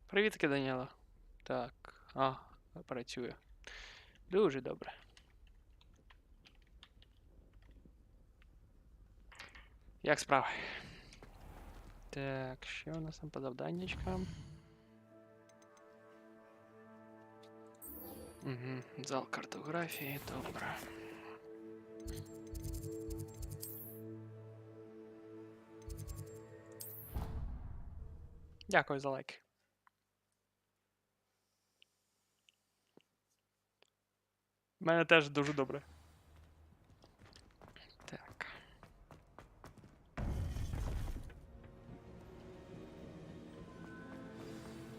Привітки, Даніела. Так. Працює. Дуже добре. Як справи? Так, що у нас там по завданнячкам? Зал картографії, добре. Дякую за лайк. У мене теж дуже добре. Так.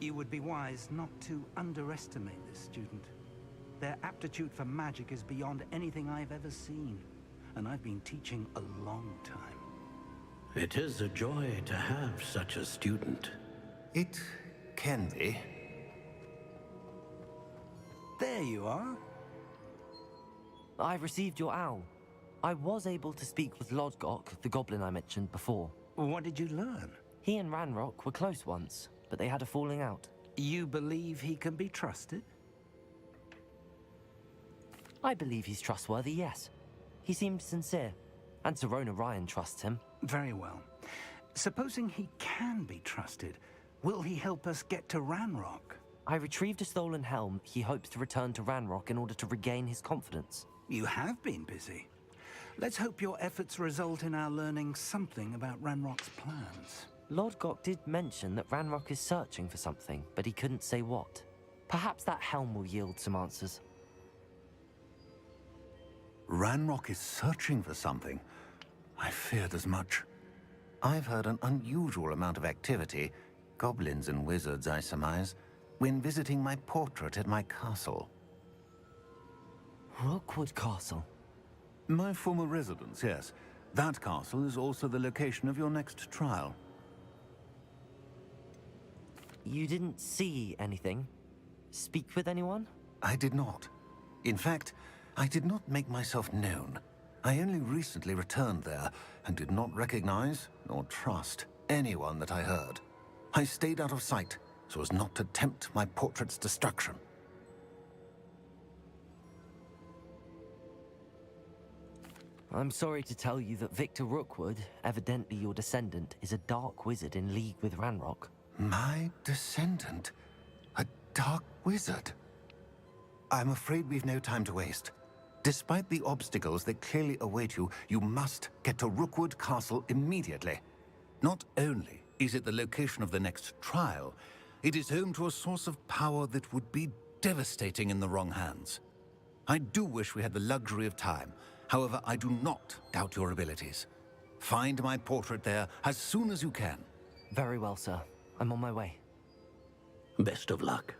You would be wise not to underestimate this student. Their aptitude for magic is beyond anything I've ever seen, and I've been teaching a long time. It is a joy to have such a student. It can be. There you are. I've received your owl. I was able to speak with Lodgok, the goblin I mentioned before. What did you learn? He and Ranrock were close once, but they had a falling out. You believe he can be trusted? I believe he's trustworthy, yes. He seemed sincere, and Sirona Ryan trusts him. Very well. Supposing he can be trusted, will he help us get to Ranrock? I retrieved a stolen helm he hopes to return to Ranrock in order to regain his confidence. You have been busy. Let's hope your efforts result in our learning something about Ranrock's plans. Lodgok did mention that Ranrock is searching for something, but he couldn't say what. Perhaps that helm will yield some answers. Ranrock is searching for something. I feared as much. I've heard an unusual amount of activity, goblins and wizards, I surmise, when visiting my portrait at my castle. Rookwood Castle. My former residence, yes. That castle is also the location of your next trial. You didn't see anything? Speak with anyone? I did not. In fact, I did not make myself known. I only recently returned there and did not recognize nor trust anyone that I heard. I stayed out of sight so as not to tempt my portrait's destruction. I'm sorry to tell you that Victor Rookwood, evidently your descendant, is a dark wizard in league with Ranrock. My descendant? A dark wizard? I'm afraid we've no time to waste. Despite the obstacles that clearly await you, you must get to Rookwood Castle immediately. Not only is it the location of the next trial, it is home to a source of power that would be devastating in the wrong hands. I do wish we had the luxury of time. However, I do not doubt your abilities. Find my portrait there as soon as you can. Very well, sir. I'm on my way. Best of luck.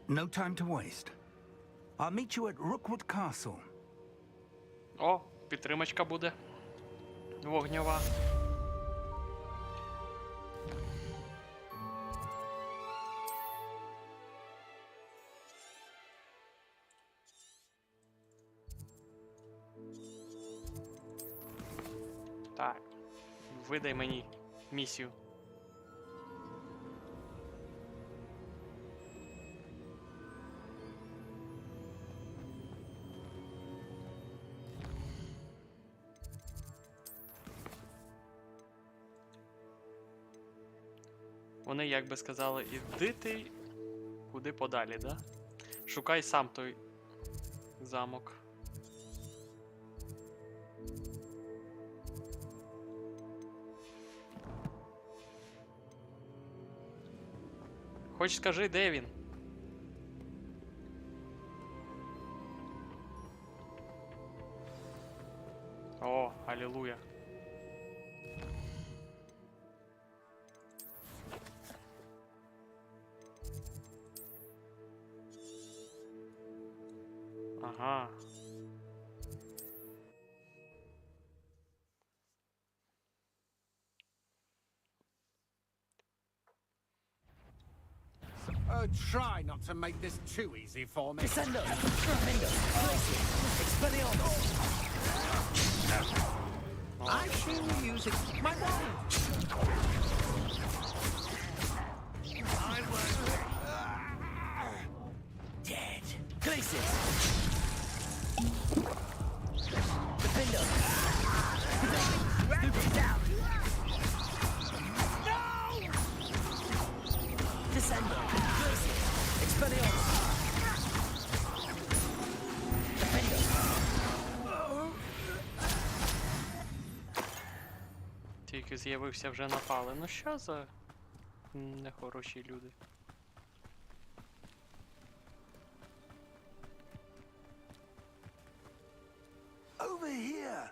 No time to waste. I'll meet you at Rookwood Castle. О, підтримочка буде. Вогнева. Так. Видай мені місію. Вони як би сказали, іди ти куди подалі, да? Шукай сам той замок. Хоч скажи, де він? О, алілуя. Ага. Try not to make this too easy for me. Descendo! Tremendo! Expelliarmus! I've seen you using my wand. Descender. Glacius. Expelliarmus. Defender. Тільки з'явився, вже напали. Ну що за нехороші люди? Over here!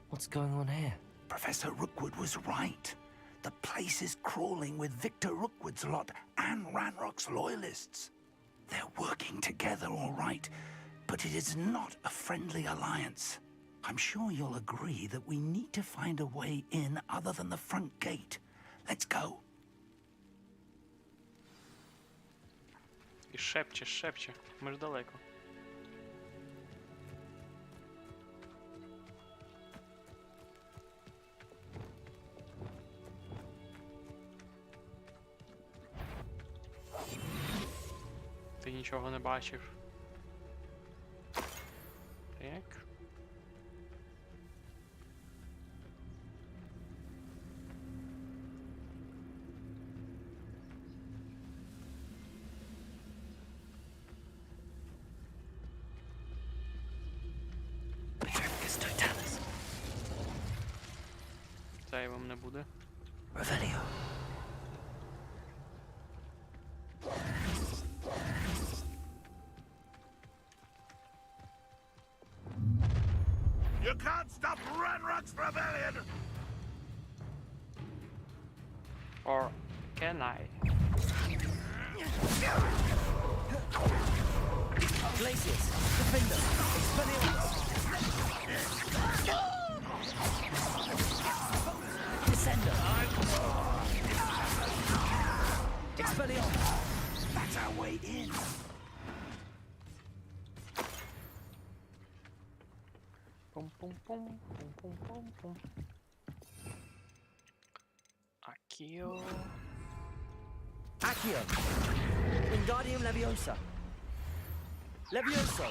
What's going on here? Professor Rookwood was right. The place is crawling with Victor Rookwood's lot and Ranrock's loyalists. They're working together, all right, but it is not a friendly alliance. I'm sure you'll agree that we need to find a way in other than the front gate. Let's go. І шепче, шепче. Ми ж далеко. Ти нічого не бачив. Так. Petrificus totalis. Зайвим не буде. Revelio. You can't stop Ranrock's rebellion! Or can I? Glacius. Defender. Expelliarmus. Descender. Expelliarmus. That's our way in. Pum pum pum pum pum pum pum. Accio. Accio. Wingardium Leviosa. Levioso.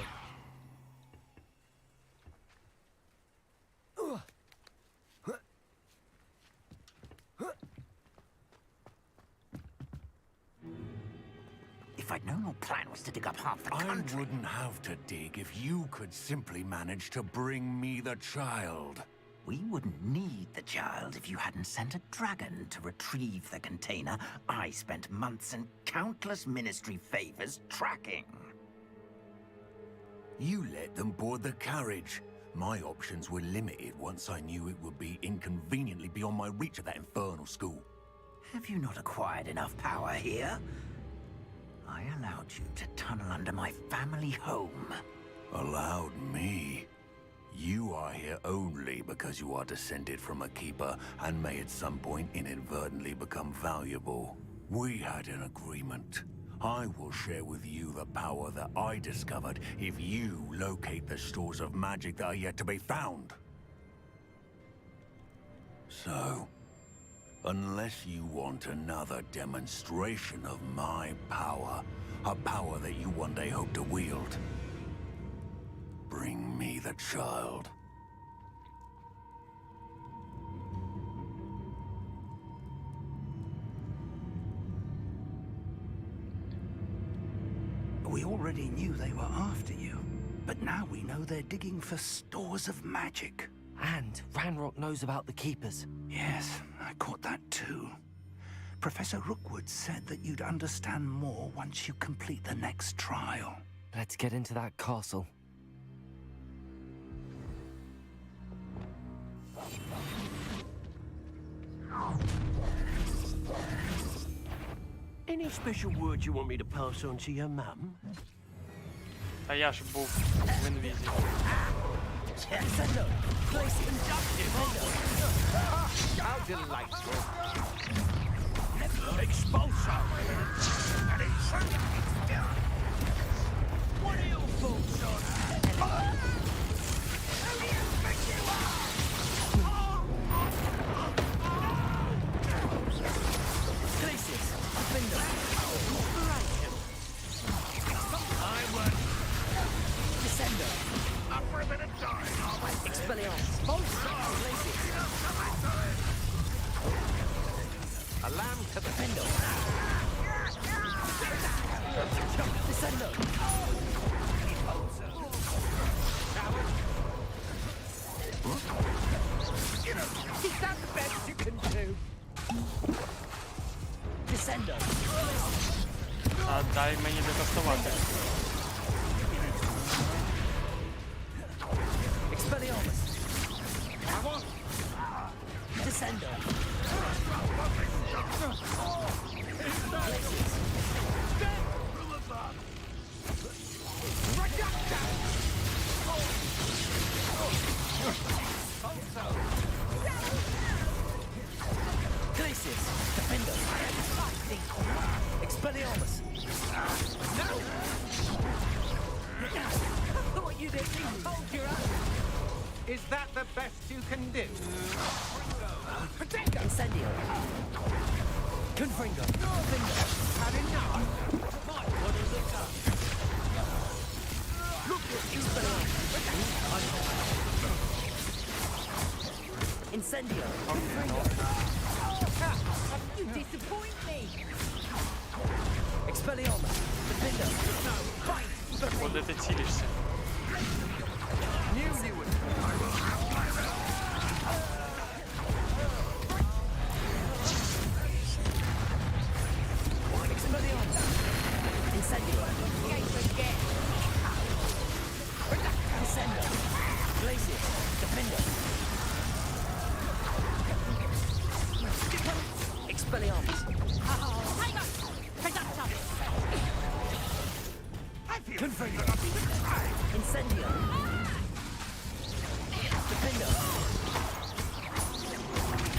If I'd known your plan was to dig up half the I country... wouldn't have to dig if you could simply manage to bring me the child. We wouldn't need the child if you hadn't sent a dragon to retrieve the container I spent months and countless ministry favors tracking. You let them board the carriage. My options were limited once I knew it would be inconveniently beyond my reach at that infernal school. Have you not acquired enough power here? I allowed you to tunnel under my family home. Allowed me? You are here only because you are descended from a keeper and may at some point inadvertently become valuable. We had an agreement. I will share with you the power that I discovered if you locate the stores of magic that are yet to be found. So, unless you want another demonstration of my power, a power that you one day hope to wield, bring me the child. We already knew they were after you, but now we know they're digging for stores of magic. And Ranrock knows about the Keepers. Yes, I caught that too. Professor Rookwood said that you'd understand more once you complete the next trial. Let's get into that castle. Any special words you want me to pass on to your mum? А я ж був в інвізі. Descender. Glacius. How delightful! Expulso! What are your thoughts on that? Glacius. Defender. I won't. Descender. Expelliarmus. A lamb to the Defendo. Descendo. Is that the best you can do? Descendo. А дай мені детестувати. Expelliarmus. Descendo. Glacius. Defendo. Expelliarmus. Thought you didn't hold your own. Is that the best you can do? Incendio. Confringo. Finger. Had enough? Incendio. You disappoint me. Expelliarmus. Defender. Fight. Куди ти цілишся? Knew you would. Expelliarmus. Incendio. Descendo. Glacius. Defender. Expelliarmus. Hang on. Productive. Confringo. Incendio. Defender.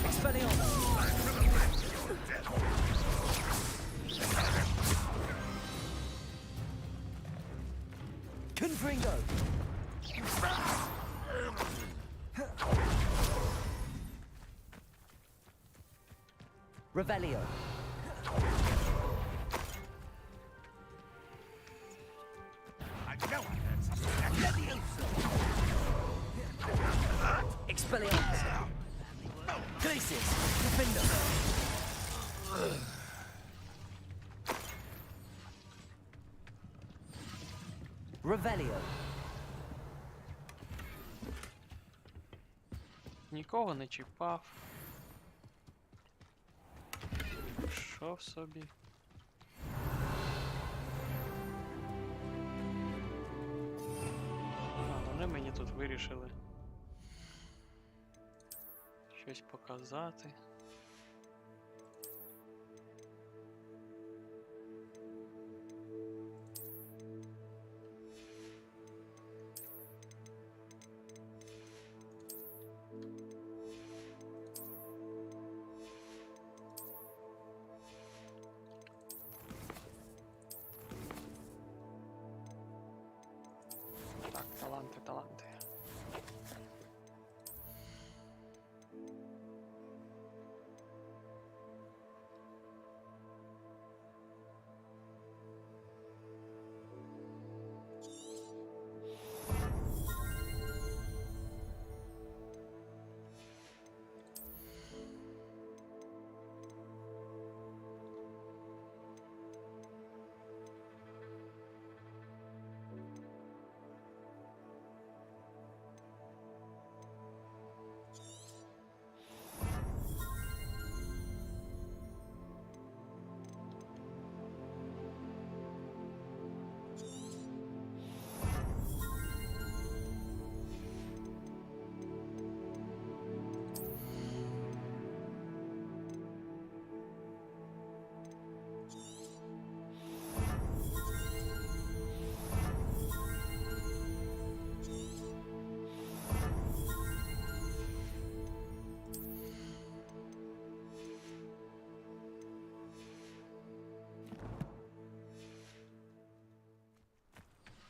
Expelliarmus. Confringo. Revelio. Expelliarmus. Glacius. Defender. Revelio. Нікого не чіпав. Пішов собі. А, вони мені тут вирішили щось показати. Так, таланти, таланти.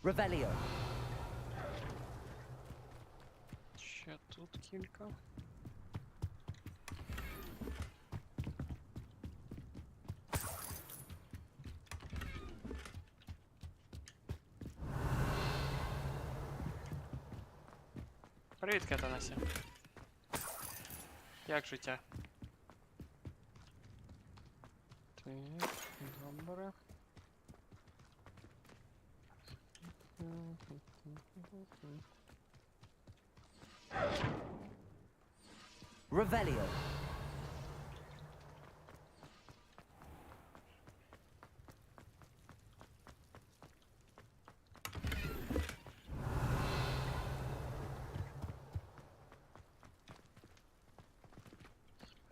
Revelio. Ще тут кілька. Привіт, Кетанасі. Як життя? Так, добре. Revelio.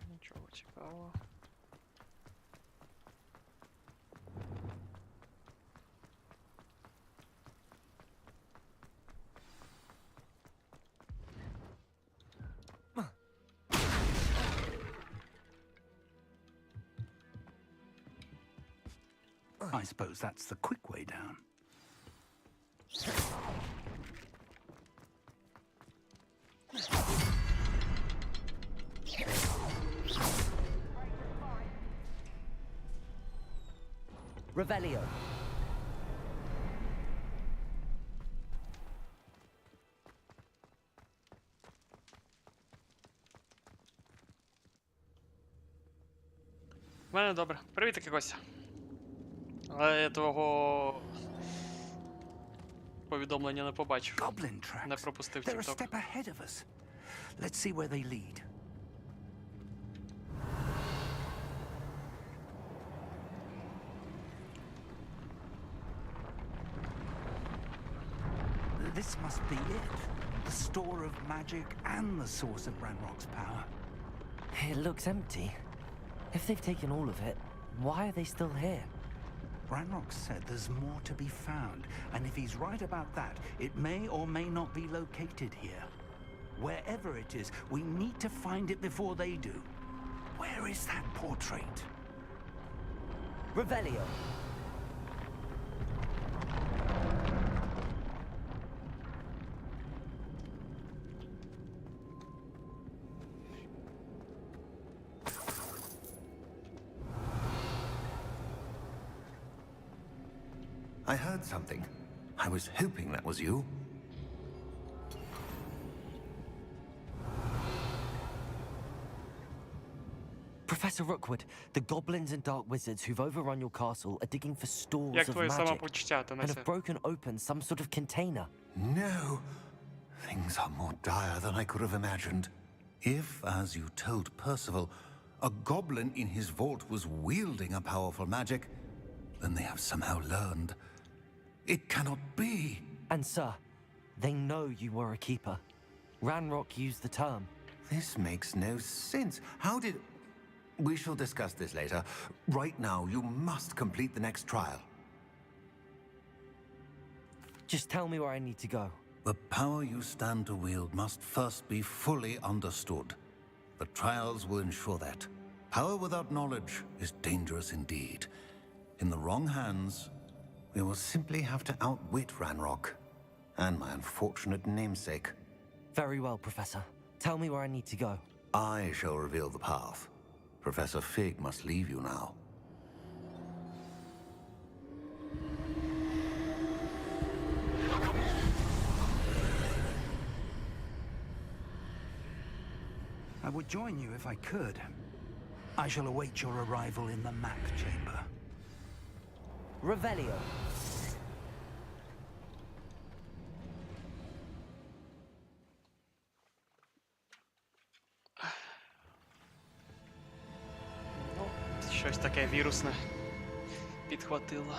Нічого цікавого. I suppose that's the quick way down. Revelio. У мене добре. Привіт, таки Костя. Але я твого повідомлення не побачив. Goblin Не tracks. пропустив They're a TikTok. step ahead of us. Let's see where they lead. This must be it. The store of magic and the source of Ranrock's power. It looks empty. If they've taken all of it, why are they still here? Ranrock said there's more to be found, and if he's right about that, it may or may not be located here. Wherever it is, we need to find it before they do. Where is that portrait? Revelio. I heard something. I was hoping that was you. Professor Rookwood, the goblins and dark wizards who've overrun your castle are digging for stores Як of твоє magic самопочуття, and Танася? have broken open some sort of container. No. Things are more dire than I could have imagined. If, as you told Percival, a goblin in his vault was wielding a powerful magic, then they have somehow learned. It cannot be. And sir, they know you were a keeper. Ranrock used the term. This makes no sense. How did... We shall discuss this later. Right now, you must complete the next trial. Just tell me where I need to go. The power you stand to wield must first be fully understood. The trials will ensure that. Power without knowledge is dangerous indeed. In the wrong hands, we will simply have to outwit Ranrock and my unfortunate namesake. Very well, Professor. Tell me where I need to go. I shall reveal the path. Professor Fig must leave you now. I would join you if I could. I shall await your arrival in the map chamber. Revelio. Ну, щось таке вірусне підхватило.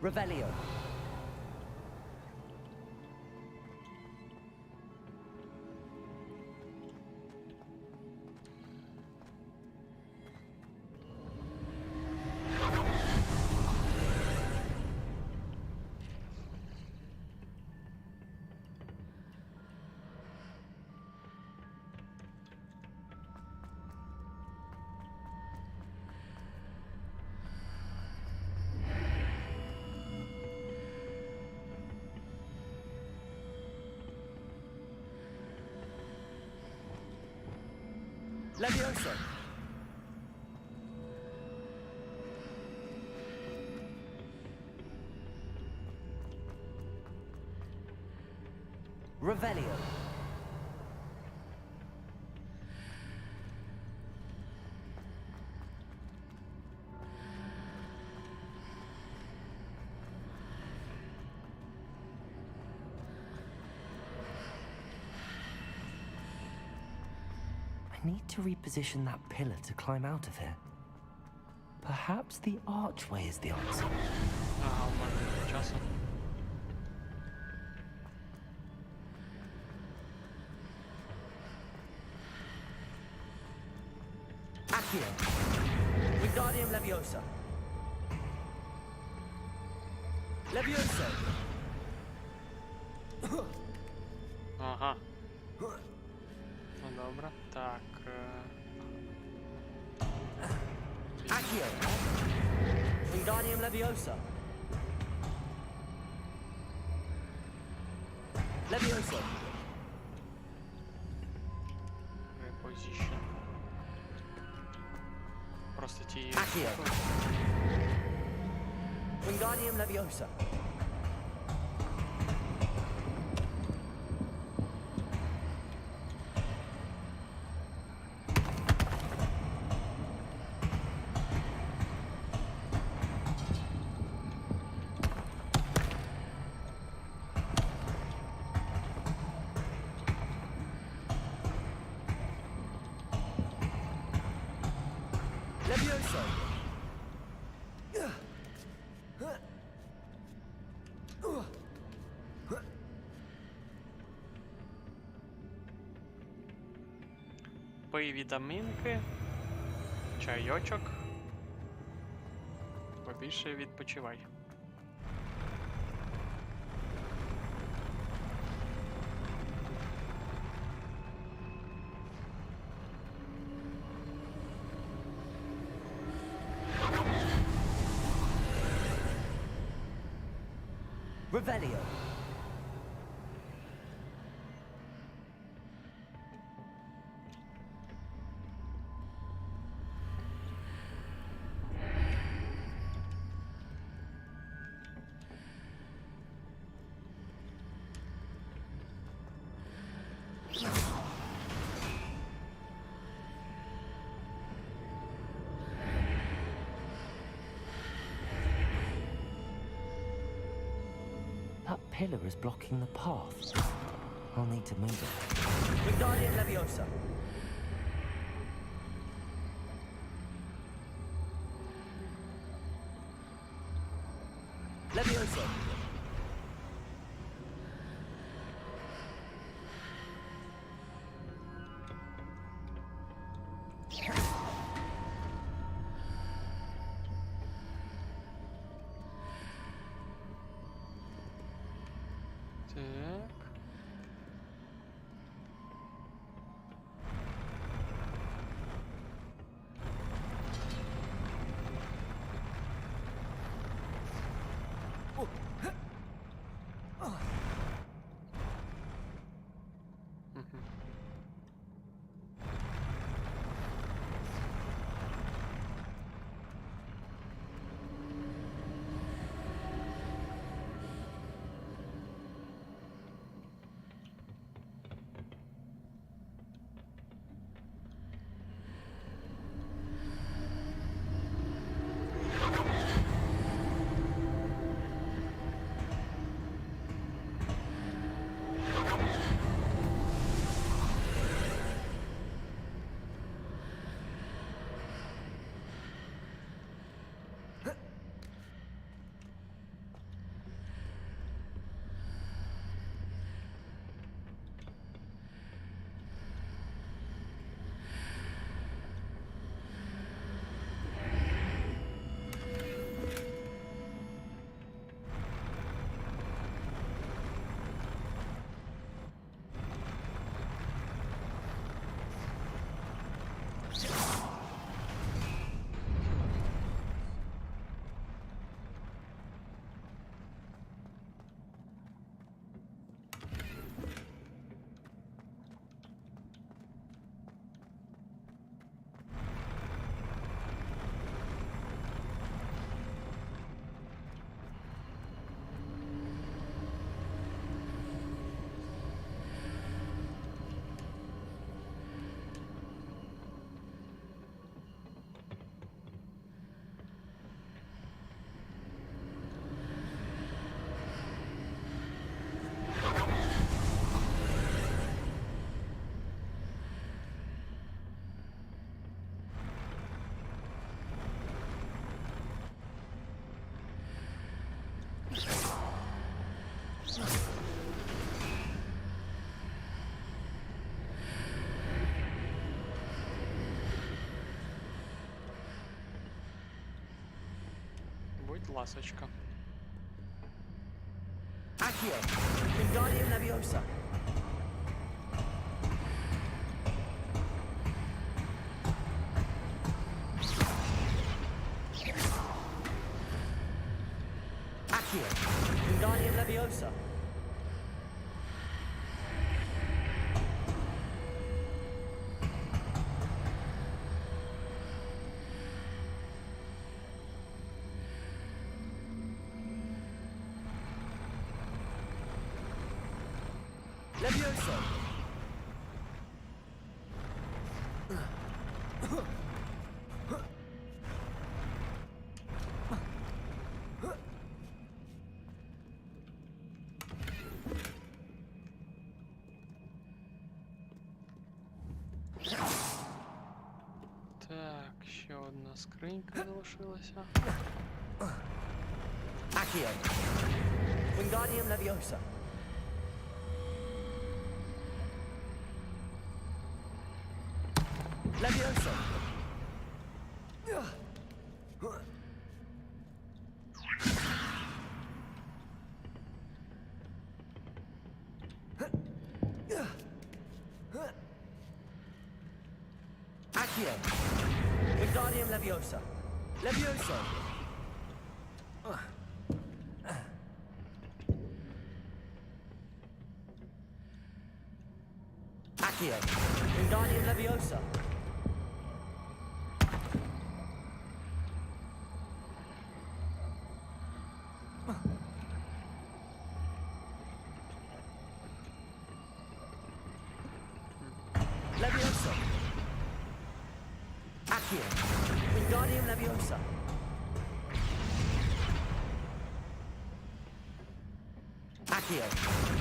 Revelio. Levioso! Revelio. I need to reposition that pillar to climb out of here. Perhaps the archway is the answer. Ага, у мене часу. Accio. Wingardium Leviosa. Levioso. Ага. Ну добре. Так. Accio. Wingardium Leviosa. Levioso. Reposition. Просто ті. Accio. Wingardium Leviosa. Levioso. Пий вітамінки, чайочок. Побільше відпочивай. Revelio. That pillar is blocking the path. I'll need to move it. Wingardium Leviosa. Leviosa. Так. Будь ласочка. Accio, Wingardium Leviosa. Accio, Wingardium Leviosa. Leviosa. Так, ще одна скринька залишилася. Accio, Wingardium Leviosa. Leviosa. Accio, Wingardium Leviosa. Leviosa. Accio, Wingardium Leviosa. Leviosa. Accio, Wingardium Leviosa. Accio,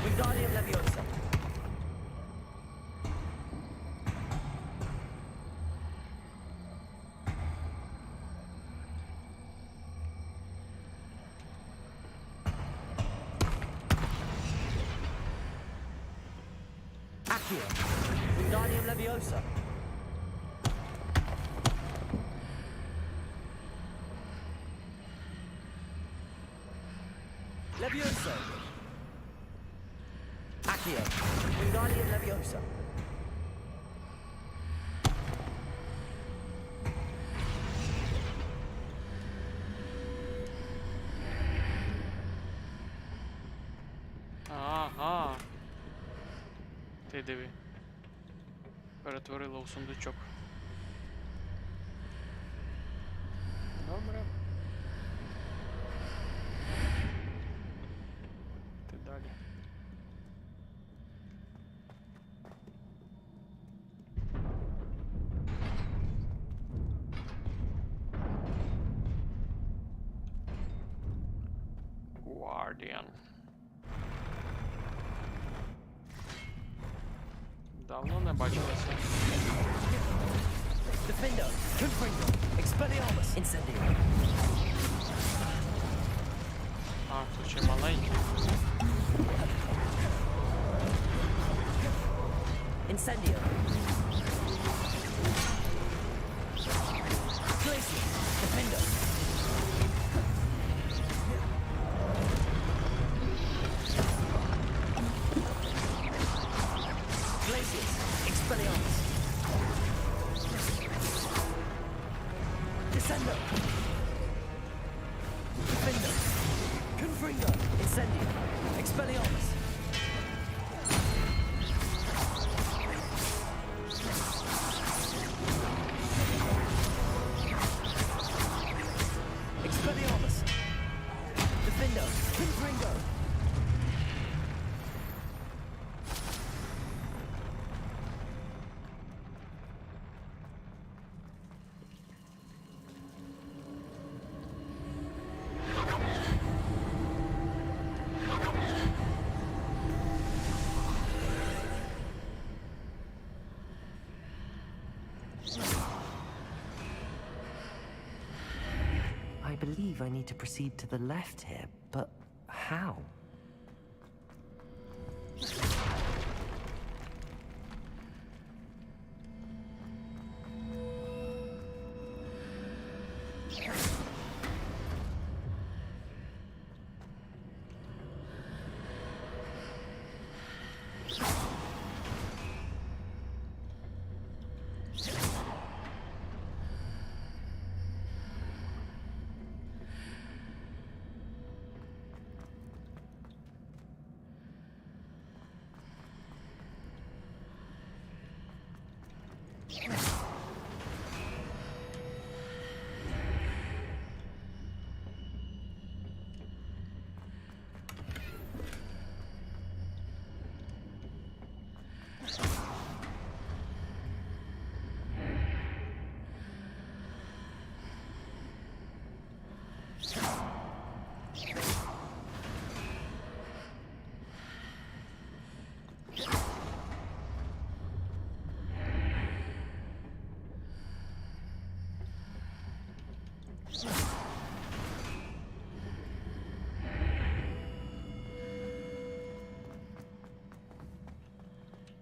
Wingardium Leviosa. Accio, Wingardium Leviosa. Leviosa. Accio, Wingardium Leviosa. Ага. Ти диви. Перетворила у сундучок. Добре. Ти далі. Guardian. Давно не бачилися. Defender, Confringo, Expelliarmus, Incendio. А, тут ще маленький. Incendio. Glacier, Defender. Glacier, Expelliarmus. Descendo. Defender. Confringo, Incendio. Expelliarmus. Expelliarmus. Defender. Confringo. I believe I need to proceed to the left here, but how?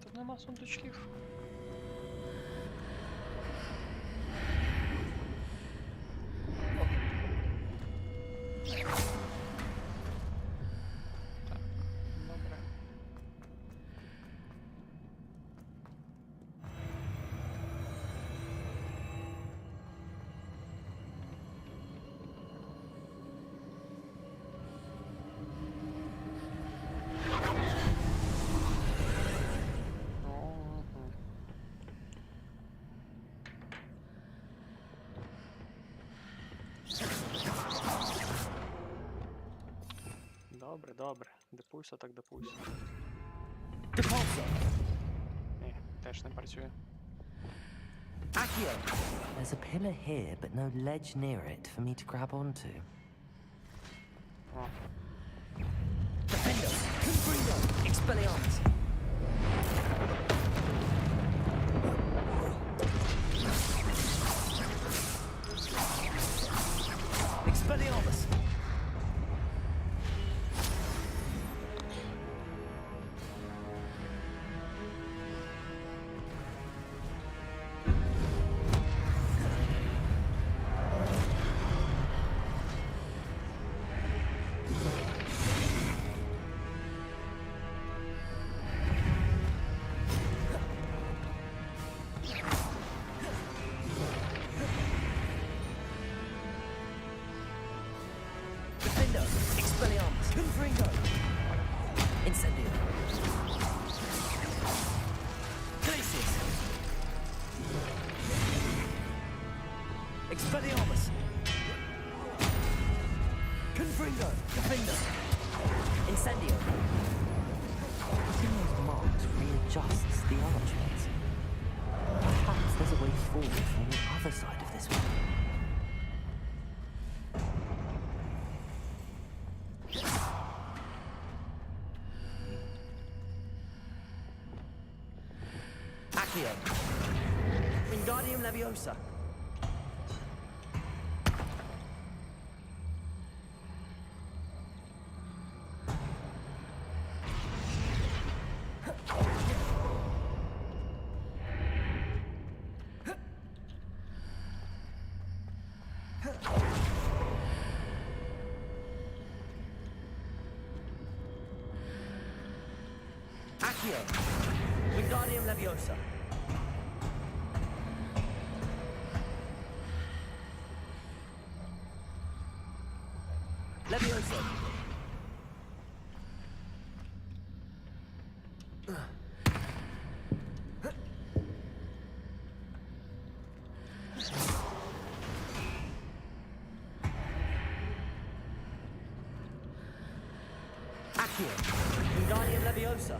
Тут нема сундучків. Так, добре. Мгм. Добре, добре. Депуйся, так депуйся. Depulso. Ні, теж не працює. Accio. There's a pillar here, but no ledge near it for me to grab onto. О, Defendo. Confringo. Expelliarmus. Expelliarmus. Defendo. Expelliarmus. Confringo. Incendio. Glacius. Expelliarmus. Confringo. Defendo. Incendio. Putting those marks readjusts the archways. Perhaps there's a way forward from the other side of this one. Accio. Wingardium Leviosa. Accio. Wingardium Leviosa. Leviosa. Accio. Wingardium Leviosa.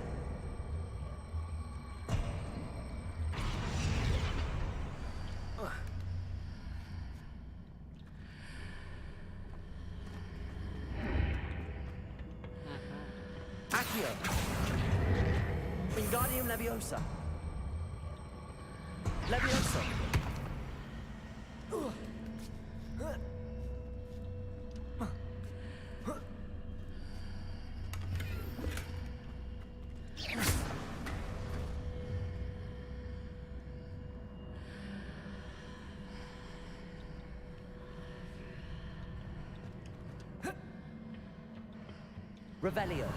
Accio. Wingardium Leviosa. Leviosa. Revelio.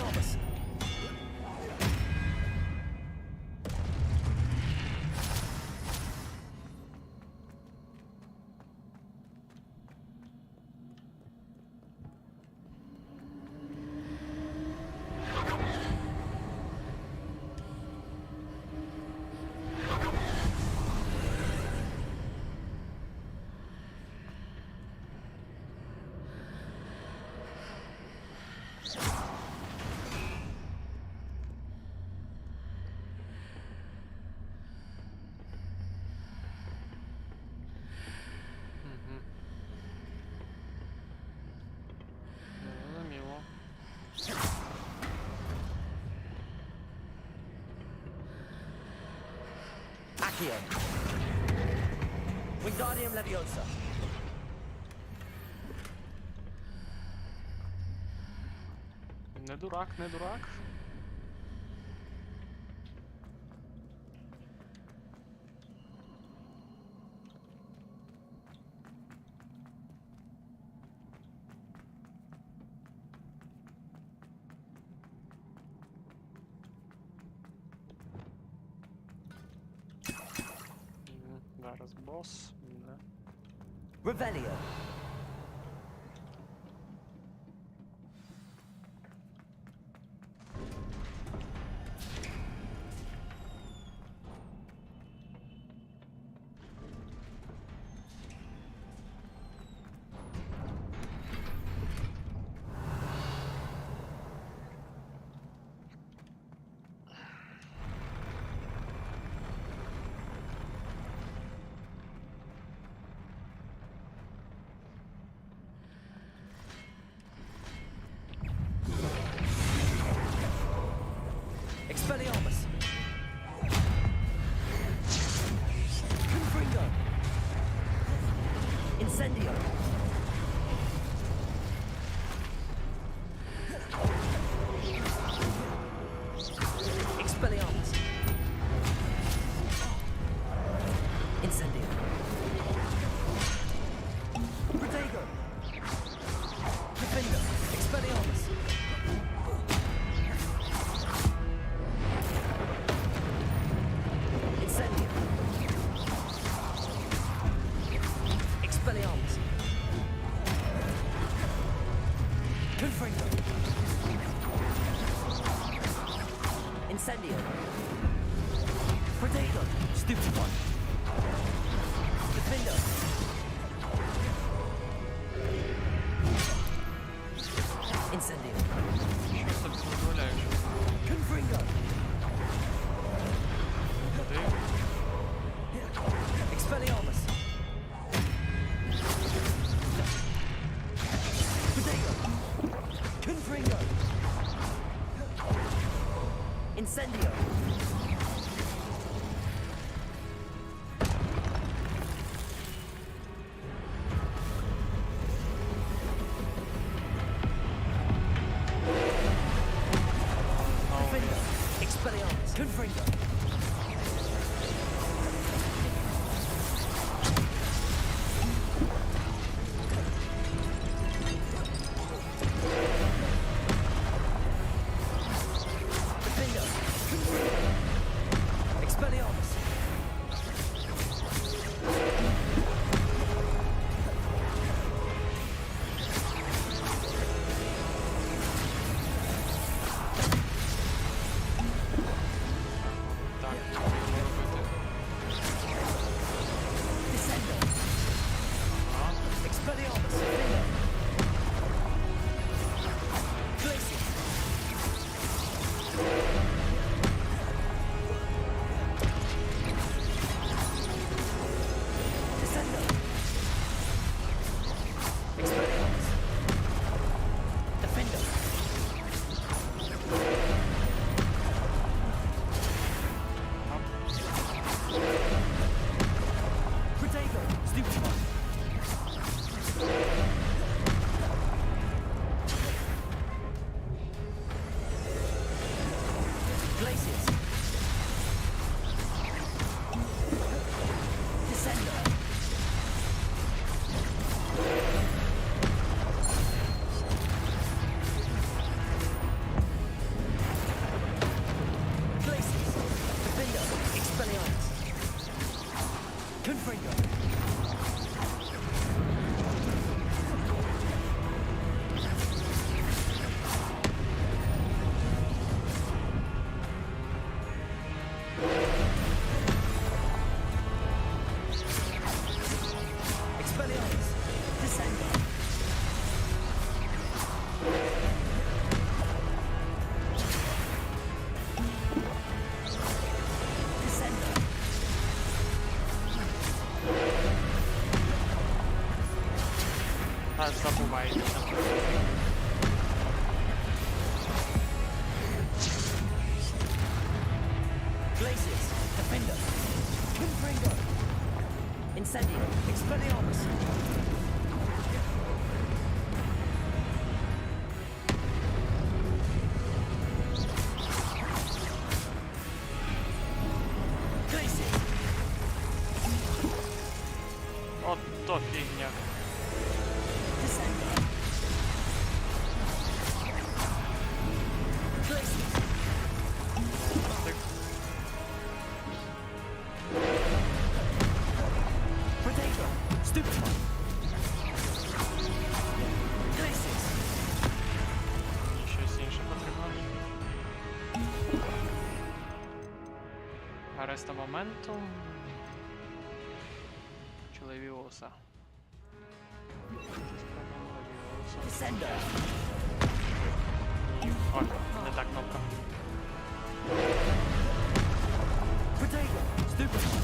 Expelliarmus! Зрозуміло. Accio. Wingardium Leviosa. Не дурак, не дурак. Зараз бос. Да. Revelio. Expelliarmus. Confringo. Incendio. Expelliarmus. Incendio. Protego. Defender. Expelliarmus. Incendio. Expelliarmus. Confringo. Incendio. Protego. Stupid one. Defender. Incendio. Що собі дозволяєш? Confringo. Куди? Expelliarmus. Protego. Confringo. Incendio. Confringo. Expelliarmus. Confringo. Defender. аж забувається. Glacius. Defender. Confringo. Incendio. Expelliarmus. Glacius. От то фігня. Descender. Glacius. Так, Protego. Stupefy. Glacius. мені щось інше потрібно. Ареста моменту. Чи Левіоса? Левіоса. Descender. Ні. О, не та кнопка. Protego. Stupefy.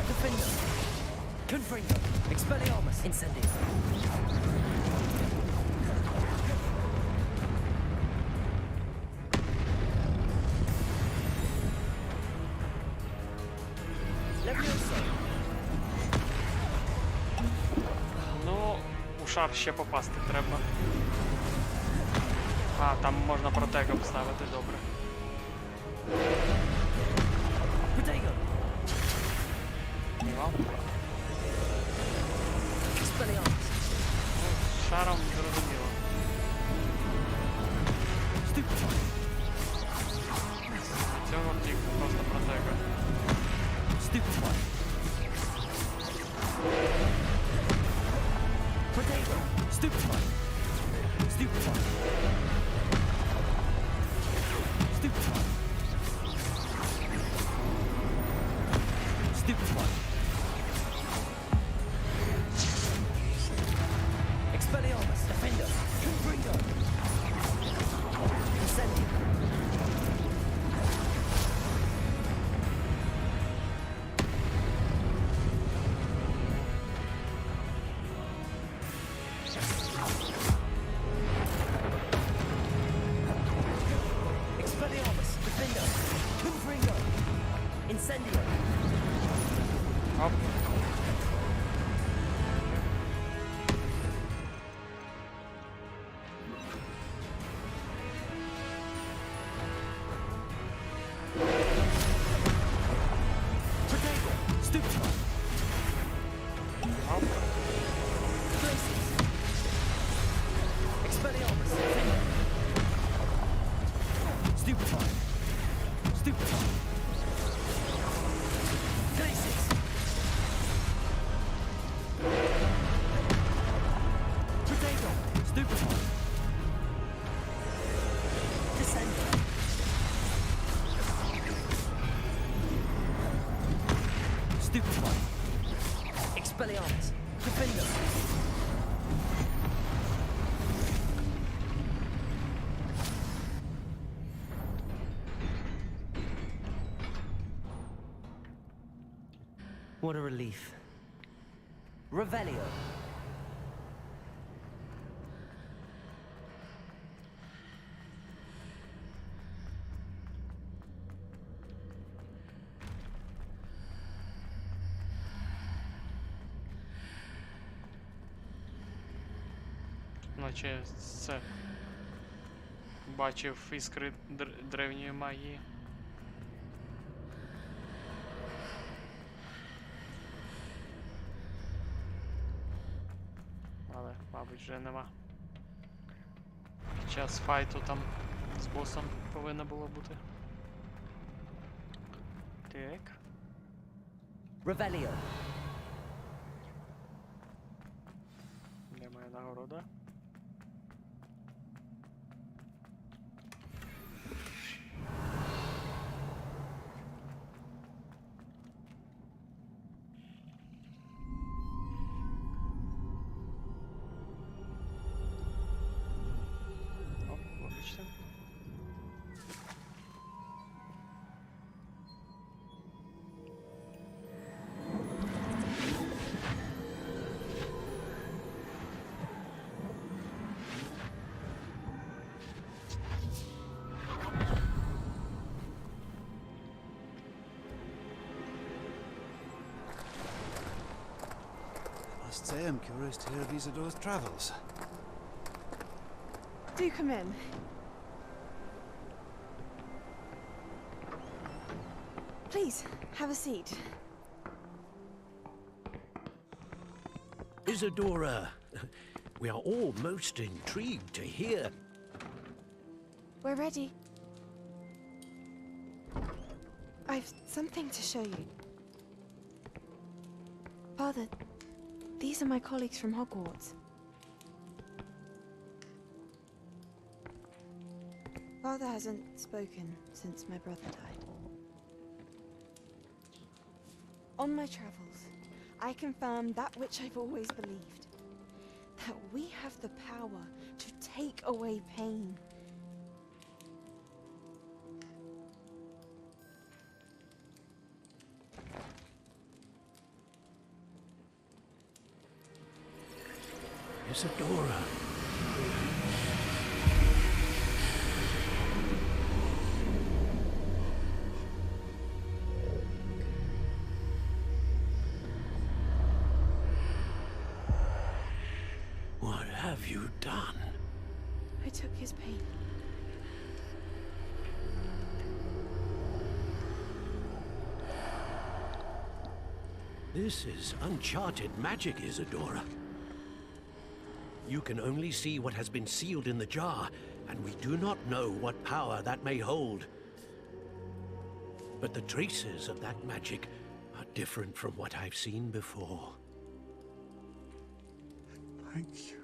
Defender. Confringo. Expelliarmus. Incendio. Levioso. Ну, у шар ще попасти треба. А, там можна протека поставити, добре. Protego. Нівал. Expelliarmus. З шаром зрозуміло. Stupefy. Цього тільки просто протека. Stupefy. Protego. Stupefy. Stupefy. Stupefy. Stupefy. Expelliarmus. Defender. Confringo. Incendio. Expelliarmus. Defender. Confringo. Incendio. Оп. Protego. Stupefy. Оп. Glacius. Expelliarmus. Defender. Stupefy. Stupefy. Glacius. Protego. Stupefy. Descender. Stupefy. Expelliarmus. Defender. What a relief. Revelio. Наче це бачив іскри древньої магії. Але, мабуть, вже нема. Під час файту там з босом повинно було бути. Так. Revelio. Де моя нагорода? О, вибачте. Must say I'm curious to hear of Isidore's travels. Do come in. Please, have a seat. Isadora, we are all most intrigued to hear. We're ready. I've something to show you. Father, these are my colleagues from Hogwarts. Father hasn't spoken since my brother died. On my travels, I confirmed that which I've always believed. That we have the power to take away pain. Isadora. What have you done? I took his pain. This is uncharted magic, Isadora. You can only see what has been sealed in the jar, and we do not know what power that may hold. But the traces of that magic are different from what I've seen before. Thank you.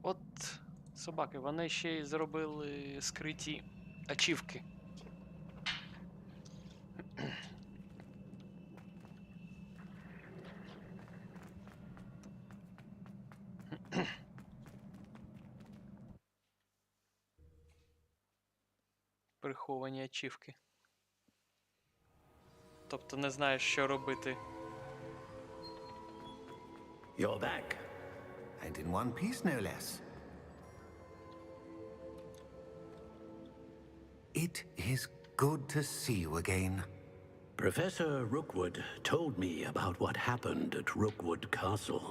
От собаки, вони ще й зробили скриті ачівки. Приховані ачівки. Тобто не знаєш, що робити. You're back. And in one piece, no less. It is good to see you again. Professor Rookwood told me about what happened at Rookwood Castle.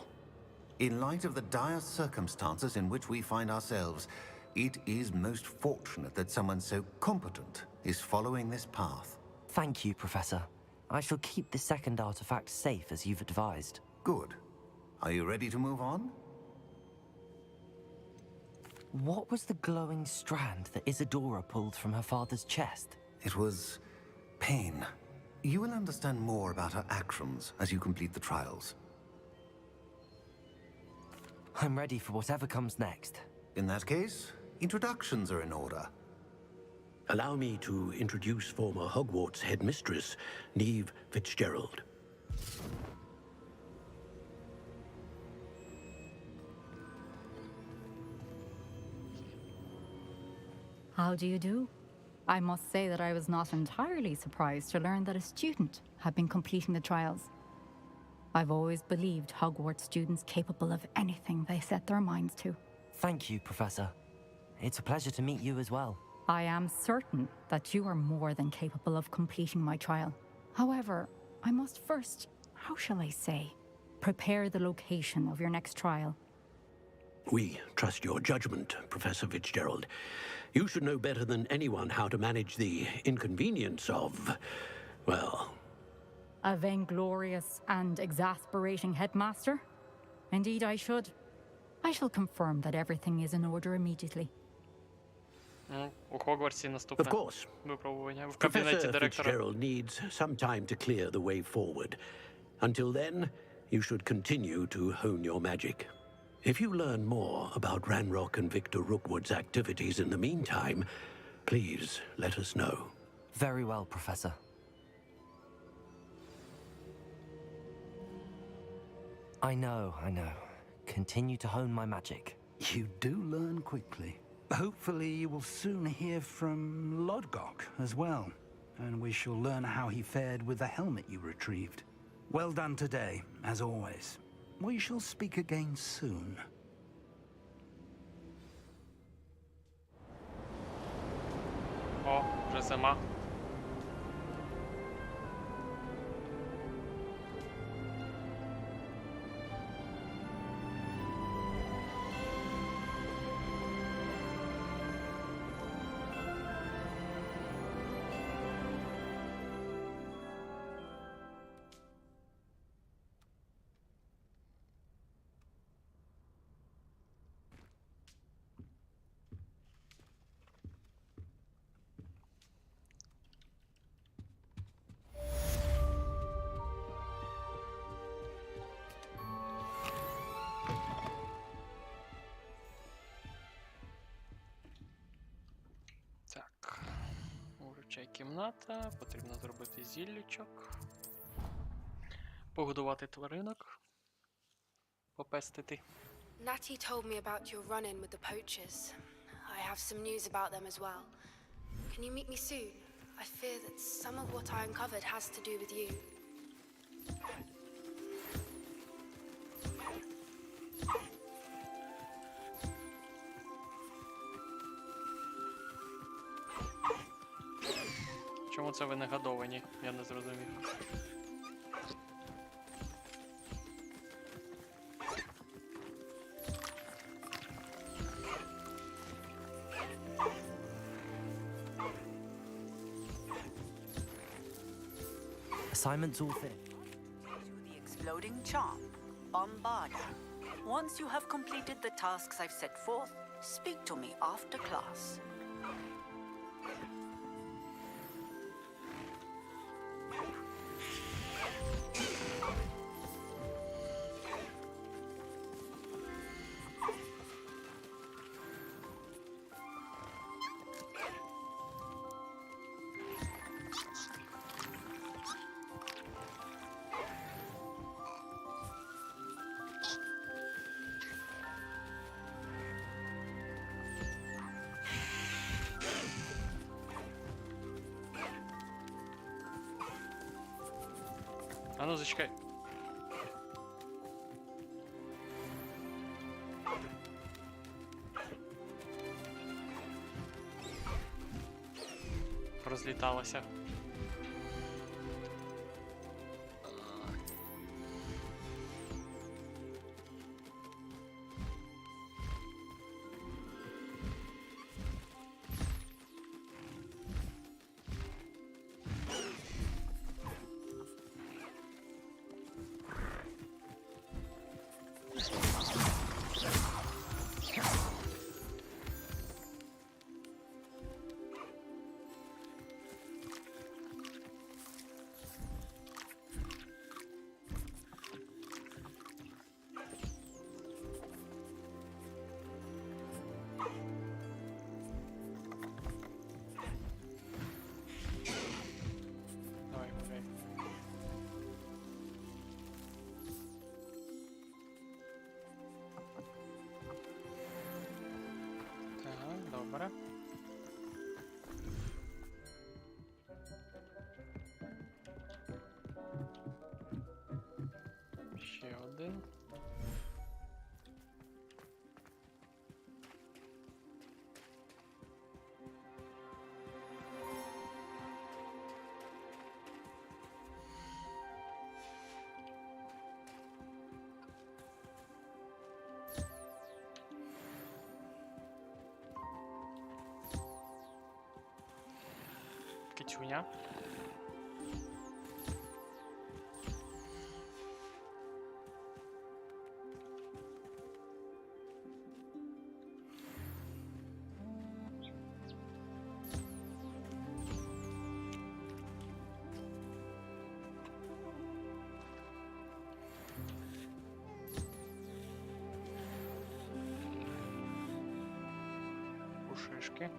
In light of the dire circumstances in which we find ourselves, it is most fortunate that someone so competent is following this path. Thank you, Professor. I shall keep the second artifact safe as you've advised. Good. Are you ready to move on? What was the glowing strand that Isadora pulled from her father's chest? It was pain. You will understand more about her actions as you complete the trials. I'm ready for whatever comes next. In that case, introductions are in order. Allow me to introduce former Hogwarts headmistress, Neve Fitzgerald. How do you do? I must say that I was not entirely surprised to learn that a student had been completing the trials. I've always believed Hogwarts students capable of anything they set their minds to. Thank you, Professor. It's a pleasure to meet you as well. I am certain that you are more than capable of completing my trial. However, I must first, how shall I say, prepare the location of your next trial. We trust your judgment, Professor Fitzgerald. You should know better than anyone how to manage the inconvenience of, well... A vainglorious and exasperating headmaster? Indeed I should. I shall confirm that everything is in order immediately. У Хогвартсі наступне Of course. випробування в кабінеті Professor директора. Fitzgerald needs some time to clear the way forward. Until then, you should continue to hone your magic. If you learn more about Ranrock and Victor Rookwood's activities in the meantime, please let us know. Very well, Professor. I know. Continue to hone my magic. You do learn quickly. Hopefully you will soon hear from Lodgok as well, and we shall learn how he fared with the helmet you retrieved. Well done today, as always. We shall speak again soon. О, вже зима. Так, урочай кімната, потрібно зробити зіллячок, погодувати тваринок, попестити. Natty told me about your run-in with the poachers. I have some news about them as well. Can you meet me soon? I fear that some of what I uncovered has to do with you. Чому це ви не годовані? Я не зрозумів. Assignment's all finished. To the exploding charm, Bombarda. Once you have completed the tasks I've set forth, speak to me after class. А ну зачекай. Розліталося. Давай, гуляй. Так, добре. Ще один. Кицюня. Пушишки.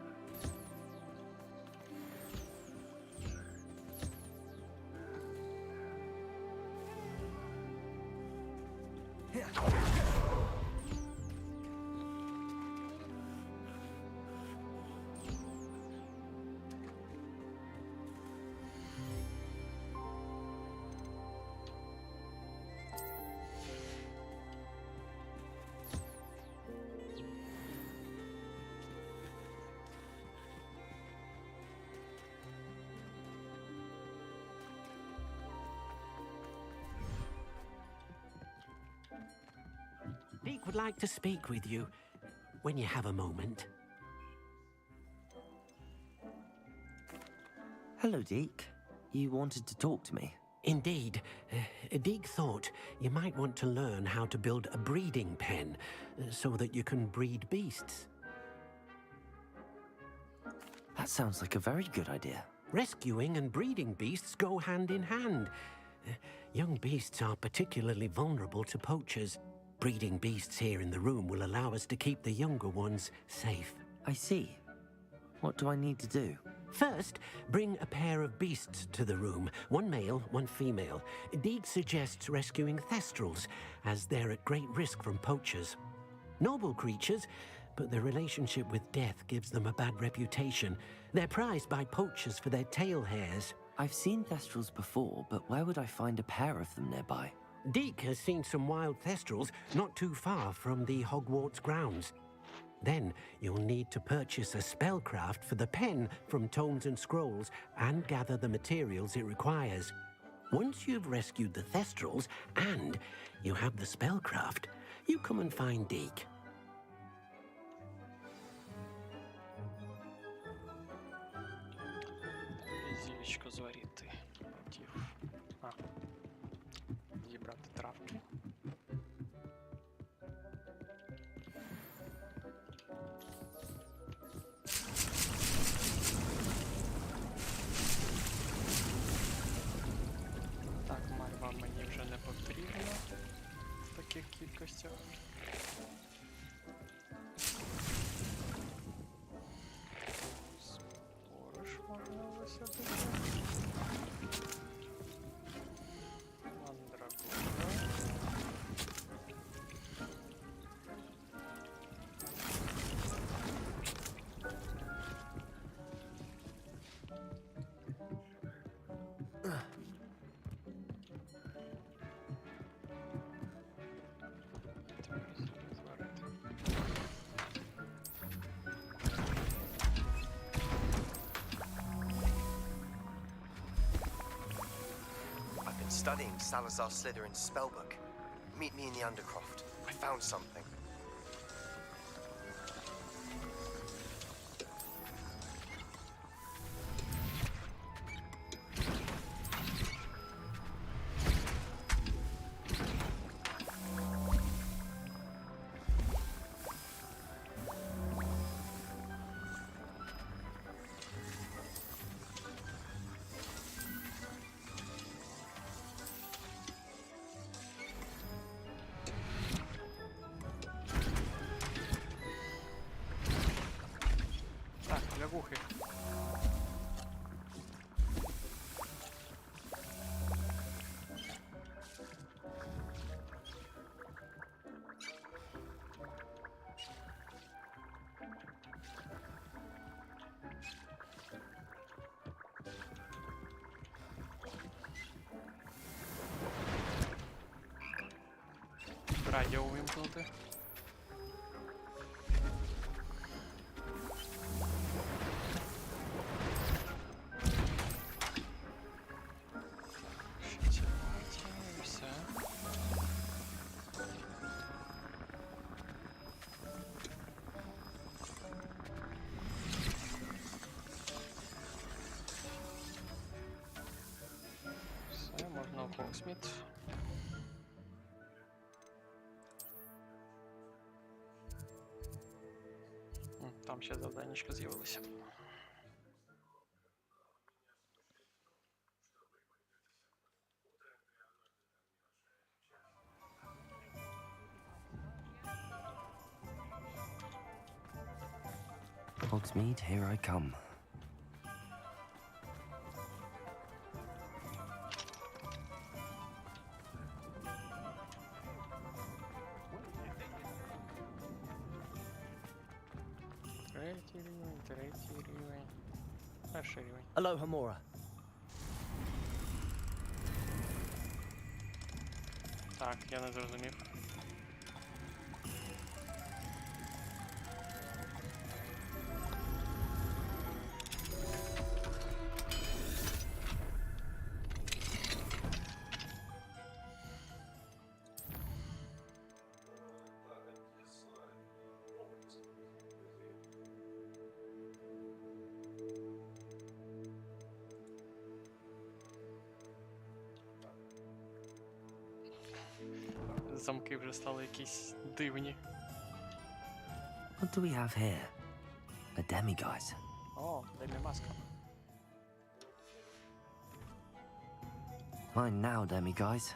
would like to speak with you when you have a moment. Hello, Deke. You wanted to talk to me? Indeed. Deke thought you might want to learn how to build a breeding pen so that you can breed beasts. That sounds like a very good idea. Rescuing and breeding beasts go hand in hand. Young beasts are particularly vulnerable to poachers. Breeding beasts here in the room will allow us to keep the younger ones safe. I see. What do I need to do? First, bring a pair of beasts to the room. One male, one female. Deke suggests rescuing thestrals, as they're at great risk from poachers. Noble creatures, but their relationship with death gives them a bad reputation. They're prized by poachers for their tail hairs. I've seen thestrals before, but where would I find a pair of them nearby? Deke has seen some wild thestrals not too far from the Hogwarts grounds. Then you'll need to purchase a spellcraft for the pen from Tomes and Scrolls and gather the materials it requires. Once you've rescued the thestrals and you have the spellcraft, you come and find Deke. Зілечко зварити. Хотів. Зібрати травки. Так, мальва мені вже не потрібна в таких кількостях. Спориш можна висадити. Мандрагора. I've been studying Salazar Slytherin's spellbook. Meet me in the Undercroft. I found something. Так, лягухи. Радіо увімкнути. Ще партія і все. Все, можна в Хоксміт. Там ще завданнячко з'явилося. Hogsmeade, here I come. Третій рівень. Перший рівень. Aloha, Mora. Так, я не зрозумів. замки вже стали якісь дивні. What do we have here? A demiguise. О, демімаска. Mine now, demiguise.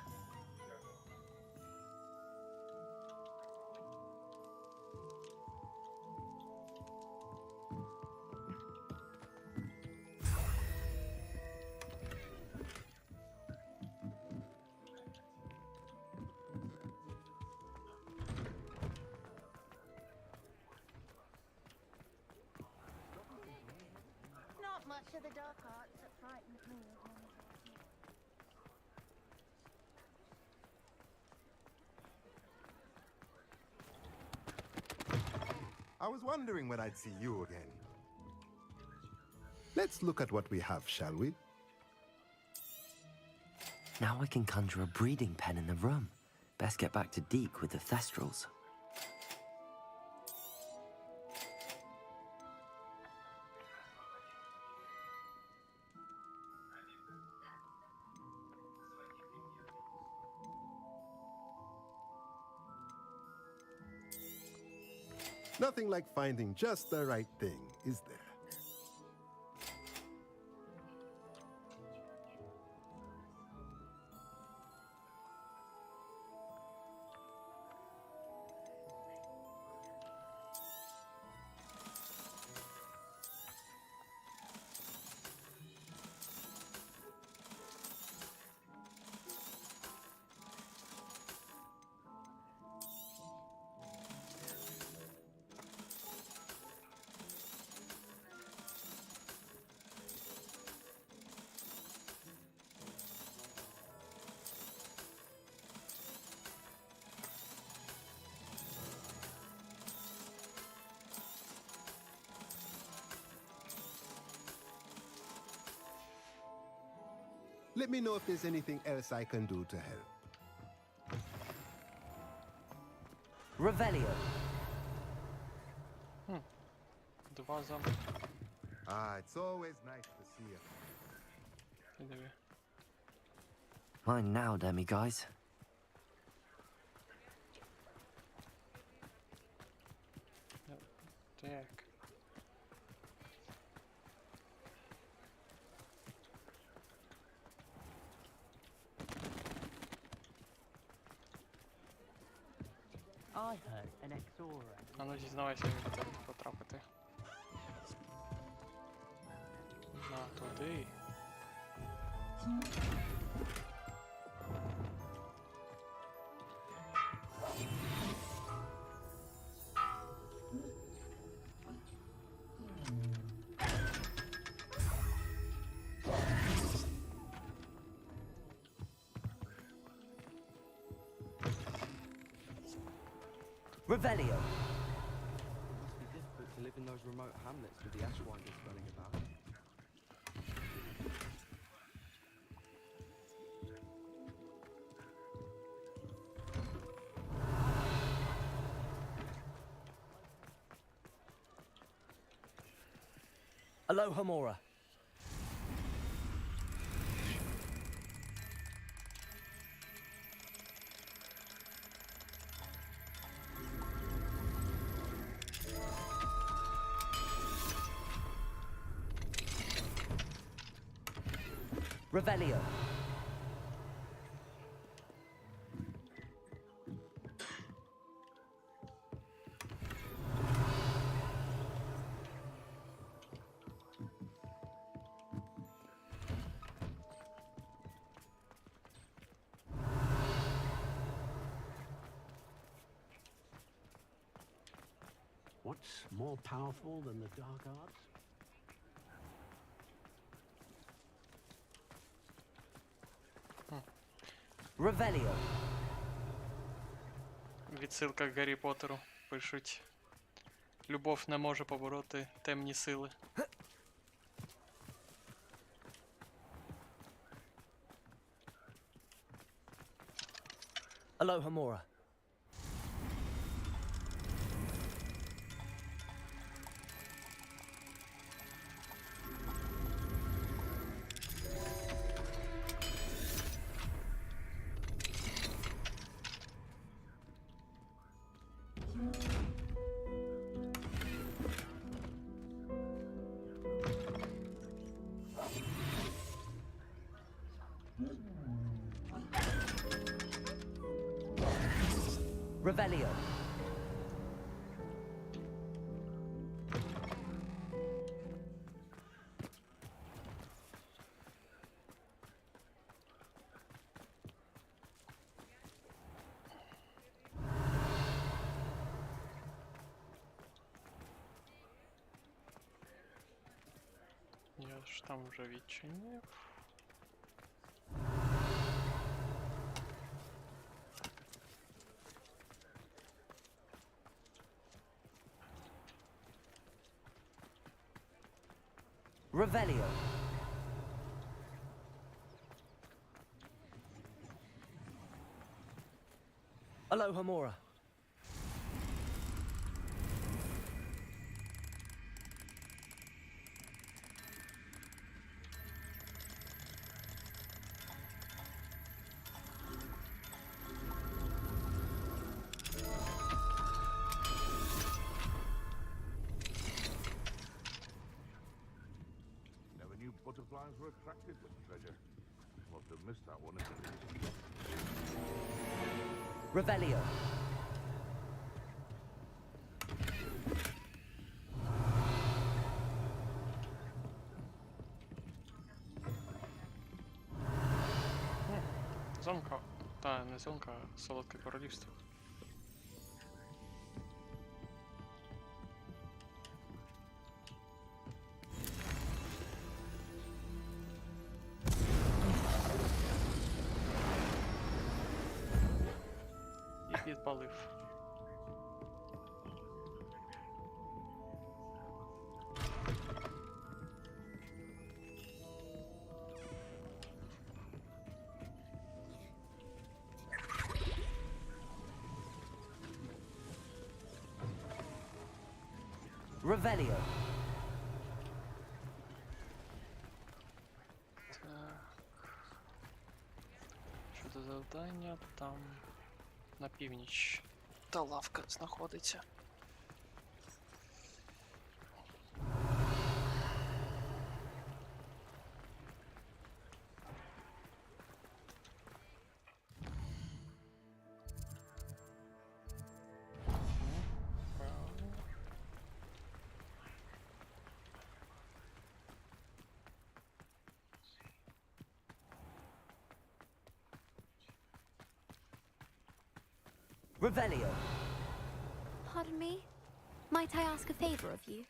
Not much of the dark arts that frightens me. I was wondering when I'd see you again. Let's look at what we have, shall we? Now I can conjure a breeding pen in the room. Best get back to Deke with the Thestrals. Nothing like finding just the right thing, is there? Let me know if there's anything else I can do to help. Revelio. Два замки. Ah, it's always nice to see you. Диви. Mine now, demiguise. Так. I heard an Exora. А ну дізнавайся, як це потрапити. На, туди. Revelio. It must be difficult to live in those remote hamlets with the Ashwinders running about. Aloha Mora. Revelio. What's more powerful than the dark arts? Revelio. Відсилка к Гаррі Поттеру. Пишуть. Любов не може побороти темні сили. Aloha Mora. Revelio. Я ж там вже відчинив. Revelio. Aloha Mora. Never knew butterflies were attracted to treasure. Must have missed that one. Revelio. Зонка. Та, не зонка, а солодке королівство. І підпалив. Revelio. Так. Щодо завдання, там на північ та лавка знаходиться. Revelio. Pardon me? Might I ask a favor of you?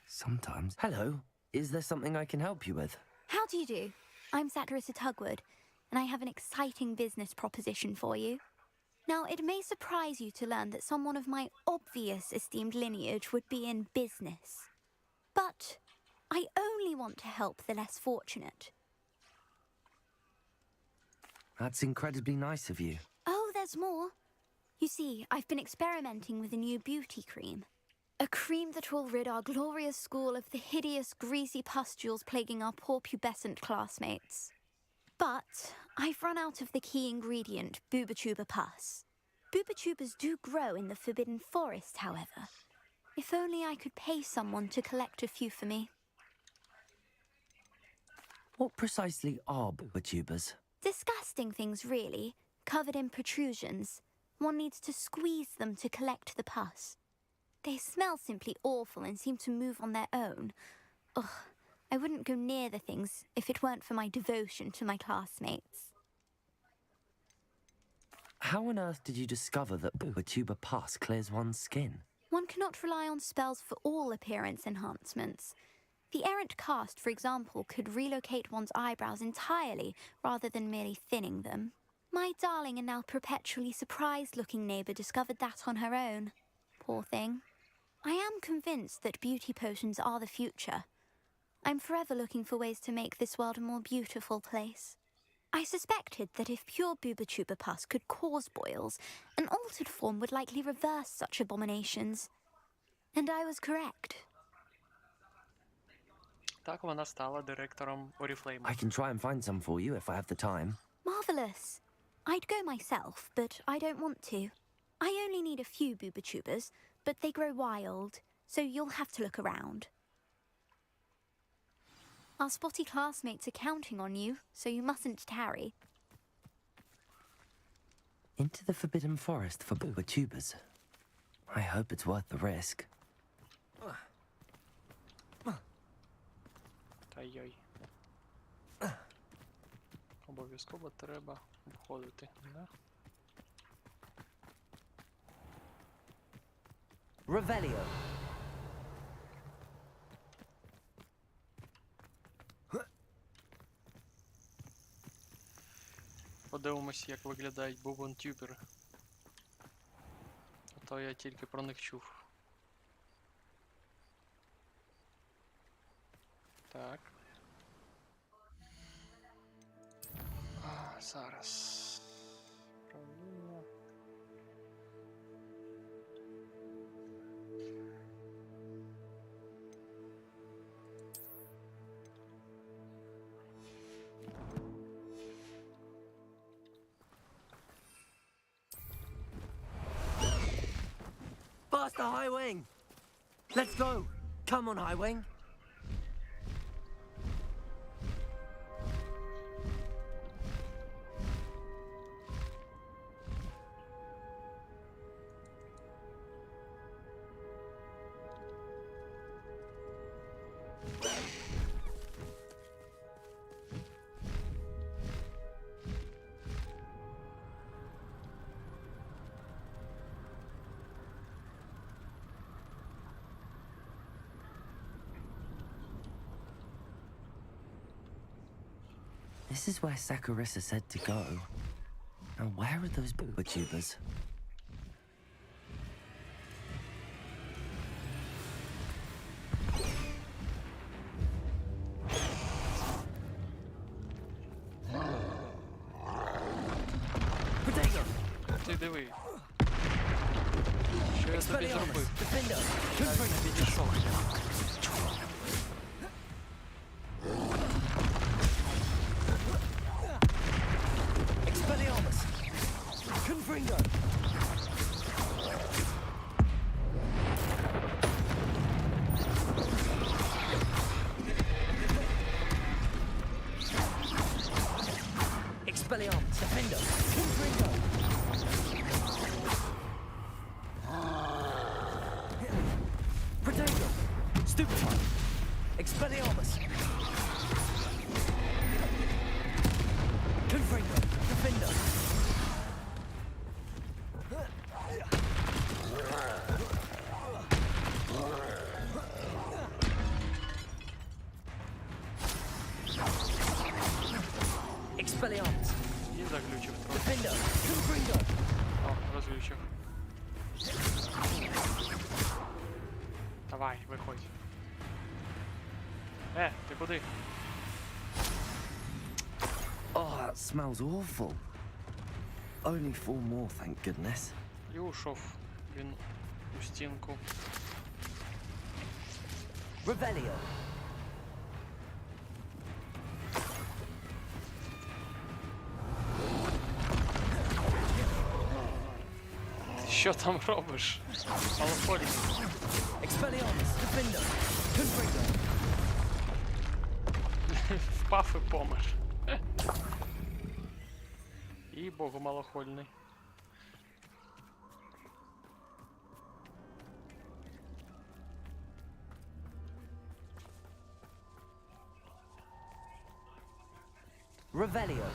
Sometimes. Hello. Is there something I can help you with? How do you do? I'm Satirissa Tugwood, and I have an exciting business proposition for you. Now, it may surprise you to learn that someone of my obvious esteemed lineage would be in business. But I only want to help the less fortunate. That's incredibly nice of you. Oh, there's more. You see, I've been experimenting with a new beauty cream. A cream that will rid our glorious school of the hideous, greasy pustules plaguing our poor pubescent classmates. But I've run out of the key ingredient, Booba-Tuba pus. Booba-Tubas do grow in the Forbidden Forest, however. If only I could pay someone to collect a few for me. What precisely are Booba-Tubas? Disgusting things, really, covered in protrusions. One needs to squeeze them to collect the pus. They smell simply awful and seem to move on their own. Ugh, I wouldn't go near the things if it weren't for my devotion to my classmates. How on earth did you discover that Booba-Tuba pus clears one's skin? One cannot rely on spells for all appearance enhancements. The errant cast, for example, could relocate one's eyebrows entirely rather than merely thinning them. My darling and now perpetually surprised-looking neighbour discovered that on her own. Poor thing. I am convinced that beauty potions are the future. I'm forever looking for ways to make this world a more beautiful place. I suspected that if pure Booba-Tuba pus could cause boils, an altered form would likely reverse such abominations. And I was correct. Так вона стала директором Oriflame. I can try and find some for you if I have the time. Marvellous. I'd go myself, but I don't want to. I only need a few boobatubers, but they grow wild, so you'll have to look around. Our spotty classmates are counting on you, so you mustn't tarry. Into the Forbidden Forest for boobatubers. I hope it's worth the risk. Ай-яй. Обов'язково треба обходити, да? Revelio. Подивимось, як виглядають бубонтюбери. А то я тільки про них чув. Так. Зараз. Правління. Faster, High Wing! Let's go! Come on, High Wing! This is where Saccharissa said to go. Now where are those boobatubers? Ти диви. Що я тобі зробив? Я відійшов. Confringo! Expelliarmus, Defender! Confringo! Protego! Stupefy! Expelliarmus! Confringo! Defender! Expelliarmus! І заглючив трохи. Defender! Confringo! О, розглючив. Давай, виходь. Ти куди? Oh, that smells awful. Only 4 more, thank goodness. І ушов він у стінку. Revelio. Ти що там робиш? Малофолік. Expelliarmus, Defender, Confringo. Впав і помер. І богу малохольний. Revelio.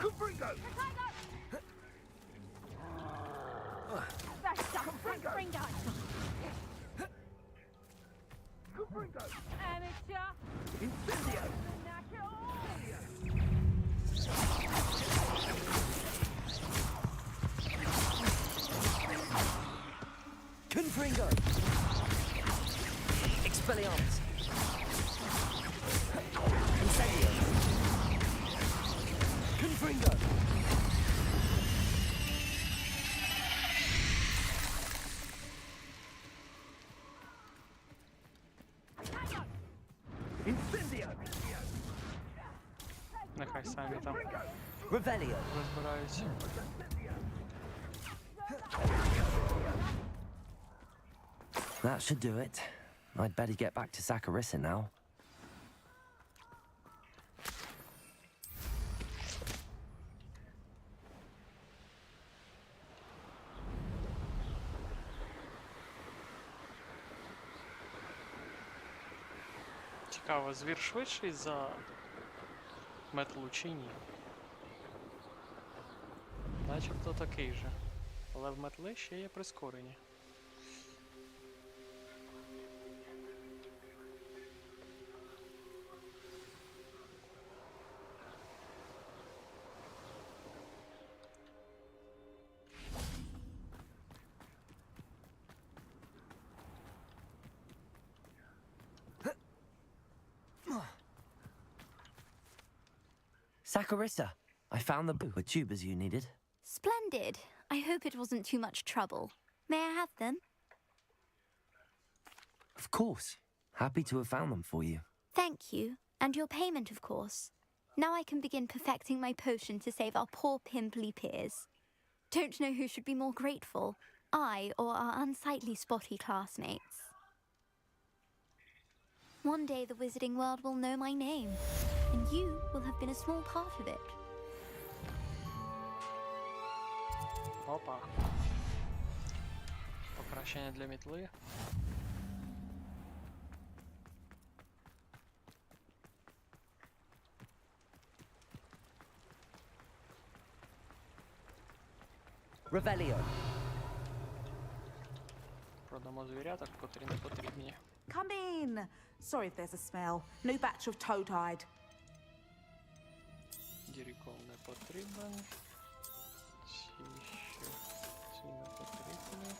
Confringo! That's Confringo! Confringo! Amateur! Incendio. Confringo. Expelliarmus. Incendio. Confringo. Не нехай самі там Revelio. розбираються. That should do it. I'd better get back to Saccharissa now. Цікаво, звір швидший за метлу чи ні? Начебто такий же. Але в метли ще є прискорення. Saccharissa, I found the tubers you needed. Splendid. I hope it wasn't too much trouble. May I have them? Of course. Happy to have found them for you. Thank you. And your payment, of course. Now I can begin perfecting my potion to save our poor pimply peers. Don't know who should be more grateful, I or our unsightly spotty classmates. One day the wizarding world will know my name, and you will have been a small part of it. Опа. Покращення для мітли. Revelio. Продамо звіряток, котрі не потрібні. Come in. Sorry if there's a smell. New batch of toad-hide. Дірікол не потрібен. Ці не потрібні.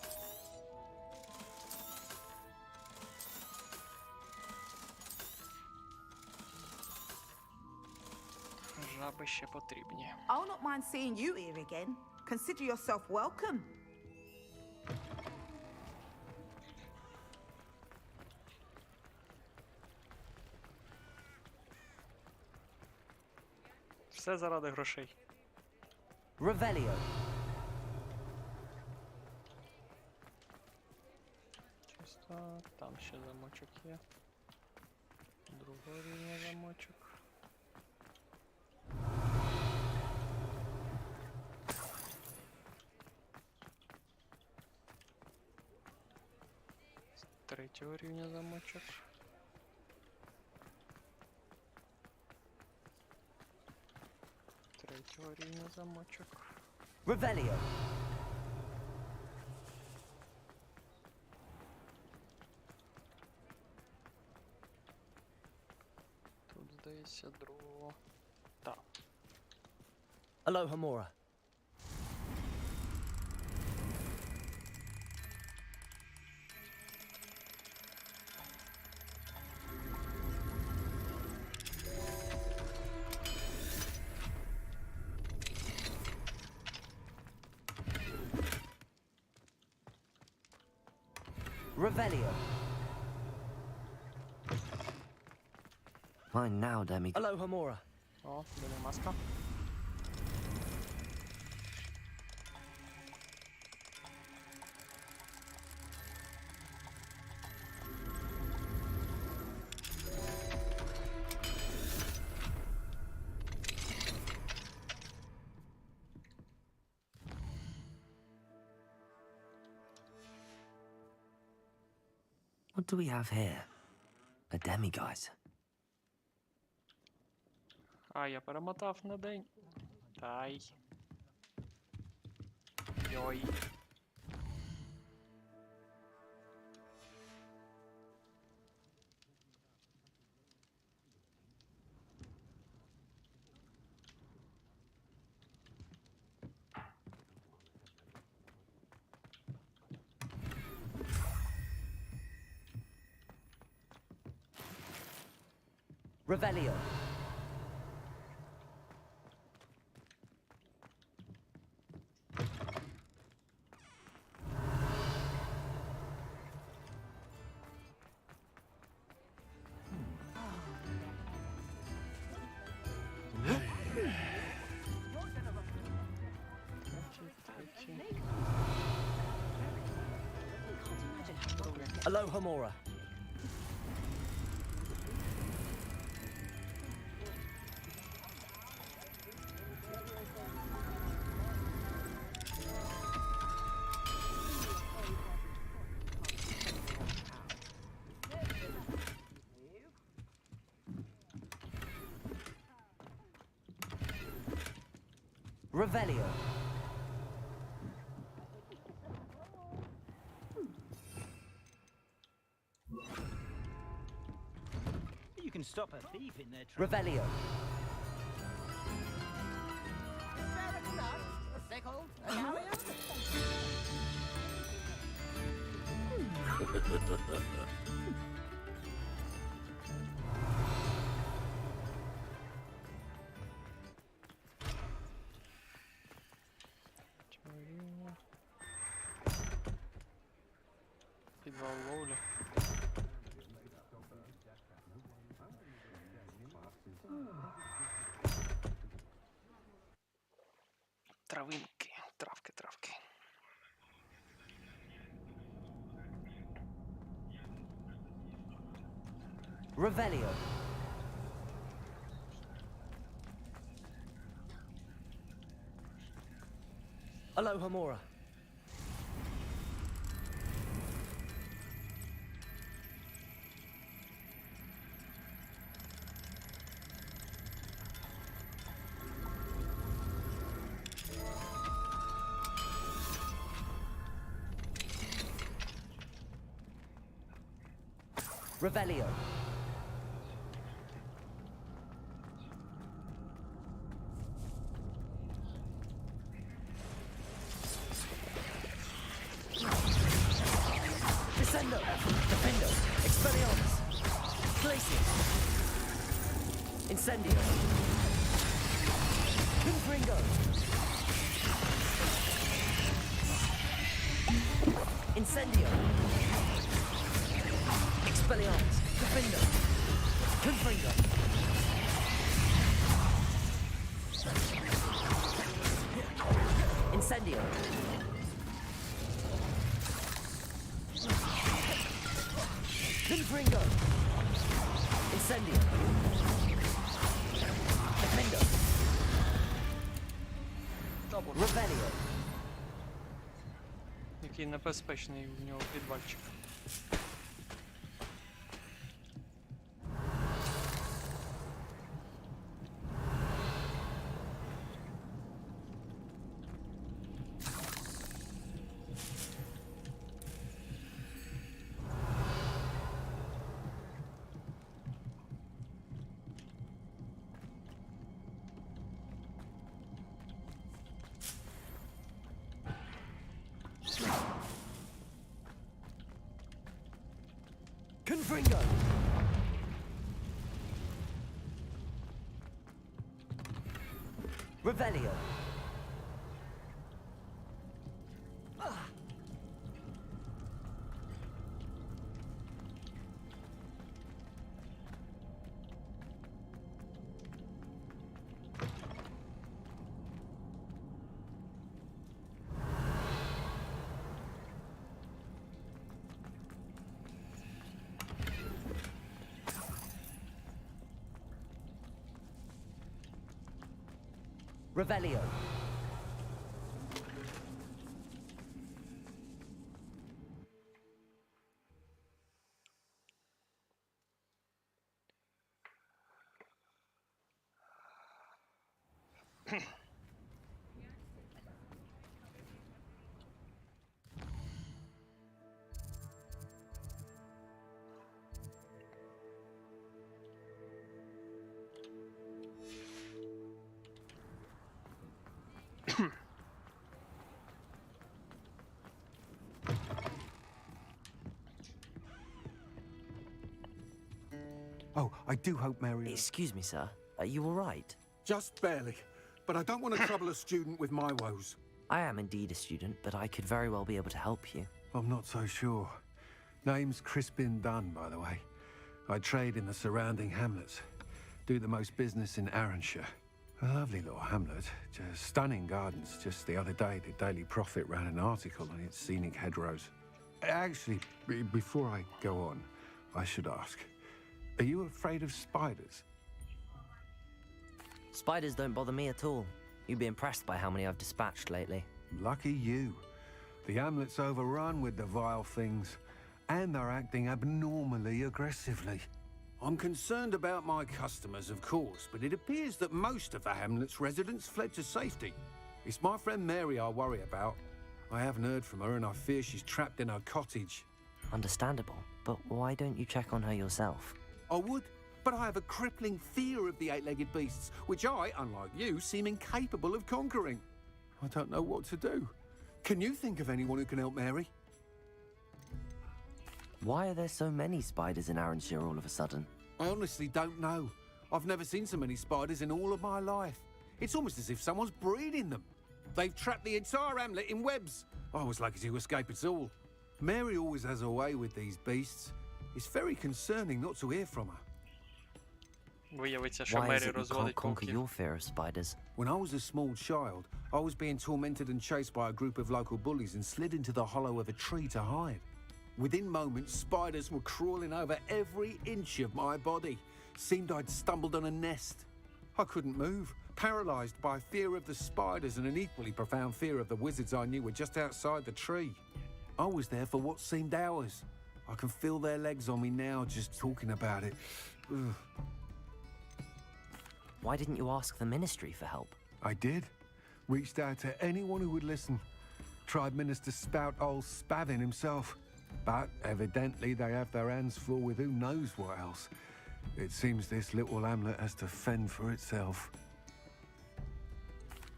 Жаби ще потрібні. I'll not mind seeing you here again. Consider yourself welcome. Все заради грошей. Revelio. Чисто. Там ще замочок є. Другого рівня замочок. Третього рівня замочок. Третього рівня замочок. Revelio. Тут, здається, другого. Так. Aloha Mora. Revelio. Fine now, Demi. Aloha Mora. О, буде маска. What do we have here? A demiguise. А, я перемотав на день. Тай. Йой. Revelio. Aloha Mora. Revelio. You can stop a thief in their tracks. Revelio. A sickle, a carrier. Підвал ловлі. Травинки, травки. Revelio. Aloha Mora. Revelio. Descendo. Defendo. Expelliarmus. Glacius. Incendio. Confringo. Incendio. Expelliarmus. Defendo. Confringo. Incendio. Confringo. Incendio. Defendo. Revelio. Який небезпечний в нього підвальчик. Confringo. Revelio. Revelio. Oh, I do hope Mary... Excuse me, sir. Are you all right? Just barely. But I don't want to trouble a student with my woes. I am indeed a student, but I could very well be able to help you. I'm not so sure. Name's Crispin Dunn, by the way. I trade in the surrounding hamlets. Do the most business in Arranshire. A lovely little hamlet. Just stunning gardens. Just the other day, the Daily Prophet ran an article on its scenic hedgerows. Actually, before I go on, I should ask, are you afraid of spiders? Spiders don't bother me at all. You'd be impressed by how many I've dispatched lately. Lucky you. The hamlet's overrun with the vile things, and they're acting abnormally aggressively. I'm concerned about my customers, of course, but it appears that most of the hamlet's residents fled to safety. It's my friend Mary I worry about. I haven't heard from her, and I fear she's trapped in her cottage. Understandable, but why don't you check on her yourself? I would, but I have a crippling fear of the eight-legged beasts, which I, unlike you, seem incapable of conquering. I don't know what to do. Can you think of anyone who can help Mary? Why are there so many spiders in Arranshire all of a sudden? I honestly don't know. I've never seen so many spiders in all of my life. It's almost as if someone's breeding them. They've trapped the entire hamlet in webs. I was lucky to escape it all. Mary always has a way with these beasts. It's very concerning not to hear from her. Виявиться, що Why is Мері it you can't розводить conquer пауків. your fear of spiders? When I was a small child, I was being tormented and chased by a group of local bullies and slid into the hollow of a tree to hide. Within moments, spiders were crawling over every inch of my body. Seemed I'd stumbled on a nest. I couldn't move, paralysed by fear of the spiders and an equally profound fear of the wizards I knew were just outside the tree. I was there for what seemed hours. I can feel their legs on me now just talking about it. Ugh. Why didn't you ask the ministry for help? I did. Reached out to anyone who would listen. Tried Minister Spout old Spavin himself. But evidently they have their hands full with who knows what else. It seems this little hamlet has to fend for itself.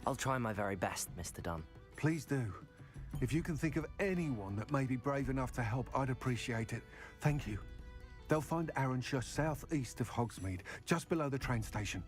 I'll try my very best, Mr. Dunn. Please do. If you can think of anyone that may be brave enough to help, I'd appreciate it. Thank you. They'll find Arranshire southeast of Hogsmeade, just below the train station.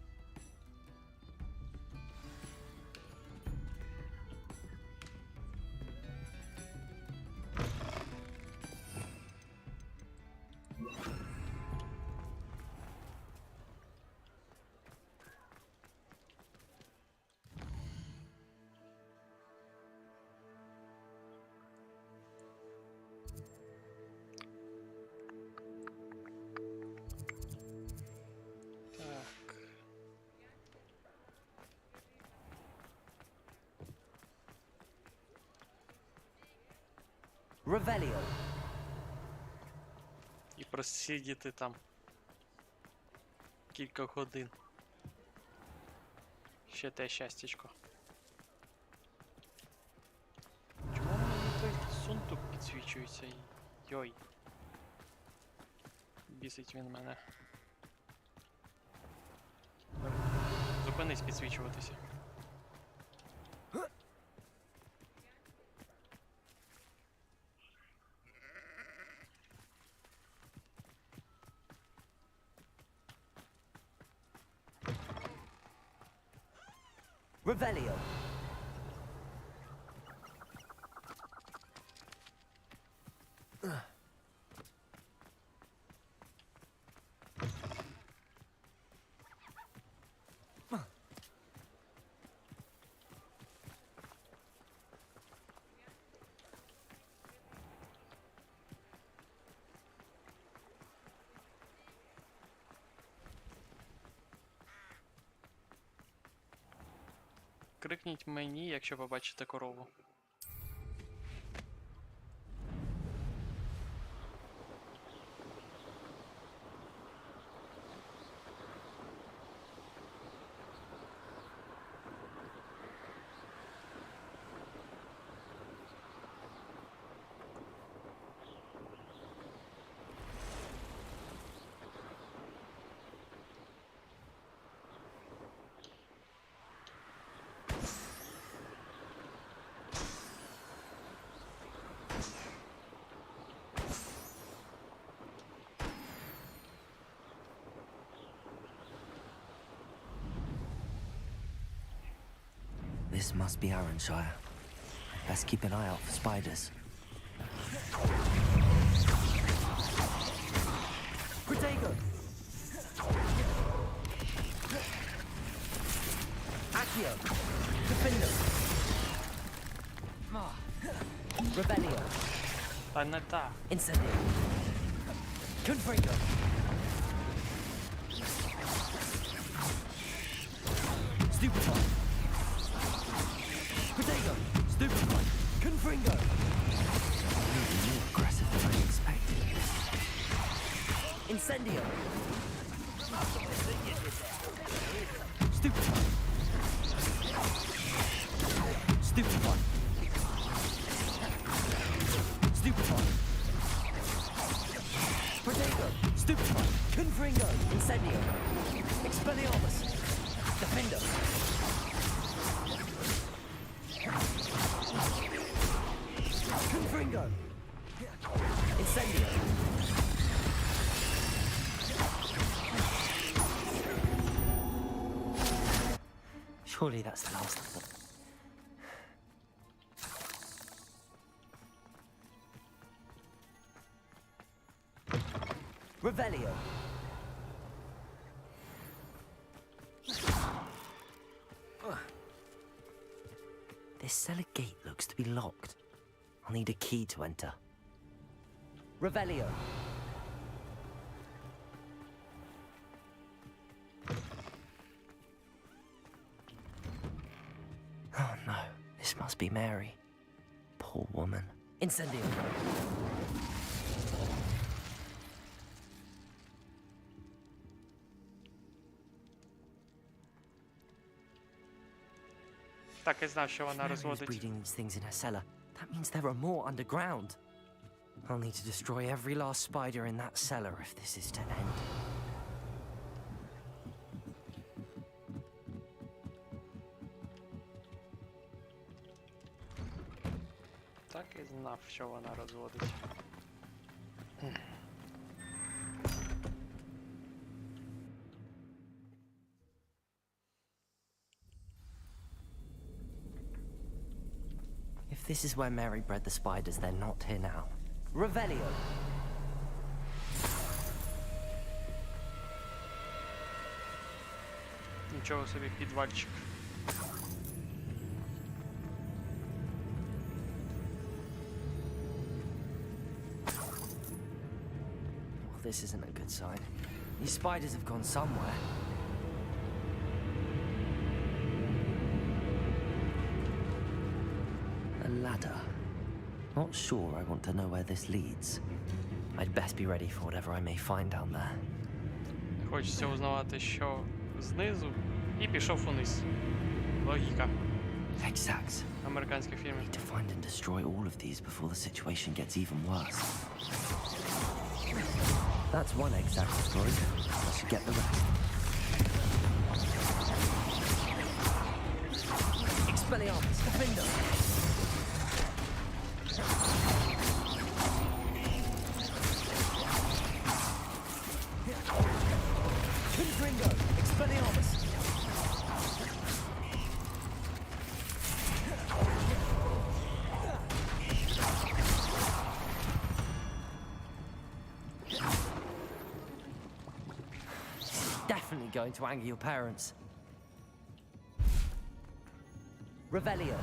Revelio. І просидіти там кілька годин. Ще те щастячко. Чому мені той сундук підсвічується? Йой. Бісить він мене. Зупинись підсвічуватися. Revelio. Крикніть мені, якщо побачите корову. This must be Arranshire. Best keep an eye out for spiders. Protego! Accio! Defendo! Rebellion! Та не та. Incendio. Confringo. Stupefy. Protego. Stupefy. Confringo. Even more aggressive than I expected. Incendio. Stupefy. Stupefy. Stupefy. Protego. Stupefy. Confringo. Incendio. Expelliarmus. Defendo. Confringo. Incendio. Surely that's the last of them. Revelio. This cellar gate looks to be locked. I'll need a key to enter. Revelio. Oh no, this must be Mary. Poor woman. Incendio. Так і знав, що вона Mary is розводить. breeding these things in her cellar. That means there are more underground. I'll need to destroy every last spider in that cellar if this is to end. Так і знав, що вона розводить. If this is where Mary bred the spiders, they're not here now. Revelio. Нічого собі, підвальчик. Well, this isn't a good sign. These spiders have gone somewhere. A ladder. Not sure I want to know where this leads. I'd best be ready for whatever I may find down there. Хочеться узнавати, що знизу, і пішов униз. Логіка. Exacts. Американські фільми. Need to find and destroy all of these before the situation gets even worse. That's one exact destroyed. I should get the rest. Expelliarmus, Defender. Confringo, Expelliarmus. Definitely going to anger your parents. Revelio.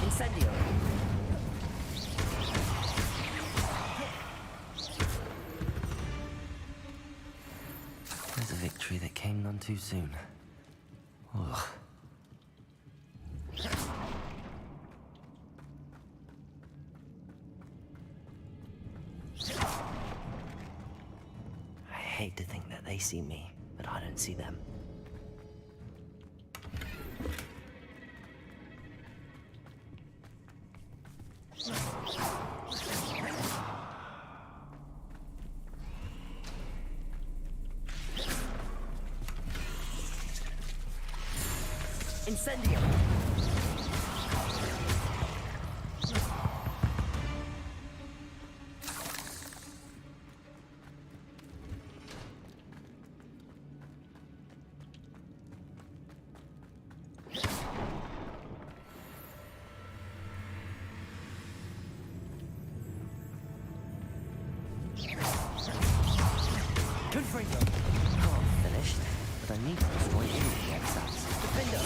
Incendio. There's a victory that came none too soon. Ugh. I hate to think that they see me, but I don't see them. Incendio! Confringo! Oh, finished. need to destroy all of the exiles. Defender!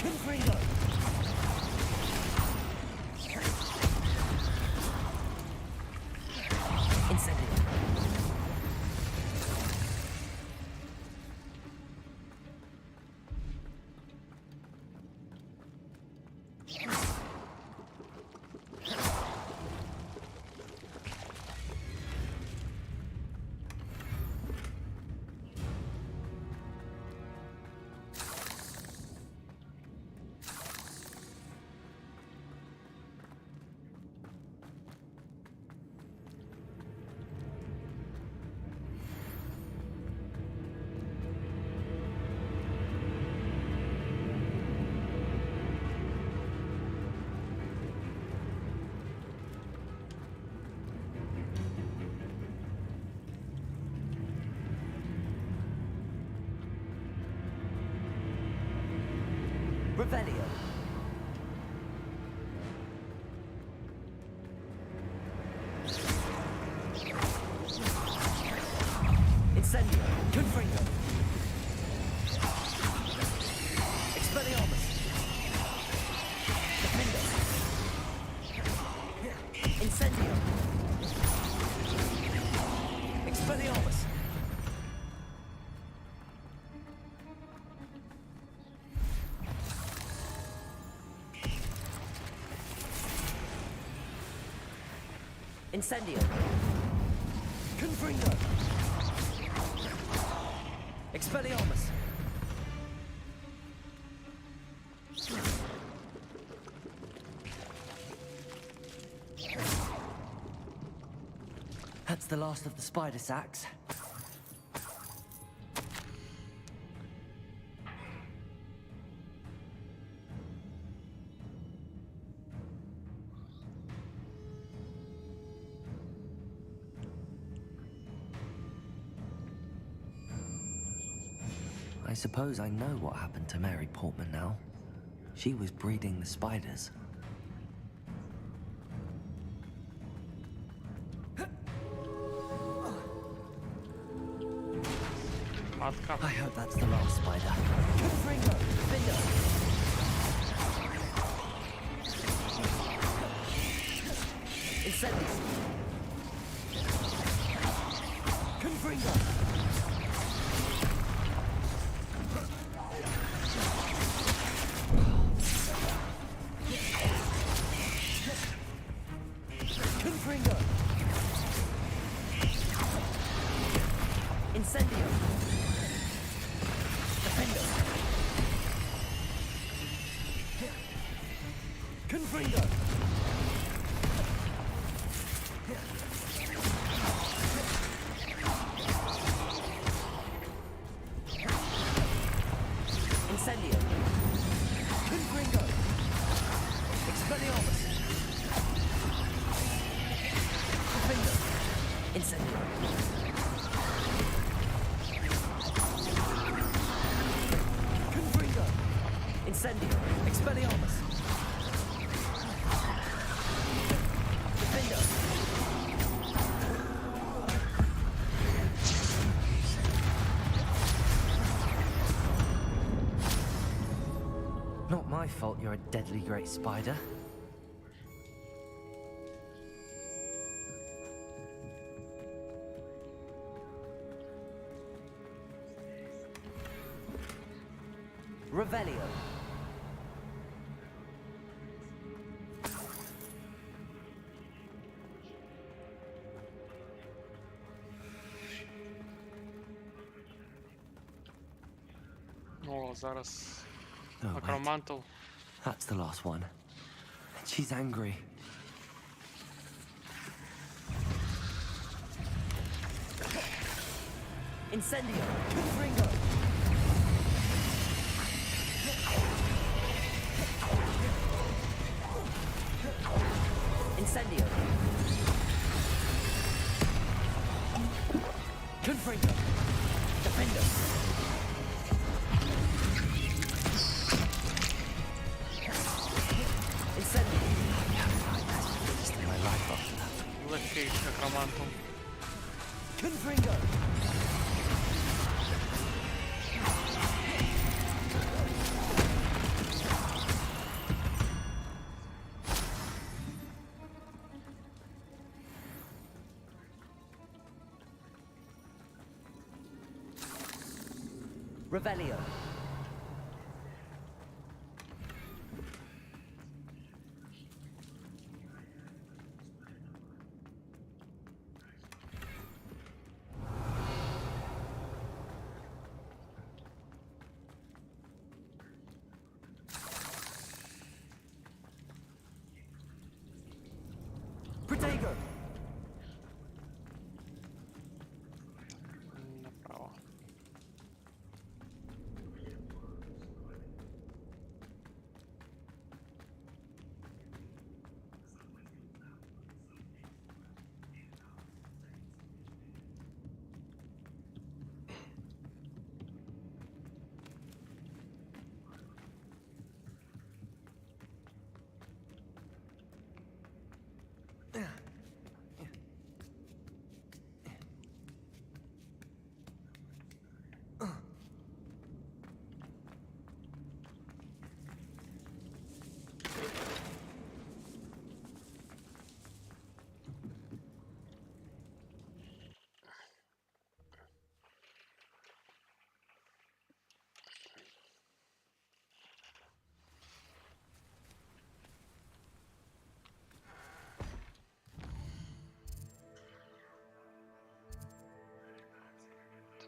Confringo! Incendio! Revelio. Incendio. Confringo. Expelliarmus. Defender. Incendio. Expelliarmus. Incendio. Confringo. Expelliarmus. That's the last of the spider sacks. I suppose I know what happened to Mary Portman now. She was breeding the spiders. I hope that's the last spider. Confringo. Defender. Incendies. Confringo. Confringo. Incendio. Defender. Confringo. Incendio. Confringo. Expelliarmus. Defender. Incendio. Confringo. Incendio. Expelliarmus. Defender. Not my fault you're a deadly great spider. Revelio. О, зараз Oh, wait. Акромантл. That's the last one. She's angry. Incendio. Confringo. Incendio. Confringo. Defender. Incendio. Легкий некромантом. Confringo! Revelio. Protego. Направо.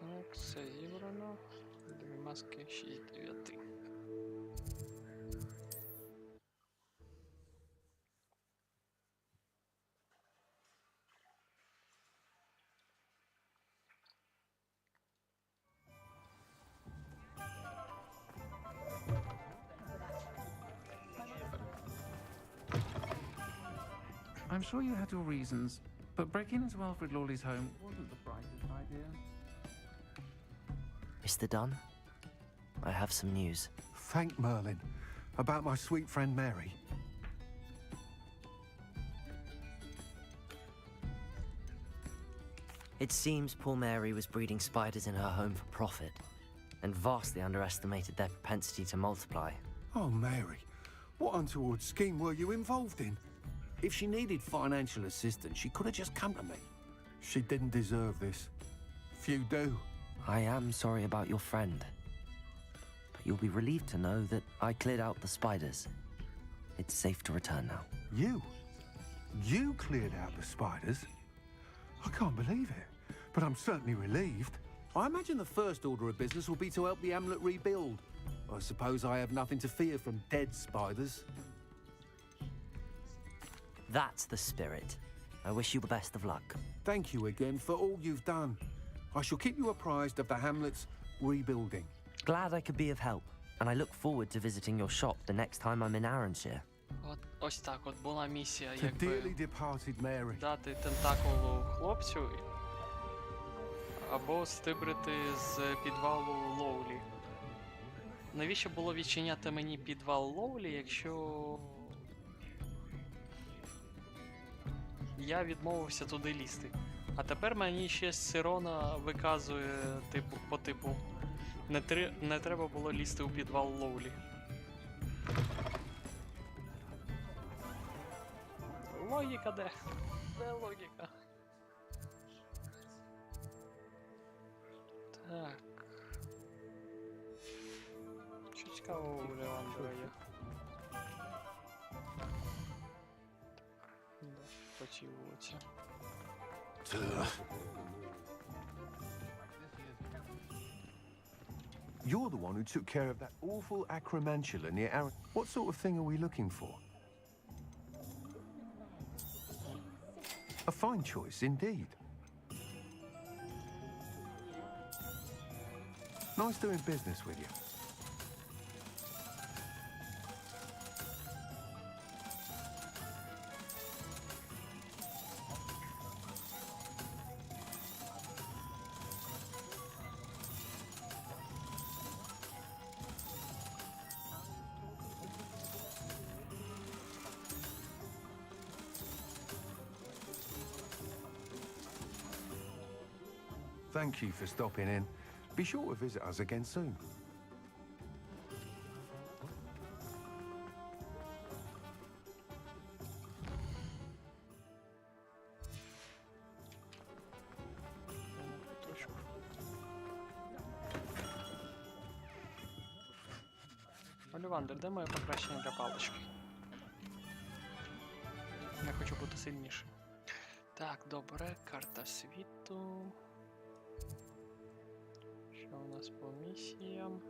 Так, все зібрано. Дві маски 6-9. I'm sure you had your reasons, but breaking into Alfred Lawley's home wasn't the brightest idea. Mr. Dunn, I have some news. Thank Merlin. About my sweet friend Mary. It seems poor Mary was breeding spiders in her home for profit, and vastly underestimated their propensity to multiply. Oh, Mary. What untoward scheme were you involved in? If she needed financial assistance, she could have just come to me. She didn't deserve this. Few do. I am sorry about your friend, but you'll be relieved to know that I cleared out the spiders. It's safe to return now. You? You cleared out the spiders? I can't believe it, but I'm certainly relieved. I imagine the first order of business will be to help the amulet rebuild. I suppose I have nothing to fear from dead spiders. That's the spirit. I wish you the best of luck. Thank you again for all you've done. I shall keep you apprised of the hamlet's rebuilding. Glad I could be of help, and I look forward to visiting your shop the next time I'm in Arranshire. Ось так от була місія, To якби dearly departed Mary. дати тентакулу хлопцю або стибрити з підвалу Лоулі. Навіщо було відчиняти мені підвал Лоулі, якщо я відмовився туди лізти? А тепер мені ще Сирона виказує по типу не треба було лізти у підвал Лоулі. Логіка де? Де логіка? Так. Що цікавого у Левандера є? Да, по цій вулиці. You're the one who took care of that awful acromantula near Aaron. What sort of thing are we looking for? A fine choice indeed. Nice doing business with you. Thank you for stopping in. Be sure to visit us again soon. Олівандр, де моє покращення для палички? Я хочу бути сильнішим. Так, добре, карта світу. Що у нас по місіям?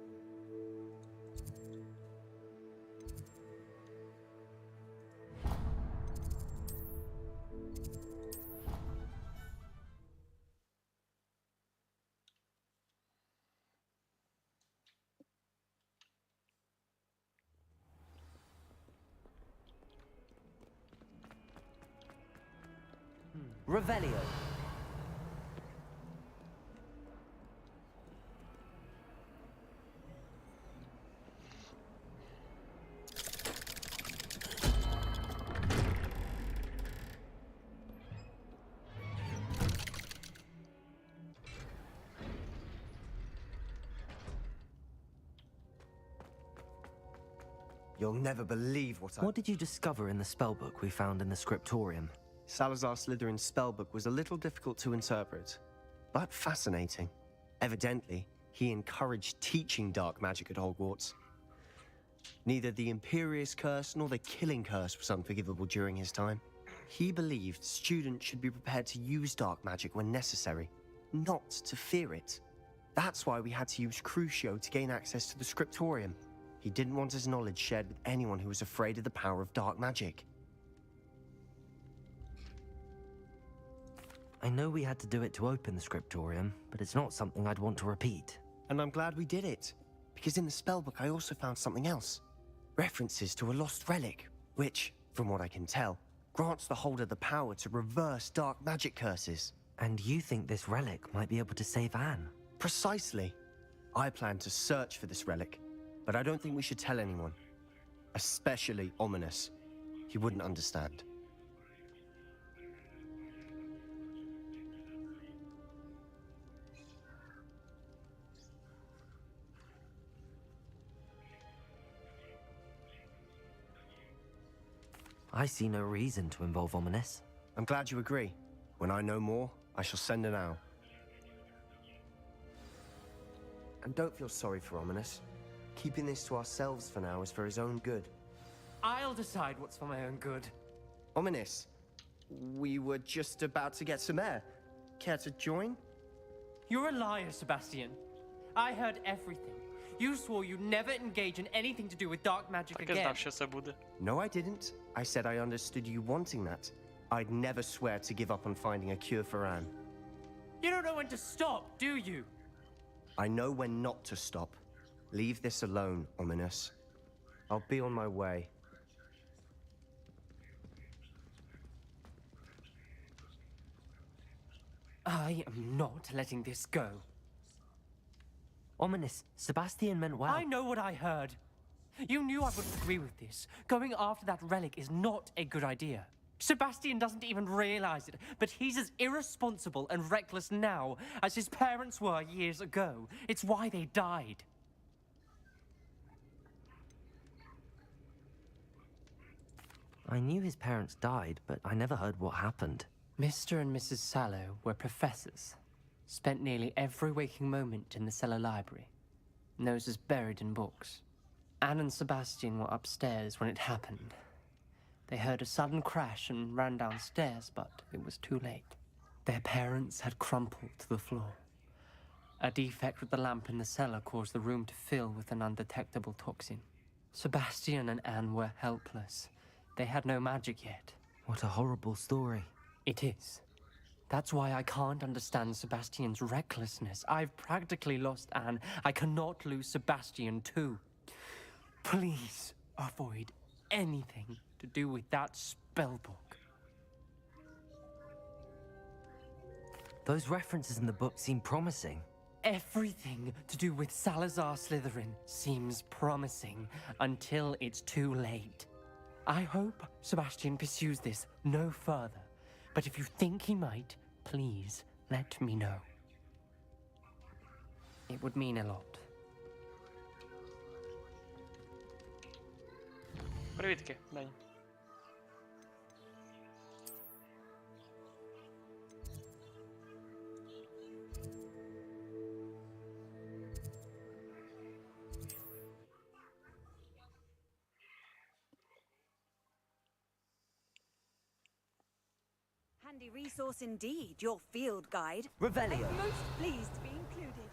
Revelio. You'll never believe what I... What did you discover in the spellbook we found in the scriptorium? Salazar Slytherin's spellbook was a little difficult to interpret, but fascinating. Evidently, he encouraged teaching dark magic at Hogwarts. Neither the Imperious Curse nor the Killing Curse was unforgivable during his time. He believed students should be prepared to use dark magic when necessary, not to fear it. That's why we had to use Crucio to gain access to the scriptorium. He didn't want his knowledge shared with anyone who was afraid of the power of dark magic. I know we had to do it to open the scriptorium, but it's not something I'd want to repeat. And I'm glad we did it, because in the spellbook I also found something else. References to a lost relic, which, from what I can tell, grants the holder the power to reverse dark magic curses. And you think this relic might be able to save Anne? Precisely. I plan to search for this relic, but I don't think we should tell anyone. Especially Ominous. He wouldn't understand. I see no reason to involve Ominous. I'm glad you agree. When I know more, I shall send an owl. And don't feel sorry for Ominous. Keeping this to ourselves for now is for his own good. I'll decide what's for my own good. Ominous, we were just about to get some air. Care to join? You're a liar, Sebastian. I heard everything. You swore you'd never engage in anything to do with dark magic again. No, I didn't. I said I understood you wanting that. I'd never swear to give up on finding a cure for Anne. You don't know when to stop, do you? I know when not to stop. Leave this alone, Ominous. I'll be on my way. I am not letting this go. Ominous, Sebastian meant well. I know what I heard. You knew I wouldn't agree with this. Going after that relic is not a good idea. Sebastian doesn't even realize it, but he's as irresponsible and reckless now as his parents were years ago. It's why they died. I knew his parents died, but I never heard what happened. Mr. and Mrs. Sallow were professors. Spent nearly every waking moment in the cellar library. Noses buried in books. Anne and Sebastian were upstairs when it happened. They heard a sudden crash and ran downstairs, but it was too late. Their parents had crumpled to the floor. A defect with the lamp in the cellar caused the room to fill with an undetectable toxin. Sebastian and Anne were helpless. They had no magic yet. What a horrible story. It is. That's why I can't understand Sebastian's recklessness. I've practically lost Anne. I cannot lose Sebastian too. Please avoid anything to do with that spellbook. Those references in the book seem promising. Everything to do with Salazar Slytherin seems promising until it's too late. I hope Sebastian pursues this no further, but if you think he might, please let me know. It would mean a lot. Привітки, Дань. Handy resource indeed, your field guide. Revelio. I'm most pleased to be included.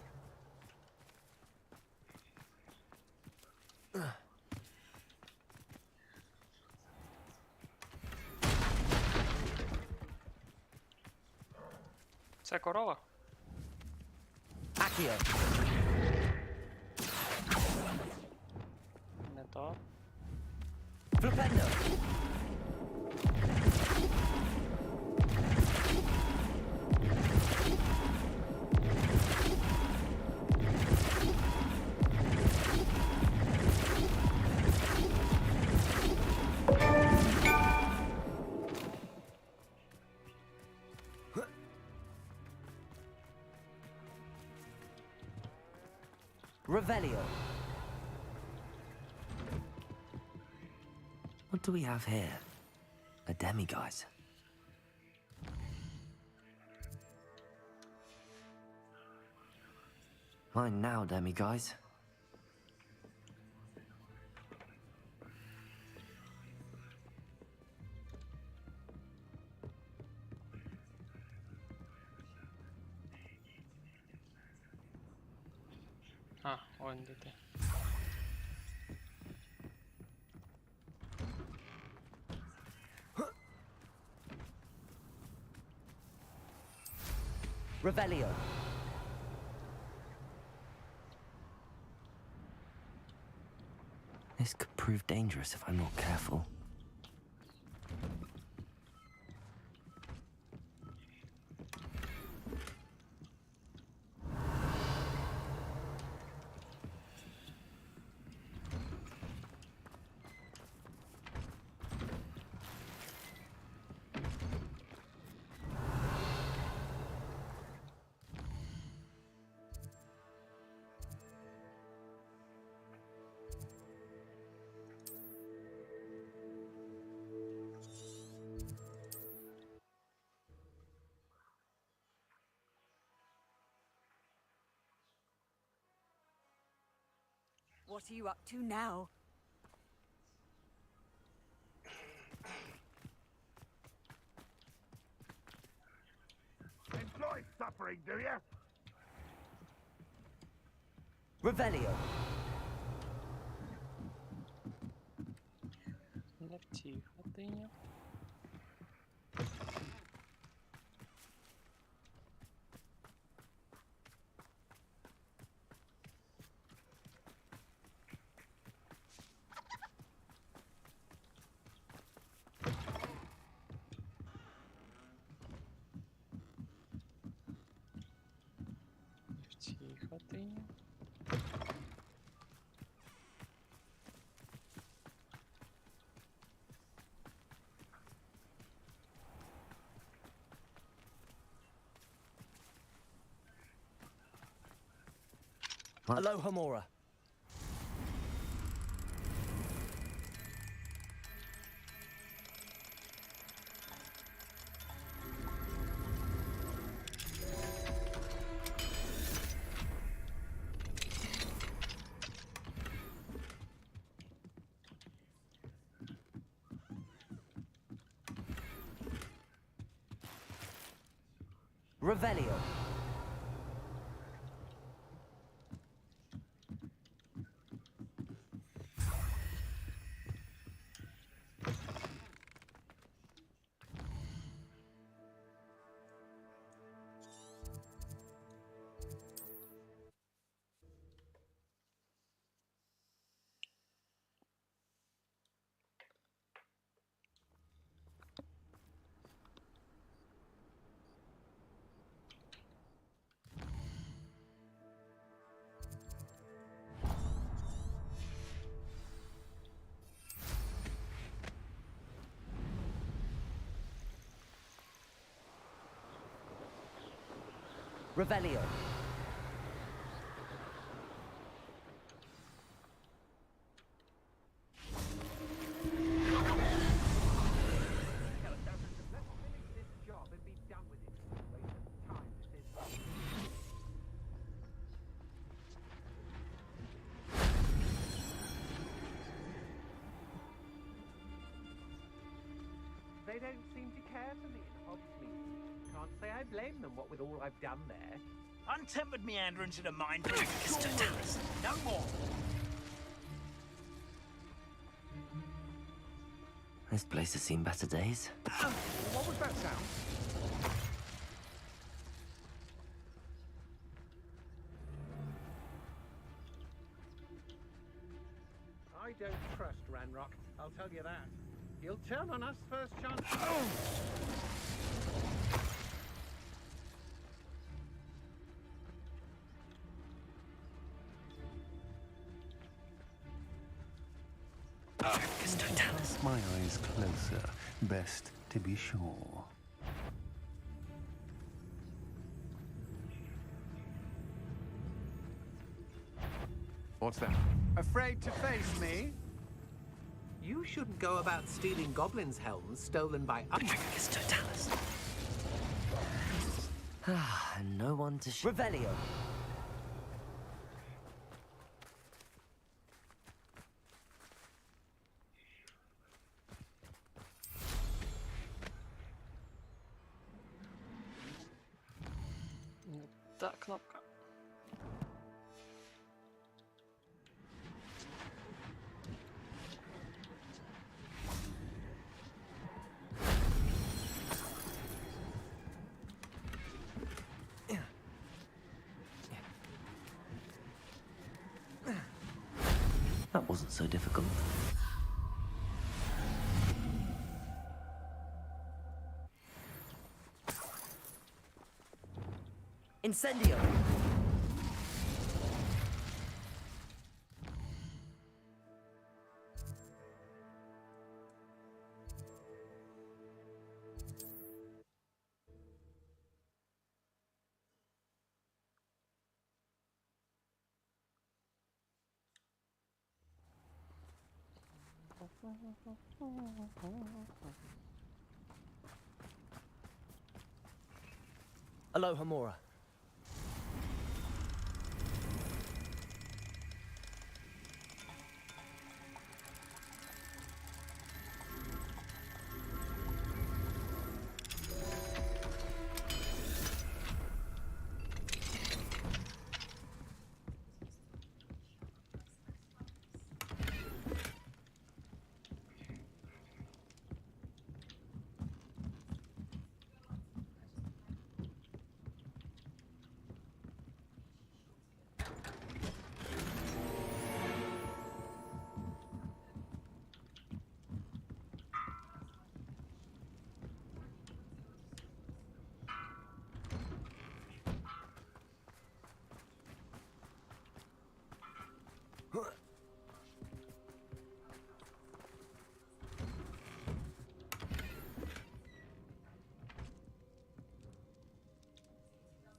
Це корова? Accio. Не то. Flipendo. Revelio. What do we have here? A demiguise. Mine now, demiguise. А, он де ти. Revelio. This could prove dangerous if I'm not careful. What are you up to now? Enjoy suffering, do you? Revelio. Не в цій хатині. В цій хатині. Aloha Mora. Revelio. Revelio. They don't seem to care for me in Hogsmeade. Can't say I blame them, what with all I've done there. Untempered meanderings in a mine ruins. No more. This place has seen better days. What was that sound? I don't trust Ranrock, I'll tell you that. He'll turn on us first chance. My eyes closer. Best to be sure. What's that? Afraid to face me? You shouldn't go about stealing goblins' helms stolen by Petrificus Totalis. And no one to Revelio. Ta knappka. That wasn't so difficult. Incendio. Aloha Mora.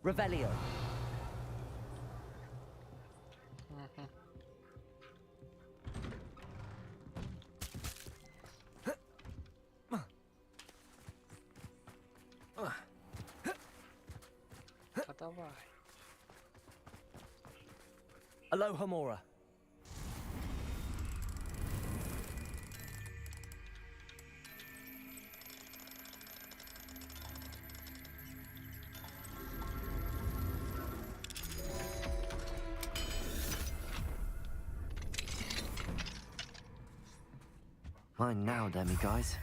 Revelio. Давай. Aloha Mora. Mine now, Demi guys.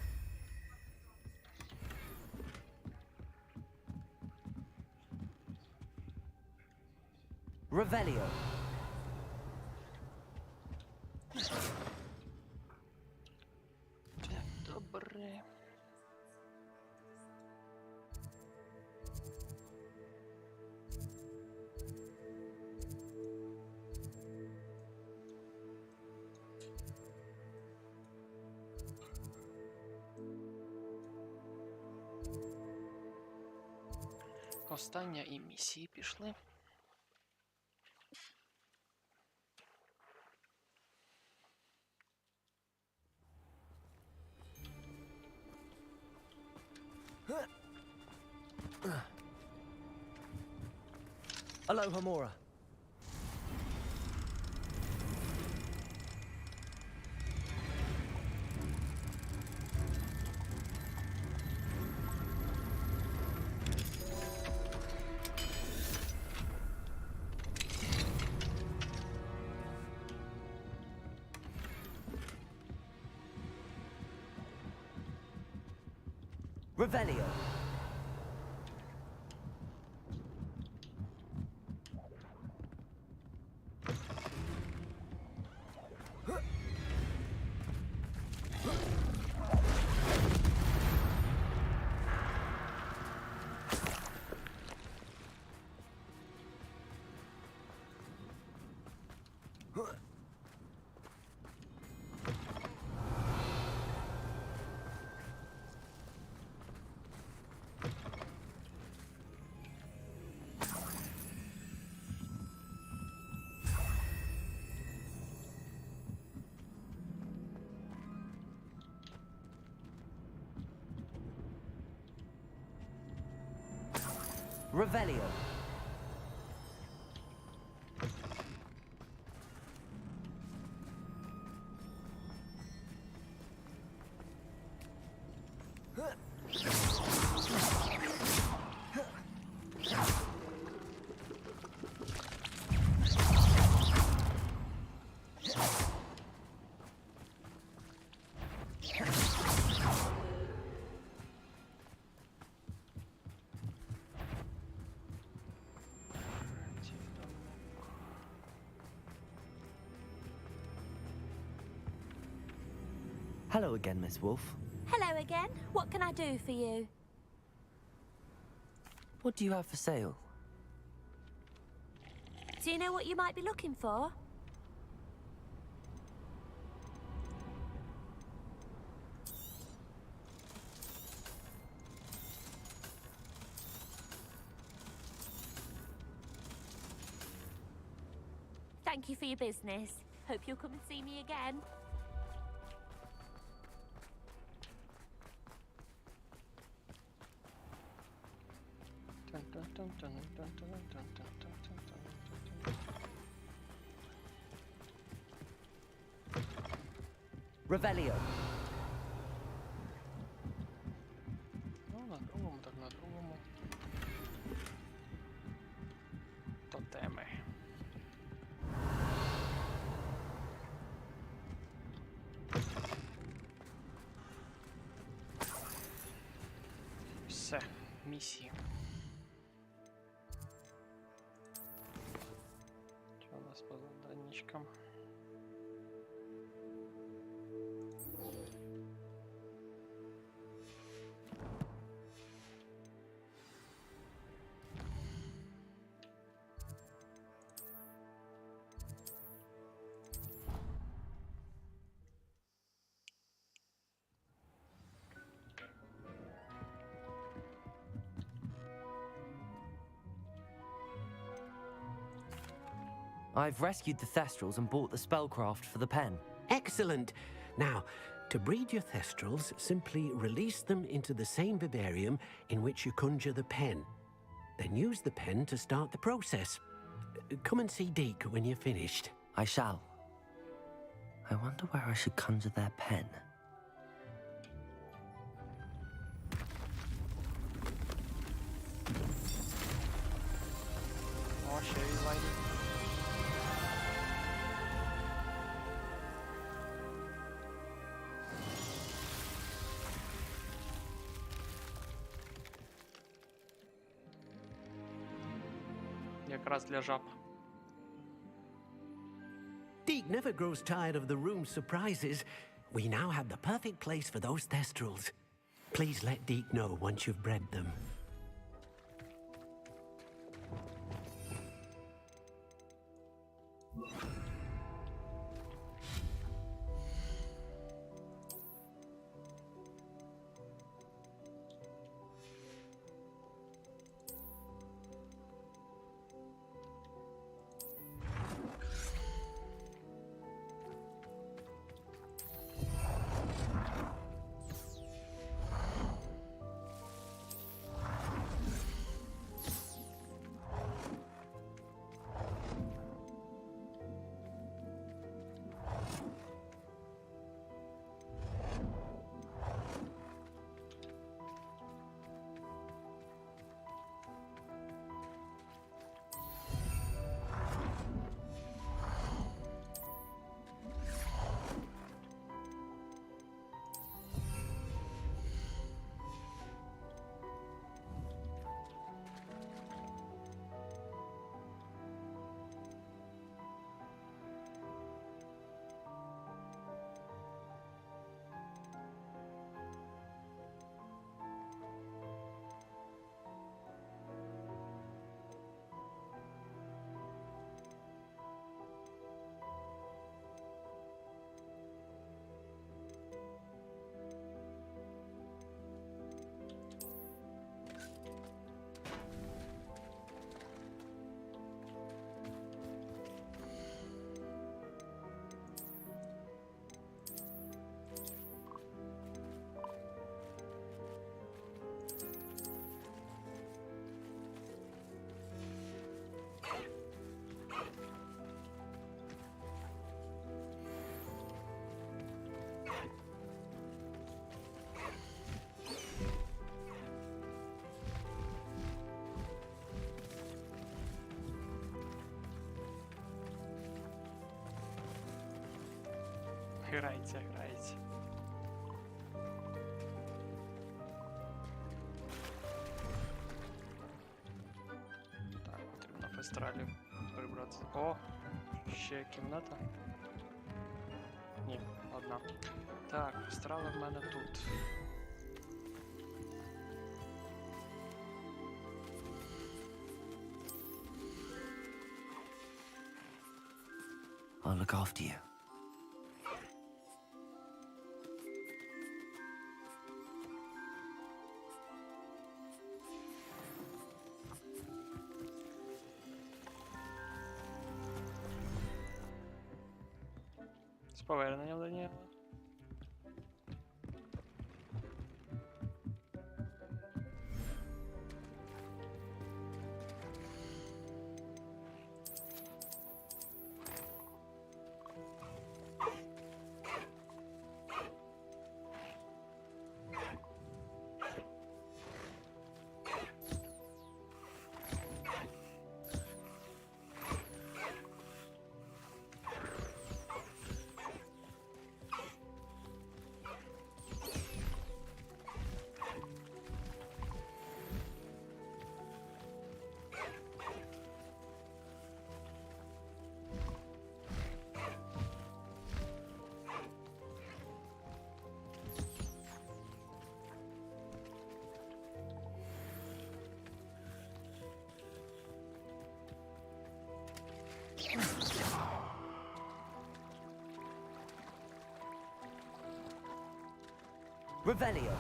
Revelio. Добре. Остання і місії пішли. Aloha Mora. Revelio. Revelio. Hello again, Miss Wolf. Hello again. What can I do for you? What do you have for sale? Do you know what you might be looking for? Thank you for your business. Hope you'll come and see me again. Revelio. Ну, на другому, так на другому. Тотеми. Все, місії. Що у нас по заданничкам? I've rescued the Thestrals and bought the spellcraft for the pen. Excellent. Now, to breed your Thestrals, simply release them into the same vivarium in which you conjure the pen. Then use the pen to start the process. Come and see Deke when you're finished. I shall. I wonder where I should conjure their pen. I'll show you later. Якраз для жаб. Deke never grows tired of the room's surprises. We now have the perfect place for those Thestrals. Please let Deke know once you've bred them. Грається, грається. Так, потрібно фестралів прибрати. О! Ще кімната. Ні, одна. Так, фестрали в мене тут. I'll look after you. З поверненням, Даніела. Revelio.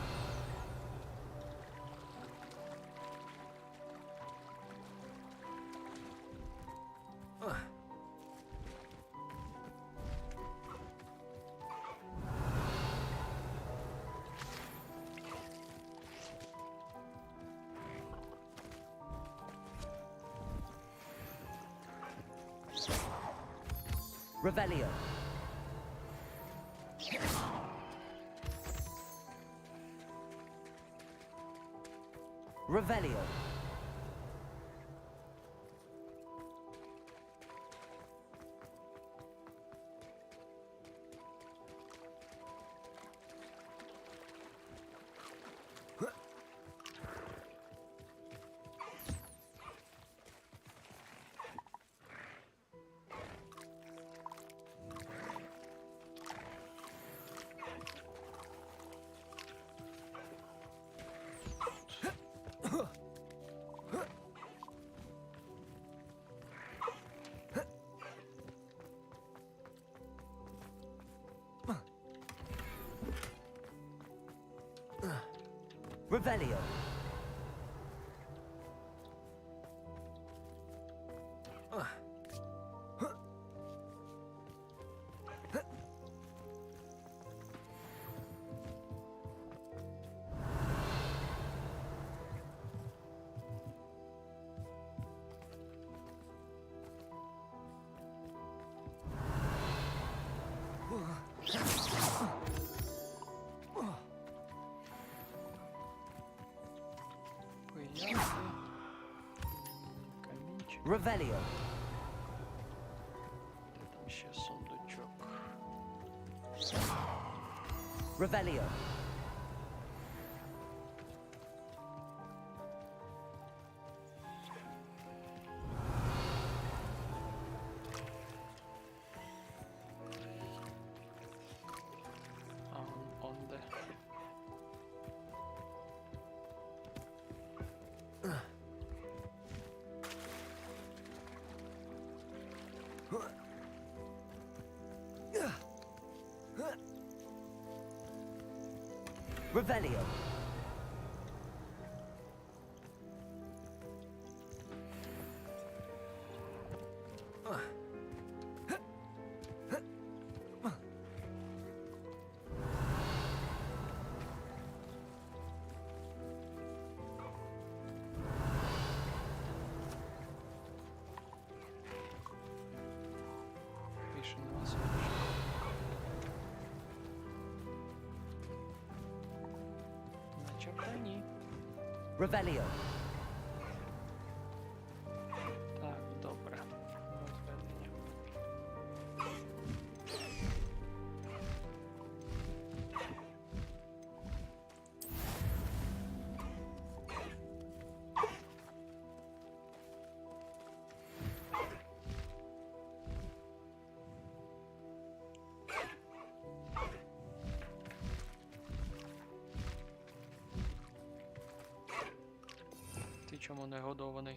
Revelio. Revelio. Revelio. Revelio. Там ще сундучок. Revelio. Он де. Revelio. Більше нема сундучок. Начебто ні. Revelio. Так, добре. Розведення. Чому не годований?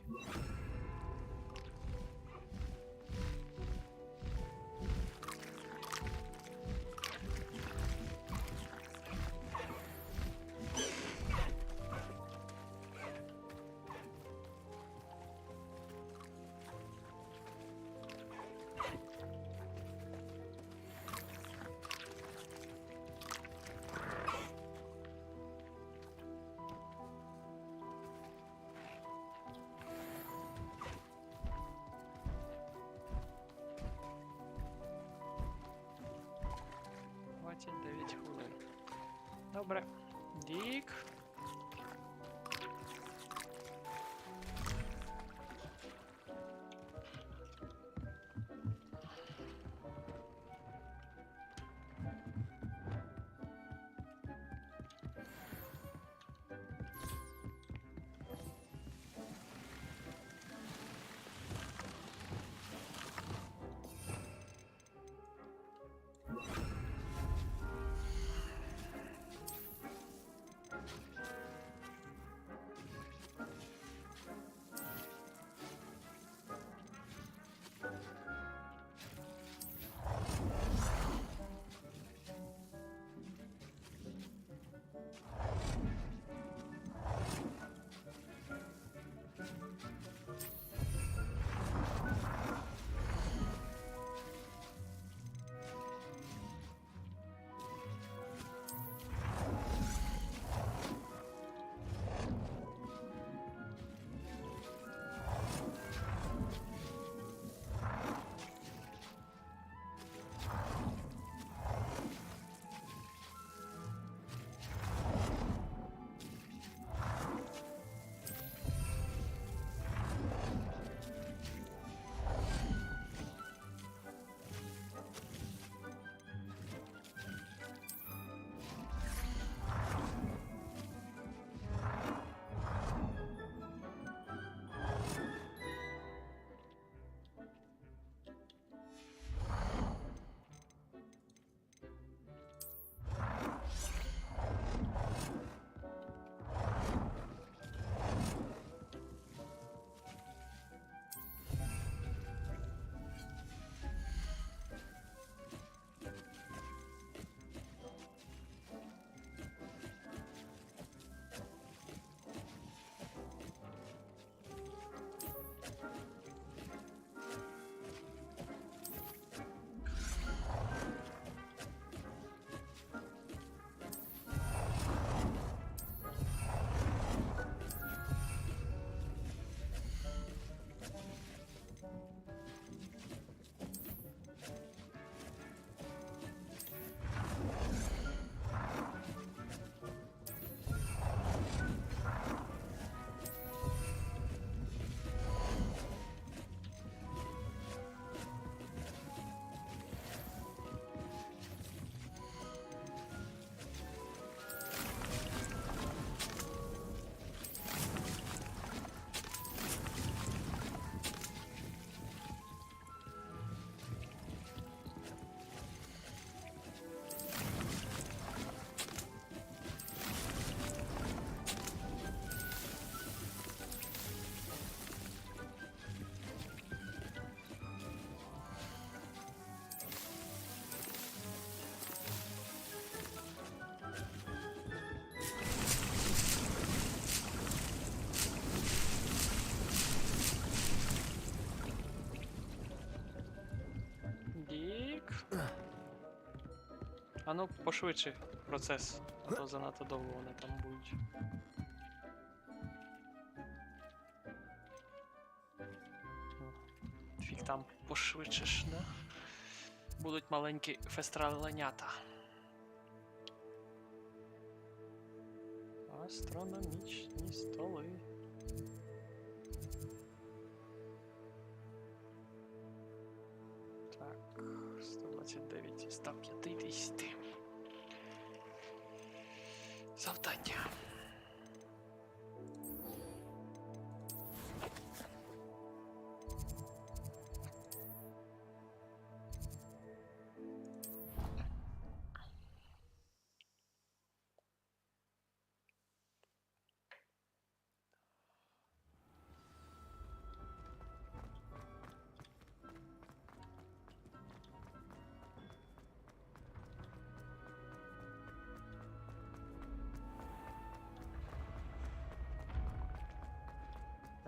Добре. Дік. Дік. А ну, пошвидше процес, а то занадто довго вони там будуть. Фіг там пошвидшиш, да? Будуть маленькі фестраленята. Астрономічні столи. Так, 129 із 150. Завдання.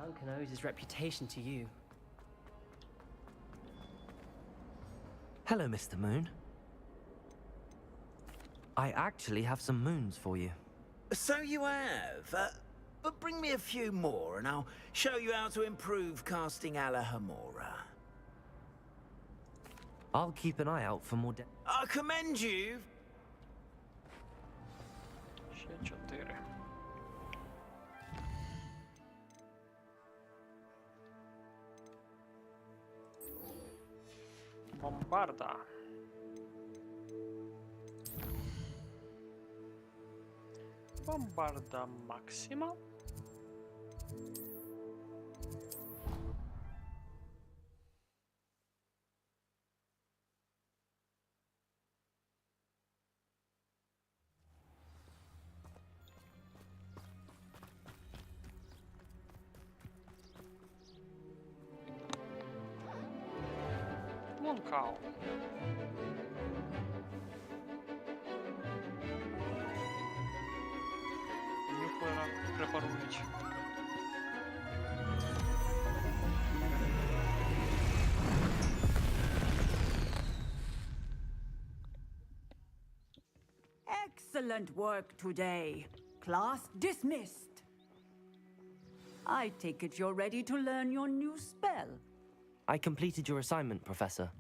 Duncan owes his reputation to you. Hello, Mr. Moon. I actually have some moons for you. So you have. But bring me a few more and I'll show you how to improve casting Alahamora. I'll keep an eye out for more I commend you. Ще 4. Бомбарда. Бомбарда Максима. Лункау. Нюхлера препарують. Excellent work today. Class dismissed. I take it you're ready to learn your new spell. I completed your assignment, Professor.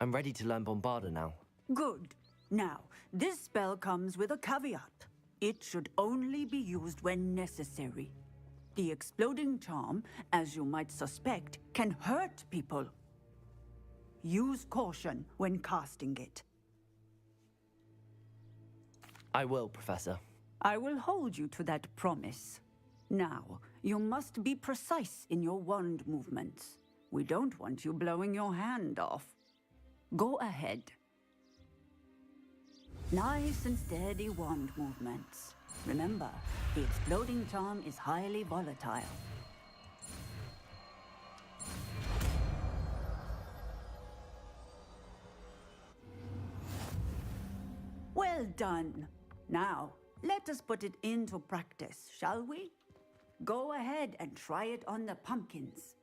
I'm ready to learn Bombarda now. Good. Now, this spell comes with a caveat. It should only be used when necessary. The exploding charm, as you might suspect, can hurt people. Use caution when casting it. I will, Professor. I will hold you to that promise. Now, you must be precise in your wand movements. We don't want you blowing your hand off. Go ahead. Nice and steady wand movements. Remember, the exploding charm is highly volatile. Well done. Now, let us put it into practice, shall we? Go ahead and try it on the pumpkins.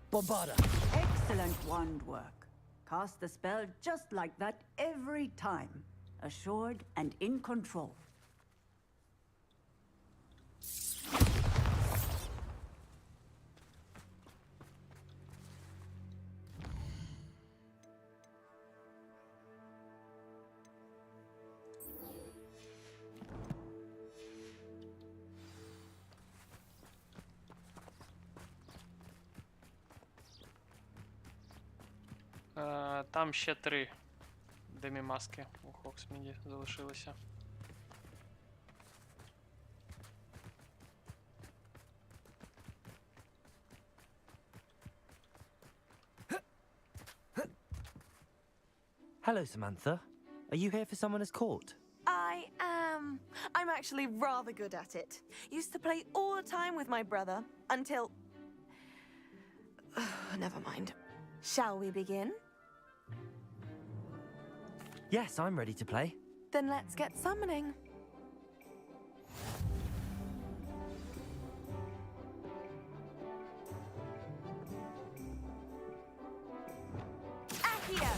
Bombarda! Excellent wand work. Cast the spell just like that every time. Assured and in control. Там ще 3 демімаски у Хоксміді залишилося. Hello, Samantha. Are you here for Summoner's Court? I am. I'm actually rather good at it. Used to play all the time with my brother until... Never mind. Shall we begin? Yes, I'm ready to play. Then let's get summoning. Accio!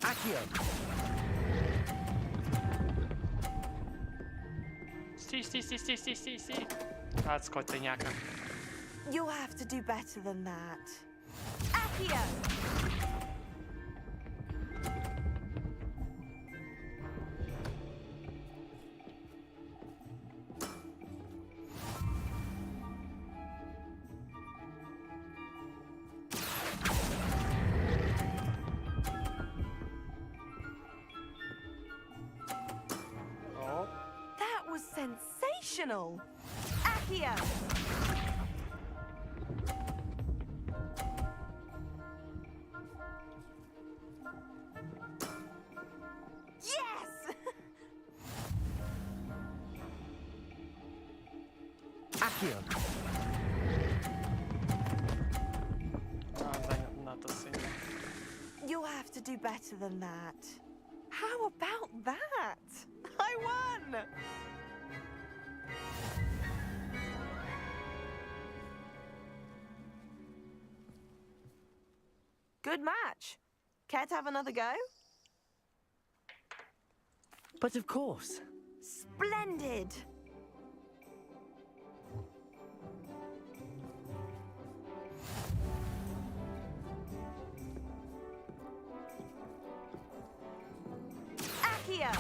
Accio! Стій. А, скотиняка. You'll have to do better than that. Accio! sensational! Accio! Yes! Accio! Занадто сильно. You'll have to do better than that. How about that? I won! Good match. Care to have another go? But of course. Splendid! Accio!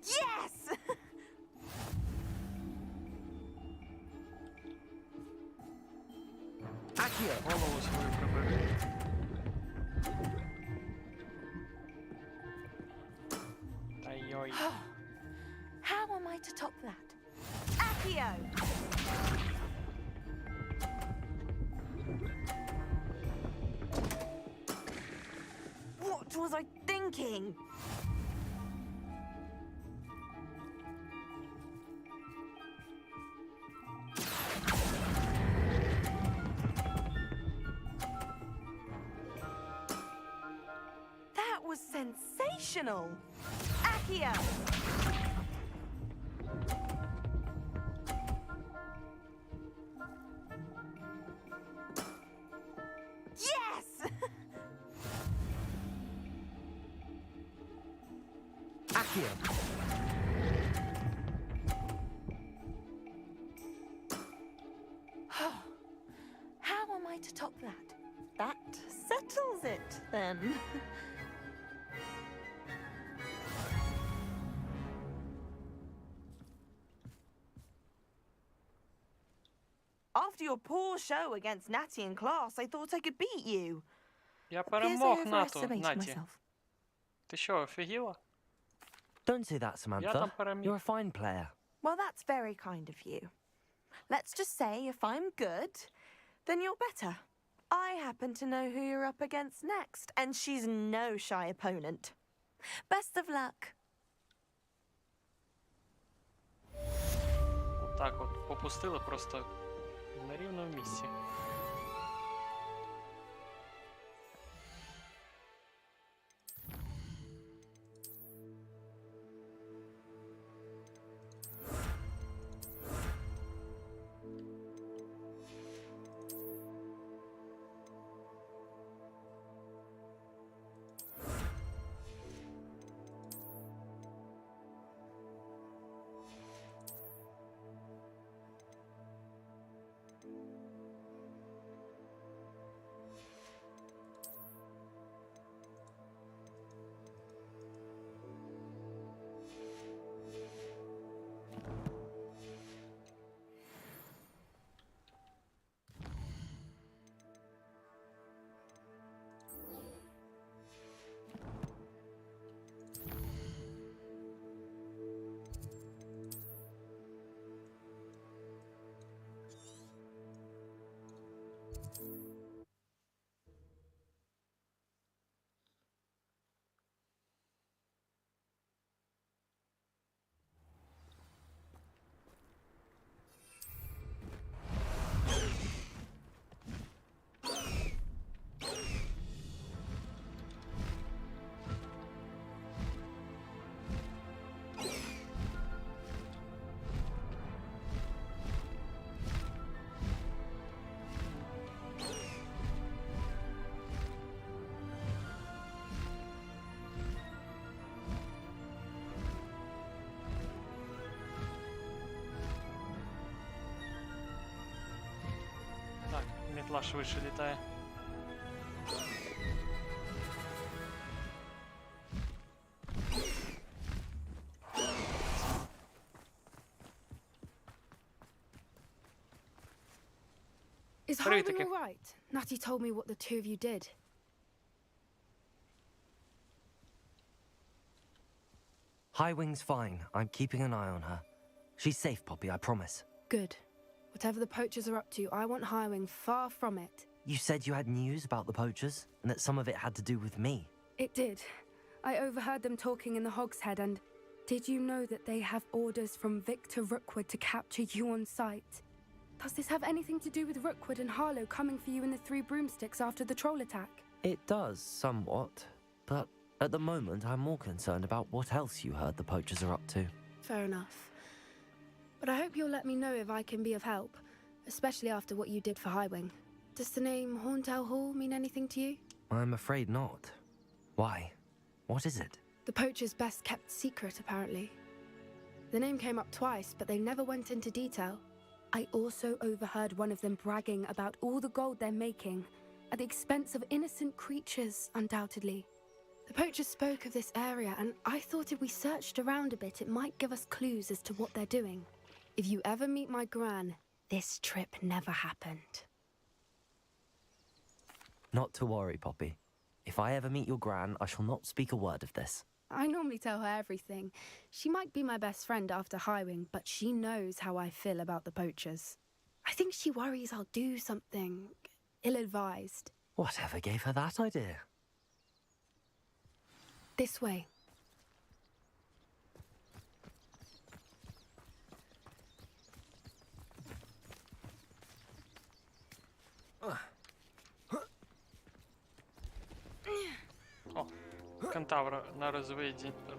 Yes! Accio! Голову свою прибери. Та йой. How am I to top that? Accio! What was I thinking? That was sensational! Accio! Yes! Accio! How am I to top that? That settles it, then. After your poor show against Natty in class, I thought I could beat you. Я Appears I перемог Нату, overestimated Наті. myself. Ти що, офігіла? Don't say that, Я Samantha. там переміг. You're a fine player. Well, that's very kind of you. Let's just say if I'm good, then you're better. I happen to know who you're up against next, and she's no shy opponent. Best of luck. Так от, попустили просто на рівному місці. Так, мітла швидше літає. Is Привіт, Highwing таки. all right? Natty told me what the two of you did. Highwing's fine. I'm keeping an eye on her. She's safe, Poppy, I promise. Good. Whatever the poachers are up to, I want Highwing far from it. You said you had news about the poachers, and that some of it had to do with me. It did. I overheard them talking in the Hogshead, and did you know that they have orders from Victor Rookwood to capture you on sight? Does this have anything to do with Rookwood and Harlow coming for you in the Three Broomsticks after the troll attack? It does, somewhat. But at the moment, I'm more concerned about what else you heard the poachers are up to. Fair enough. But I hope you'll let me know if I can be of help, especially after what you did for Highwing. Does the name Horntail Hall mean anything to you? I'm afraid not. Why? What is it? The poacher's best kept secret, apparently. The name came up twice, but they never went into detail. I also overheard one of them bragging about all the gold they're making, at the expense of innocent creatures, undoubtedly. The poachers spoke of this area, and I thought if we searched around a bit, it might give us clues as to what they're doing. If you ever meet my gran, this trip never happened. Not to worry, Poppy. If I ever meet your gran, I shall not speak a word of this. I normally tell her everything. She might be my best friend after Highwing, but she knows how I feel about the poachers. I think she worries I'll do something ill-advised. Whatever gave her that idea? This way. О, кентавра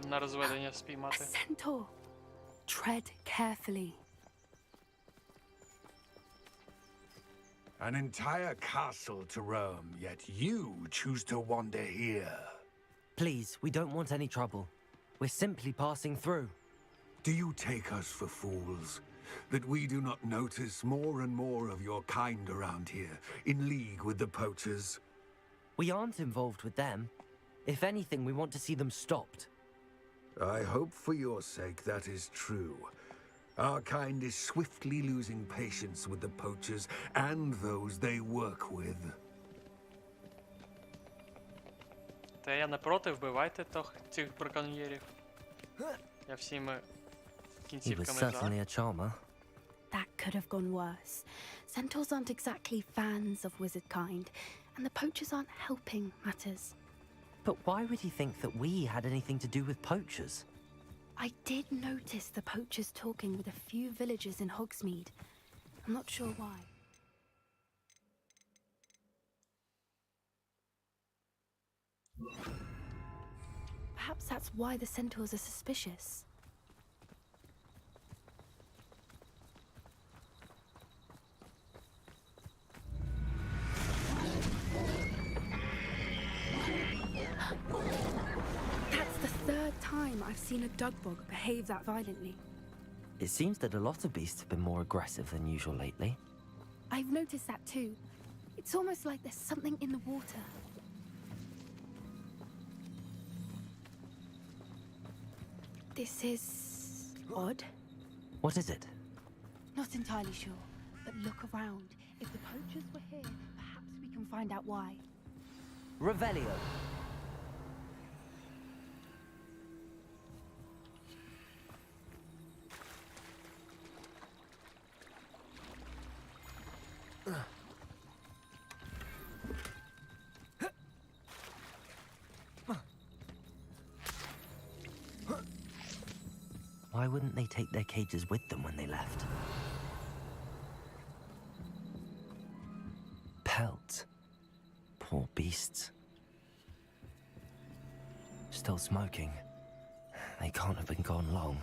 на розведення спіймати. Centaur. Tread carefully. An entire castle to roam, yet you choose to wander here. Please, we don't want any trouble. We're simply passing through. Do you take us for fools? That we do not notice more and more of your kind around here, in league with the poachers? We aren't involved with them. If anything, we want to see them stopped. I hope for your sake that is true. Our kind is swiftly losing patience with the poachers and those they work with. Та я не проти, вбивайте цих браконьєрів. Я всіми He was кінцівками certainly за. a charmer. That could have gone worse. Centaurs aren't exactly fans of wizard kind, and the poachers aren't helping matters. But why would he think that we had anything to do with poachers? I did notice the poachers talking with a few villagers in Hogsmeade. I'm not sure why. Perhaps that's why the centaurs are suspicious. That's the third time I've seen a dugbog behave that violently. It seems that a lot of beasts have been more aggressive than usual lately. I've noticed that too. It's almost like there's something in the water. This is odd. What is it? Not entirely sure, but look around. If the poachers were here, perhaps we can find out why. Revelio. Why wouldn't they take their cages with them when they left? Pelts. Poor beasts. Still smoking. They can't have been gone long.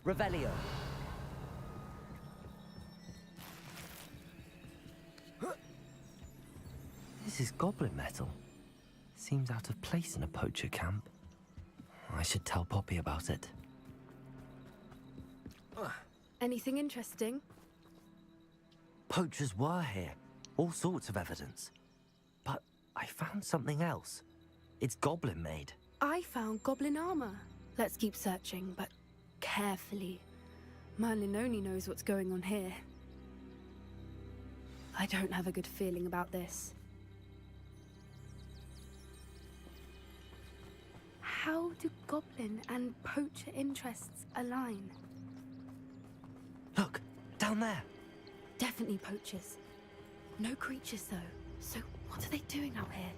Revelio. This is goblin metal. Seems out of place in a poacher camp. I should tell Poppy about it. Anything interesting? Poachers were here. All sorts of evidence. But I found something else. It's goblin made. I found goblin armor. Let's keep searching, but carefully. Merlin only knows what's going on here. I don't have a good feeling about this. How do goblin and poacher interests align? Look, down there. Definitely poachers. No creatures, though. So what are they doing out here?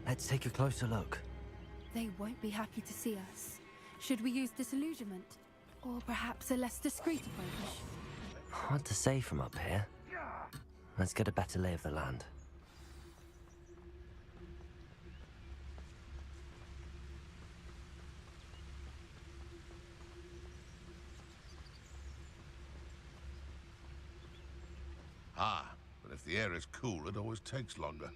Let's take a closer look. They won't be happy to see us. Should we use disillusionment? Or perhaps a less discreet approach? Hard to say from up here. Let's get a better lay of the land. Ah, but if the air is cool, it always takes longer.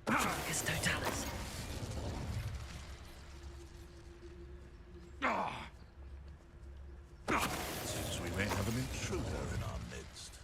It's Totalis. Seems we may have an intruder in our midst.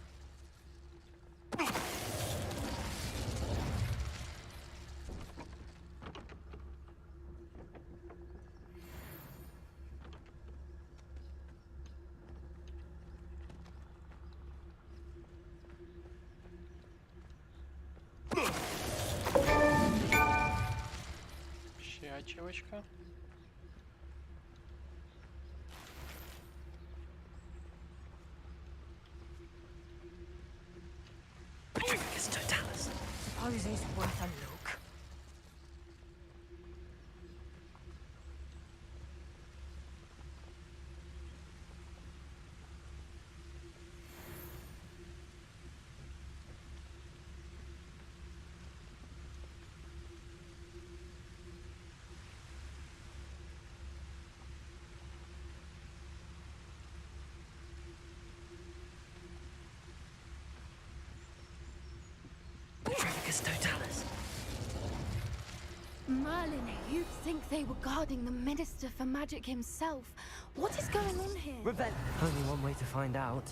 Ще ачівочка. It's Totalis. Suppose it's worth a look. It's Totalis. Merlin, you'd think they were guarding the Minister for Magic himself. What is going on here? Revenge. Only one way to find out.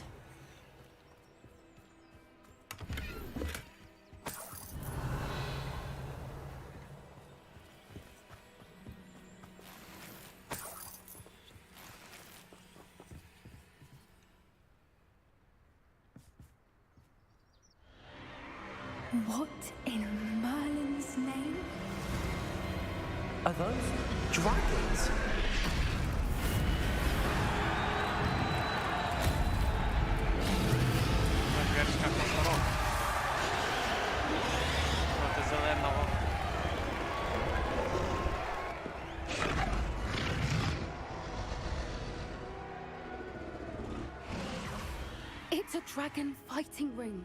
What in Merlin's name? Are those dragons? Венгерська косорога. Проти зеленого. It's a dragon fighting ring.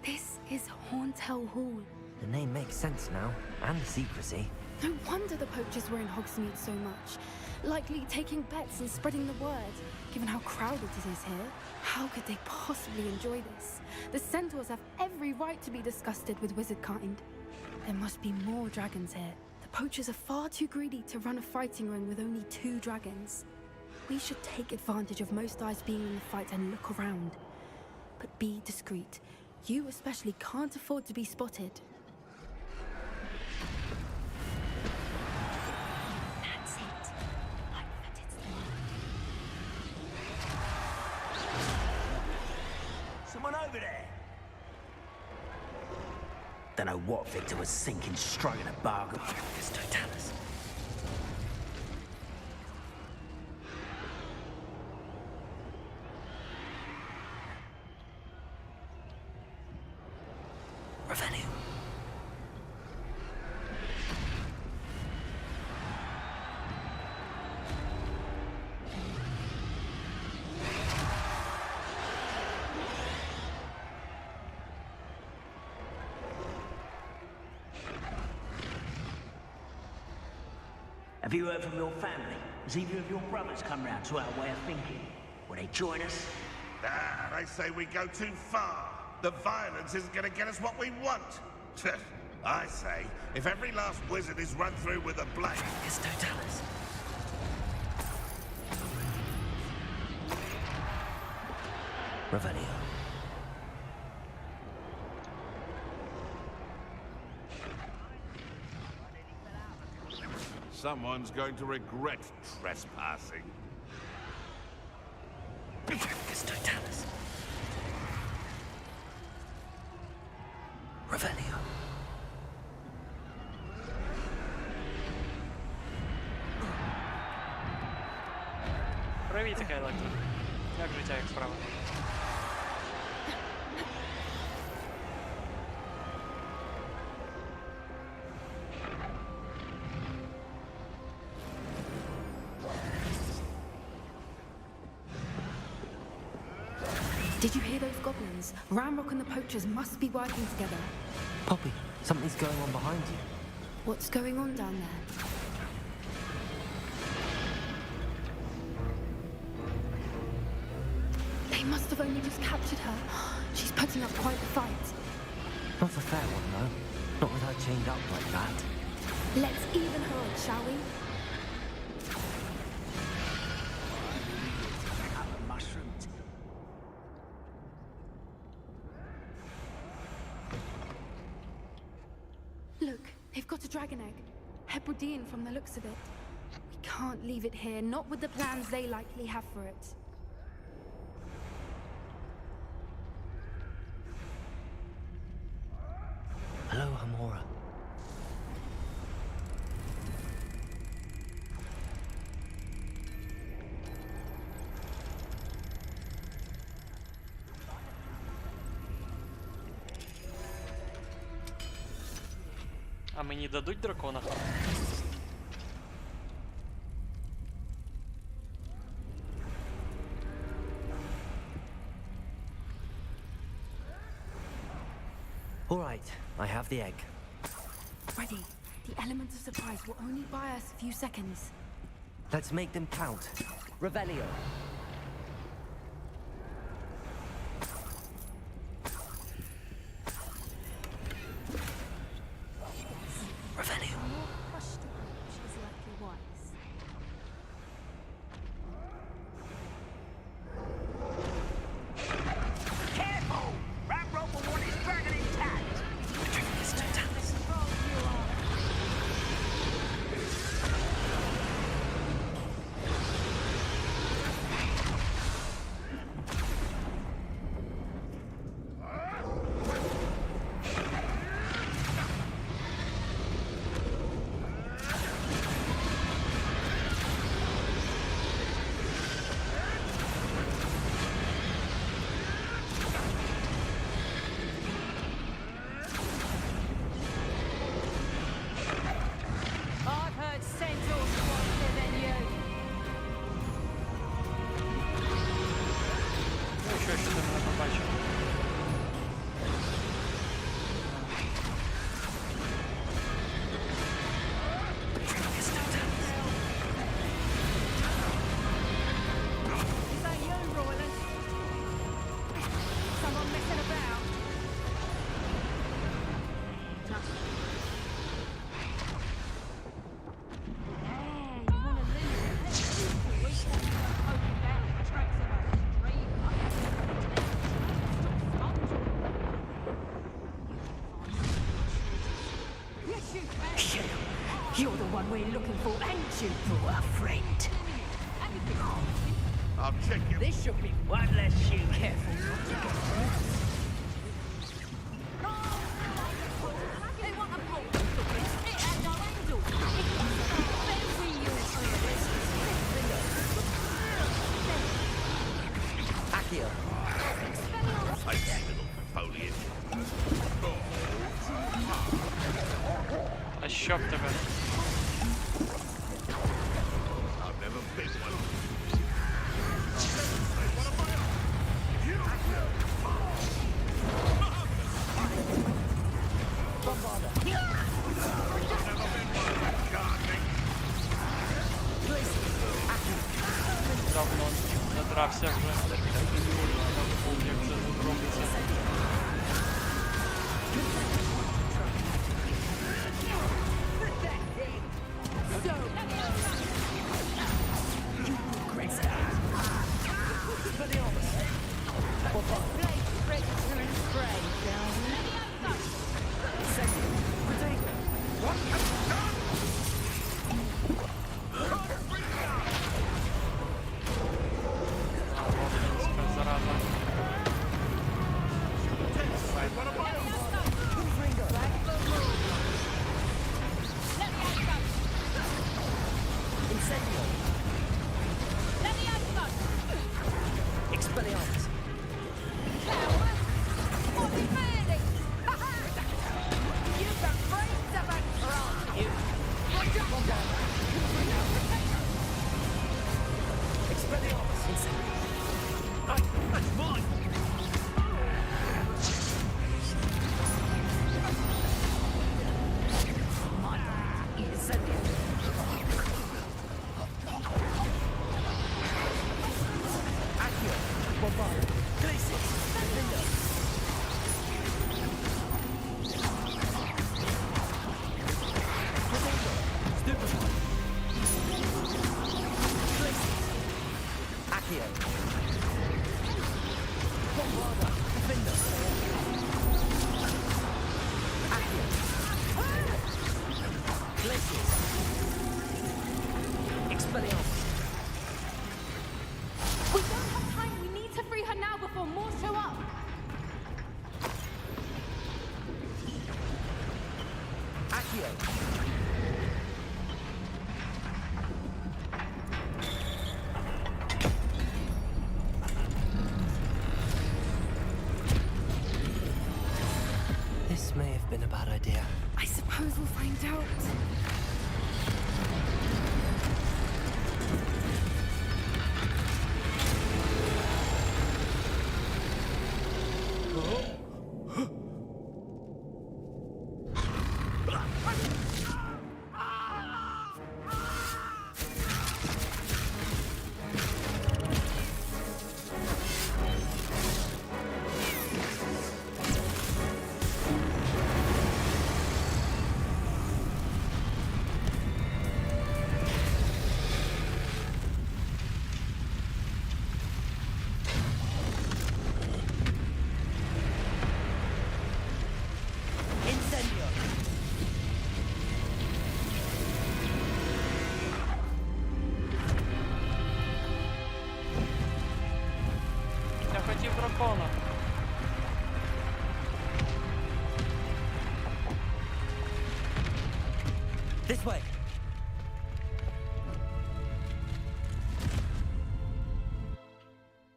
This is Hauntel Hall. The name makes sense now, and the secrecy. No wonder the poachers were in Hogsmeade so much. Likely taking bets and spreading the word, given how crowded it is here. How could they possibly enjoy this? The centaurs have every right to be disgusted with wizard kind. There must be more dragons here. The poachers are far too greedy to run a fighting ring with only 2 dragons. We should take advantage of most eyes being in the fight and look around. But be discreet. You especially can't afford to be spotted. That's it. Like that it's the word. Someone over there? Don't know what Victor was thinking, striking a bargain. It's Totalis. Revenue. Have you heard from your family? Has either of your brothers come round to our way of thinking? Will they join us? Ah, they say we go too far. The violence isn't going to get us what we want. I say, if every last wizard is run through with a blade... It's Totalis. Revenue. Someone's going to regret trespassing. It's Totalis. Revelio. Привіт, така електро. Як життя, як справа? Did you hear those goblins? Ranrock and the poachers must be working together. Poppy, something's going on behind you. What's going on down there? They must have only just captured her. She's putting up quite the fight. Not a fair one, though. Not with her chained up like that. Let's even her on, shall we? Mushrooms. Look, they've got a dragon egg. Hebridean from the looks of it. We can't leave it here, not with the plans they likely have for it. Hello, Hamora. А мені дадуть дракона? All right, I have the egg. Ready. The element of surprise will only buy us a few seconds. Let's make them count. Revelio. Revelio. She's likely wise. Careful! Ранрока will want his dragon intact! The dragon is totalis. I've heard centaurs faster than you. Ну, що ти мене побачив? Is that you, Royland? Someone messing about? You're the one we're looking for, ain't you, poor friend? I'll check you. This should be one less shoe. Careful not to get hurt. Accio. I see little foliage. А що в тебе? I've never been one. Давно надрався вже. Забув, як це тут робиться. Зараза. Accio! This may have been a bad idea. I suppose we'll find out. Я хотів дракона. This way!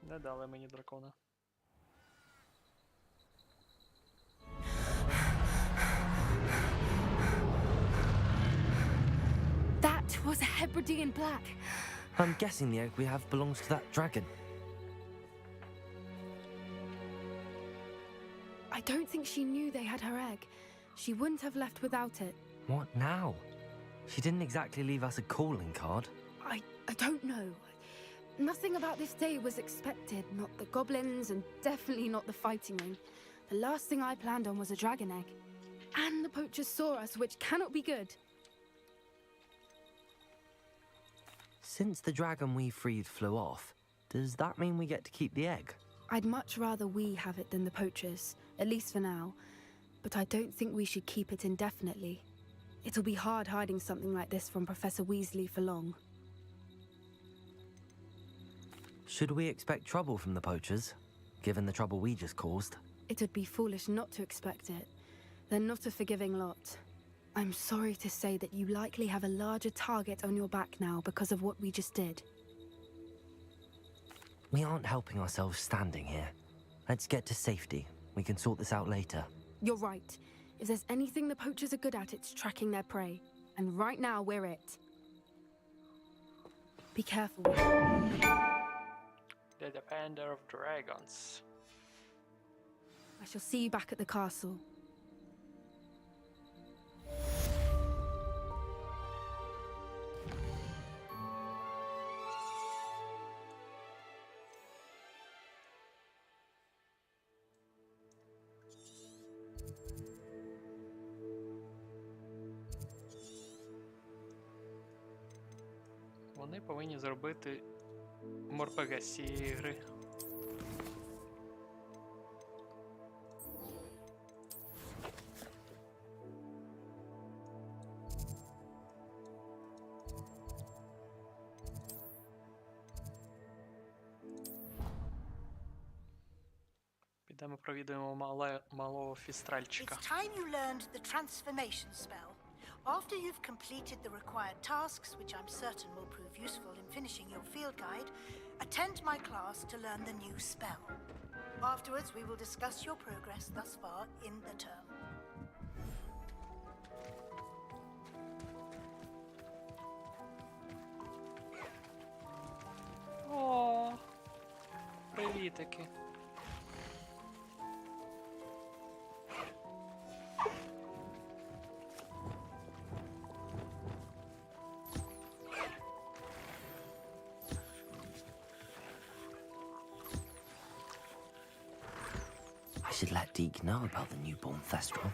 Не дали мені дракона. That was a Hebridean black. I'm guessing the egg we have belongs to that dragon. I don't think she knew they had her egg. She wouldn't have left without it. What now? She didn't exactly leave us a calling card. I don't know. Nothing about this day was expected. Not the goblins, and definitely not the fighting ring. The last thing I planned on was a dragon egg. And the poachers saw us, which cannot be good. Since the dragon we freed flew off, does that mean we get to keep the egg? I'd much rather we have it than the poachers, at least for now. But I don't think we should keep it indefinitely. It'll be hard hiding something like this from Professor Weasley for long. Should we expect trouble from the poachers, given the trouble we just caused? It would be foolish not to expect it. They're not a forgiving lot. I'm sorry to say that you likely have a larger target on your back now because of what we just did. We aren't helping ourselves standing here. Let's get to safety. We can sort this out later. You're right. If there's anything the poachers are good at, it's tracking their prey. And right now, we're it. Be careful. The Defender of Dragons. I shall see you back at the castle. Вони повинні зробити морпега з цієї гри. Підемо провідаємо малого фістральчика. It's time you learned the transformation spell. After you've completed the required tasks, which I'm certain will prove useful in finishing your field guide, attend my class to learn the new spell. Afterwards, we will discuss your progress thus far in the term. О, привітики. I should let Deke know about the newborn Thestral.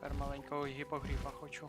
Тепер маленького гіпогрифа хочу.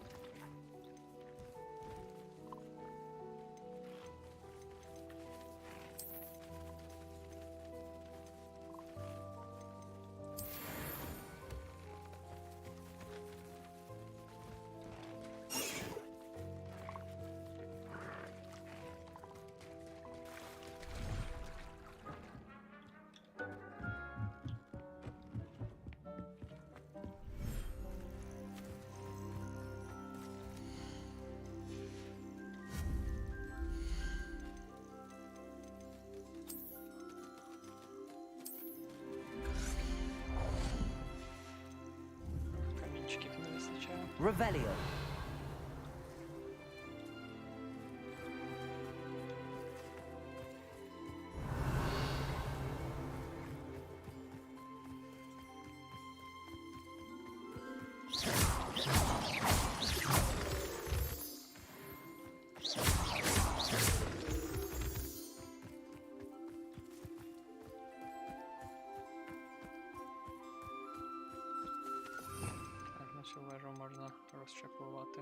Revelio. Так, на цю вежу можна розчеклувати.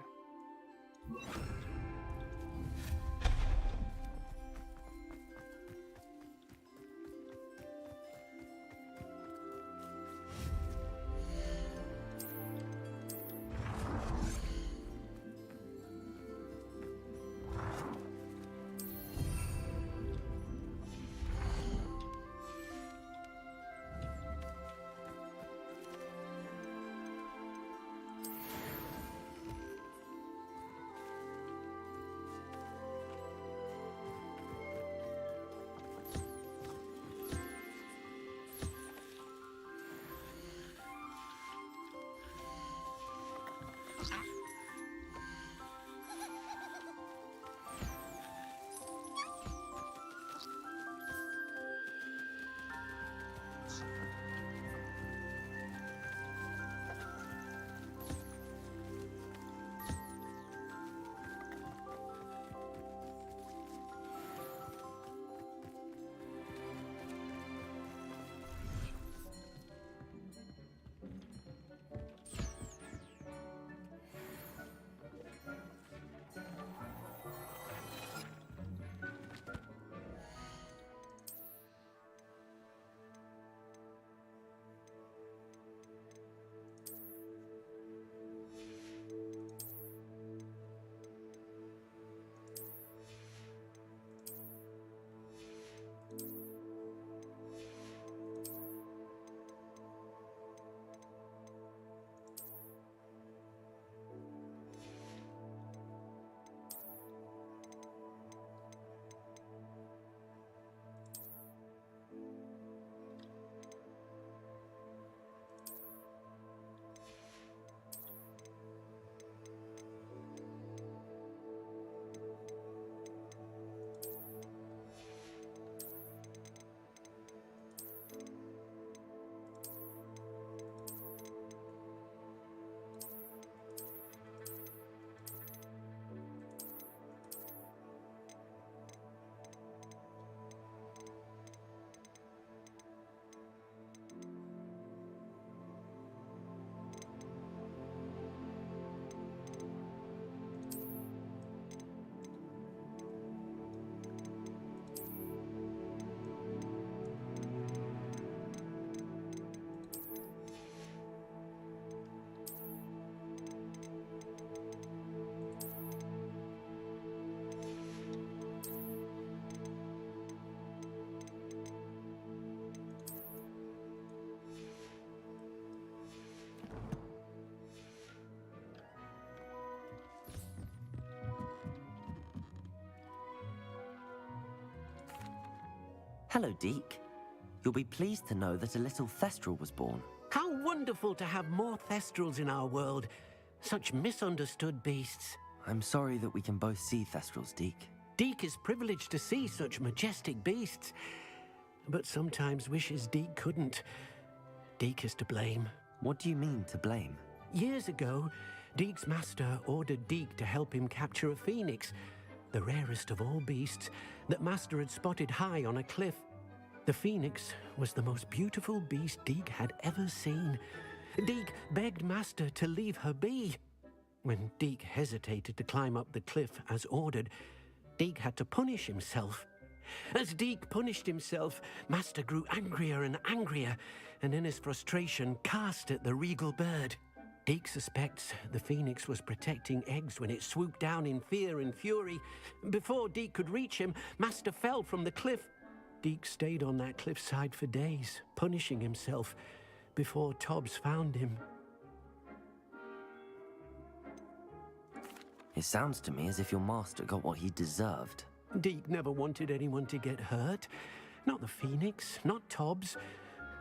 Hello, Deke. You'll be pleased to know that a little Thestral was born. How wonderful to have more Thestrals in our world. Such misunderstood beasts. I'm sorry that we can both see Thestrals, Deke. Deke is privileged to see such majestic beasts. But sometimes wishes Deke couldn't. Deke is to blame. What do you mean, to blame? Years ago, Deke's master ordered Deke to help him capture a phoenix, the rarest of all beasts, that master had spotted high on a cliff. The phoenix was the most beautiful beast Deke had ever seen. Deke begged master to leave her be. When Deke hesitated to climb up the cliff as ordered, Deke had to punish himself. As Deke punished himself, master grew angrier and angrier, and in his frustration cast at the regal bird. Deke suspects the phoenix was protecting eggs when it swooped down in fear and fury. Before Deke could reach him, master fell from the cliff. Deke stayed on that cliffside for days, punishing himself, before Tobbs found him. It sounds to me as if your master got what he deserved. Deke never wanted anyone to get hurt. Not the phoenix, not Tobbs,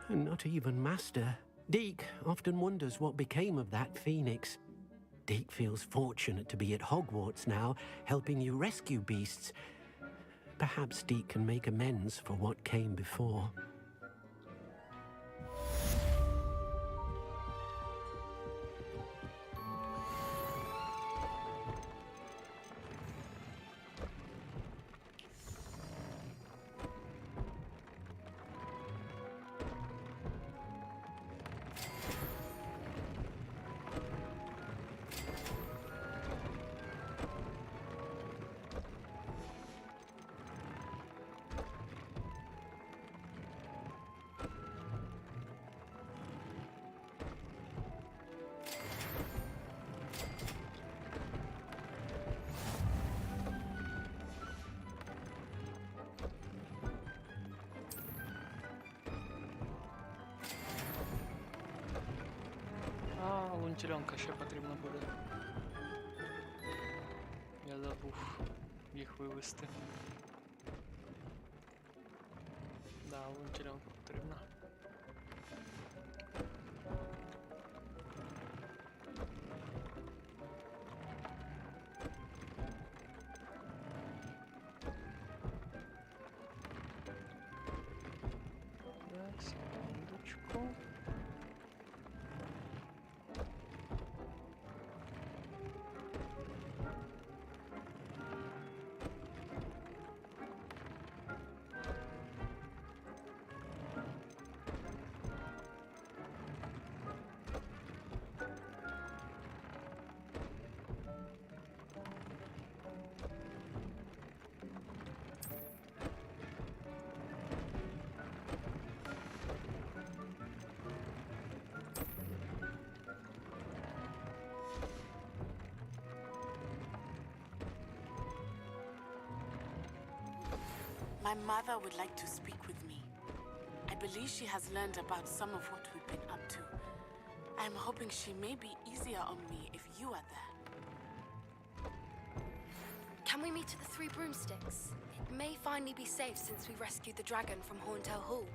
and not even master. Deke often wonders what became of that phoenix. Deke feels fortunate to be at Hogwarts now, helping you rescue beasts. Perhaps Deke can make amends for what came before. Лунтільонка ще потрібно буде. Я забув їх вивести. Да, лунтільонка потрібна. Так, секундочку. My mother would like to speak with me. I believe she has learned about some of what we've been up to. I'm hoping she may be easier on me if you are there. Can we meet at the Three Broomsticks? It may finally be safe since we rescued the dragon from Horntail Hall.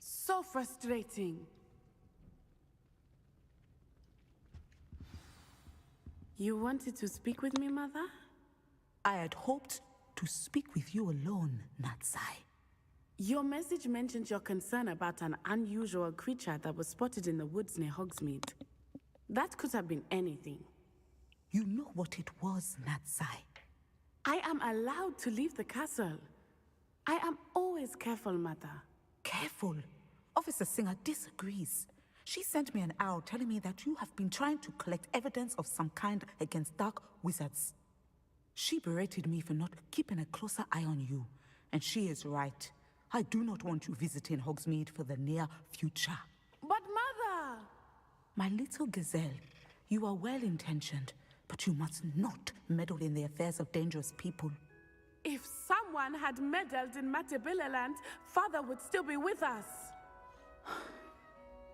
So frustrating. You wanted to speak with me, Mother? I had hoped to speak with you alone, Natsai. Your message mentioned your concern about an unusual creature that was spotted in the woods near Hogsmeade. That could have been anything. You know what it was, Natsai. I am allowed to leave the castle. I am always careful, Mother. Careful? Officer Singer disagrees. She sent me an owl telling me that you have been trying to collect evidence of some kind against dark wizards. She berated me for not keeping a closer eye on you, and she is right. I do not want you visiting Hogsmeade for the near future. But Mother! My little gazelle, you are well-intentioned, but you must not meddle in the affairs of dangerous people. If someone had meddled in Matabilaland, Father would still be with us.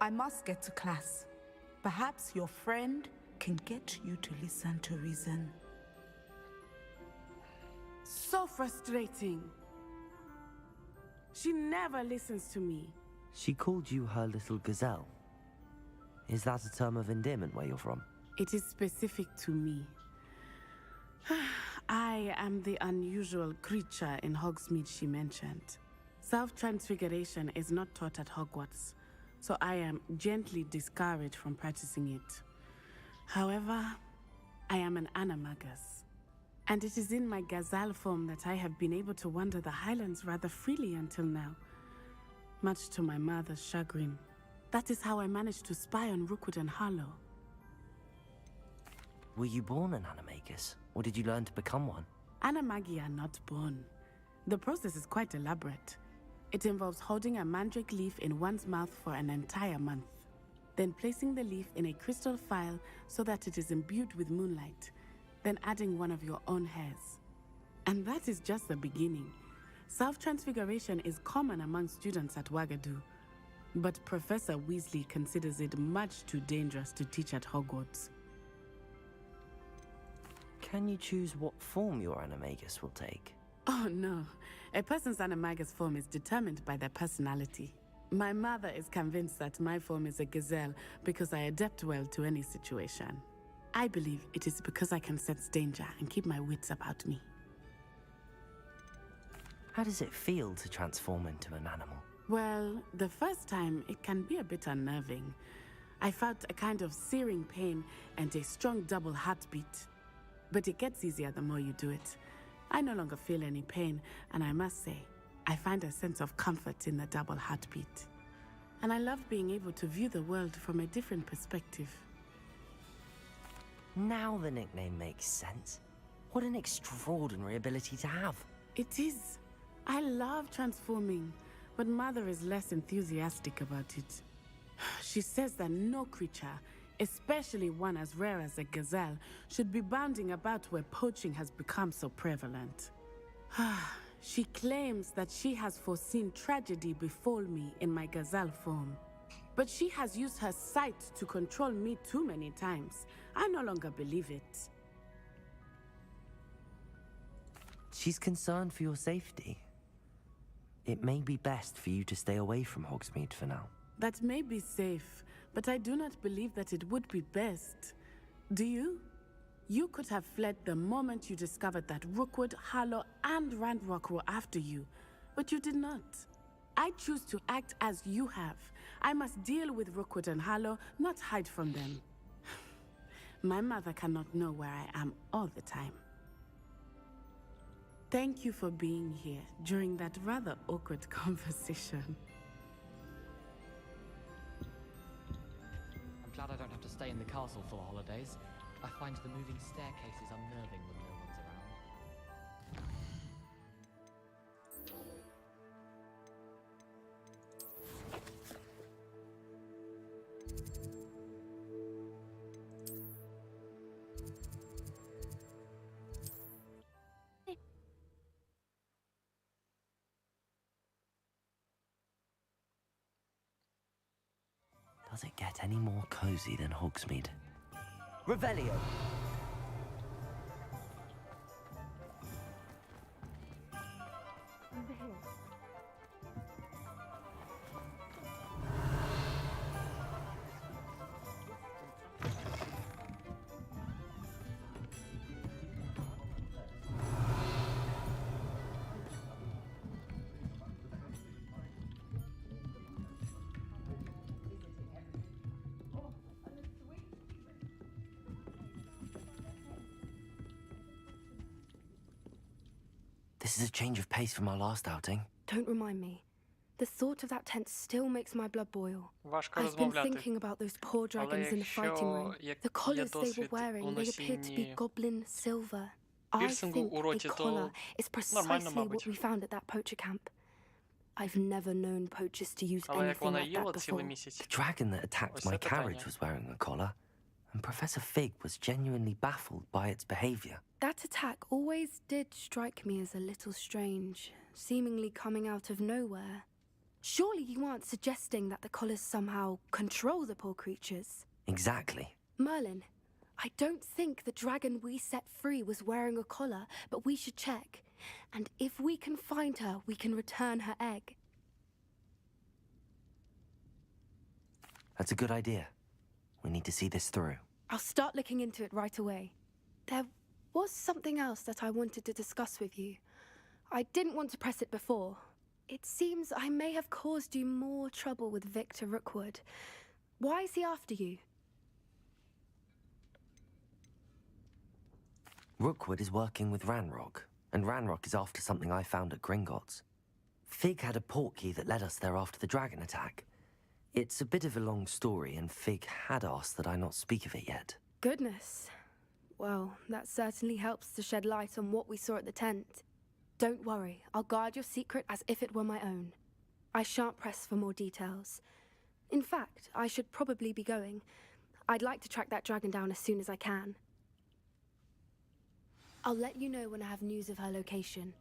I must get to class. Perhaps your friend can get you to listen to reason. So frustrating. She never listens to me. She called you her little gazelle. Is that a term of endearment where you're from? It is specific to me. I am the unusual creature in Hogsmeade she mentioned. Self-transfiguration is not taught at Hogwarts, so I am gently discouraged from practicing it. However, I am an animagus, and it is in my gazelle form that I have been able to wander the Highlands rather freely until now, much to my mother's chagrin. That is how I managed to spy on Rookwood and Harlow. Were you born an animagus, or did you learn to become one? Animagi are not born. The process is quite elaborate. It involves holding a mandrake leaf in one's mouth for an entire month, then placing the leaf in a crystal phial so that it is imbued with moonlight, then adding one of your own hairs. And that is just the beginning. Self-transfiguration is common among students at Wagadu, but Professor Weasley considers it much too dangerous to teach at Hogwarts. Can you choose what form your animagus will take? Oh no, a person's animagus form is determined by their personality. My mother is convinced that my form is a gazelle because I adapt well to any situation. I believe it is because I can sense danger and keep my wits about me. How does it feel to transform into an animal? Well, the first time it can be a bit unnerving. I felt a kind of searing pain and a strong double heartbeat. But it gets easier the more you do it. I no longer feel any pain, and I must say, I find a sense of comfort in the double heartbeat. And I love being able to view the world from a different perspective. Now the nickname makes sense. What an extraordinary ability to have. It is. I love transforming, but Mother is less enthusiastic about it. She says that no creature, especially one as rare as a gazelle, should be bounding about where poaching has become so prevalent. She claims that she has foreseen tragedy befall me in my gazelle form. But she has used her sight to control me too many times. I no longer believe it. She's concerned for your safety. It may be best for you to stay away from Hogsmeade for now. That may be safe, but I do not believe that it would be best. Do you? You could have fled the moment you discovered that Rookwood, Harlow, and Ranroka were after you, but you did not. I choose to act as you have. I must deal with Rookwood and Harlow, not hide from them. My mother cannot know where I am all the time. Thank you for being here during that rather awkward conversation. I'm glad I don't have to stay in the castle for the holidays. I find the moving staircases unnerving when no one's around. Does it get any more cozy than Hogsmeade? Revelio! This is a change of pace from our last outing. Don't remind me. The thought of that tent still makes my blood boil. Важко I've been розмовляти. thinking about those poor dragons in the fighting ring. The collars they were wearing, they appeared to be goblin silver. I пірсингу think у a роті, collar то is нормально, precisely what мабуть. we found at that poacher camp. I've never known poachers to use Але як anything вона like that їла before. цілий місяць. The dragon that attacked Ось my це питання. carriage was wearing a collar. and Professor Fig was genuinely baffled by its behavior. That attack always did strike me as a little strange, seemingly coming out of nowhere. Surely you aren't suggesting that the collars somehow control the poor creatures? Exactly. Merlin, I don't think the dragon we set free was wearing a collar, but we should check. And if we can find her, we can return her egg. That's a good idea. We need to see this through. I'll start looking into it right away. There was something else that I wanted to discuss with you. I didn't want to press it before. It seems I may have caused you more trouble with Victor Rookwood. Why is he after you? Rookwood is working with Ranrock, and Ranrock is after something I found at Gringotts. Fig had a portkey that led us there after the dragon attack. It's a bit of a long story, and Fig had asked that I not speak of it yet. Goodness. Well, that certainly helps to shed light on what we saw at the tent. Don't worry, I'll guard your secret as if it were my own. I shan't press for more details. In fact, I should probably be going. I'd like to track that dragon down as soon as I can. I'll let you know when I have news of her location.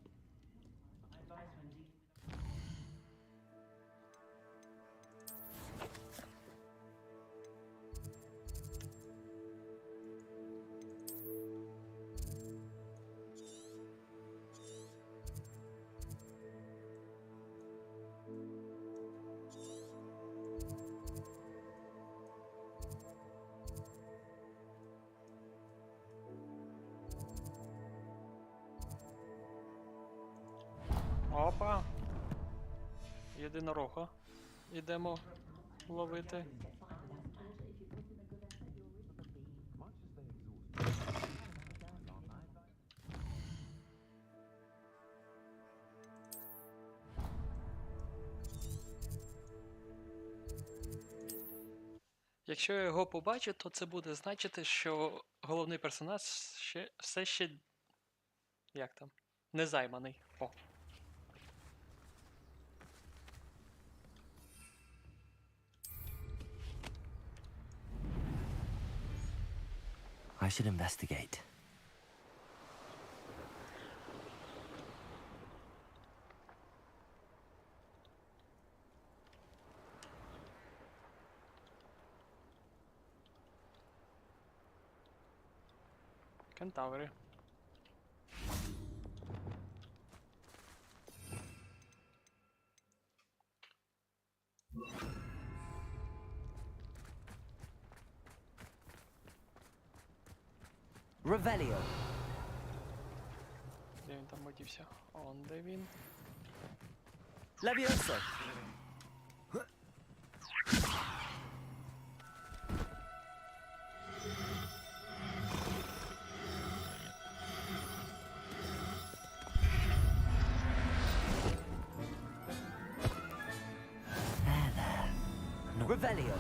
Опа. Єдинорога. Ідемо ловити. Якщо я його побачу, то це буде значити, що головний персонаж все ще... Як там? Незайманий. О. I should investigate. Кентаври. Revelio. Де він там подівся? Он де він? Levioso. Revelio.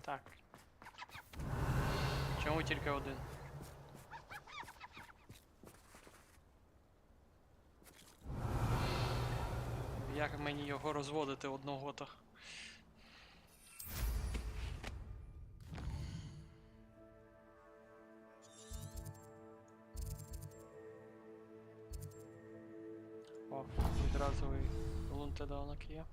Так. Чому тільки один? Як мені його розводити одного-то? О, відразовий лунтедаунок є.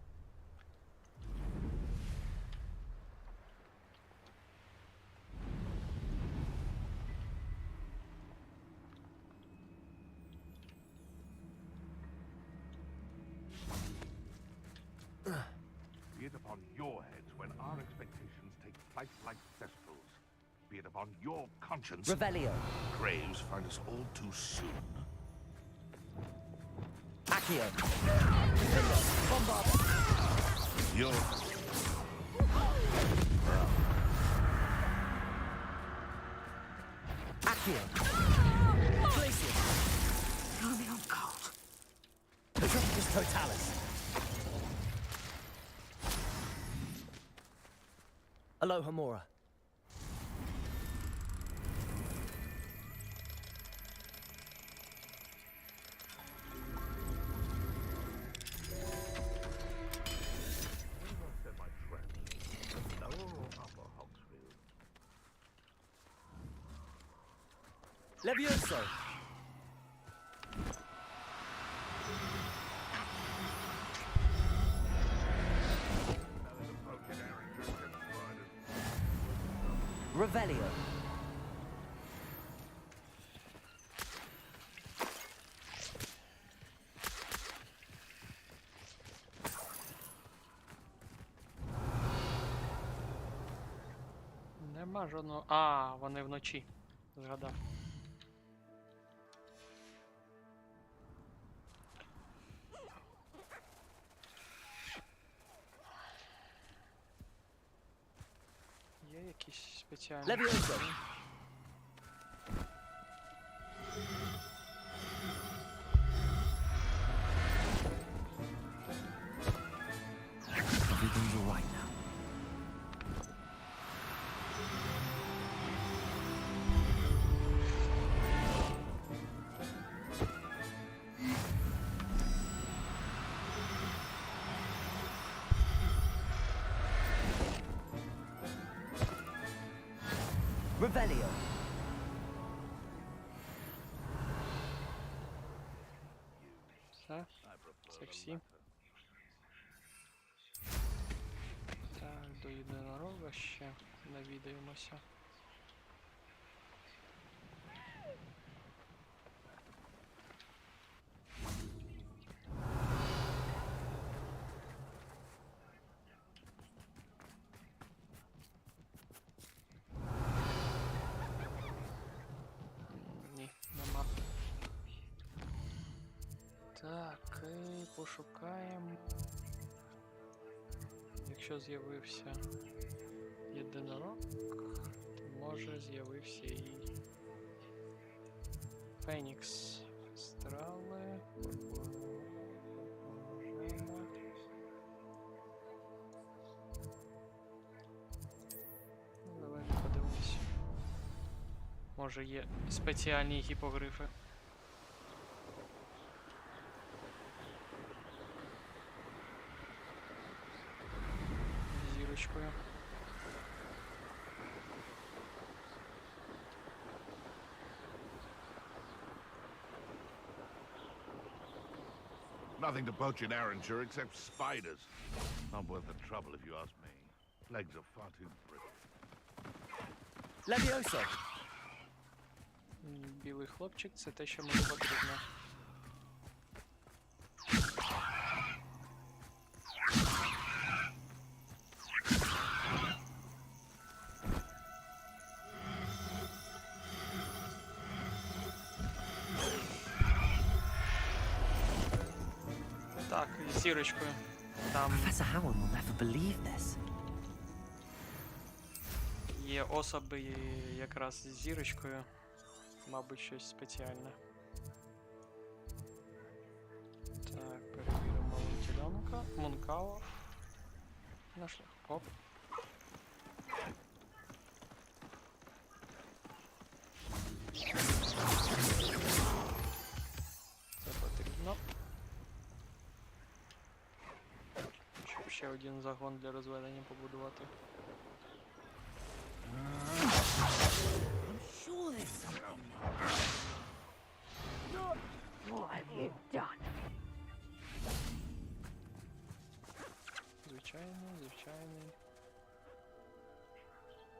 Be it upon your heads when our expectations take flight like thistles. Be it upon your conscience. Revelio. Graves find us all too soon. Accio. Bombard. You're... Accio. Glacius. Running on cold. Petropus Totalis. Alohomora. Levioso! Revelio. Нема жодного. А, вони вночі. Згадав. Є якісь спеціальні. Levioso! Everything's all right now. Revelio. Все. Це всі. Так, до єдинорога ще навідаємося. Ні, нема. Так, і пошукаємо. Якщо з'явився єдинорог, то може з'явився і Фенікс. Страли. Можемо. Ну, давай подивимось. Може є спеціальні гіпогрифи. Зірочкою. Nothing to poach in Arranger except spiders. Not worth the trouble if you ask me. Legs are far too brittle. Levioso! Білий хлопчик — це те, що мені потрібно. Так, зірочкою. Там Professor Howard will never believe this. є особи якраз з зірочкою. Мабуть, щось спеціальне. Так, перевіримо Мункао. Нашли. Оп. Це потрібно. Щоб ще один загон для розведення побудувати. Sure there's something. What have you done? Звичайний.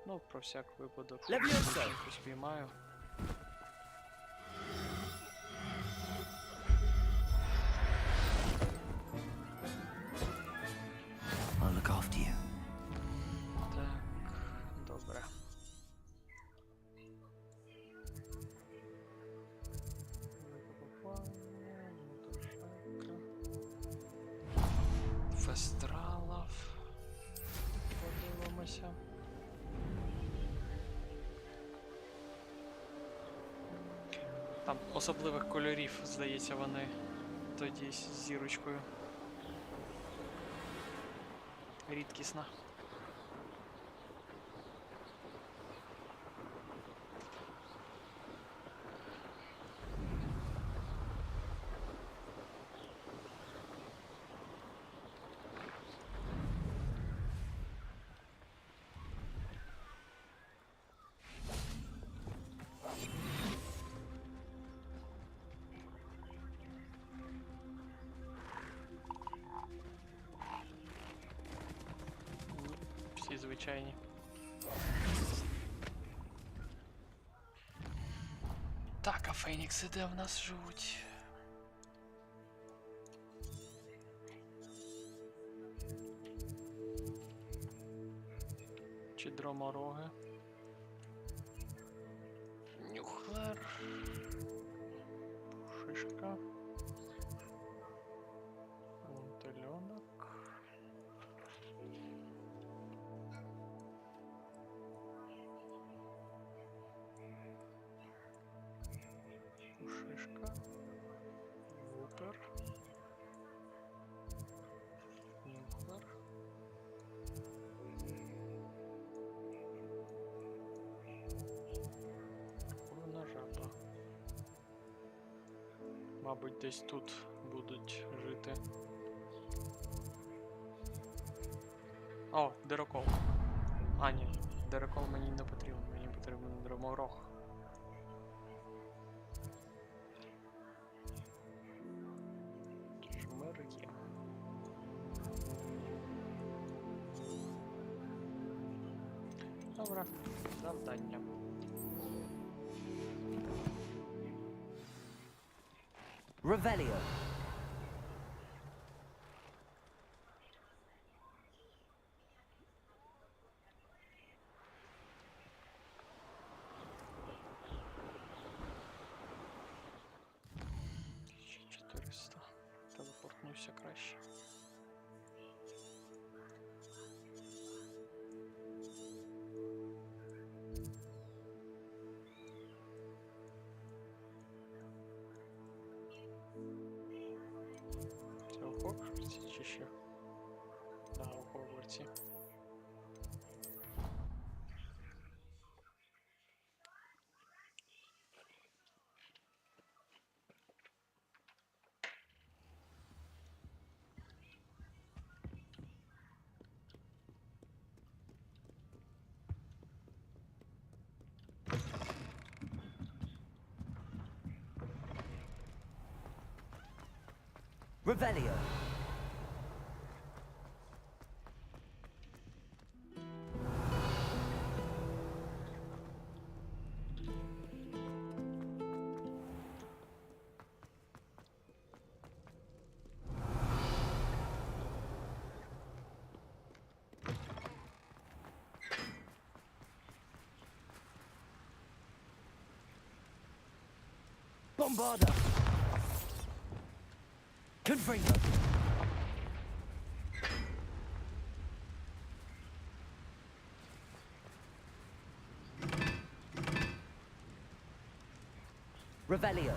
Ну, про всяк випадок. Левіоса! Якось піймаю. I'll look after you. Так, добре. Фестралов. Подивимося. Там особливих кольорів, здається, вони тоді з зірочкою. Рідкісна. ті звичайні. Так, а фенікси де в нас живуть? Чи дромороги? Нюхлер. Шишка. Антильонок. Шишка. Вупер. Нюхлер. Курна жаба. Мабуть, десь тут будуть жити. О, дирокол. А, ні, дирокол мені не потрібен, мені потрібен дроморог. Шумер є. Добре, завдання. Revelio. Ще 400. Телепортнуся краще. Це у Хогвартсі чи що? Да, у Хогвартсі. Revelio. Bombarda. Confringo. Revelio.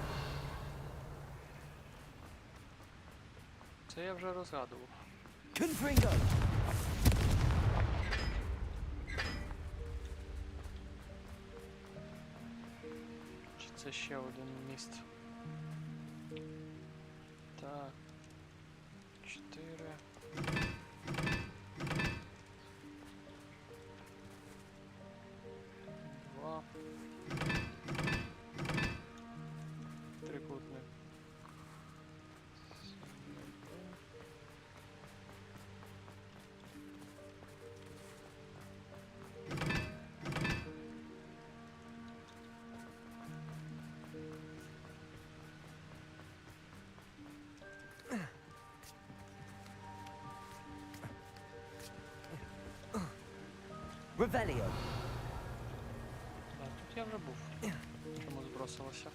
Це я вже розгадував. Confringo. Чи це ще один міст? Так. 4. Два. Трикутник. Revelio. Так, тут я вже був. Чому збросилося?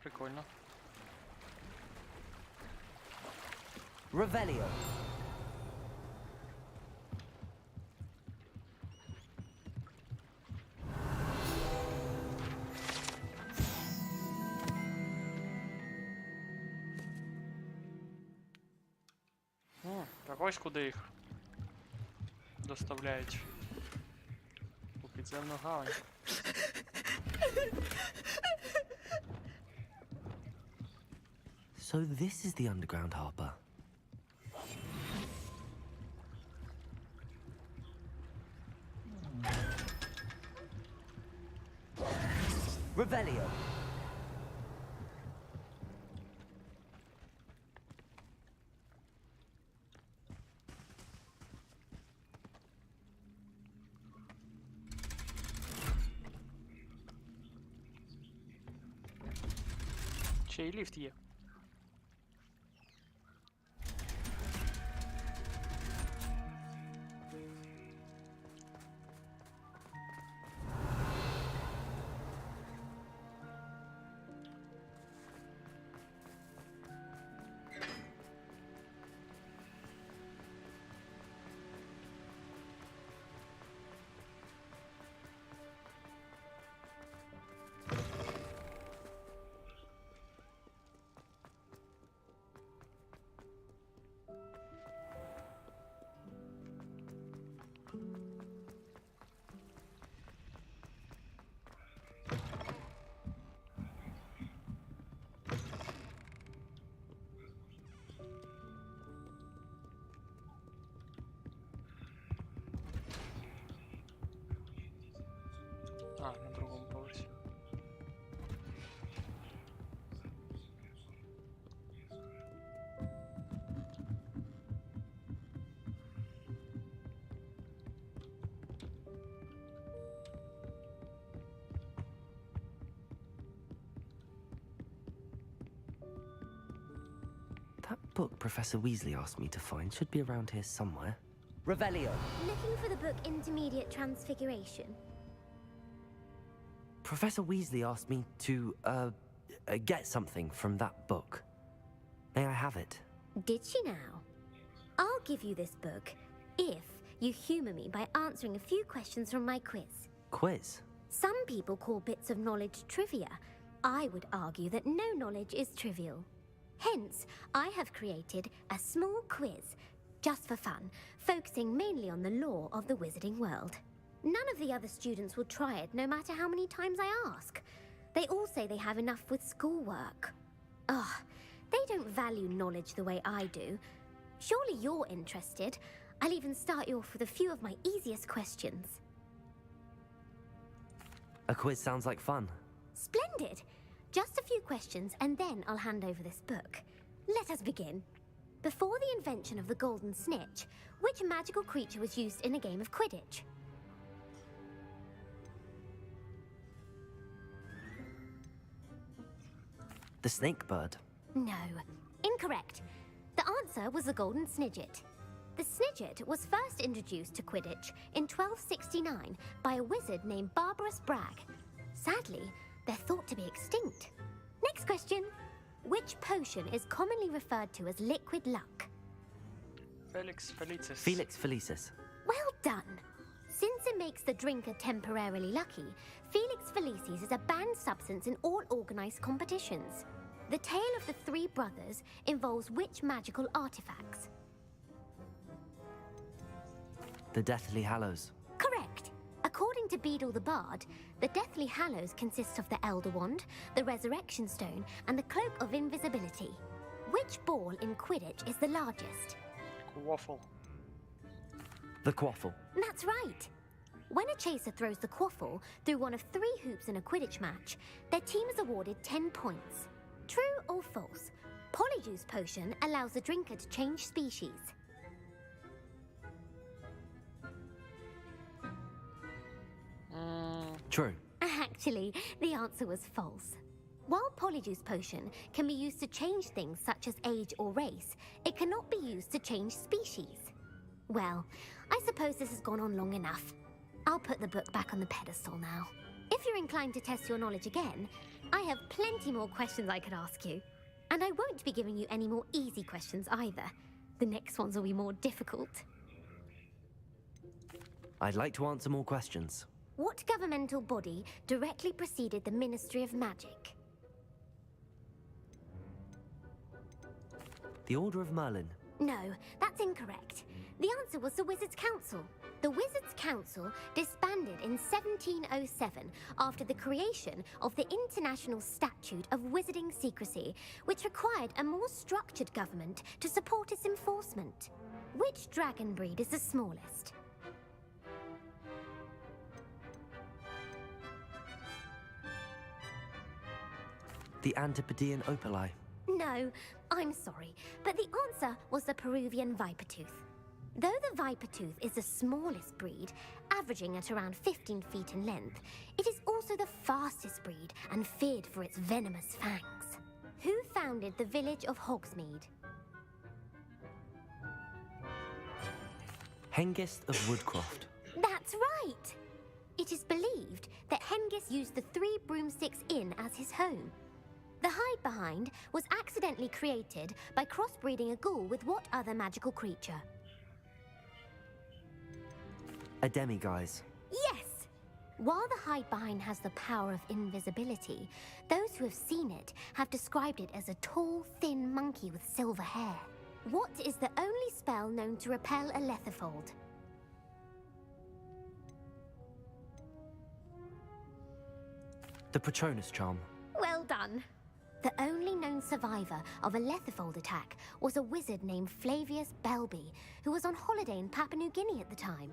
Прикольно. Revelio. Ось куди їх доставляють. У підземну гавань. So this is the underground harbour. Revelio. Ще й ліфт є. А, на другому поверсі. That book Professor Weasley asked me to find should be around here somewhere. Revelio. Looking for the book Intermediate Transfiguration. Professor Weasley asked me to, get something from that book. May I have it? Did she now? I'll give you this book if you humour me by answering a few questions from my quiz. Quiz? Some people call bits of knowledge trivia. I would argue that no knowledge is trivial. Hence, I have created a small quiz, just for fun, focusing mainly on the lore of the wizarding world. None of the other students will try it, no matter how many times I ask. They all say they have enough with schoolwork. Ugh, they don't value knowledge the way I do. Surely you're interested. I'll even start you off with a few of my easiest questions. A quiz sounds like fun. Splendid! Just a few questions, and then I'll hand over this book. Let us begin. Before the invention of the golden snitch, which magical creature was used in a game of Quidditch? The snake bird. No, incorrect. The answer was the golden snidget. The snidget was first introduced to Quidditch in 1269 by a wizard named Barbarous Bragg. Sadly, they're thought to be extinct. Next question. Which potion is commonly referred to as liquid luck? Felix Felicis. Felix Felicis. Well done. Since it makes the drinker temporarily lucky, Felix Felicis is a banned substance in all organized competitions. The tale of the three brothers involves which magical artifacts? The Deathly Hallows. Correct. According to Beadle the Bard, the Deathly Hallows consist of the Elder Wand, the Resurrection Stone, and the Cloak of Invisibility. Which ball in Quidditch is the largest? Quaffle. The Quaffle. That's right. When a chaser throws the quaffle through one of 3 hoops in a Quidditch match, their team is awarded 10 points. True or false? Polyjuice Potion allows the drinker to change species. True. Actually, the answer was false. While Polyjuice Potion can be used to change things such as age or race, it cannot be used to change species. Well, I suppose this has gone on long enough. I'll put the book back on the pedestal now. If you're inclined to test your knowledge again, I have plenty more questions I could ask you. And I won't be giving you any more easy questions either. The next ones will be more difficult. I'd like to answer more questions. What governmental body directly preceded the Ministry of Magic? The Order of Merlin. No, that's incorrect. The answer was the Wizards' Council. The Wizards' Council disbanded in 1707 after the creation of the International Statute of Wizarding Secrecy, which required a more structured government to support its enforcement. Which dragon breed is the smallest? The Antipodean opali. No, I'm sorry, but the answer was the Peruvian Vipertooth. Though the Vipertooth is the smallest breed, averaging at around 15 feet in length, it is also the fastest breed and feared for its venomous fangs. Who founded the village of Hogsmeade? Hengist of Woodcroft. That's right! It is believed that Hengist used the Three Broomsticks Inn as his home. The hide-behind was accidentally created by crossbreeding a ghoul with what other magical creature? A demiguise. Yes! While the hide-behind has the power of invisibility, those who have seen it have described it as a tall, thin monkey with silver hair. What is the only spell known to repel a letherfold? The Patronus charm. Well done. The only known survivor of a letherfold attack was a wizard named Flavius Belby, who was on holiday in Papua New Guinea at the time.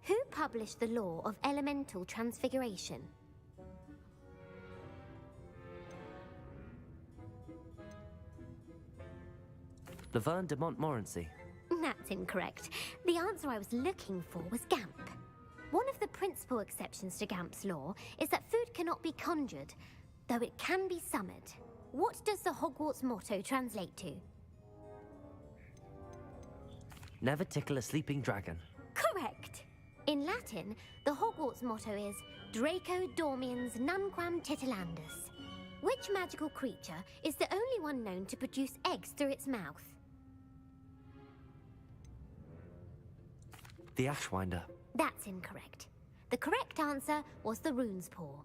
Who published the law of elemental transfiguration? Laverne de Montmorency. That's incorrect. The answer I was looking for was Gamp. One of the principal exceptions to Gamp's law is that food cannot be conjured, though it can be summoned. What does the Hogwarts motto translate to? Never tickle a sleeping dragon. Correct. In Latin, the Hogwarts motto is Draco Dormiens Nunquam Titilandus. Which magical creature is the only one known to produce eggs through its mouth? The Ashwinder. That's incorrect. The correct answer was the Rune's Paw.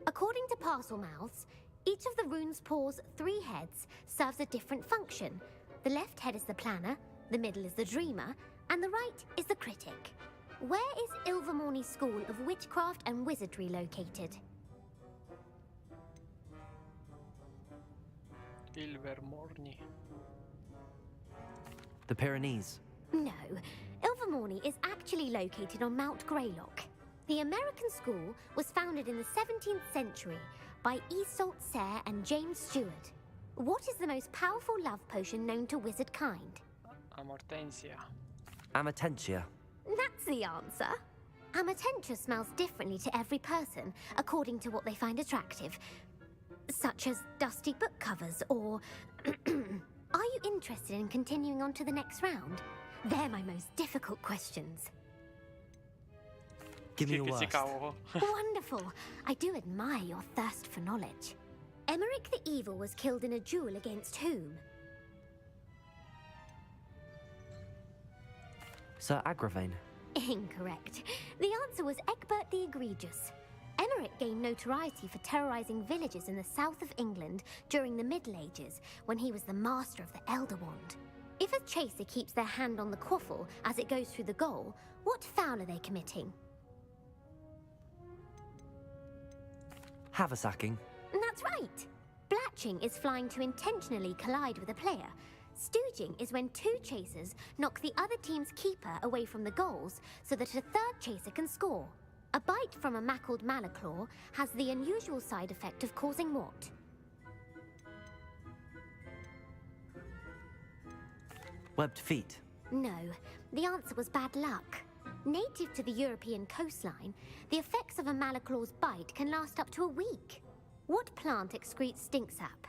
According to Parselmouths, each of the Rune's Paw's 3 heads serves a different function. The left head is the planner, the middle is the dreamer, and the right is the critic. Where is Ilvermorny School of Witchcraft and Wizardry located? Ilvermorny. The Pyrenees. No, Ilvermorny is actually located on Mount Greylock. The American school was founded in the 17th century by Iseult Sayre and James Stewart. What is the most powerful love potion known to wizard kind? Amortensia. Amatentia. That's the answer. Amatentia smells differently to every person, according to what they find attractive, such as dusty book covers or... Are you interested in continuing on to the next round? They're my most difficult questions. Give me your worst. Wonderful. I do admire your thirst for knowledge. Emmerich the Evil was killed in a duel against whom? Sir Agravain. Incorrect. The answer was Egbert the Egregious. Emmerich gained notoriety for terrorizing villages in the south of England during the Middle Ages, when he was the master of the Elder Wand. If a chaser keeps their hand on the quaffle as it goes through the goal, what foul are they committing? Haversacking. That's right. Blatching is flying to intentionally collide with a player. Stooging is when 2 chasers knock the other team's keeper away from the goals so that a 3rd chaser can score. A bite from a mackled malaclaw has the unusual side effect of causing what? Webbed feet. No, the answer was bad luck. Native to the European coastline, the effects of a malaclaw's bite can last up to a week. What plant excretes stink sap?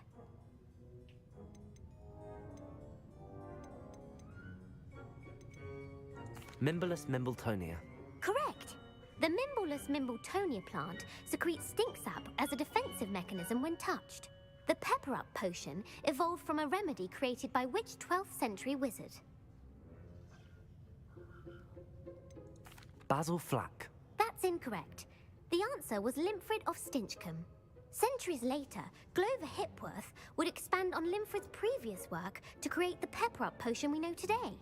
Mimbolus mimbletonia. Correct. The Mimbolus mimbletonia plant secretes stink sap as a defensive mechanism when touched. The pepper-up potion evolved from a remedy created by which 12th century wizard? Basil Flack. That's incorrect. The answer was Limfrid of Stinchcombe. Centuries later, Glover Hipworth would expand expand on Limfred's previous work to create the pepper-up potion we know today.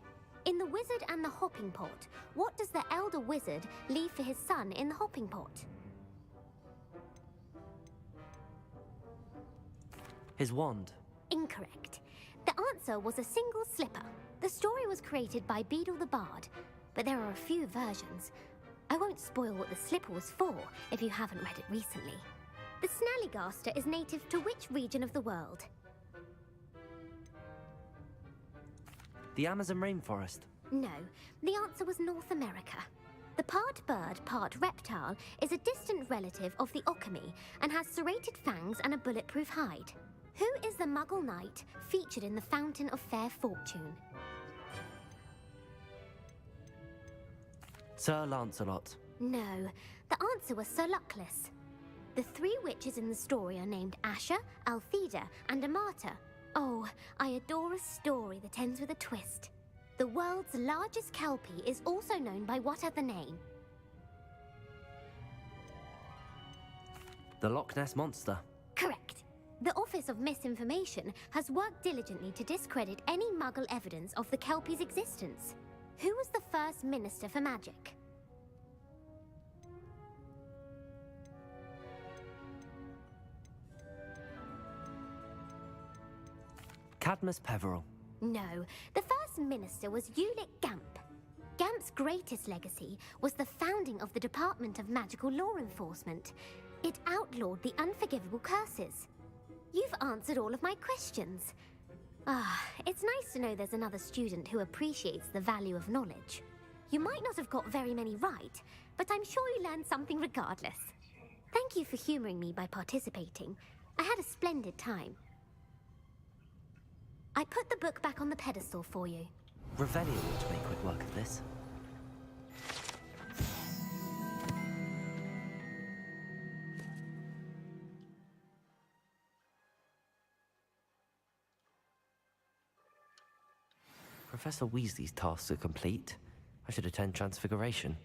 In The Wizard and the Hopping Pot, what does the elder wizard leave for his son in the hopping pot? His wand. Incorrect. The answer was a single slipper. The story was created by Beadle the Bard, but there are a few versions. I won't spoil what the slipper was for if you haven't read it recently. The Snallygaster is native to which region of the world? The Amazon rainforest. No, the answer was North America. The part bird, part reptile is a distant relative of the Occamy and has serrated fangs and a bulletproof hide. Who is the Muggle knight featured in the Fountain of Fair Fortune? Sir Lancelot. No, the answer was Sir Luckless. The three witches in the story are named Asher, Altheda, and Amata. Oh, I adore a story that ends with a twist. The world's largest kelpie is also known by what other name? The Loch Ness Monster. Correct. The Office of Misinformation has worked diligently to discredit any Muggle evidence of the kelpie's existence. Who was the first Minister for Magic? Cadmus Peveril. No, the first minister was Ulick Gamp. Gamp's greatest legacy was the founding of the Department of Magical Law Enforcement. It outlawed the unforgivable curses. You've answered all of my questions. It's nice to know there's another student who appreciates the value of knowledge. You might not have got very many right, but I'm sure you learned something regardless. Thank you for humoring me by participating. I had a splendid time. I put the book back on the pedestal for you. Revelio ought to make quick work of this. Professor Weasley's tasks are complete. I should attend Transfiguration.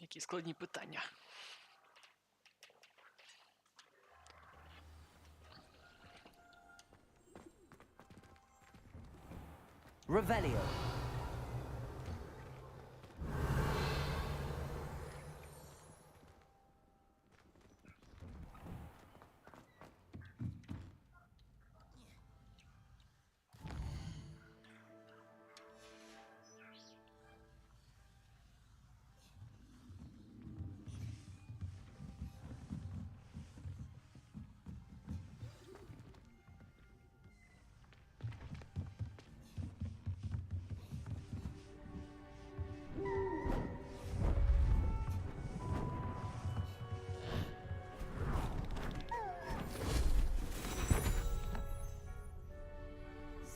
Які складні питання. Revelio.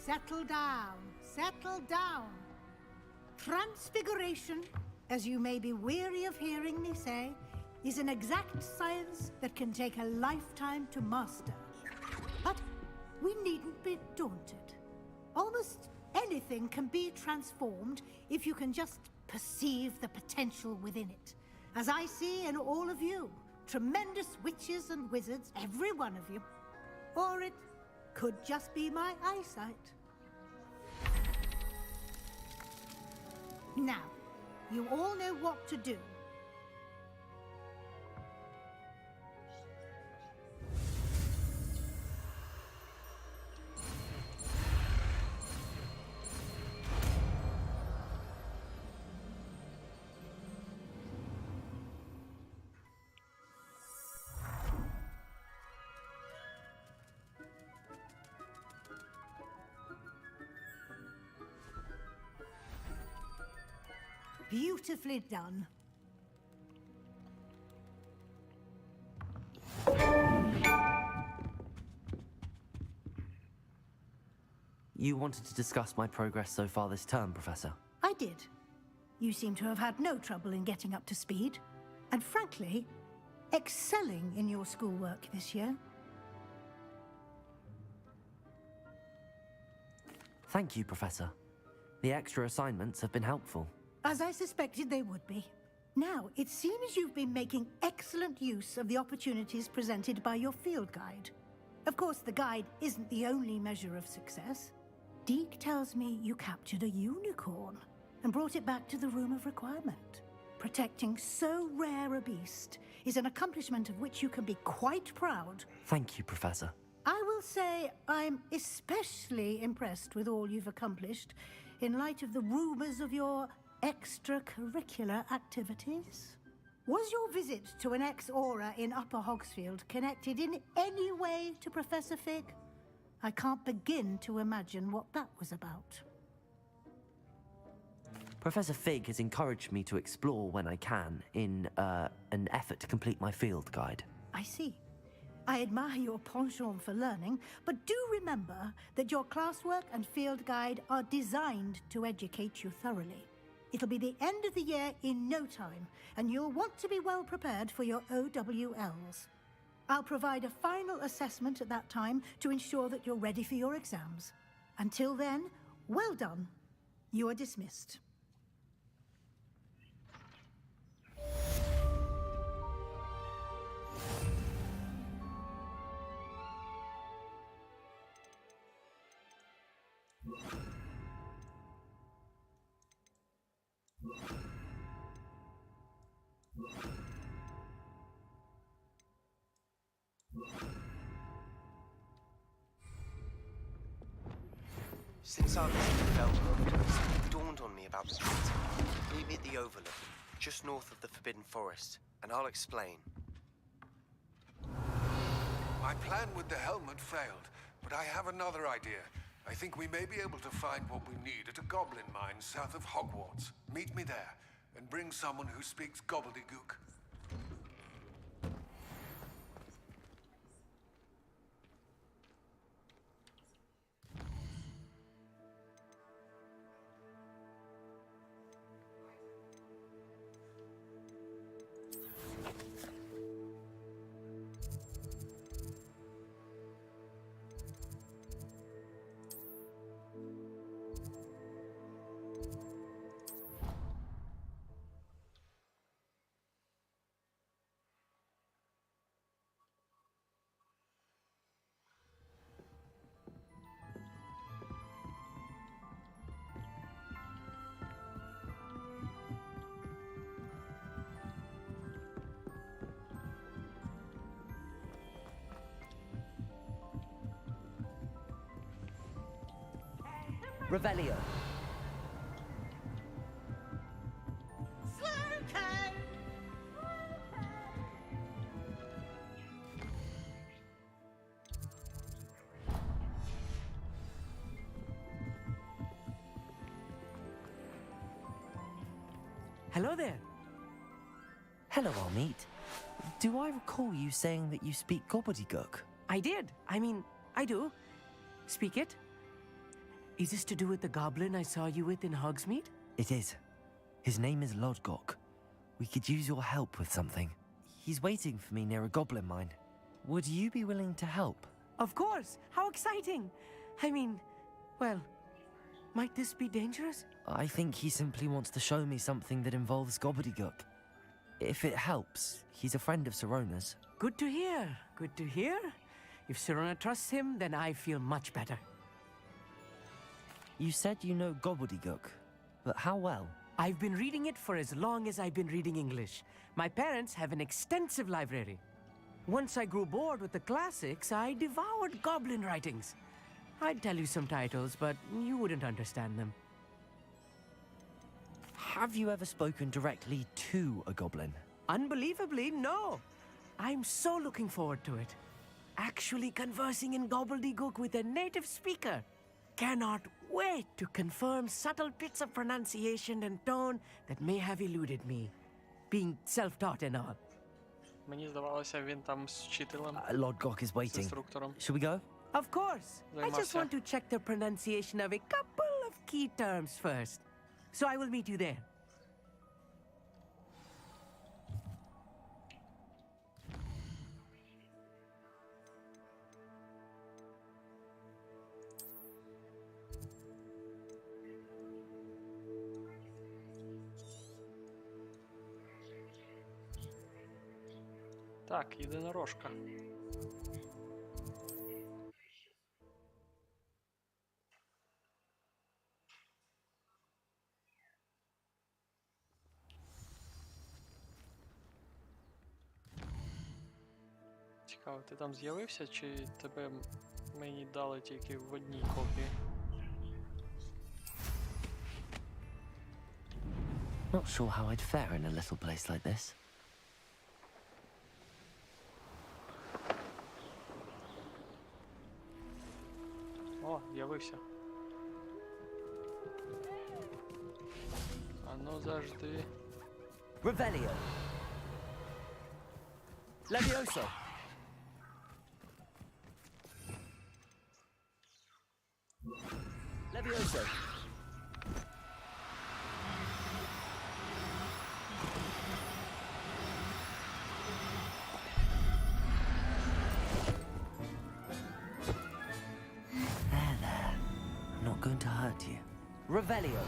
Settle down, settle down. Transfiguration, as you may be weary of hearing me say, is an exact science that can take a lifetime to master. But we needn't be daunted. Almost anything can be transformed if you can just perceive the potential within it. As I see in all of you, tremendous witches and wizards, every one of you. Or it could just be my eyesight. Now, you all know what to do. Beautifully done. You wanted to discuss my progress so far this term, Professor? I did. You seem to have had no trouble in getting up to speed, and frankly, excelling in your schoolwork this year. Thank you, Professor. The extra assignments have been helpful. As I suspected they would be. Now, it seems you've been making excellent use of the opportunities presented by your field guide. Of course, the guide isn't the only measure of success. Deke tells me you captured a unicorn and brought it back to the Room of Requirement. Protecting so rare a beast is an accomplishment of which you can be quite proud. Thank you, Professor. I will say I'm especially impressed with all you've accomplished in light of the rumors of your extracurricular activities. Was your visit to an ex-aura in Upper Hogsfield connected in any way to Professor Fig? I can't begin to imagine what that was about. Professor Fig has encouraged me to explore when I can in an effort to complete my field guide. I see. I admire your penchant for learning, but do remember that your classwork and field guide are designed to educate you thoroughly. It'll be the end of the year in no time, and you'll want to be well prepared for your OWLs. I'll provide a final assessment at that time to ensure that you're ready for your exams. Until then, well done. You are dismissed. Since I was Velcro, it dawned on me about the treaty. Meet me at the Overlook, just north of the Forbidden Forest, and I'll explain. My plan with the helmet failed, but I have another idea. I think we may be able to find what we need at a goblin mine south of Hogwarts. Meet me there, and bring someone who speaks gobbledygook. Revelio. Hello there. Hello, Almeet. Do I recall you saying that you speak gobbledygook? I did. I mean, I do. Speak it. Is this to do with the goblin I saw you with in Hogsmeade? It is. His name is Lodgok. We could use your help with something. He's waiting for me near a goblin mine. Would you be willing to help? Of course! How exciting! I mean, well, might this be dangerous? I think he simply wants to show me something that involves gobbledygook. If it helps, he's a friend of Sirona's. Good to hear. Good to hear. If Sirona trusts him, then I feel much better. You said you know gobbledygook, but how well? I've been reading it for as long as I've been reading English. My parents have an extensive library. Once I grew bored with the classics, I devoured goblin writings. I'd tell you some titles, but you wouldn't understand them. Have you ever spoken directly to a goblin? Unbelievably, no. I'm so looking forward to it. Actually conversing in gobbledygook with a native speaker. Cannot wait to confirm subtle bits of pronunciation and tone that may have eluded me, being self-taught and all. Мені здавалося, він там з вчителем. Lodgok is waiting. Instrukтором. Should we go? Of course. I just Займався. want to check the pronunciation of a couple of key terms first. So I will meet you there. Так, єдинорожка. Цікаво, ти там з'явився, чи тебе мені дали тільки в одній копії? Not sure how I'd fare in a little place like this. О, з'явився. А ну завжди. Revelio. Levioso. Levioso. There. I'm not going to hurt you. Revelio.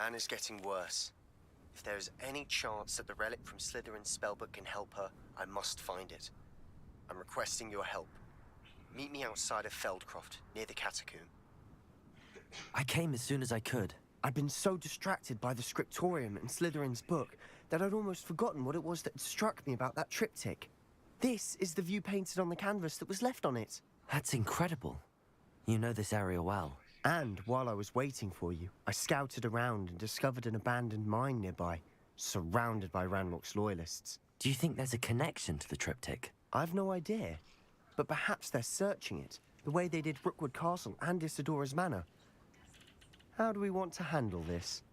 Anne is getting worse. If there is any chance that the relic from Slytherin's spellbook can help her, I must find it. I'm requesting your help. Meet me outside of Feldcroft, near the catacomb. I came as soon as I could. I'd been so distracted by the scriptorium and Slytherin's book that I'd almost forgotten what it was that struck me about that triptych. This is the view painted on the canvas that was left on it. That's incredible. You know this area well. And while I was waiting for you, I scouted around and discovered an abandoned mine nearby, surrounded by Ranrock's loyalists. Do you think there's a connection to the triptych? I've no idea, but perhaps they're searching it, the way they did Rookwood Castle and Isidora's Manor. How do we want to handle this?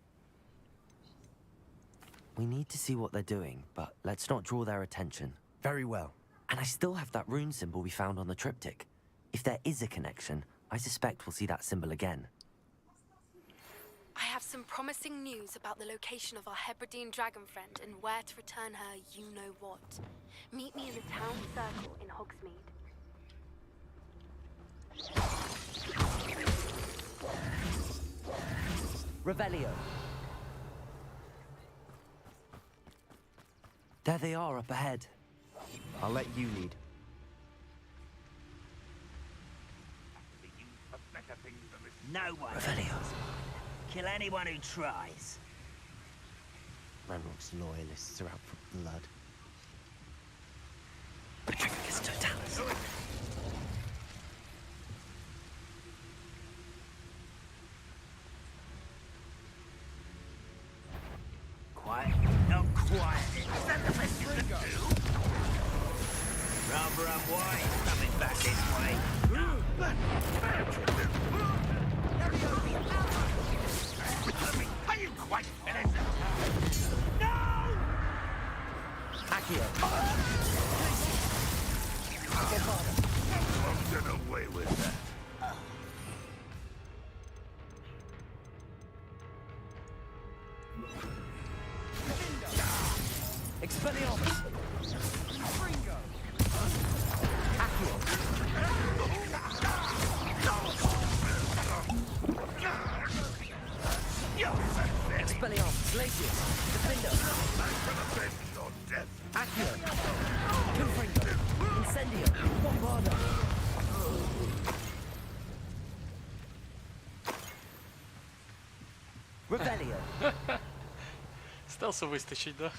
We need to see what they're doing, but let's not draw their attention. Very well. And I still have that rune symbol we found on the triptych. If there is a connection, I suspect we'll see that symbol again. I have some promising news about the location of our Hebridean dragon friend and where to return her you-know-what. Meet me in the town circle in Hogsmeade. Revelio. There they are up ahead. I'll let you lead. No one. Revelio. Kill anyone who tries. Ranrock's loyalists are out for blood. Petrificus Totalis. Quiet. Not quiet. Is that the best you can do? Rather unwise coming back this way. Are you quite finished? No! Accio. Won't get away with that. Expelliarmus. Fringo. Accio. Expelliarmus. Glacius. Defender. Your death. Accio. Revelio. Стелсу вистачить, да?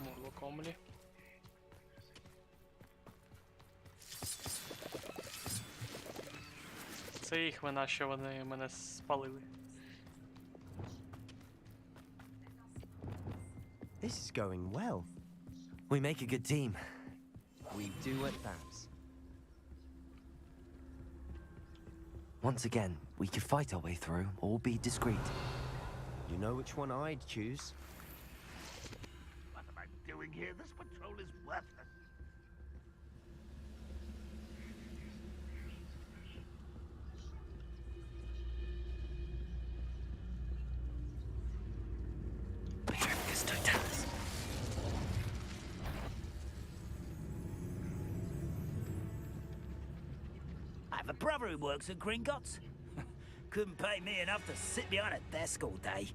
Мурло комлі. Це їх вина, що вони мене спалили. This is going well. We make a good team. We do at that. Once again, we could fight our way through or be discreet. You know which one I'd choose. What am I doing here? This patrol is worthless. Petrificus totalis. I have a brother who works at Gringotts. Couldn't pay me enough to sit behind a desk all day.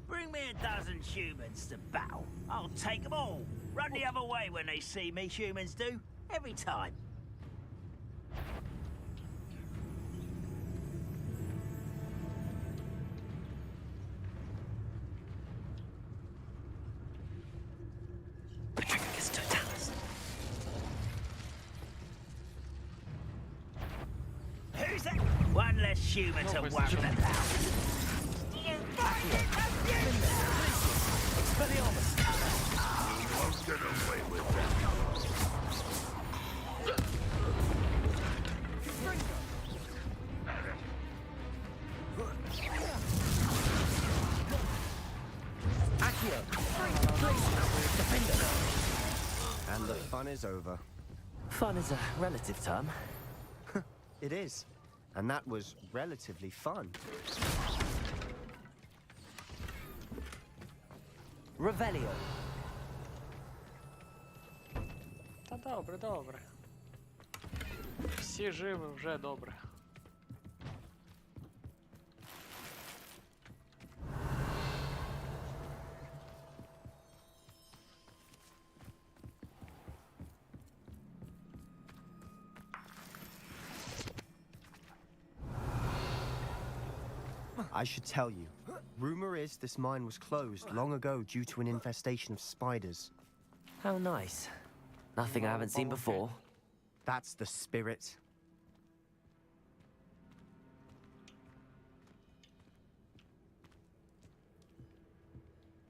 Bring me a dozen humans to battle. I'll take them all. Run the other way when they see me, humans do. Every time. Petrificus totalis. Who's that? One less human to worry about. Won't get away with that. Accio! And the fun is over. Fun is a relative term. It is. And that was relatively fun. Revelio. Та добре, добре. Всі живі, вже добре. I should tell you. Rumor is this mine was closed long ago due to an infestation of spiders. How nice. Nothing I haven't seen before. That's the spirit.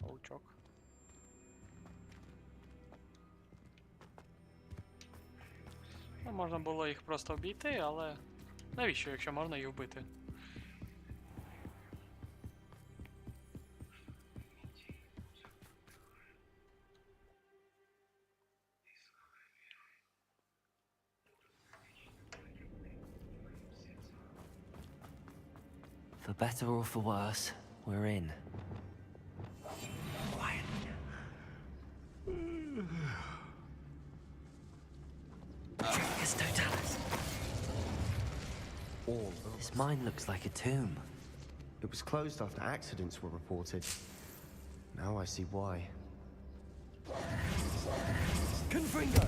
Паучок. Ну, можна було їх просто обійти, але навіщо, якщо можна їх вбити? For better or for worse, we're in. Petrificus totalis. All. This mine looks like a tomb. It was closed after accidents were reported. Now I see why. Confringo!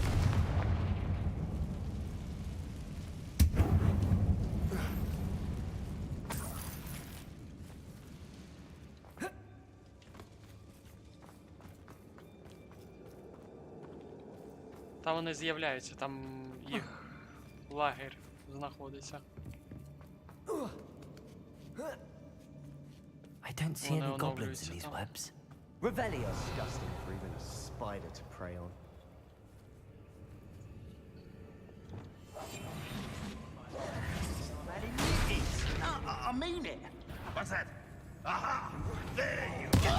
Там вони з'являються, там їх лагерь знаходиться. I don't see any goblins in these webs. Revelio! Disgusting for even a spider to prey on. I mean it. What's that? Aha! There you go!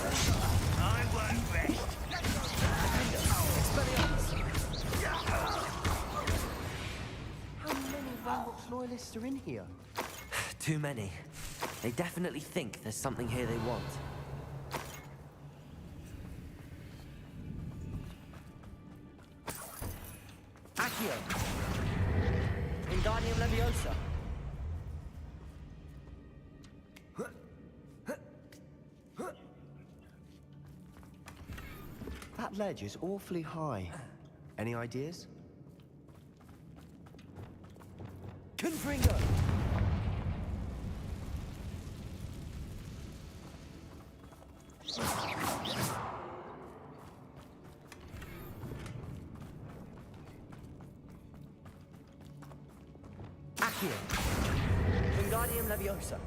I won't rest. How many Ranrock's loyalists are in here? Too many. They definitely think there's something here they want. Accio! Wingardium Leviosa! That ledge is awfully high. Any ideas? Confringo! Accio! Wingardium Leviosa!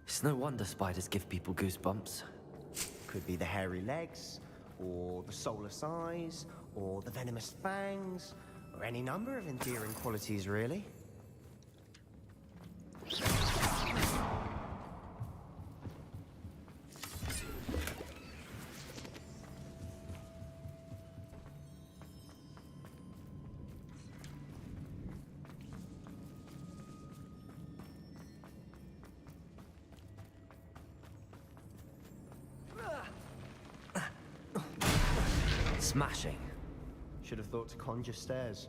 It's no wonder spiders give people goosebumps. Could be the hairy legs, or the soulless eyes, or the venomous fangs, or any number of endearing qualities, really. Smashing. Should have thought to conjure stairs.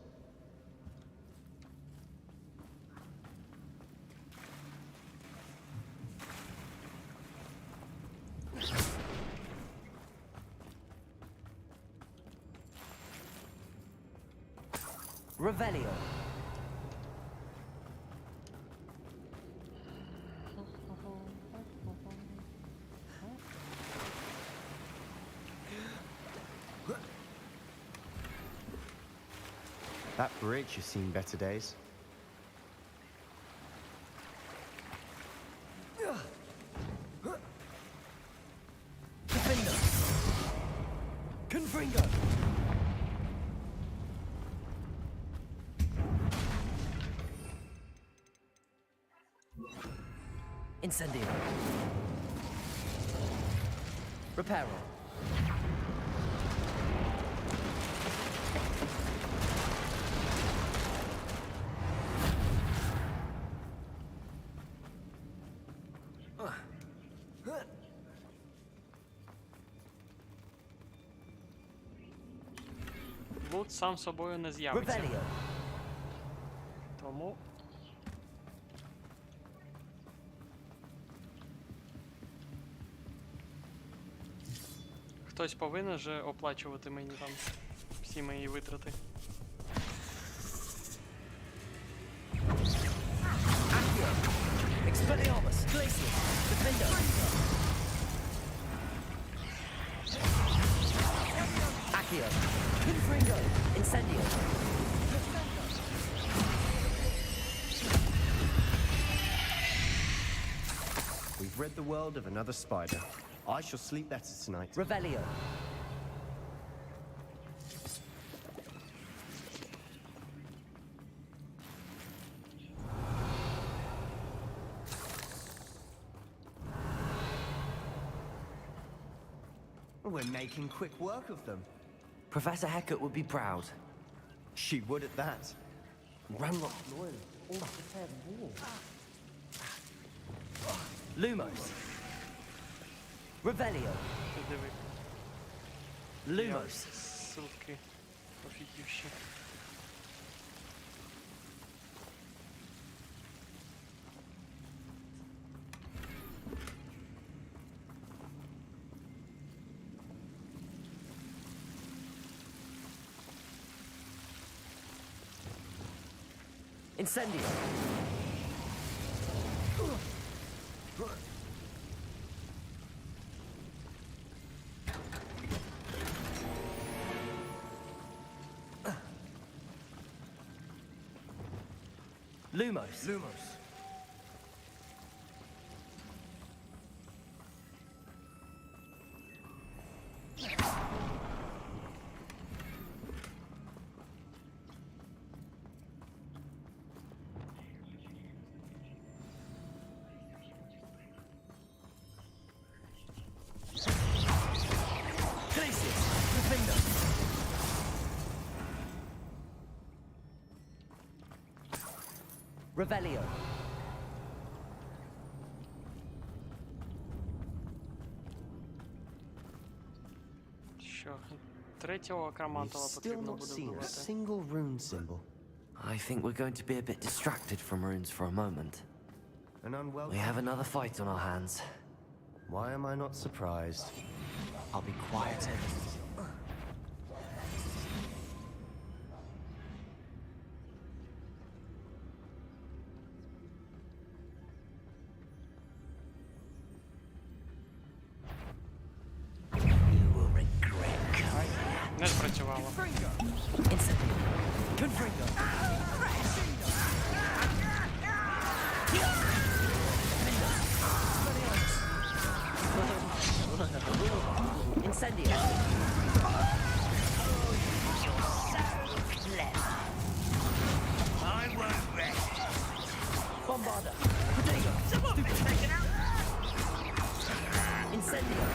Revelio. That bridge has seen better days. Defender. Confringo. Incendio. Reparo. Лут сам собою не з'явиться. Revelio. Тому хтось повинен же оплачувати мені там всі мої витрати. Accio. Expelliarmus. Glacius. Defender. Accio. Confringo. Incendio. We've rid the world of another spider. I shall sleep better tonight. Revelio. We're making quick work of them. Professor Hecat would be proud. She would at that. Ranrock loyal. All prepared war. Lumos. Revelio. Ти диви. Lumos. Ссылки офігівші. Incendio. Lumos. Lumos. Revelio. Що? Третього We've Акромантова still потрібно not буде seen a вбивати. single rune symbol. I think we're going to be a bit distracted from runes for a moment. An unwelcome. We have another fight on our hands. Why am I not surprised? I'll be quieted. Не спрацювало. Incendio. I won't rest. Bombarda. Protego. Incendio.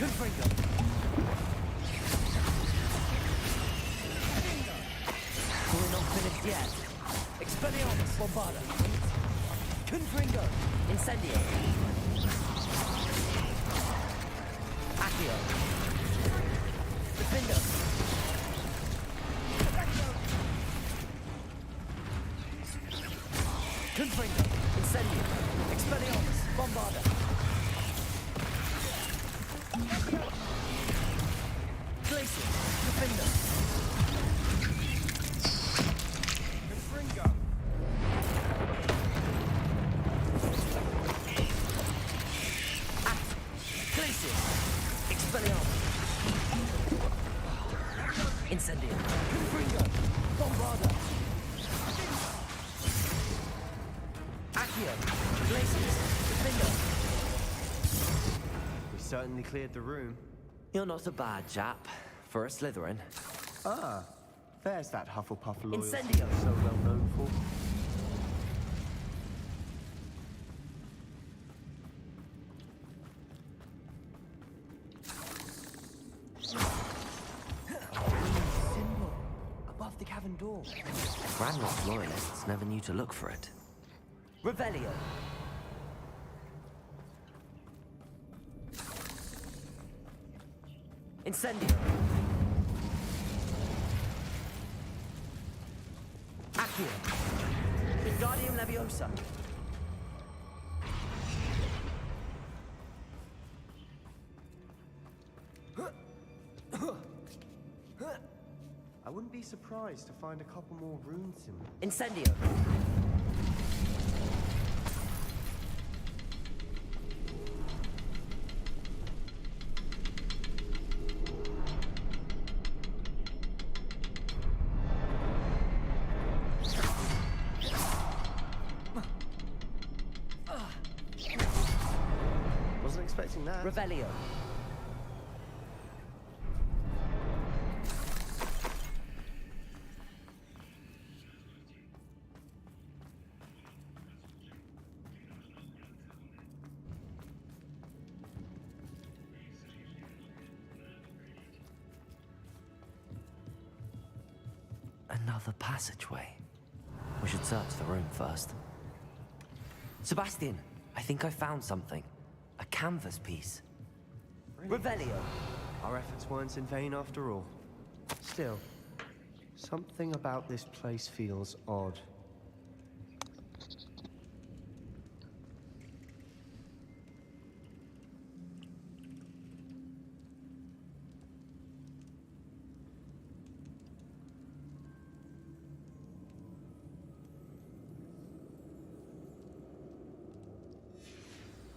Confringo. We're not finished yet. Expelliarmus. Bombarda. Confringo. Incendio. Accio. Defendo. Confringo. Incendio. Expelliarmus. Bombarda. Glacier. Defender. Confringo. Glacier. Expelliarmus. Incendio. Confringo. Bombarda. Accio. Glacier. Defender. We certainly cleared the room. You're not a bad chap for a Slytherin. Ah, there's that Hufflepuff loyalty Incendio. I'm so well known for. Symbol above the cavern door. Ranrock loyalists never knew to look for it. Revelio. Incendio. Accio. Wingardium Leviosa. I wouldn't be surprised to find a couple more rune symbols. Incendio. Wasn't expecting that. Revelio. Another passageway. We should search the room first. Sebastian, I think I found something. A canvas piece. Revelio. Our efforts weren't in vain after all. Still, something about this place feels odd.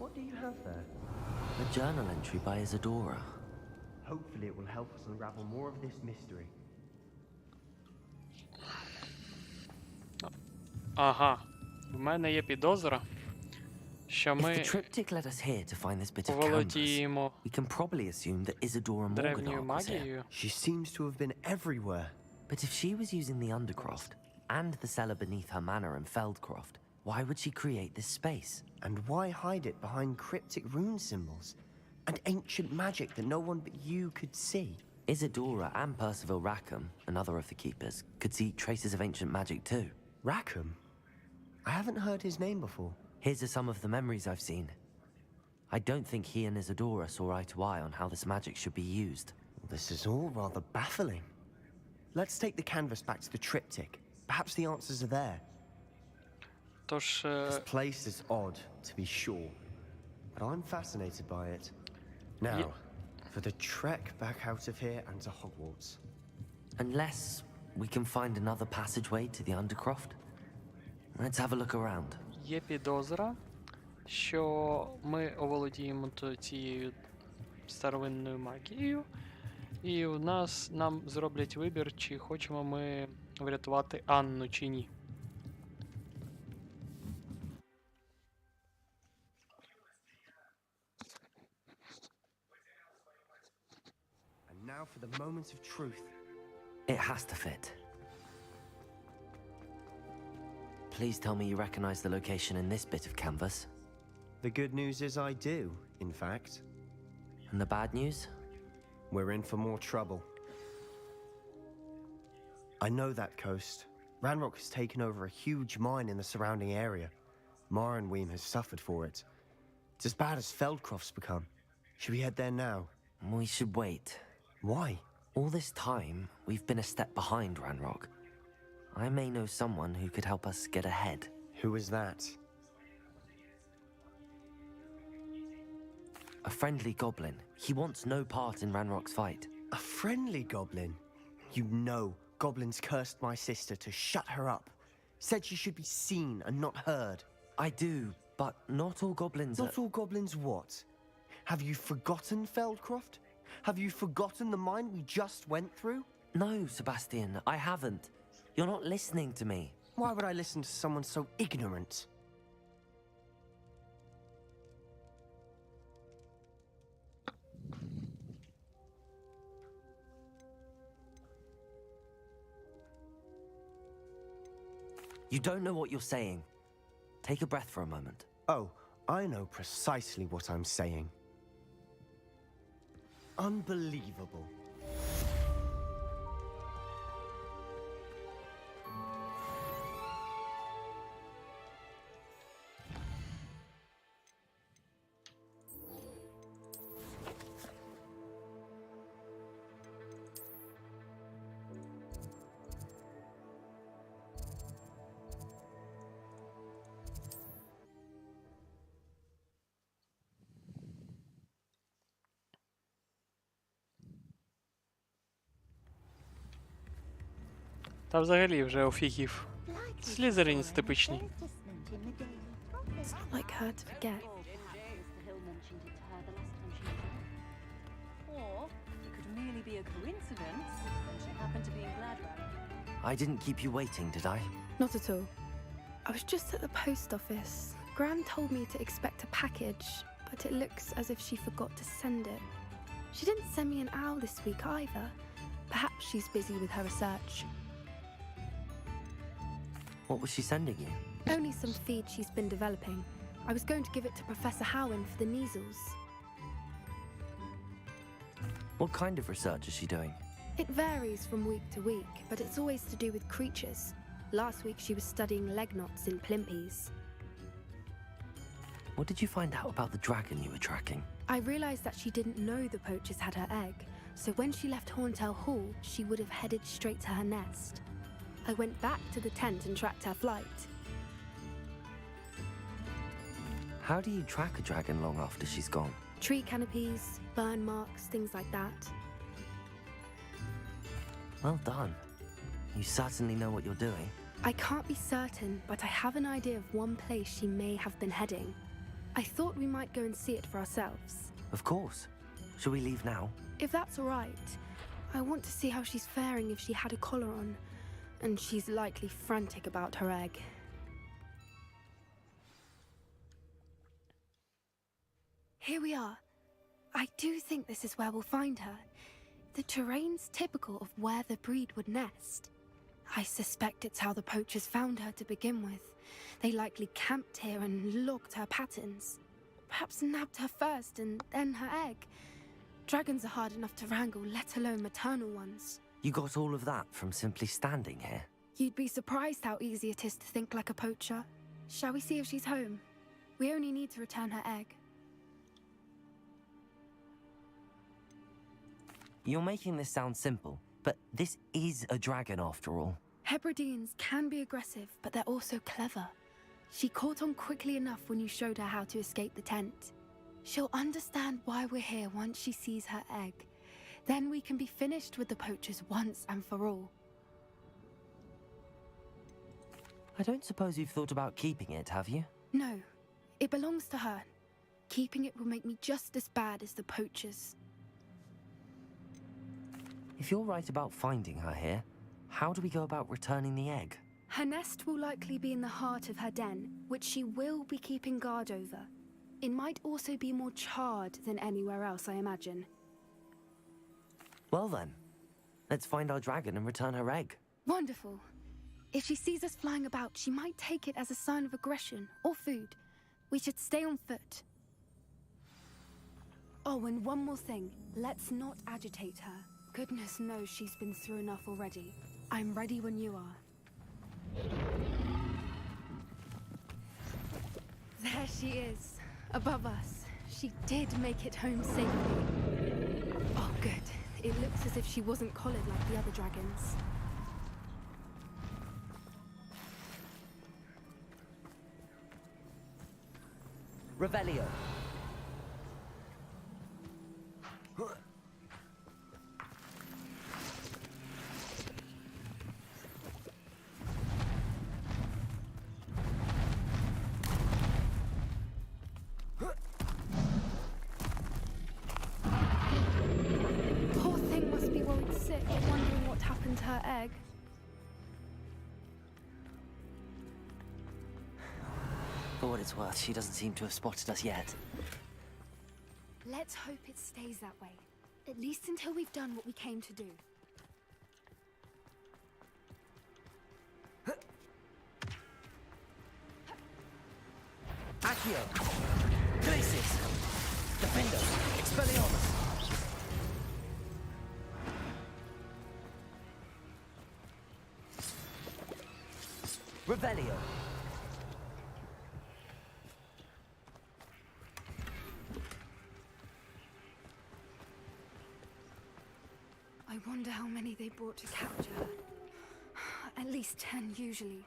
What do you have there? A journal entry by Isadora. Hopefully it will help us unravel more of this mystery. Ага. В мене є підозра, що If the ми triptych led us here to find this bit of canvas, володіємо we can probably assume that Isadora древньою Morganach was here. магією. She seems to have been everywhere. But if she was using the Undercroft and the cellar beneath her manor in Feldcroft, why would she create this space? And why hide it behind cryptic rune symbols? And ancient magic that no one but you could see? Isadora and Percival Rackham, another of the keepers, could see traces of ancient magic too. Rackham? I haven't heard his name before. His are some of the memories I've seen. I don't think he and Isadora saw eye to eye on how this magic should be used. This is all rather baffling. Let's take the canvas back to the triptych. Perhaps the answers are there. Тож, This place is odd, to be sure, but I'm fascinated by it. Now, for the trek back out of here and to Hogwarts. Unless we can find another passageway to the Undercroft. Let's have a look around. є підозра, що ми оволодіємо цією старовинною магією, і нам зроблять вибір, чи хочемо ми врятувати Анну чи ні. And now for the moment of truth. It has to fit. Please tell me you recognize the location in this bit of canvas. The good news is I do, in fact. And the bad news? We're in for more trouble. I know that coast. Ranrock has taken over a huge mine in the surrounding area. Mornweem has suffered for it. It's as bad as Feldcroft's become. Should we head there now? We should wait. Why? All this time, we've been a step behind Ranrock. I may know someone who could help us get ahead. Who is that? A friendly goblin. He wants no part in Ranrock's fight. A friendly goblin? You know goblins cursed my sister to shut her up. Said she should be seen and not heard. I do, but not all goblins Not all goblins what? Have you forgotten Feldcroft? Have you forgotten the mine we just went through? No, Sebastian, I haven't. You're not listening to me. Why would I listen to someone so ignorant? You don't know what you're saying. Take a breath for a moment. Oh, I know precisely what I'm saying. Unbelievable. Та взагалі вже офігів. Слізеринець типичний. It's not like her to forget. Or it could merely be a coincidence and she happened to be in Gladwell. I didn't keep you waiting, did I? Not at all. I was just at the post office. Gran told me to expect a package, but it looks as if she forgot to send it. She didn't send me an owl this week either. Perhaps she's busy with her research. What was she sending you? Only some feed she's been developing. I was going to give it to Professor Howen for the measles. What kind of research is she doing? It varies from week to week, but it's always to do with creatures. Last week she was studying leg knots in plimpies. What did you find out about the dragon you were tracking? I realized that she didn't know the poachers had her egg, so when she left Horntail Hall, she would have headed straight to her nest. I went back to the tent and tracked her flight. How do you track a dragon long after she's gone? Tree canopies, burn marks, things like that. Well done. You certainly know what you're doing. I can't be certain, but I have an idea of one place she may have been heading. I thought we might go and see it for ourselves. Of course. Shall we leave now? If that's all right, I want to see how she's faring if she had a collar on. And she's likely frantic about her egg. Here we are. I do think this is where we'll find her. The terrain's typical of where the breed would nest. I suspect it's how the poachers found her to begin with. They likely camped here and logged her patterns. Perhaps nabbed her first and then her egg. Dragons are hard enough to wrangle, let alone maternal ones. You got all of that from simply standing here? You'd be surprised how easy it is to think like a poacher. Shall we see if she's home? We only need to return her egg. You're making this sound simple, but this is a dragon after all. Hebrideans can be aggressive, but they're also clever. She caught on quickly enough when you showed her how to escape the tent. She'll understand why we're here once she sees her egg. Then we can be finished with the poachers once and for all. I don't suppose you've thought about keeping it, have you? No, it belongs to her. Keeping it will make me just as bad as the poachers. If you're right about finding her here, how do we go about returning the egg? Her nest will likely be in the heart of her den, which she will be keeping guard over. It might also be more charred than anywhere else, I imagine. Well then, let's find our dragon and return her egg. Wonderful. If she sees us flying about, she might take it as a sign of aggression or food. We should stay on foot. Oh, and one more thing. Let's not agitate her. Goodness knows she's been through enough already. I'm ready when you are. There she is, above us. She did make it home safely. Oh, good. It looks as if she wasn't collared like the other dragons. Revelio. Poor thing must be worried sick, wondering what happened to her egg. For what it's worth, she doesn't seem to have spotted us yet. Let's hope it stays that way. At least until we've done what we came to do. Accio! Glacis! Defendo! Expelliarmus! Revelio! I wonder how many they brought to capture her. At least 10 usually.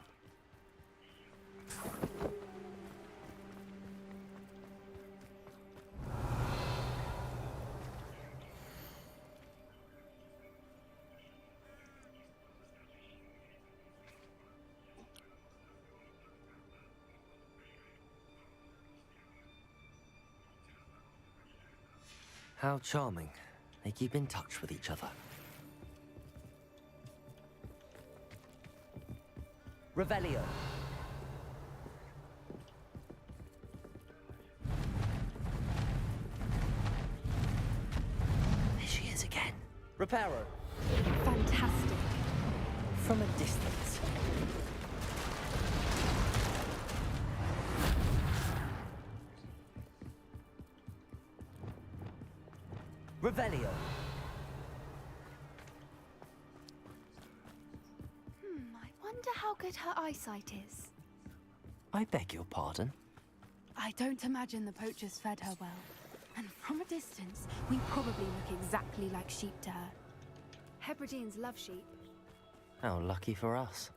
How charming. They keep in touch with each other. Revelio. There she is again. Reparo. Fantastic. From a distance. Revelio. I wonder how good her eyesight is. I beg your pardon? I don't imagine the poachers fed her well. And from a distance, we probably look exactly like sheep to her. Hebrideans love sheep. How lucky for us.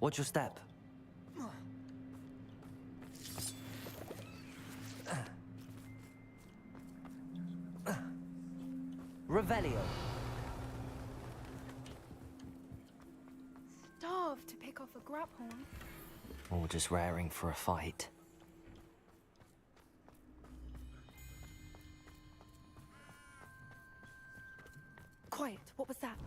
Watch your step. Revelio. Starved to pick off a grabhorn. Or just raring for a fight. Quiet, what was that?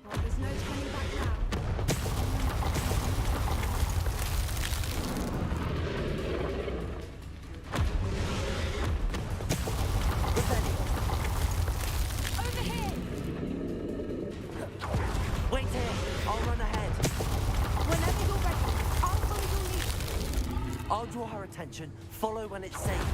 Well, there's no turning back now. Over here! Wait here! I'll run ahead. Whenever you're ready, I'll follow your lead. I'll draw her attention. Follow when it's safe.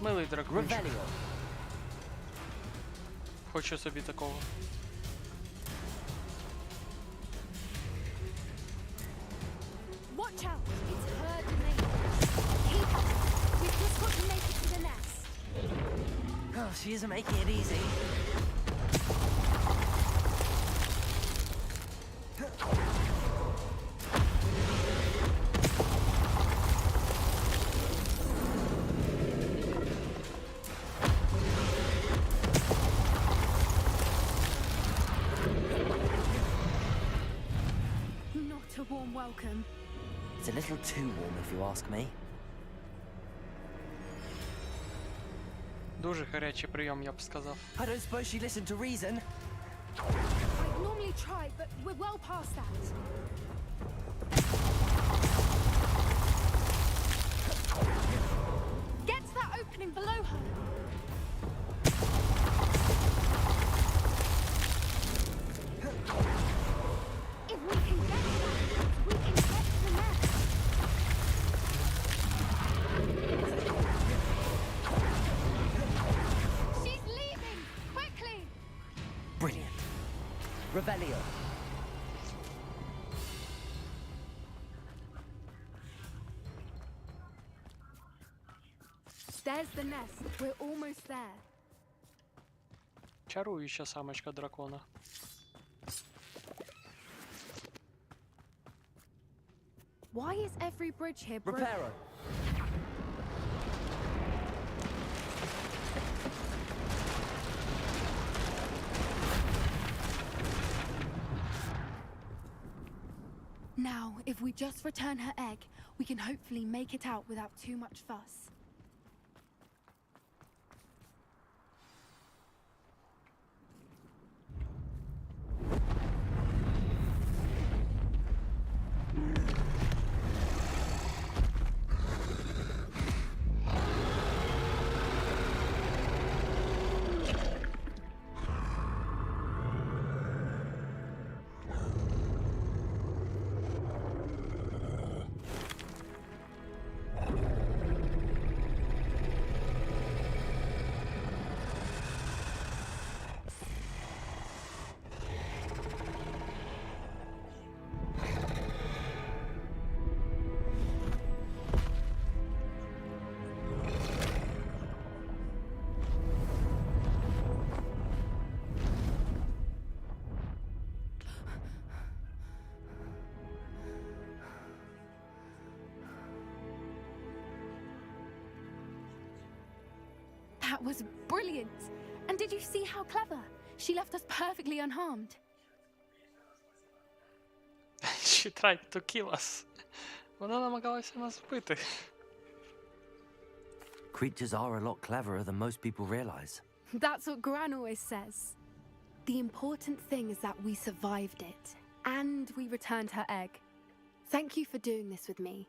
Милий дракончик. Revelio. Хочу собі такого. Watch out! It's herd neighbors. Keep up. We've just got to make it to the nest. Oh, she isn't making it easy. Not a warm welcome. It's a little too warm if you ask me. Дуже гарячий прийом, я б сказав. I don't suppose she listened to reason. I'd normally try, but we're well past that. Get to that opening below her. If we can get to that, we can get to the nest. She's leaving! Quickly! Brilliant. Revelio. There's the nest. We're almost there. Чаруюча самочка дракона. Why is every bridge here broken? Reparo. Now, if we just return her egg, we can hopefully make it out without too much fuss. That was brilliant! And did you see how clever? She left us perfectly unharmed. She tried to kill us. Вона намагалася нас вбити. Creatures are a lot cleverer than most people realize. That's what Gran always says. The important thing is that we survived it, and we returned her egg. Thank you for doing this with me.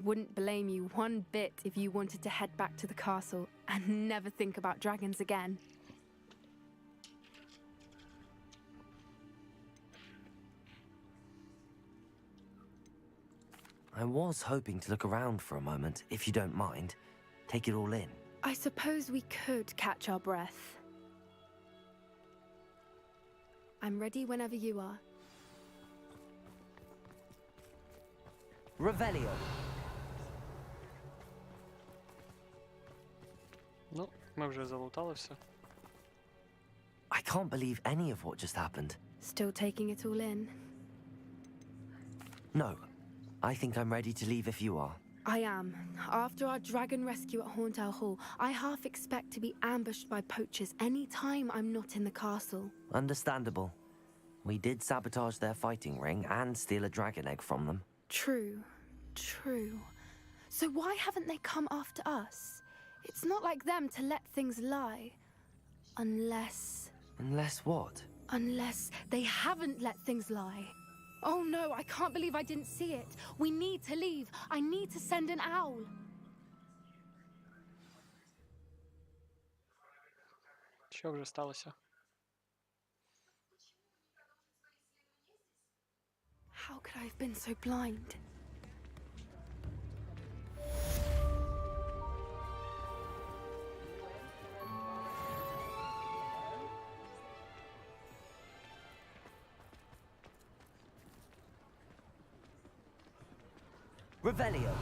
Wouldn't blame you one bit if you wanted to head back to the castle and never think about dragons again. I was hoping to look around for a moment, if you don't mind. Take it all in. I suppose we could catch our breath. I'm ready whenever you are. Revelio. Ну, ми вже залутали все. I can't believe any of what just happened. Still taking it all in? No. I think I'm ready to leave if you are. I am. After our dragon rescue at Hauntow Hall, I half expect to be ambushed by poachers any time I'm not in the castle. Understandable. We did sabotage their fighting ring and steal a dragon egg from them. True. True. So why haven't they come after us? It's not like them to let things lie. Unless... Unless what? Unless they haven't let things lie. Oh no, I can't believe I didn't see it. We need to leave. I need to send an owl. Що вже сталося? How could I have been so blind? Revelio.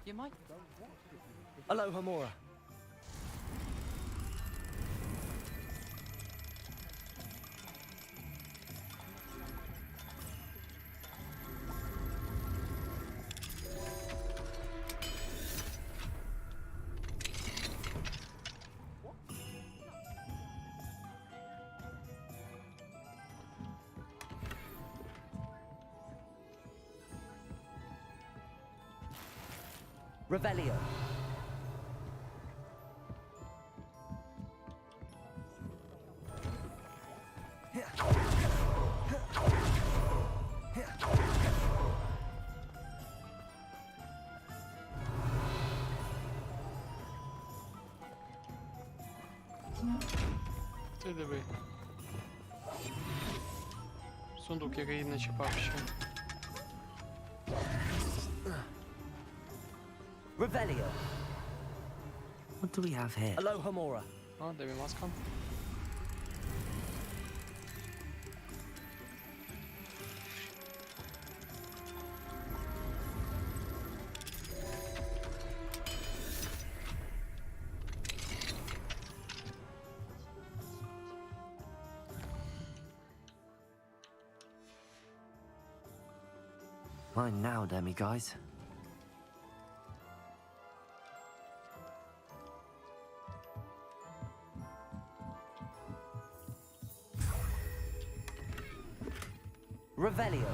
You might. Alohomora. Revelio. Ти диви. Сундук, який не чіпав ще. Revelio. What do we have here? Alohomora. О, де він маска? Mine now, demi guys. Revelio.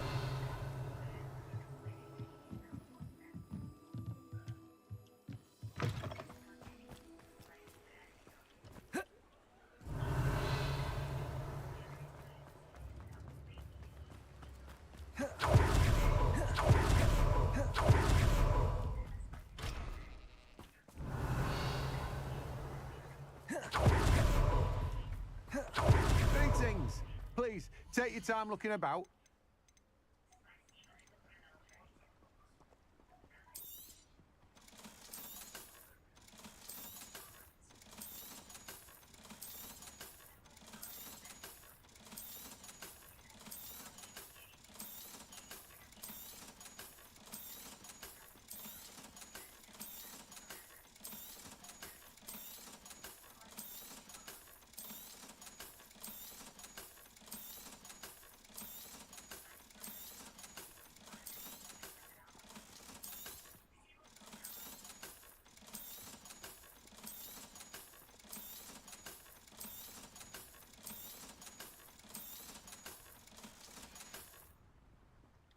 Greetings! Please, take your time looking about.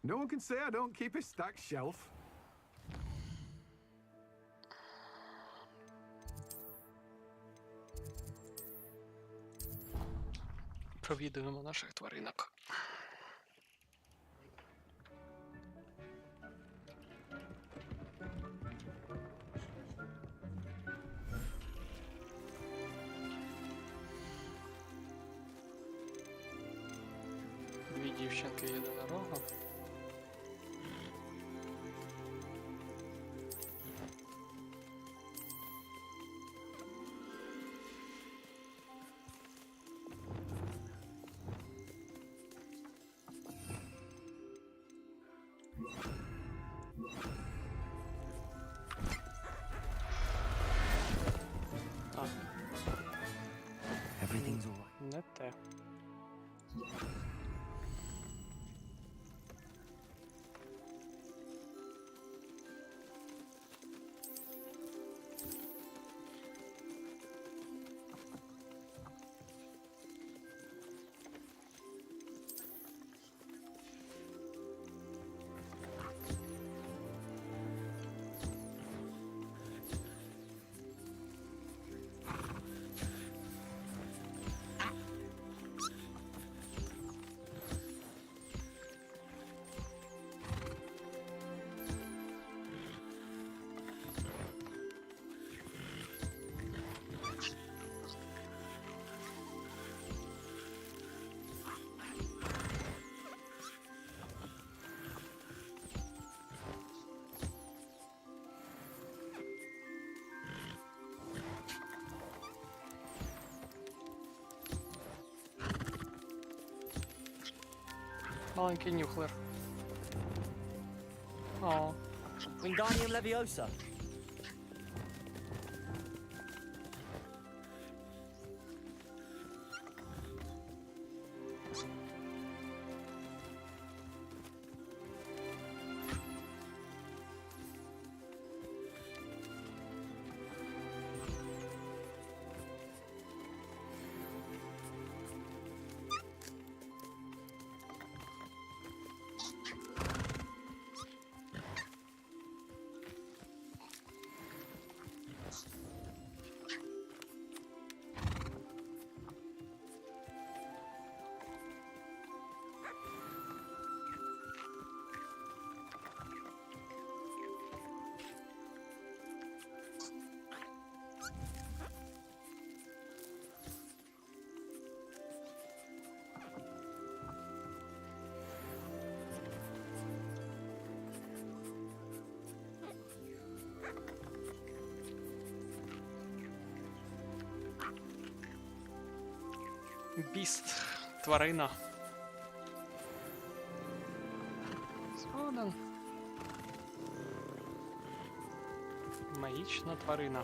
No one can say I don't keep a stacked shelf. Провідуємо наших тваринок. Печінки єдинорога. Everything's all right. Не те. Маленький нюхлер. О. Wingardium Leviosa. Біст. Тварина. Згоден. Магічна тварина.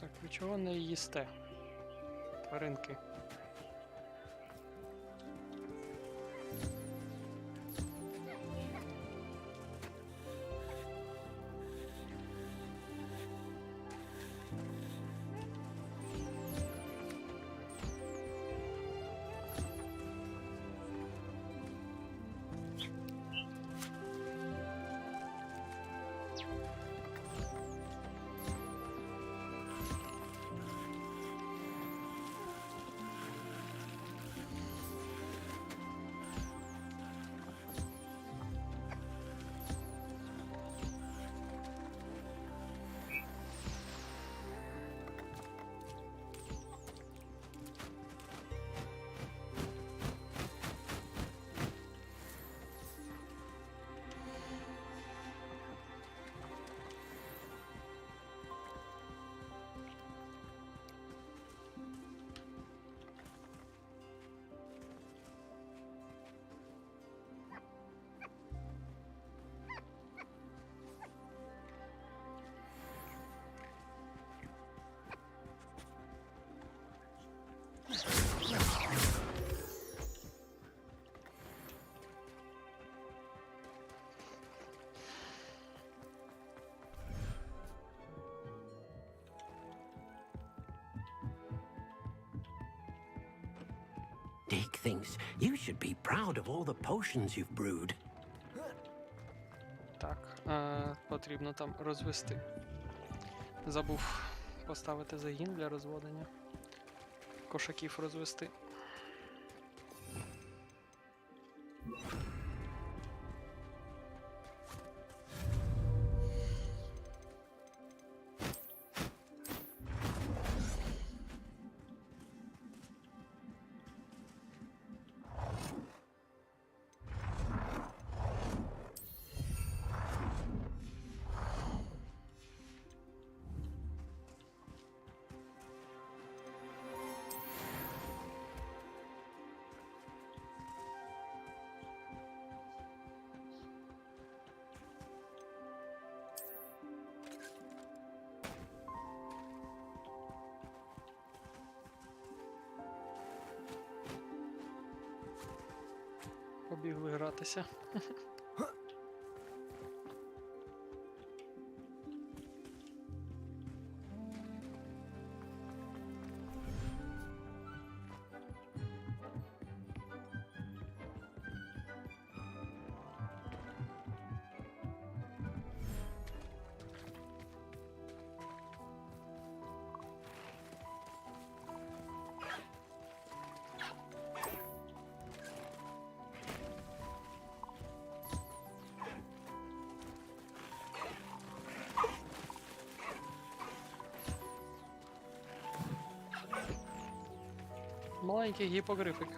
Так, ви чого не їсте? Тваринки. Dick thinks you should be proud of all the potions you've brewed. Так, потрібно там розвести. Забув поставити загін для розводення. Кошаків розвести. Побігли гратися. Маленький гіпогрифик.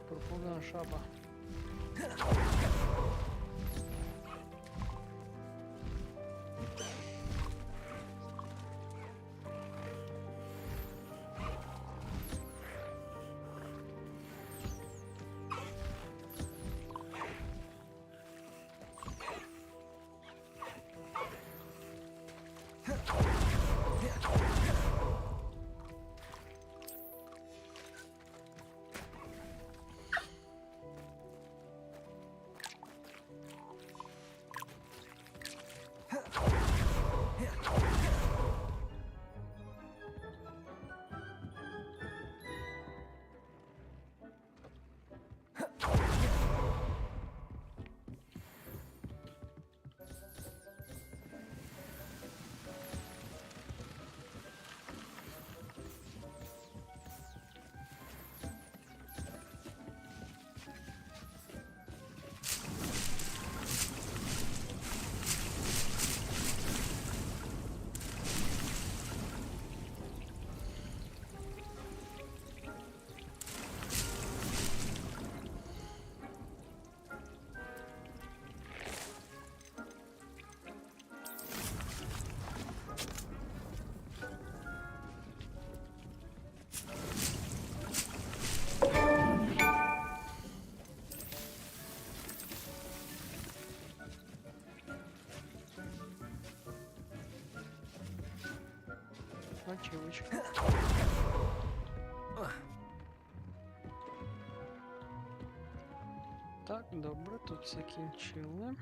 Пурпурна шаба. Очевидно. Так, добре, тут закінчили.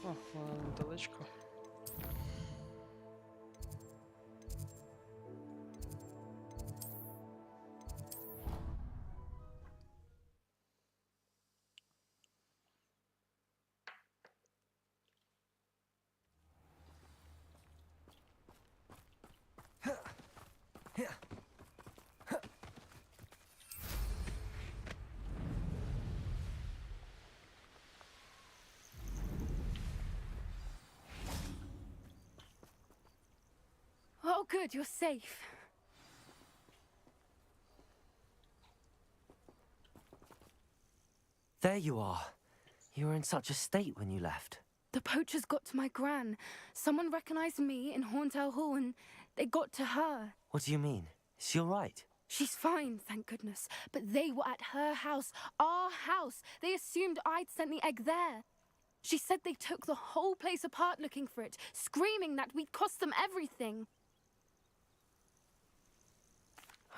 О, вона недалечко. good, you're safe. There you are. You were in such a state when you left. The poachers got to my gran. Someone recognized me in Horntail Hall and they got to her. What do you mean? Is she all right? She's fine, thank goodness. But they were at her house, our house. They assumed I'd sent the egg there. She said they took the whole place apart looking for it, screaming that we'd cost them everything.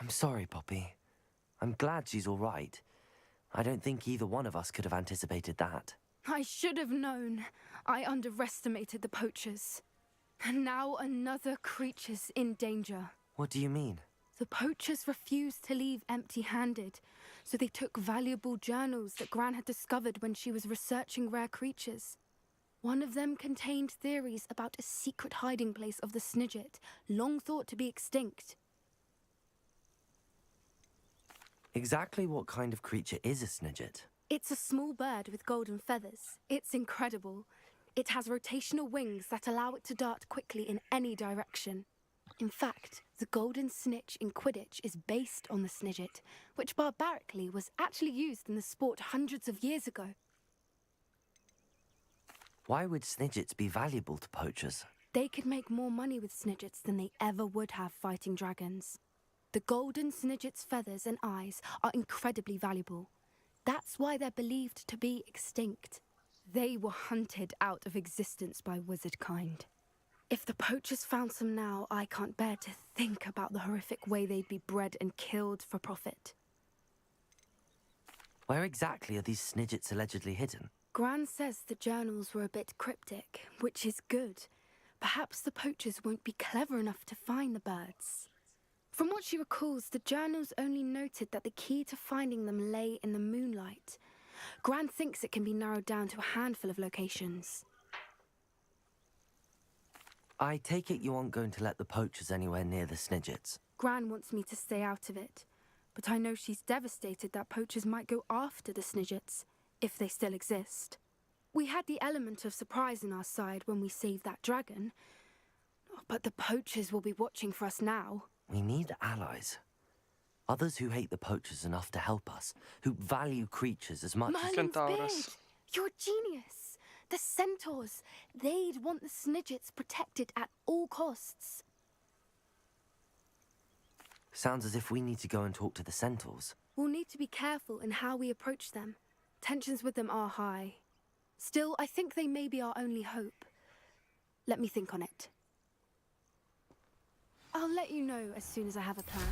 I'm sorry, Poppy. I'm glad she's all right. I don't think either one of us could have anticipated that. I should have known. I underestimated the poachers. And now another creature's in danger. What do you mean? The poachers refused to leave empty-handed, so they took valuable journals that Gran had discovered when she was researching rare creatures. One of them contained theories about a secret hiding place of the Snidget, long thought to be extinct. Exactly what kind of creature is a Snidget? It's a small bird with golden feathers. It's incredible. It has rotational wings that allow it to dart quickly in any direction. In fact, the golden snitch in Quidditch is based on the Snidget, which barbarically was actually used in the sport hundreds of years ago. Why would Snidgets be valuable to poachers? They could make more money with Snidgets than they ever would have fighting dragons. The golden Snidget's feathers and eyes are incredibly valuable. That's why they're believed to be extinct. They were hunted out of existence by wizard kind. If the poachers found some now, I can't bear to think about the horrific way they'd be bred and killed for profit. Where exactly are these Snidgets allegedly hidden? Gran says the journals were a bit cryptic, which is good. Perhaps the poachers won't be clever enough to find the birds. From what she recalls, the journals only noted that the key to finding them lay in the moonlight. Gran thinks it can be narrowed down to a handful of locations. I take it you aren't going to let the poachers anywhere near the Snidgets. Gran wants me to stay out of it, but I know she's devastated that poachers might go after the Snidgets, if they still exist. We had the element of surprise on our side when we saved that dragon, but the poachers will be watching for us now. We need allies. Others who hate the poachers enough to help us, who value creatures as much as... Merlin's big! You're a genius! The centaurs! They'd want the Snidgets protected at all costs. Sounds as if we need to go and talk to the centaurs. We'll need to be careful in how we approach them. Tensions with them are high. Still, I think they may be our only hope. Let me think on it. I'll let you know as soon as I have a plan.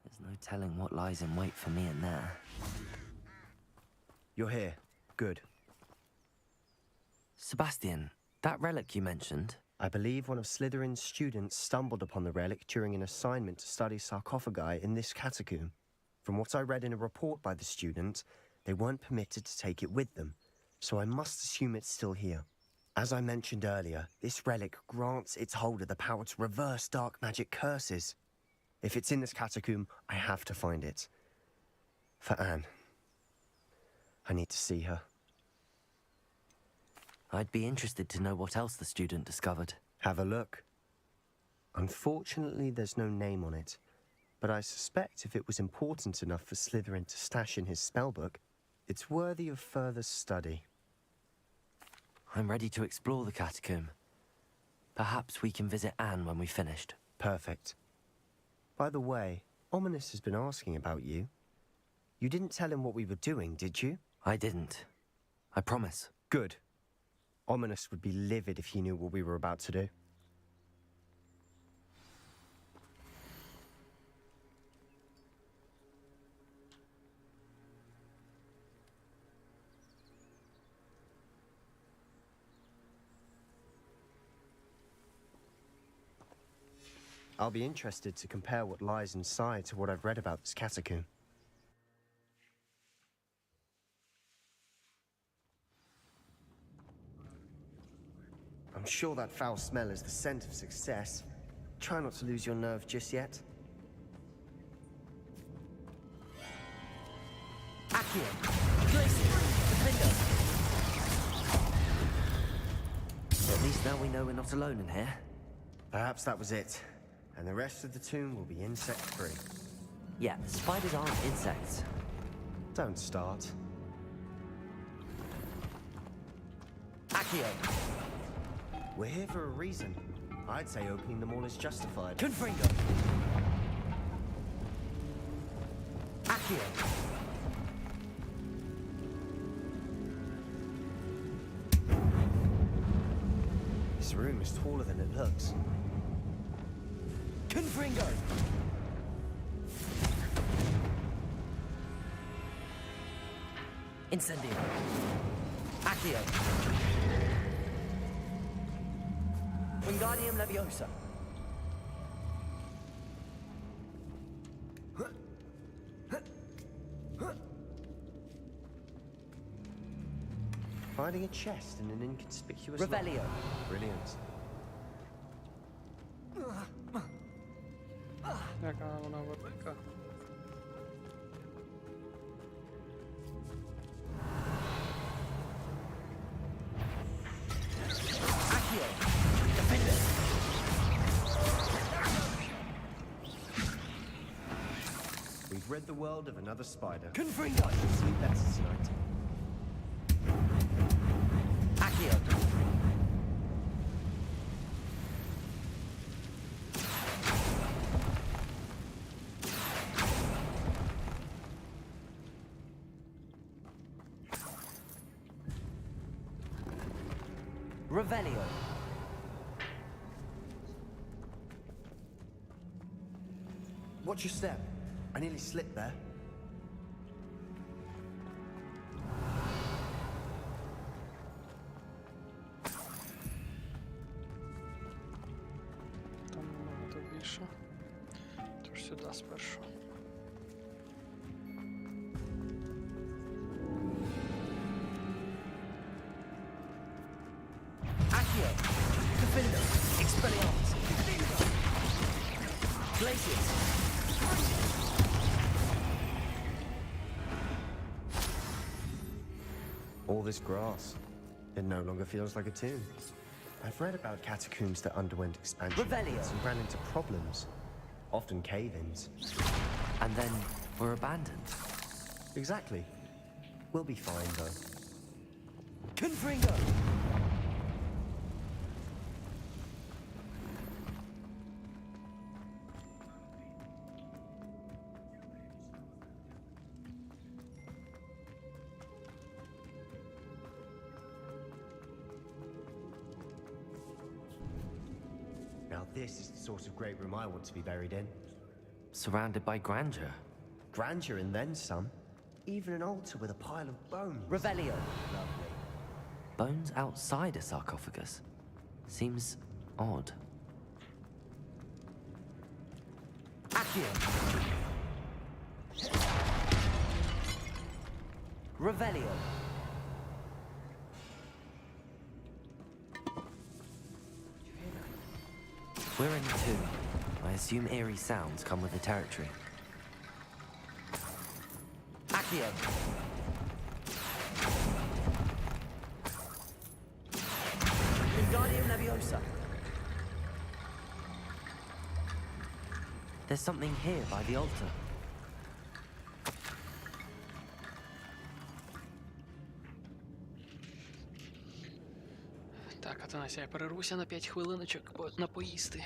There's no telling what lies in wait for me in there. You're here. Good. Sebastian, that relic you mentioned... I believe one of Slytherin's students stumbled upon the relic during an assignment to study sarcophagi in this catacomb. From what I read in a report by the student, they weren't permitted to take it with them, so I must assume it's still here. As I mentioned earlier, this relic grants its holder the power to reverse dark magic curses. If it's in this catacomb, I have to find it. For Anne. I need to see her. I'd be interested to know what else the student discovered. Have a look. Unfortunately, there's no name on it, but I suspect if it was important enough for Slytherin to stash in his spellbook, it's worthy of further study. I'm ready to explore the catacomb. Perhaps we can visit Anne when we've finished. Perfect. By the way, Ominous has been asking about you. You didn't tell him what we were doing, did you? I didn't. I promise. Good. Ominous would be livid if he knew what we were about to do. I'll be interested to compare what lies inside to what I've read about this catacomb. I'm sure that foul smell is the scent of success. Try not to lose your nerve just yet. At least now we know we're not alone in here. Perhaps that was it. And the rest of the tomb will be insect-free. Yeah, spiders aren't insects. Don't start. Accio! We're here for a reason. I'd say opening them all is justified. Confringo! Accio! This room is taller than it looks. Confringo! Incendio! Accio! Wingardium Leviosa! Finding a chest in an inconspicuous Revelio. lock. Brilliant. Jaka ona ładna. Accio! Defender! We've read the world of another spider. Confringo! Sleep better tonight. Accio! Revelio! Watch your step. I nearly slipped there. Там набагато більше. Тож сюди спершу. Accio! Defender! Expelliarmus! Glacius! All this grass. It no longer feels like a tomb. I've read about catacombs that underwent expansion Revelio. and ran into problems. Often cave-ins. And then we're abandoned. Exactly. We'll be fine, though. Confringo! Now this is the sort of great room I want to be buried in. Surrounded by grandeur. Grandeur and then some. Even an altar with a pile of bones. Revelio. Lovely. Bones outside a sarcophagus. Seems odd. Accio! Revelio. We're in the tomb. I assume eerie sounds come with the territory. Accio! Wingardium Leviosa! There's something here by the altar. Так, Атанасія, я перервуся на 5 хвилиночок на поїсти.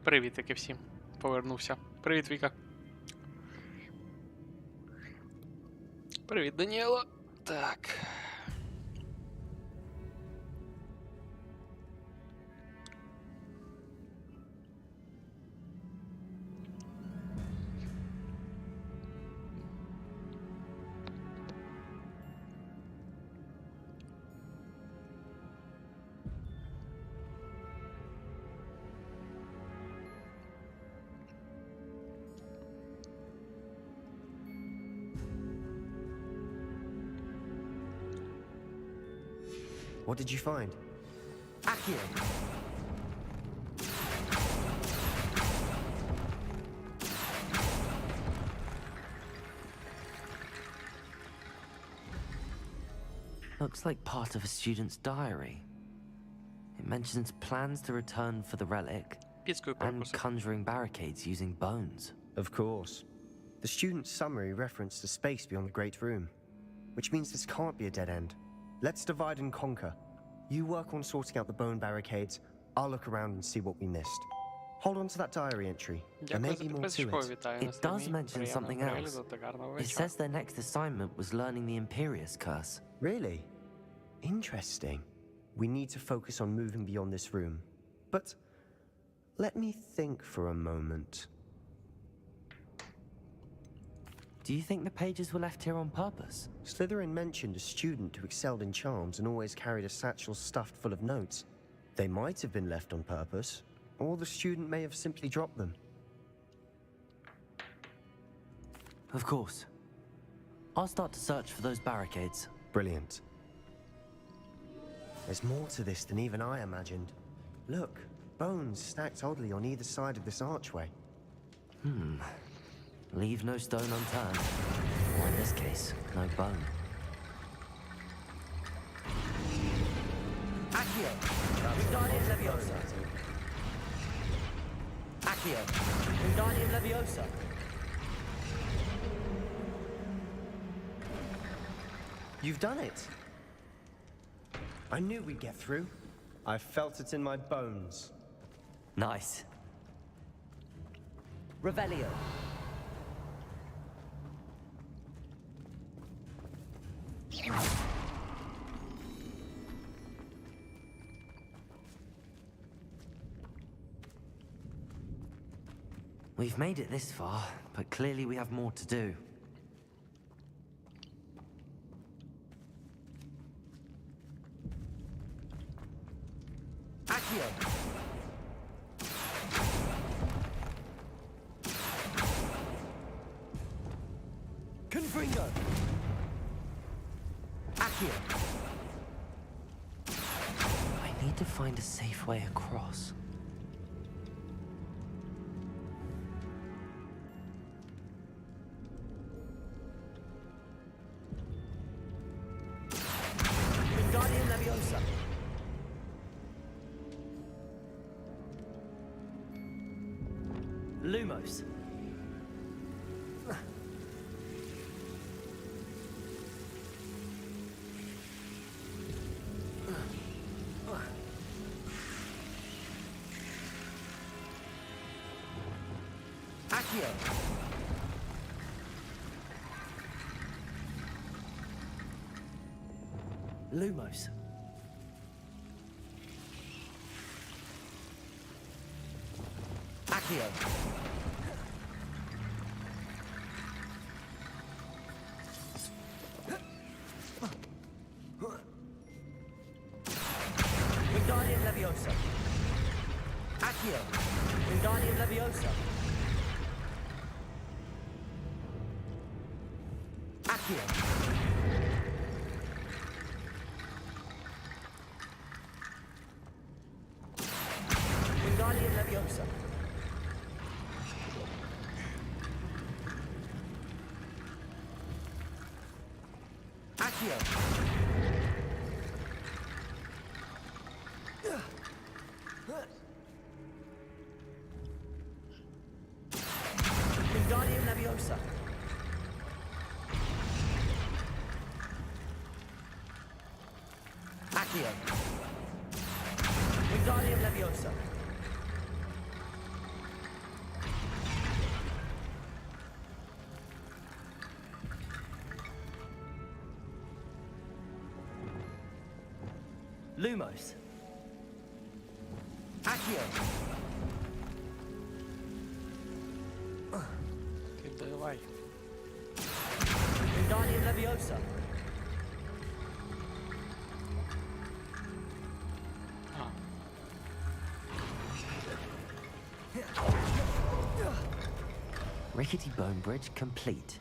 Привіт таки всім. Повернувся. Привіт, Віка. Привіт, Даніела. Так. What did you find? Accio! Looks like part of a student's diary. It mentions plans to return for the relic and conjuring barricades using bones. Of course. The student's summary referenced a space beyond the Great Room, which means this can't be a dead end. Let's divide and conquer. You work on sorting out the bone barricades, I'll look around and see what we missed. Hold on to that diary entry. There may be more to it. It does mention something else. It says their next assignment was learning the Imperius Curse. Really? Interesting. We need to focus on moving beyond this room. But let me think for a moment. Do you think the pages were left here on purpose? Slytherin mentioned a student who excelled in charms and always carried a satchel stuffed full of notes. They might have been left on purpose, or the student may have simply dropped them. Of course. I'll start to search for those barricades. Brilliant. There's more to this than even I imagined. Look, bones stacked oddly on either side of this archway. Leave no stone unturned. Or in this case, no bone. Accio! Wingardium Leviosa! Accio! Wingardium Leviosa! You've done it! I knew we'd get through. I felt it in my bones. Nice. Revelio! We've made it this far, but clearly we have more to do. Accio! Confringo! Accio! I need to find a safe way across. Wingardium Leviosa! Lumos. Accio! Lumos. Accio! Wingardium Leviosa! Accio! Wingardium Leviosa! Accio! Wingardium Leviosa! Accio! Wingardium Leviosa! Accio! Wingardium Leviosa! Lumos. Accio. Давай. Wingardium Leviosa. Rickety Bone Bridge complete.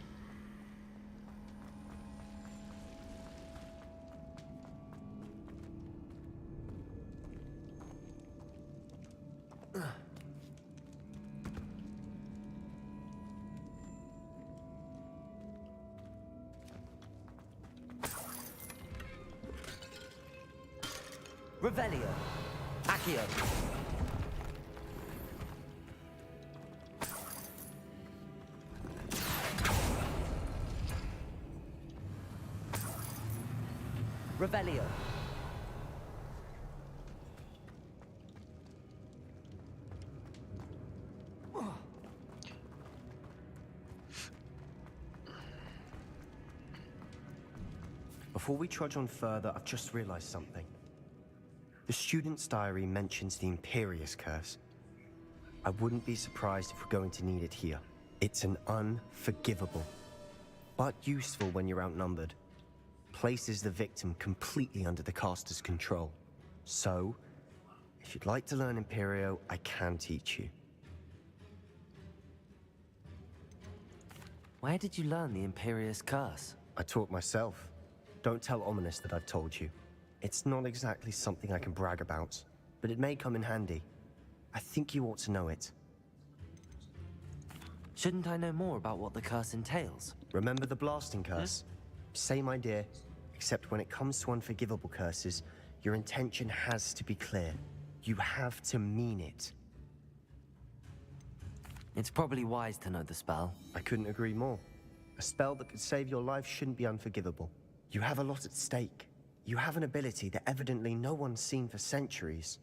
Revelio. Accio. Revelio. Before we trudge on further, I've just realized something. The student's diary mentions the Imperious Curse. I wouldn't be surprised if we're going to need it here. It's an unforgivable, but useful when you're outnumbered. Places the victim completely under the caster's control. So, if you'd like to learn Imperio, I can teach you. Where did you learn the Imperious Curse? I taught myself. Don't tell Ominous that I've told you. It's not exactly something I can brag about, but it may come in handy. I think you ought to know it. Shouldn't I know more about what the curse entails? Remember the blasting curse? Same idea, except when it comes to unforgivable curses, your intention has to be clear. You have to mean it. It's probably wise to know the spell. I couldn't agree more. A spell that could save your life shouldn't be unforgivable. You have a lot at stake. You have an ability that evidently no one's seen for centuries.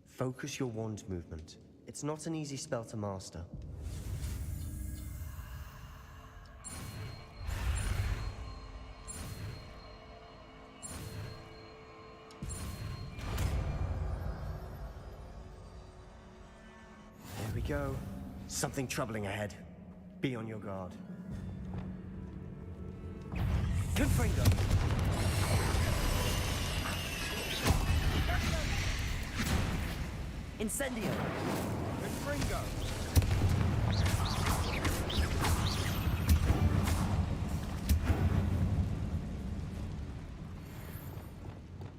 Focus your wand movement. It's not an easy spell to master. There we go. Something troubling ahead. Be on your guard. Confringo! Incendio! Confringo!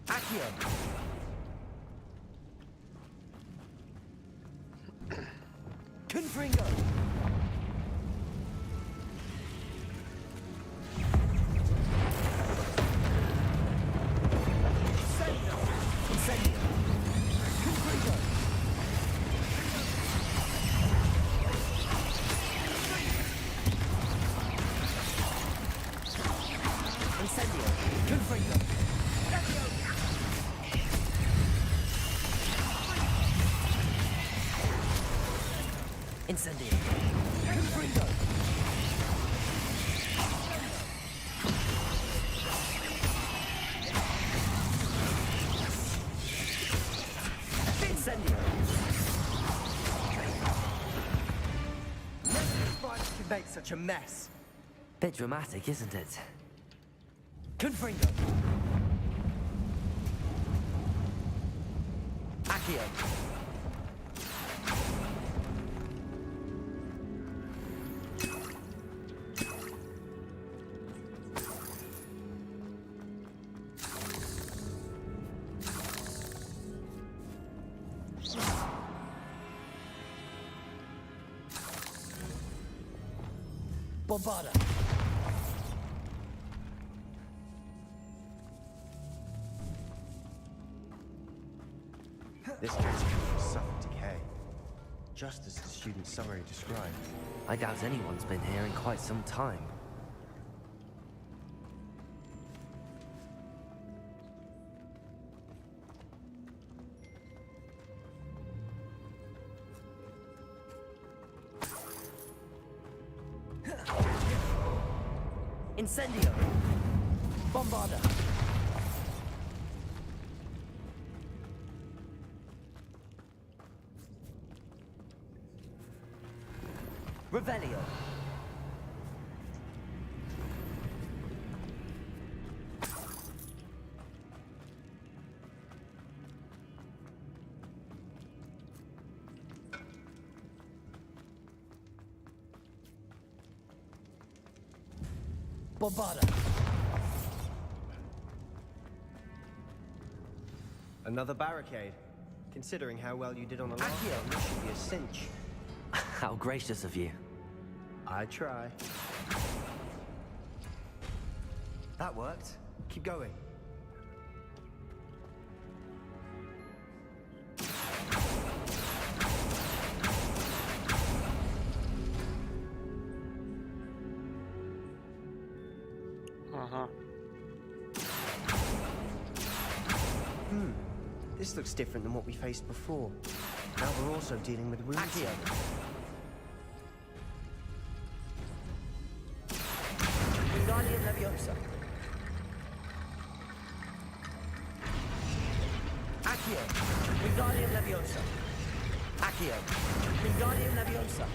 Accio! Confringo! Incendio! Confringo! Incendio! Never spiders can make such a mess. Bit dramatic, isn't it? Confringo! Accio! Bombarda! This case could suffer decay, just as the student's summary described. I doubt anyone's been here in quite some time. Incendio! Bombarda! Revelio. Bombada. Another barricade. Considering how well you did on the last one, this should be a cinch. How gracious of you. I try. That worked. Keep going. This looks different than what we faced before. Now we're also dealing with wounds. Accio. Wingardium Leviosa. Accio. Wingardium Leviosa. Accio. Wingardium Leviosa.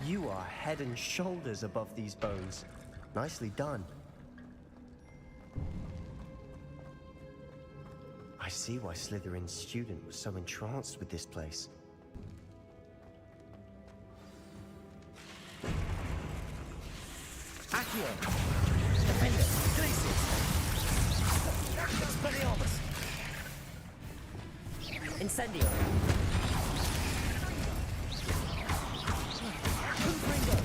You are head and shoulders above these bones. Nicely done. I see why Slytherin's student was so entranced with this place. Accio. Defender. Glacius. Expelliarmus. Incendio. Confringo.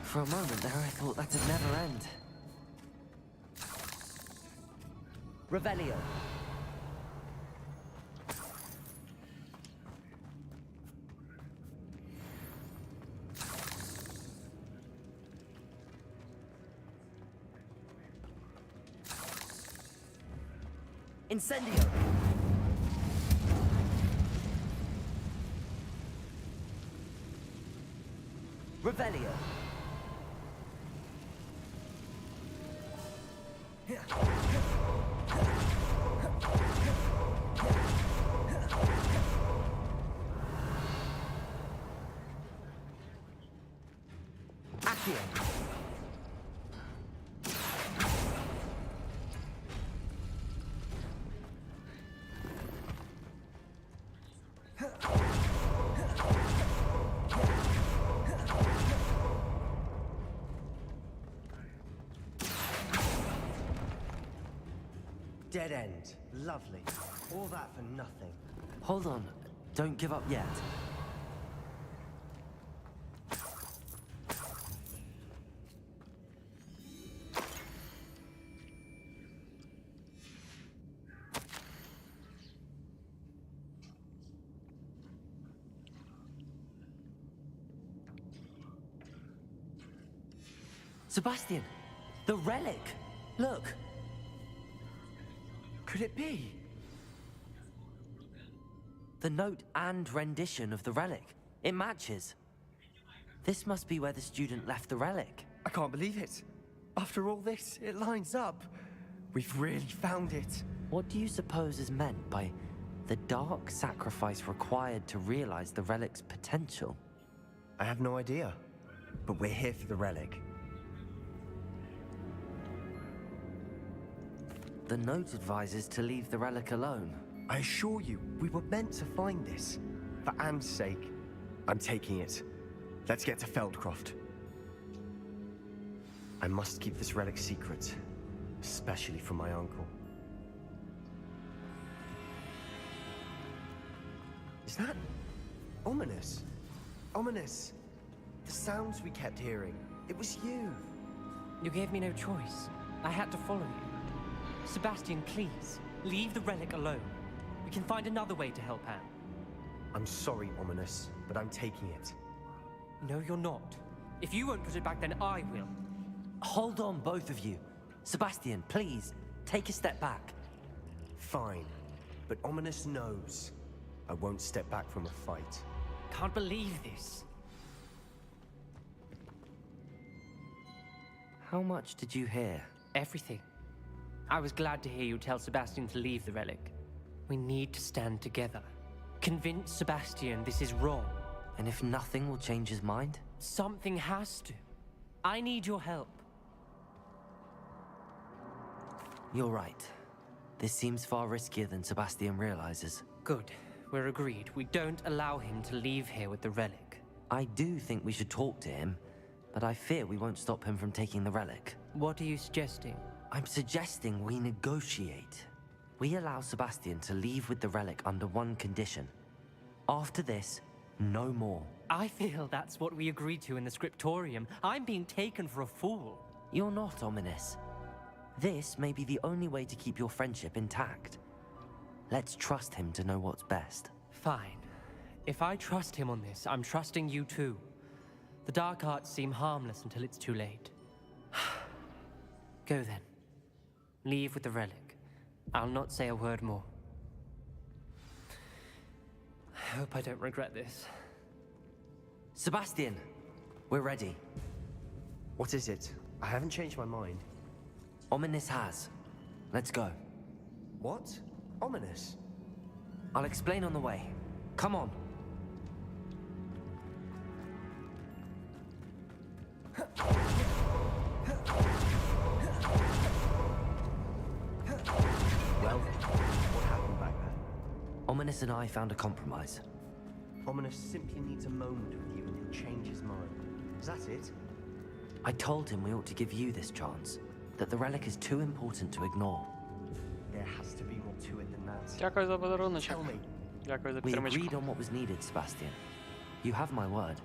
For a moment there, I thought that'd never end. Revelio. Incendio. Revelio. Accio. Dead end. Lovely. All that for nothing. Hold on. Don't give up yet. Sebastian! The relic! Look! Could it be? The note and rendition of the relic. It matches. This must be where the student left the relic. I can't believe it. After all this, it lines up. We've really found it. What do you suppose is meant by the dark sacrifice required to realize the relic's potential? I have no idea. But we're here for the relic. The note advises to leave the relic alone. I assure you, we were meant to find this. For Anne's sake. I'm taking it. Let's get to Feldcroft. I must keep this relic secret. Especially from my uncle. Is that... ominous? Ominous! The sounds we kept hearing. It was you. You gave me no choice. I had to follow you. Sebastian, please, leave the relic alone. We can find another way to help Anne. I'm sorry, Ominous, but I'm taking it. No, you're not. If you won't put it back, then I will. Hold on, both of you. Sebastian, please, Take a step back. Fine. But Ominous knows I won't step back from a fight. Can't believe this. How much did you hear? Everything. I was glad to hear you tell Sebastian to leave the relic. We need to stand together. Convince Sebastian this is wrong. And if nothing will change his mind? Something has to. I need your help. You're right. This seems far riskier than Sebastian realizes. Good. We're agreed. We don't allow him to leave here with the relic. I do think we should talk to him, but I fear we won't stop him from taking the relic. What are you suggesting? I'm suggesting we negotiate. We allow Sebastian to leave with the relic under one condition. After this, no more. I feel that's what we agreed to in the scriptorium. I'm being taken for a fool. You're not, Ominous. This may be the only way to keep your friendship intact. Let's trust him to know what's best. Fine. If I trust him on this, I'm trusting you too. The dark arts seem harmless until it's too late. Go then. Leave with the relic. I'll not say a word more. I hope I don't regret this. Sebastian, we're ready. What is it? I haven't changed my mind. Ominous has. Let's go. What? Ominous? I'll explain on the way. Come on. Well, what happened back there? Ominous and I found a compromise. Ominous simply needs a moment with you and he'll change his mind. Is that it? I told him we ought to give you this chance. That the relic is too important to ignore. There has to be more to it than that. Дякую за подаруночок. Tell me. Дякую за We agreed підтримочку. on what was needed, Sebastian. You have my word.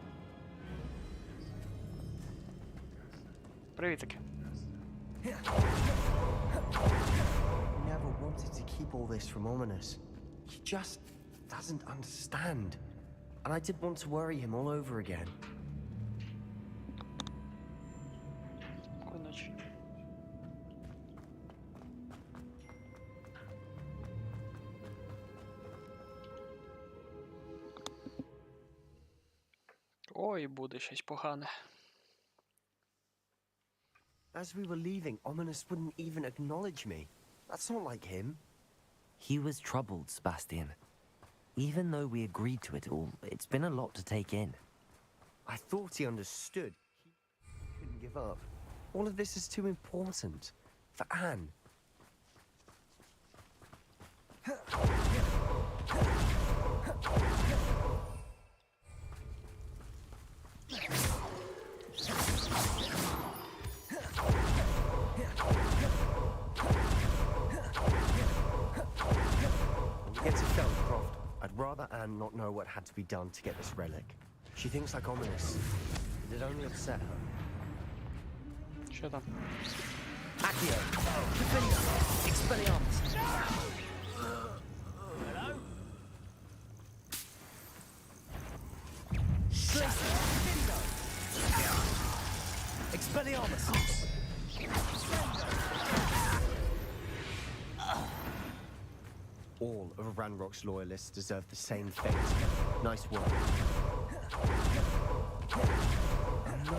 Привітики. Never wanted to keep all this from Ominous. He just doesn't understand. And I didn't want to worry him all over again. Коночі. Ой, буде щось погане. As we were leaving, Ominous wouldn't even acknowledge me. That's not like him. He was troubled, Sebastian. Even though we agreed to it all, it's been a lot to take in. I thought he understood. He couldn't give up. All of this is too important. For Anne. When we get to Feldcroft, I'd rather Anne not know what had to be done to get this relic. She thinks like Ominous. It'd only upset her. Що там? Accio! Defender! Expelliarmus! Hello? Glacier! Expelliarmus! All of Ranrock's loyalists deserve the same fate. Nice work. Oh no,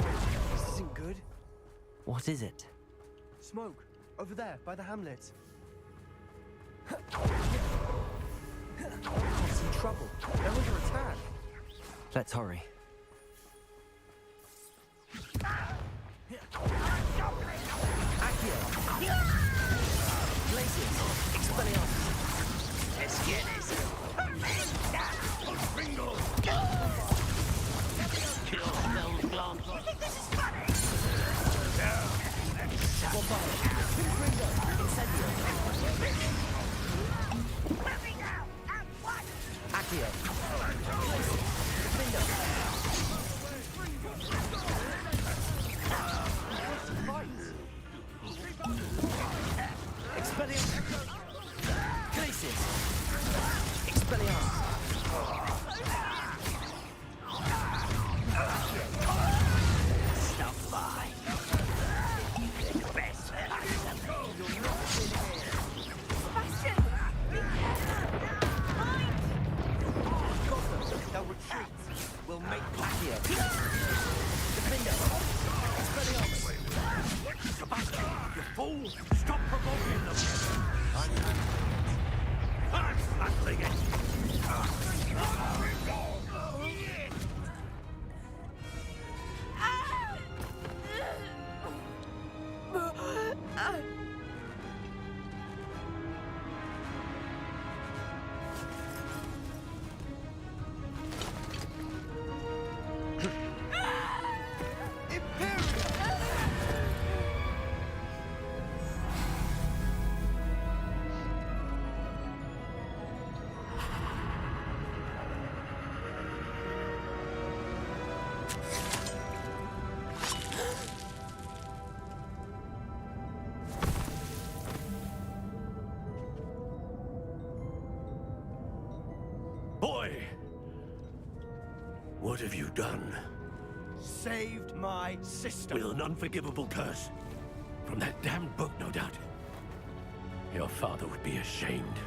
this isn't good. What is it? Smoke, over there, by the hamlet. Ranrock's in trouble. They're under attack. Let's hurry. Accio! Glacier! Expelliarmus! Let's get this. Ringo! Kill those glance. You think this is funny? Accio! Expelliarmus! Glacier! Expelliarmus! Stop by. Best. You'll not win here. fool! Stop provoking them! I'm handling it! Boy! What have you done? Saved my sister. With an unforgivable curse. From that damned book, no doubt. Your father would be ashamed.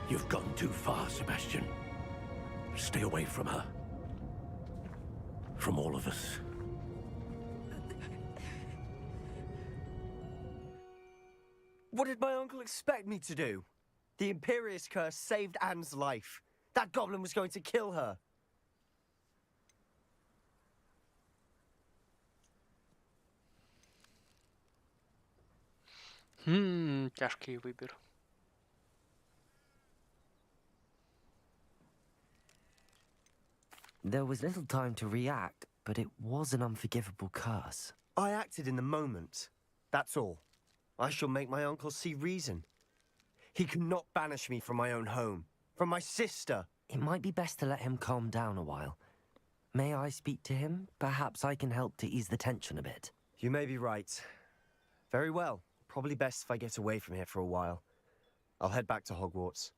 You've gone too far, Sebastian. Stay away from her. From all of us. What did my uncle expect me to do? The Imperious curse saved Anne's life. That goblin was going to kill her. Тяжкий вибір. There was little time to react, but it was an unforgivable curse. I acted in the moment. That's all. I shall make my uncle see reason. He cannot banish me from my own home, from my sister. It might be best to let him calm down a while. May I speak to him? Perhaps I can help to ease the tension a bit. You may be right. Very well. Probably best if I get away from here for a while. I'll head back to Hogwarts.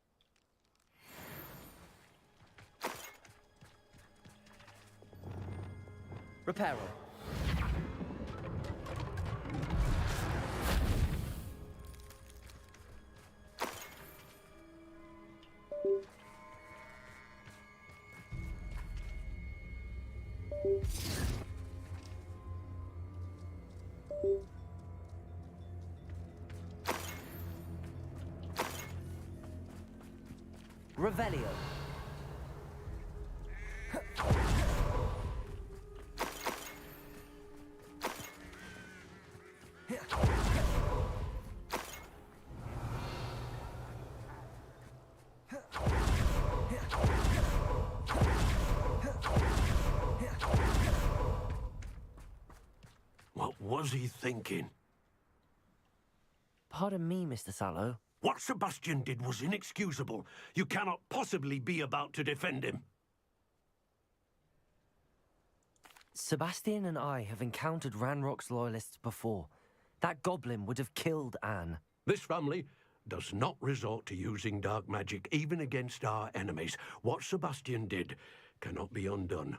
Reparo. Revelio. What was he thinking? Pardon me, Mr. Sallow. What Sebastian did was inexcusable. You cannot possibly be about to defend him. Sebastian and I have encountered Ranrock's loyalists before. That goblin would have killed Anne. This family does not resort to using dark magic even against our enemies. What Sebastian did cannot be undone.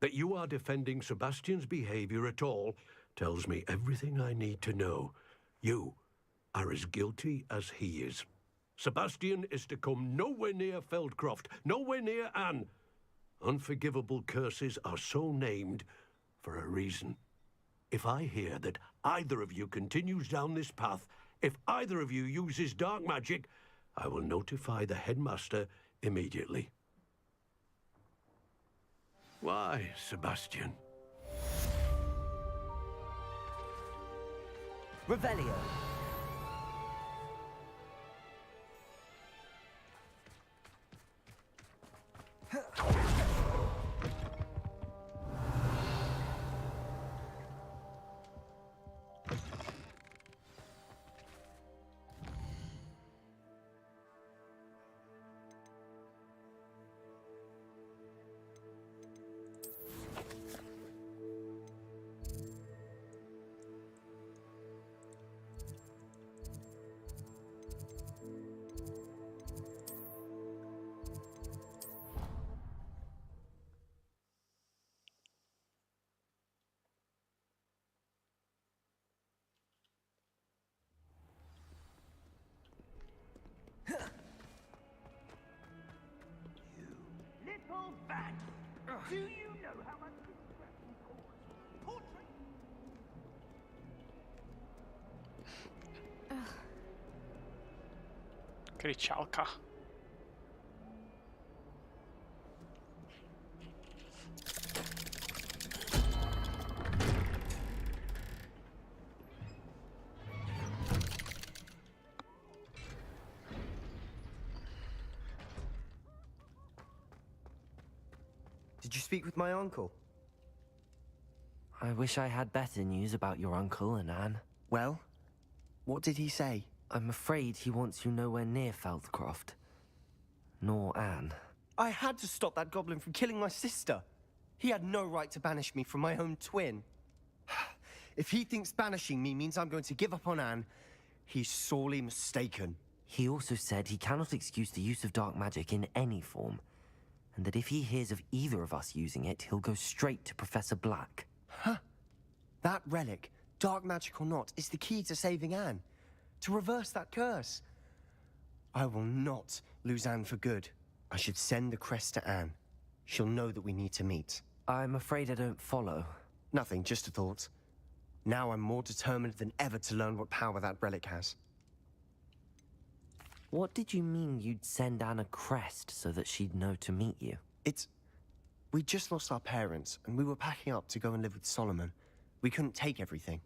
That you are defending Sebastian's behavior at all tells me everything I need to know. You are as guilty as he is. Sebastian is to come nowhere near Feldcroft, nowhere near Anne. Unforgivable curses are so named for a reason. If I hear that either of you continues down this path, if either of you uses dark magic, I will notify the headmaster immediately. Why, Sebastian? Revelio. Little bat! Do you know how much distress you cause? Portrait? Кричалка. Did you speak with my uncle? I wish I had better news about your uncle and Anne. Well, what did he say? I'm afraid he wants you nowhere near Feldcroft. Nor Anne. I had to stop that goblin from killing my sister. He had no right to banish me from my own twin. If he thinks banishing me means I'm going to give up on Anne, he's sorely mistaken. He also said he cannot excuse the use of dark magic in any form, and that if he hears of either of us using it, he'll go straight to Professor Black. Huh? That relic, dark magic or not, is the key to saving Anne. To reverse that curse. I will not lose Anne for good. I should send the crest to Anne. She'll know that we need to meet. I'm afraid I don't follow. Nothing, just a thought. Now I'm more determined than ever to learn what power that relic has. What did you mean you'd send Anne a crest so that she'd know to meet you? We just lost our parents, and we were packing up to go and live with Solomon. We couldn't take everything.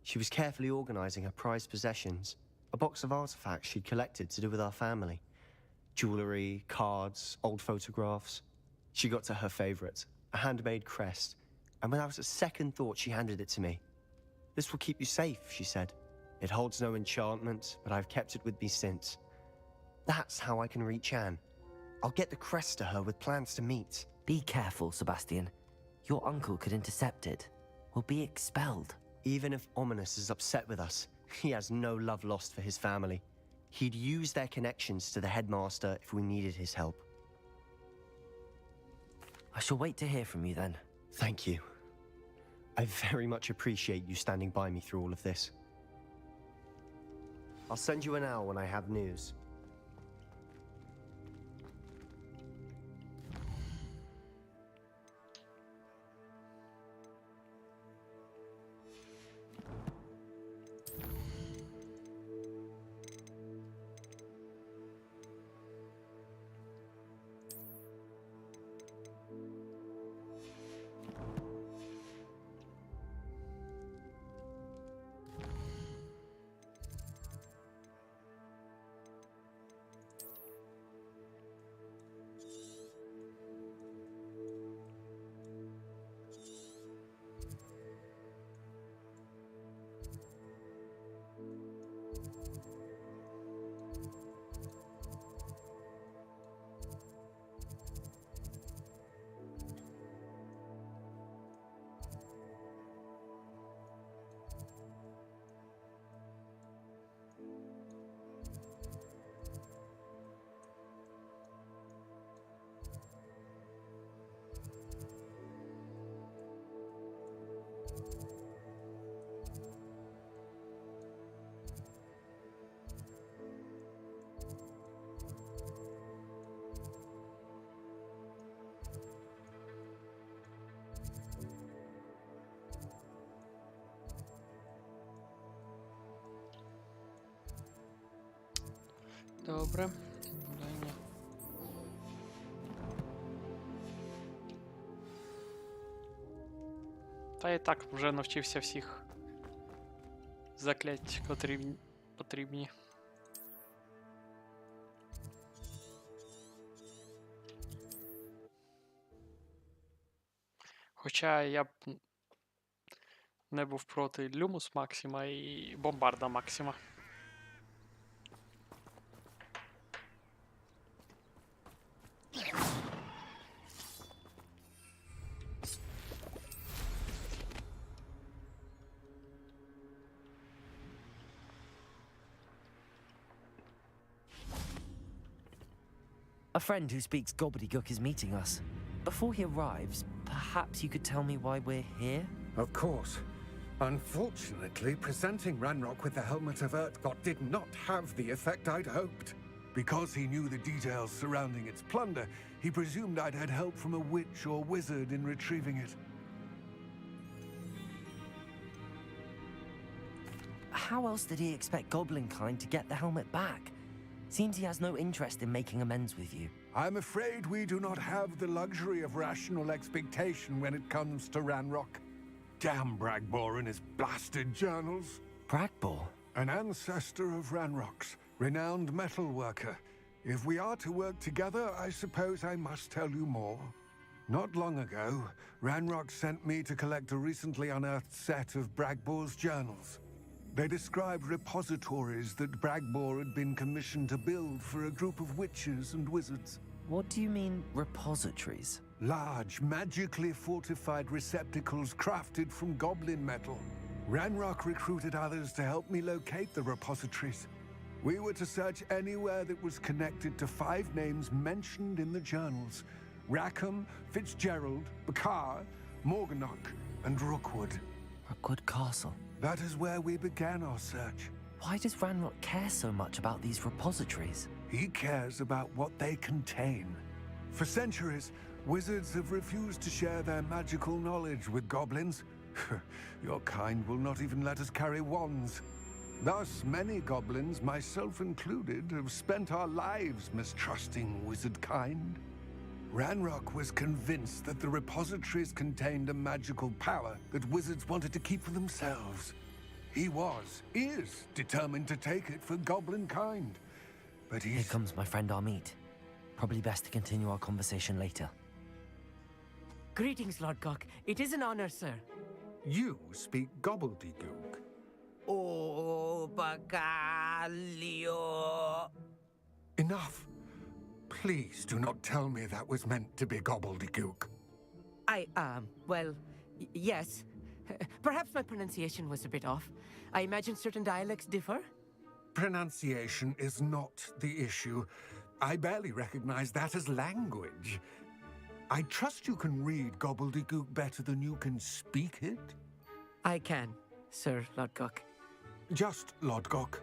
She was carefully organizing her prized possessions, a box of artifacts she'd collected to do with our family. Jewelry, cards, old photographs. She got to her favorite, a handmade crest, and without a second thought, she handed it to me. This will keep you safe, she said. It holds no enchantment, but I've kept it with me since. That's how I can reach Anne. I'll get the crest to her with plans to meet. Be careful, Sebastian. Your uncle could intercept it. We'll be expelled. Even if Ominous is upset with us, he has no love lost for his family. He'd use their connections to the headmaster if we needed his help. I shall wait to hear from you then. Thank you. I very much appreciate you standing by me through all of this. I'll send you an owl when I have news. Добре. Завдання. Та і так вже навчився всіх заклять, котрі потрібні. Хоча я б не був проти Люмус Максима і Бомбарда Максима. A friend who speaks gobbledygook is meeting us. Before he arrives, perhaps you could tell me why we're here? Of course. Unfortunately, presenting Ranrock with the Helmet of Urtkot did not have the effect I'd hoped. Because he knew the details surrounding its plunder, he presumed I'd had help from a witch or wizard in retrieving it. How else did he expect Goblinkind to get the helmet back? Seems he has no interest in making amends with you. I'm afraid we do not have the luxury of rational expectation when it comes to Ranrock. Damn Bragbor and his blasted journals. Bragbor? An ancestor of Ranrock's, renowned metal worker. If we are to work together, I suppose I must tell you more. Not long ago, Ranrock sent me to collect a recently unearthed set of Bragbor's journals. They described repositories that Bragbor had been commissioned to build for a group of witches and wizards. What do you mean, repositories? Large, magically fortified receptacles crafted from goblin metal. Ranrock recruited others to help me locate the repositories. We were to search anywhere that was connected to 5 names mentioned in the journals: Rackham, Fitzgerald, Bakar, Morganach, and Rookwood. Rookwood Castle. That is where we began our search. Why does Ranrock care so much about these repositories? He cares about what they contain. For centuries, wizards have refused to share their magical knowledge with goblins. Your kind will not even let us carry wands. Thus, many goblins, myself included, have spent our lives mistrusting wizard kind. Ranrock was convinced that the repositories contained a magical power that wizards wanted to keep for themselves. He is determined to take it for goblin kind. But Here comes my friend Amit. Probably best to continue our conversation later. Greetings, Lord Cock. It is an honor, sir. You speak gobbledygook. Oh, Bacalio. Enough. Please do not tell me that was meant to be gobbledygook. Well, yes. Perhaps my pronunciation was a bit off. I imagine certain dialects differ? Pronunciation is not the issue. I barely recognize that as language. I trust you can read gobbledygook better than you can speak it? I can, Sir Lodgok. Just Lodgok.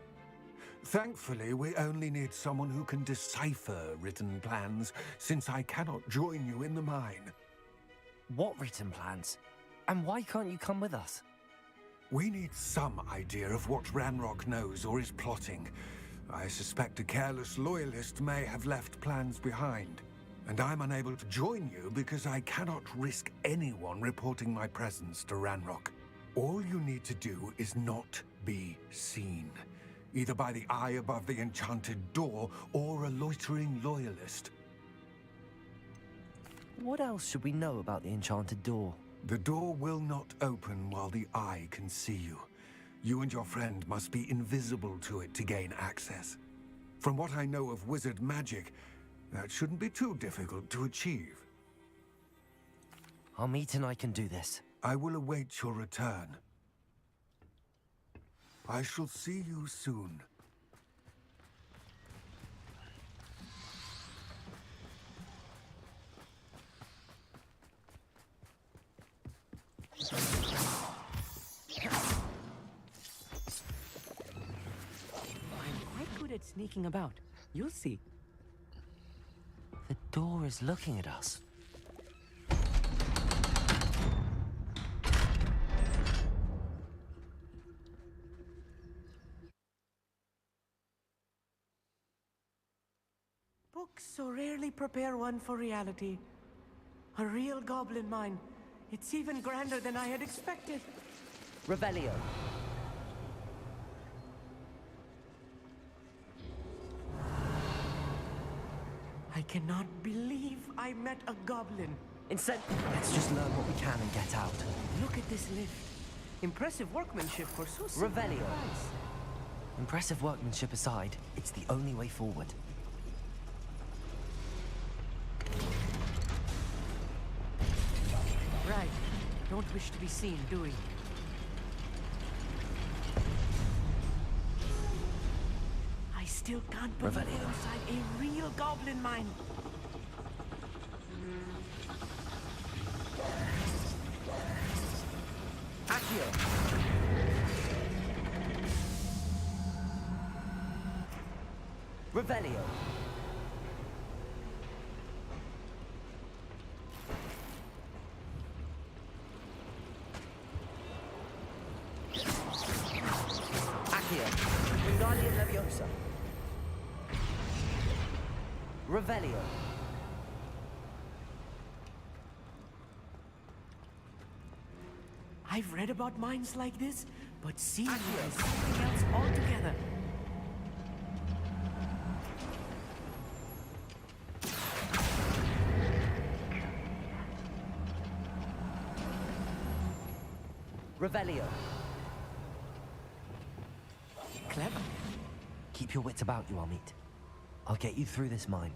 Thankfully, we only need someone who can decipher written plans, since I cannot join you in the mine. What written plans? And why can't you come with us? We need some idea of what Ranrock knows or is plotting. I suspect a careless loyalist may have left plans behind. And I'm unable to join you because I cannot risk anyone reporting my presence to Ranrock. All you need to do is not be seen, either by the eye above the enchanted door or a loitering loyalist. What else should we know about the enchanted door? The door will not open while the eye can see you. You and your friend must be invisible to it to gain access. From what I know of wizard magic, that shouldn't be too difficult to achieve. Amit and I can do this. I will await your return. I shall see you soon. I'm quite good at sneaking about. You'll see. The door is looking at us. Books so rarely prepare one for reality. A real goblin mine. It's even grander than I had expected. Revelio. I cannot believe I met a goblin. Let's just learn what we can and get out. Look at this lift. Impressive workmanship for so simple a Revelio. price. Impressive workmanship aside, it's the only way forward. Right. Don't wish to be seen, do we? I still can't believe we're inside a real goblin mine. Accio! Revelio! Wingardium Leviosa. Revelio. I've read about mines like this, but seeing it is something else altogether. Revelio. Clever. Keep your wits about you, Amit. I'll get you through this mine.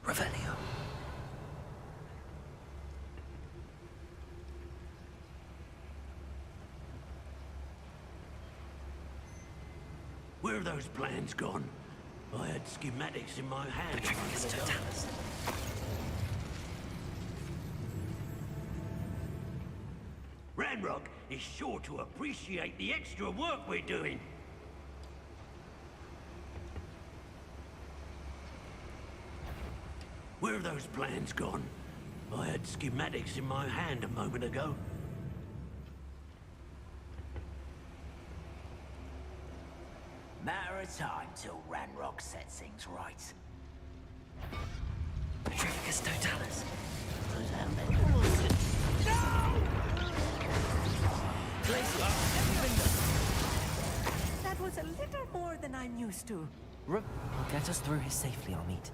Revelio. Where are those plans gone? I had schematics in my hand. Ranrock is sure to appreciate the extra work we're doing. Where are those plans gone? I had schematics in my hand a moment ago. Matter of time till Ranrock sets things right. Petrificus Totalis. That was a little more than I'm used to. I'll get us through here safely, Amit.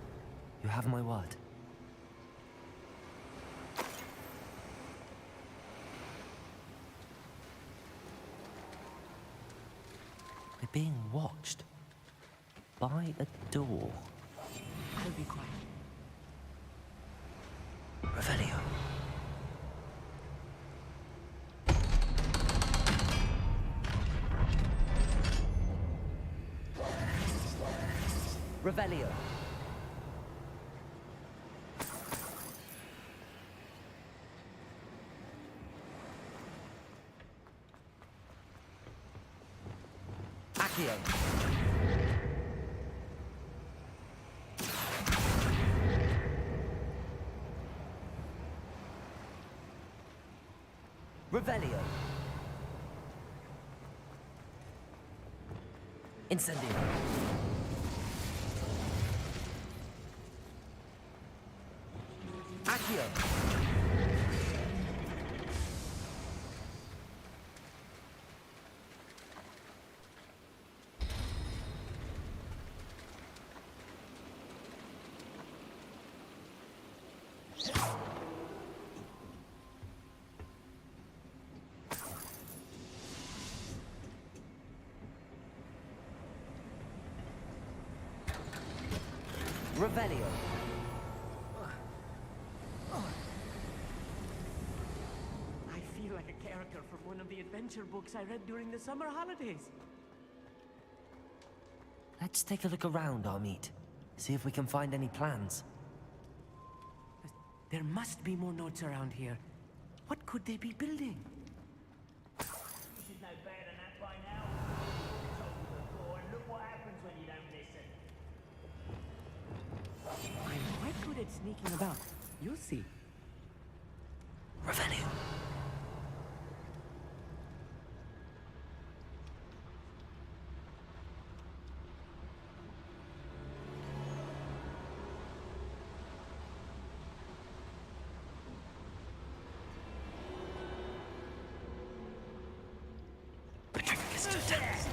You have my word. We're being watched. By a door. I'll be quiet. Revelio. Revelio. Accio. Revelio. Incendio. Accio. Revelio. I feel like a character from one of the adventure books I read during the summer holidays. Let's take a look around, Amit. See if we can find any plans. There must be more notes around here. What could they be building? This is no better than that by now. Told you before, and look what happens when you don't listen. I'm quite good at sneaking about. You'll see. Revelio. Petrificus Totalis.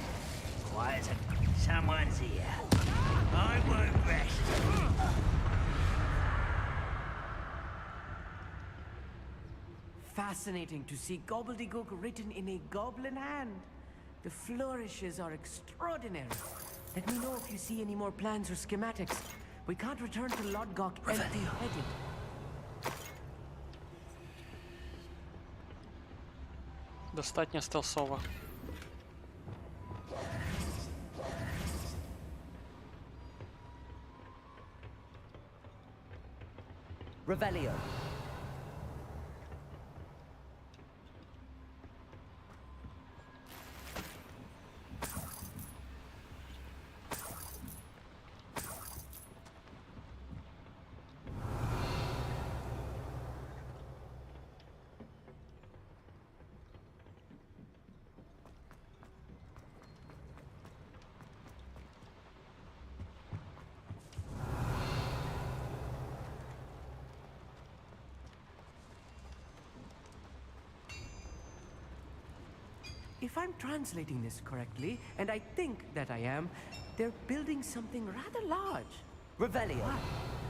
Quiet. Someone's here. I won't rest. Fascinating to see gobbledygook written in a goblin hand. The flourishes are extraordinary. Let me know if you see any more plans or schematics. We can't return to Lodgok empty-headed. Достатньо стелсово. Revelio. If I'm translating this correctly, and I think that I am, they're building something rather large. Revelio.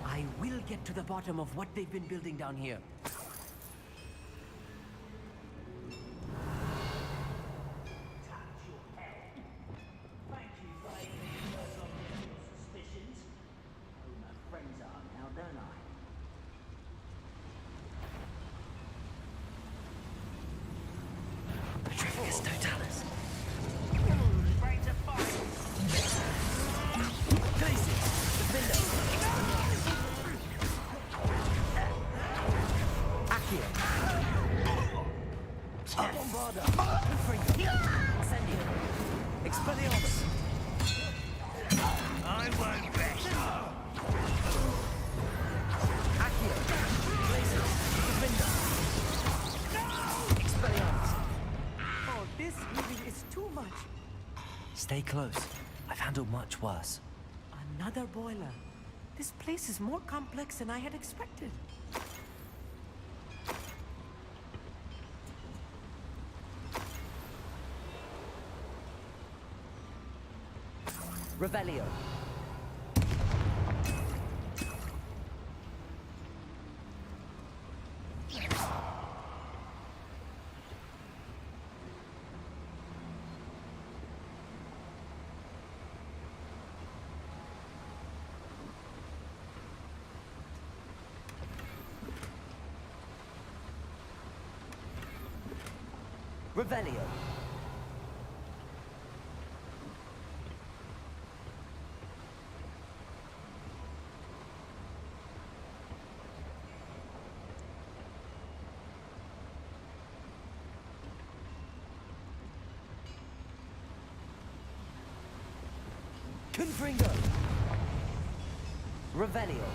I will get to the bottom of what they've been building down here. Petrificus totalis. Glacius, defender. Accio. Bombarda. Incendio. Expelliarmus. I won't rest. Accio. Glacius, defender. Expelliarmus. Oh, this really is too much. Stay close. I've handled much worse. Another boiler. This place is more complex than I had expected. Revelio. Revelio. Confringo. Revelio.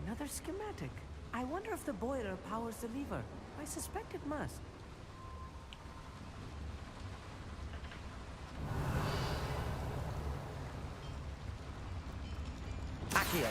Another schematic. I wonder if the boiler powers the lever. I suspect it must. Accio.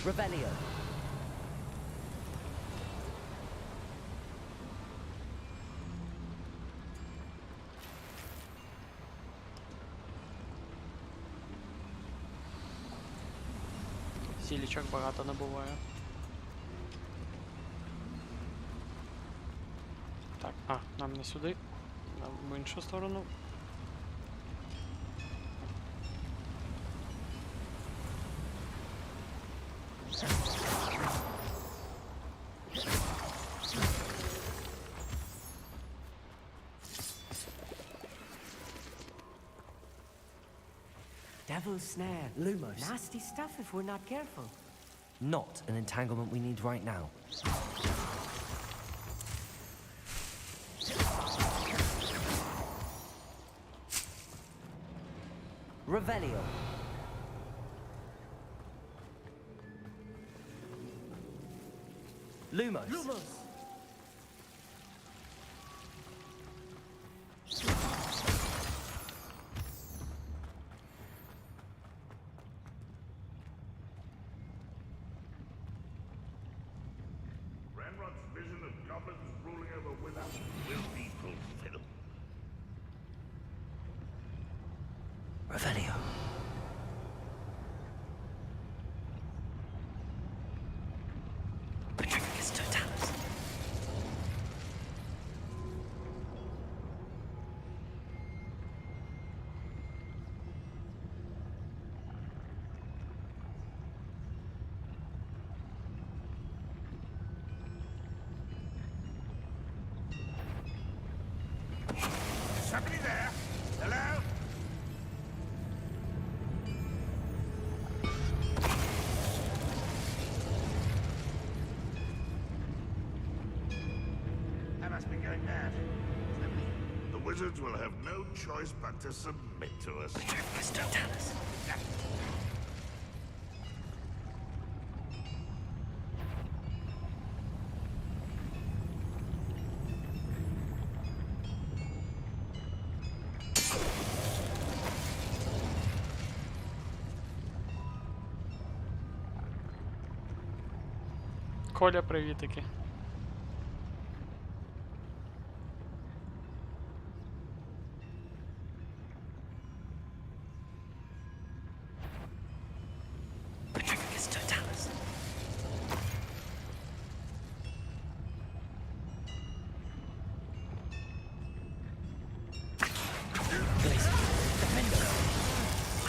Revelio. Зілічок багато не буває. Так, нам не сюди, нам в іншу сторону. Devil's snare. Lumos. Nasty stuff if we're not careful. Not an entanglement we need right now. Revelio. Lumos. Lumos. Ranrock's vision of goblins ruling over wizards will be fulfilled. Revelio. Petrificus totalis. Somebody there? Hello? wizards will have no choice but to submit to us. Коля, привітики.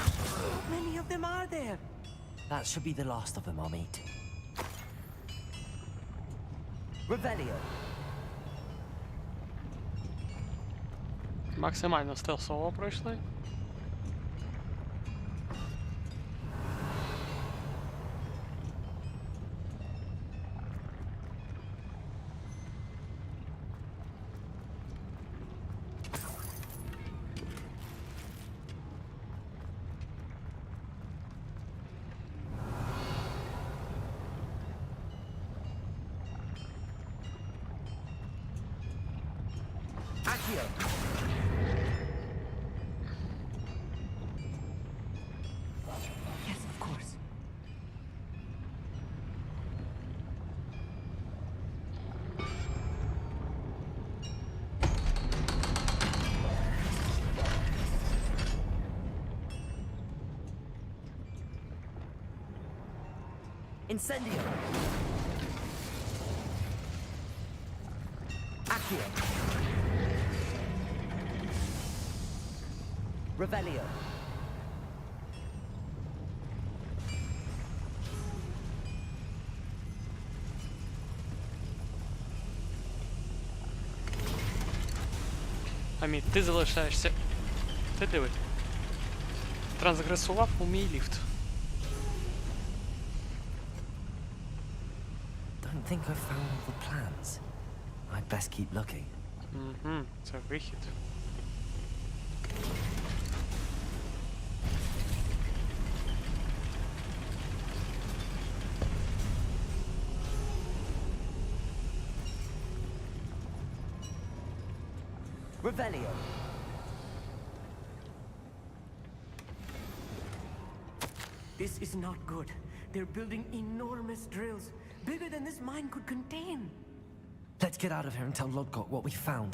How many of them are there? That should be the last of them, Amit. Revelio. Максимально стелсово пройшли. Accio. Yes, of course. Incendio. Accio. Revelio. Аміт, ти залишаєшся. Ти диви. Трансгресував у мій ліфт. Don't think I've found all the plans. I'd best keep looking. Угу, це вихід. Revelio. This is not good. They're building enormous drills, bigger than this mine could contain. Let's get out of here and tell Lodgok what we found.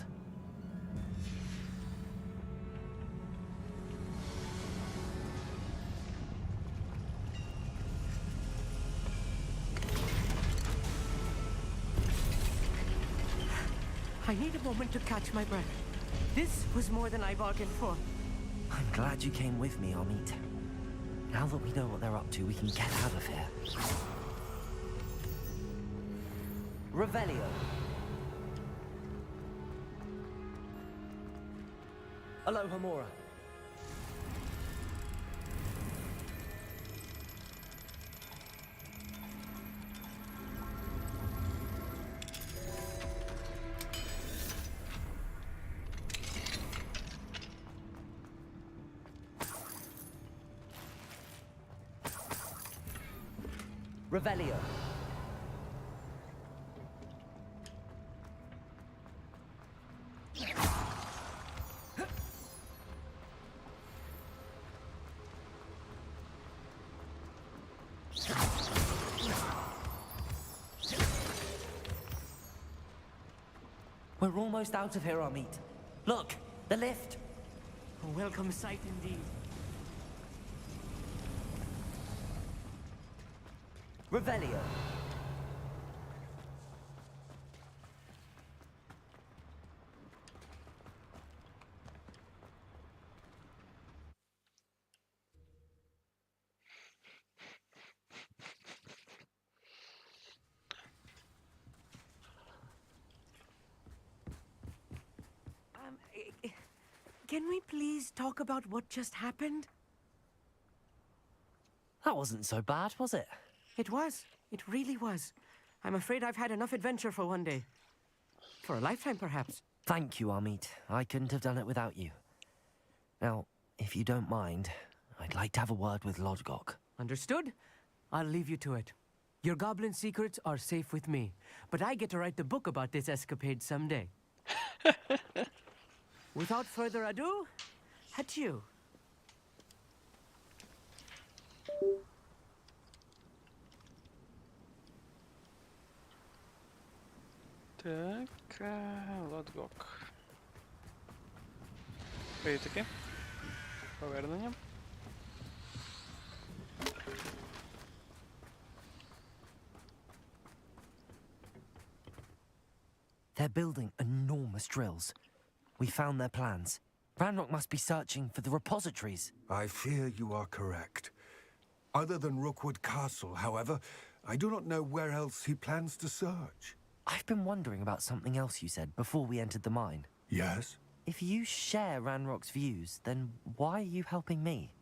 I need a moment to catch my breath. This was more than I bargained for. I'm glad you came with me, Amit. Now that we know what they're up to, we can get out of here. Revelio. Alohomora. Revelio. We're almost out of here, Amit. Look, the lift. A welcome sight indeed. Revelio. Can we please talk about what just happened? That wasn't so bad, was it? It was. It really was. I'm afraid I've had enough adventure for one day. For a lifetime, perhaps. Thank you, Amit. I couldn't have done it without you. Now, if you don't mind, I'd like to have a word with Lodgok. Understood? I'll leave you to it. Your goblin secrets are safe with me, but I get to write the book about this escapade someday. Without further ado, adieu. Так, Лодгок. Привітики. Повернення. They're building enormous drills. We found their plans. Ranrock must be searching for the repositories. I fear you are correct. Other than Rookwood Castle, however, I do not know where else he plans to search. I've been wondering about something else you said before we entered the mine. Yes? If you share Ranrock's views, then why are you helping me?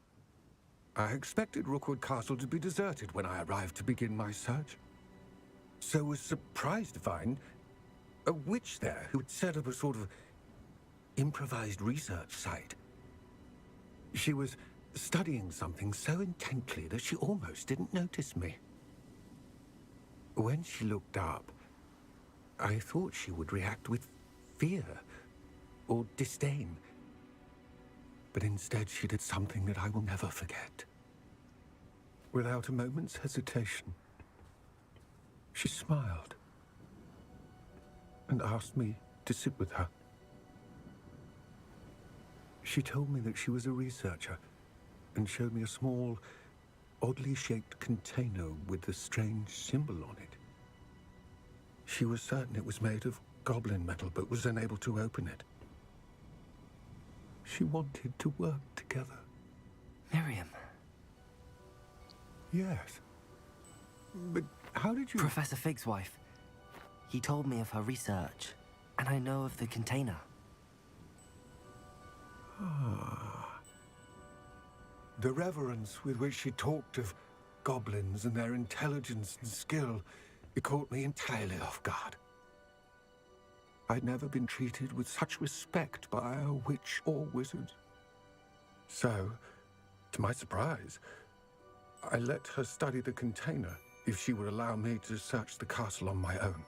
I expected Rookwood Castle to be deserted when I arrived to begin my search. So was surprised to find a witch there who had set up a sort of improvised research site. She was studying something so intently that she almost didn't notice me. When she looked up, I thought she would react with fear or disdain. But instead she did something that I will never forget. Without a moment's hesitation, she smiled and asked me to sit with her. She told me that she was a researcher and showed me a small, oddly shaped container with a strange symbol on it. She was certain it was made of goblin metal, but was unable to open it. She wanted to work together. Miriam. Yes. But how did you... Professor Fig's wife. He told me of her research, and I know of the container. Ah. The reverence with which she talked of goblins and their intelligence and skill, it caught me entirely off guard. I'd never been treated with such respect by a witch or wizard. So, to my surprise, I let her study the container if she would allow me to search the castle on my own.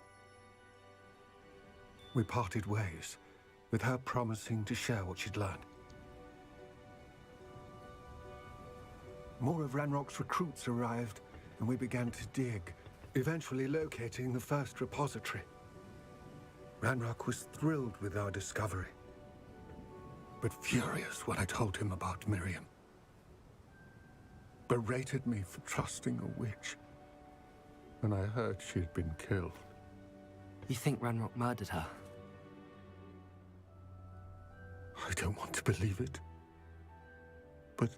We parted ways, with her promising to share what she'd learned. More of Ranrock's recruits arrived, and we began to dig, eventually locating the first repository. Ranrock was thrilled with our discovery, but furious when I told him about Miriam. Berated me for trusting a witch, and I heard she had been killed. You think Ranrock murdered her? I don't want to believe it, but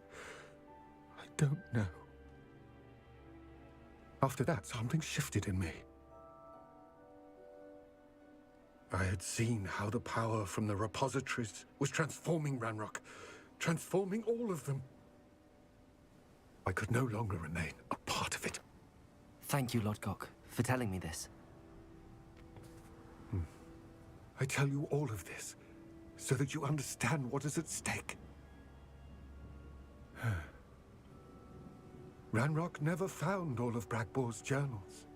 I don't know. After that, something shifted in me. I had seen how the power from the repositories was transforming Ranrock, transforming all of them. I could no longer remain a part of it. Thank you, Lodgok, for telling me this. I tell you all of this so that you understand what is at stake. Ranrock never found all of Bragbor's journals,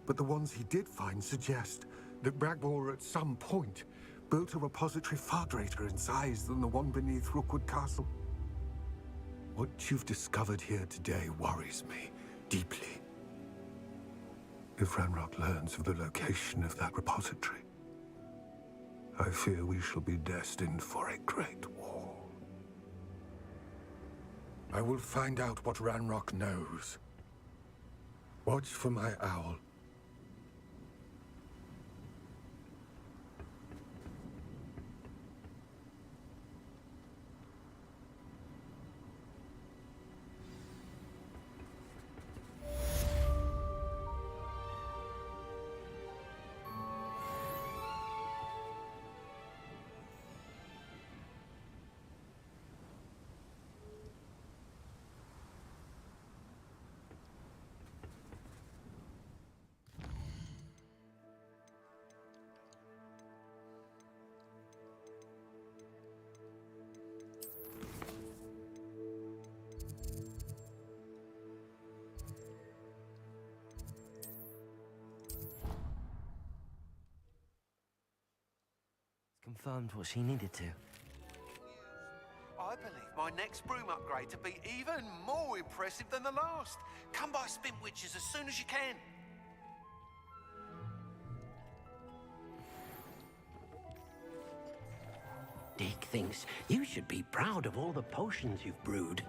but the ones he did find suggest that Bragbor at some point built a repository far greater in size than the one beneath Rookwood Castle. What you've discovered here today worries me deeply. If Ranrock learns of the location of that repository, I fear we shall be destined for a great war. I will find out what Ranrock knows. Watch for my owl. confirmed what she needed to. I believe my next broom upgrade to be even more impressive than the last. Come by Spin Witches as soon as you can. Dick thinks you should be proud of all the potions you've brewed.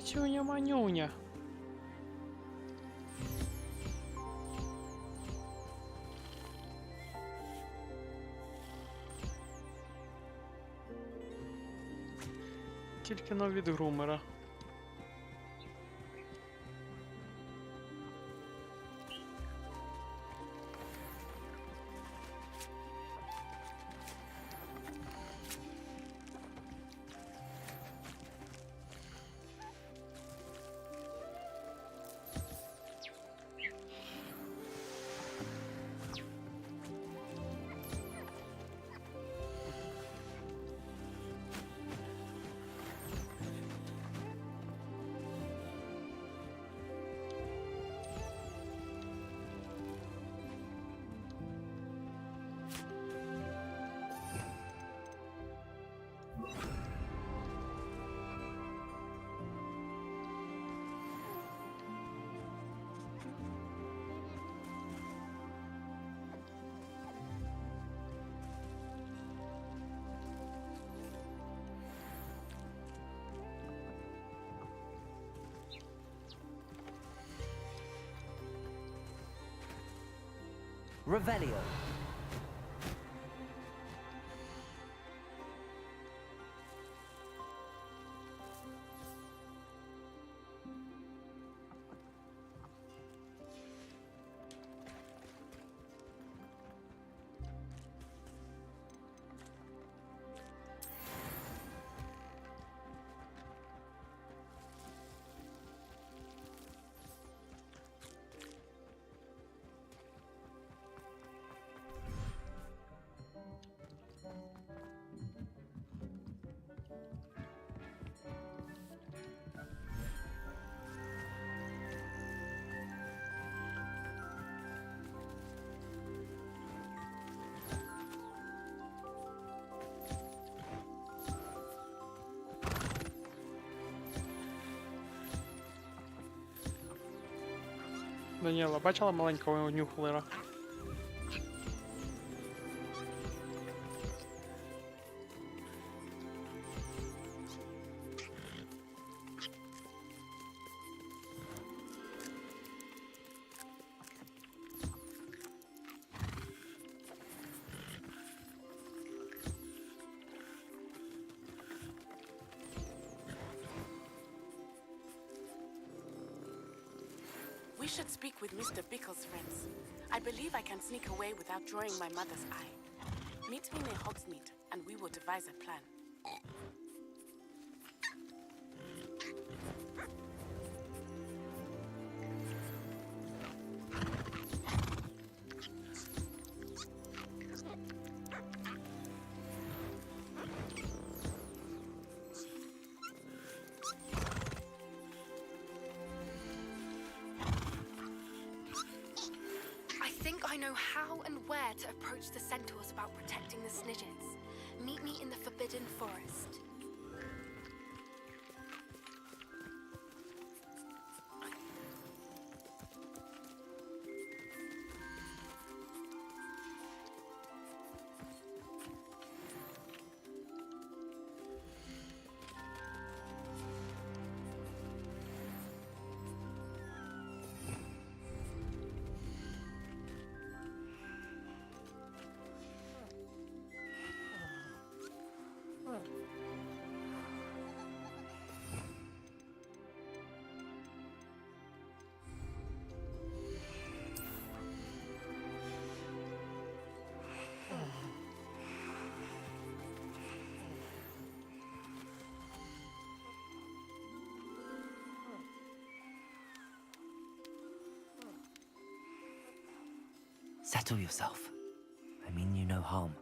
Кицюня-манюня. Тільки но від грумера. Revelio. Даніела, бачила маленького нюхлера? We should speak with Mr. Bickle's friends. I believe I can sneak away without drawing my mother's eye. Meet me near Hogsmeade, and we will devise a plan. I think I know how and where to approach the centaurs about protecting the Snidgets. Meet me in the Forbidden Forest. Settle yourself. I mean you no harm.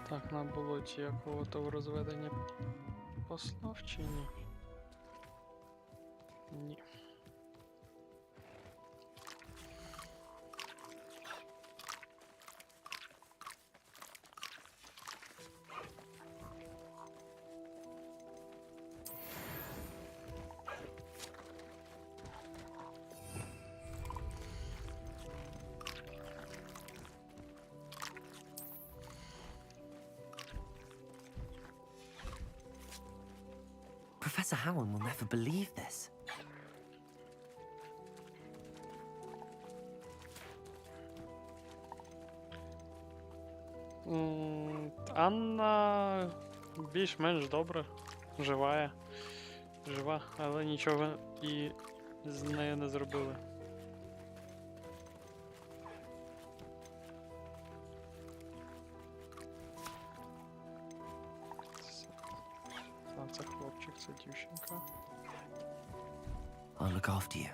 Так, на болоті якого-то в розведенні послав чи ні? Ні. Professor Howard will never believe this. Анна більш-менш добре. Жива, але нічого і з нею не зробили. Це хлопчик, це дівчинка. I'll look after you.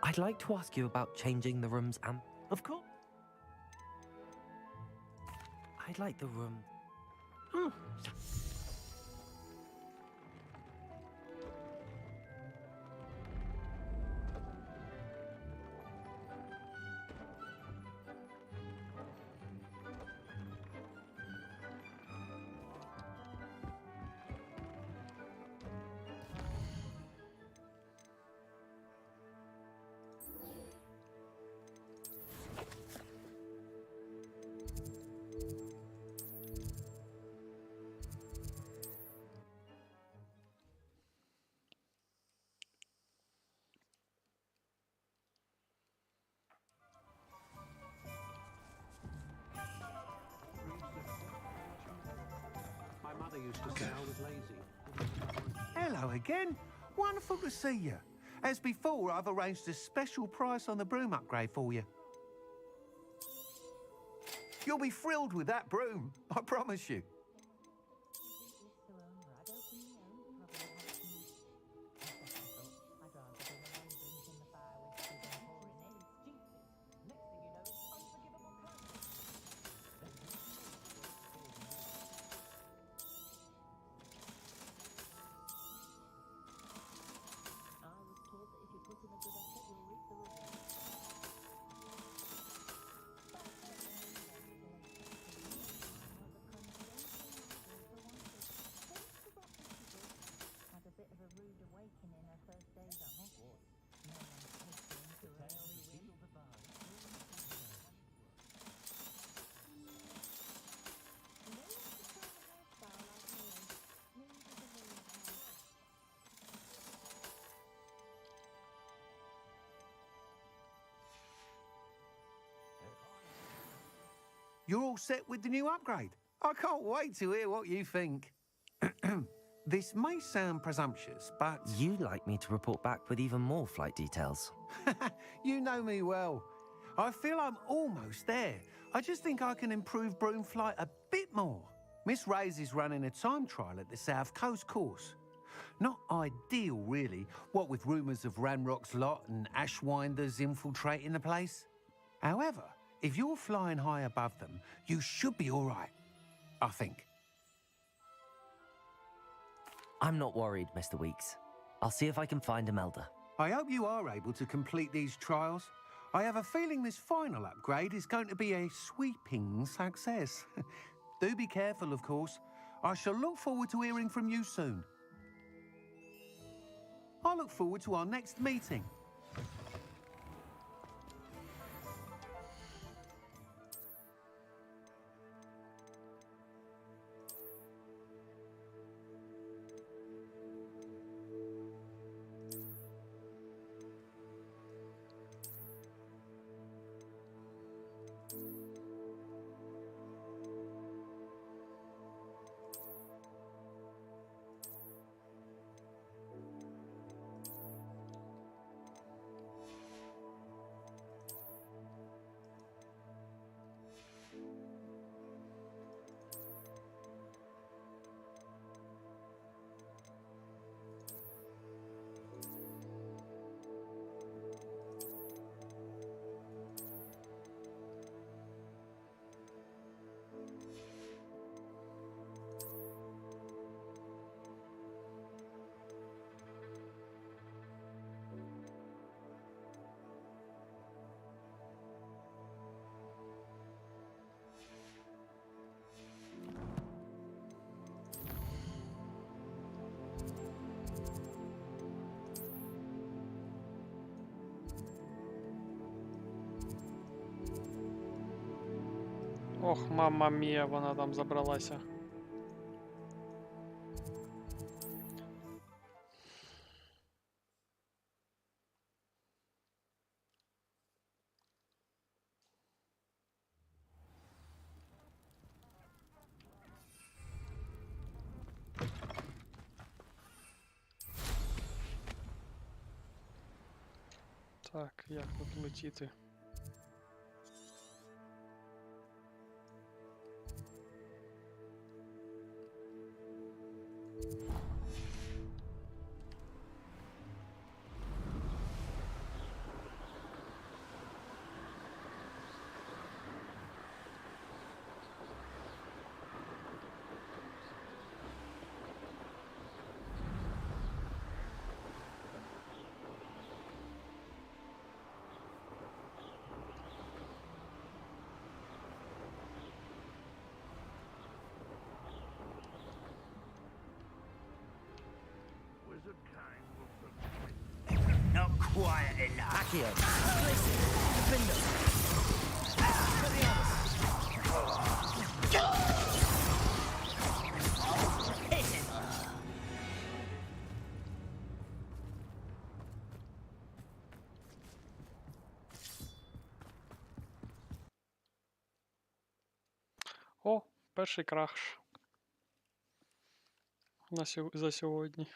I'd like to ask you about changing the rooms and... Of course. I'd like the room... to say I was lazy. Hello again. Wonderful to see you. As before, I've arranged a special price on the broom upgrade for you. You'll be thrilled with that broom, I promise you. You're all set with the new upgrade. I can't wait to hear what you think. This may sound presumptuous, but... You'd like me to report back with even more flight details. You know me well. I feel I'm almost there. I just think I can improve broom flight a bit more. Miss Ray's is running a time trial at the South Coast course. Not ideal, really, what with rumours of Ranrock's lot and Ashwinders infiltrating the place. However, if you're flying high above them, you should be all right, I think. I'm not worried, Mr. Weeks. I'll see if I can find Imelda. I hope you are able to complete these trials. I have a feeling this final upgrade is going to be a sweeping success. Do be careful, of course. I shall look forward to hearing from you soon. I look forward to our next meeting. Ох, мама мія, вона там забралася. Так, як тут летіти? Not quiet enough. Accio. Listen, defender. For the others. Hit him. О, перший краш. за сьогодні.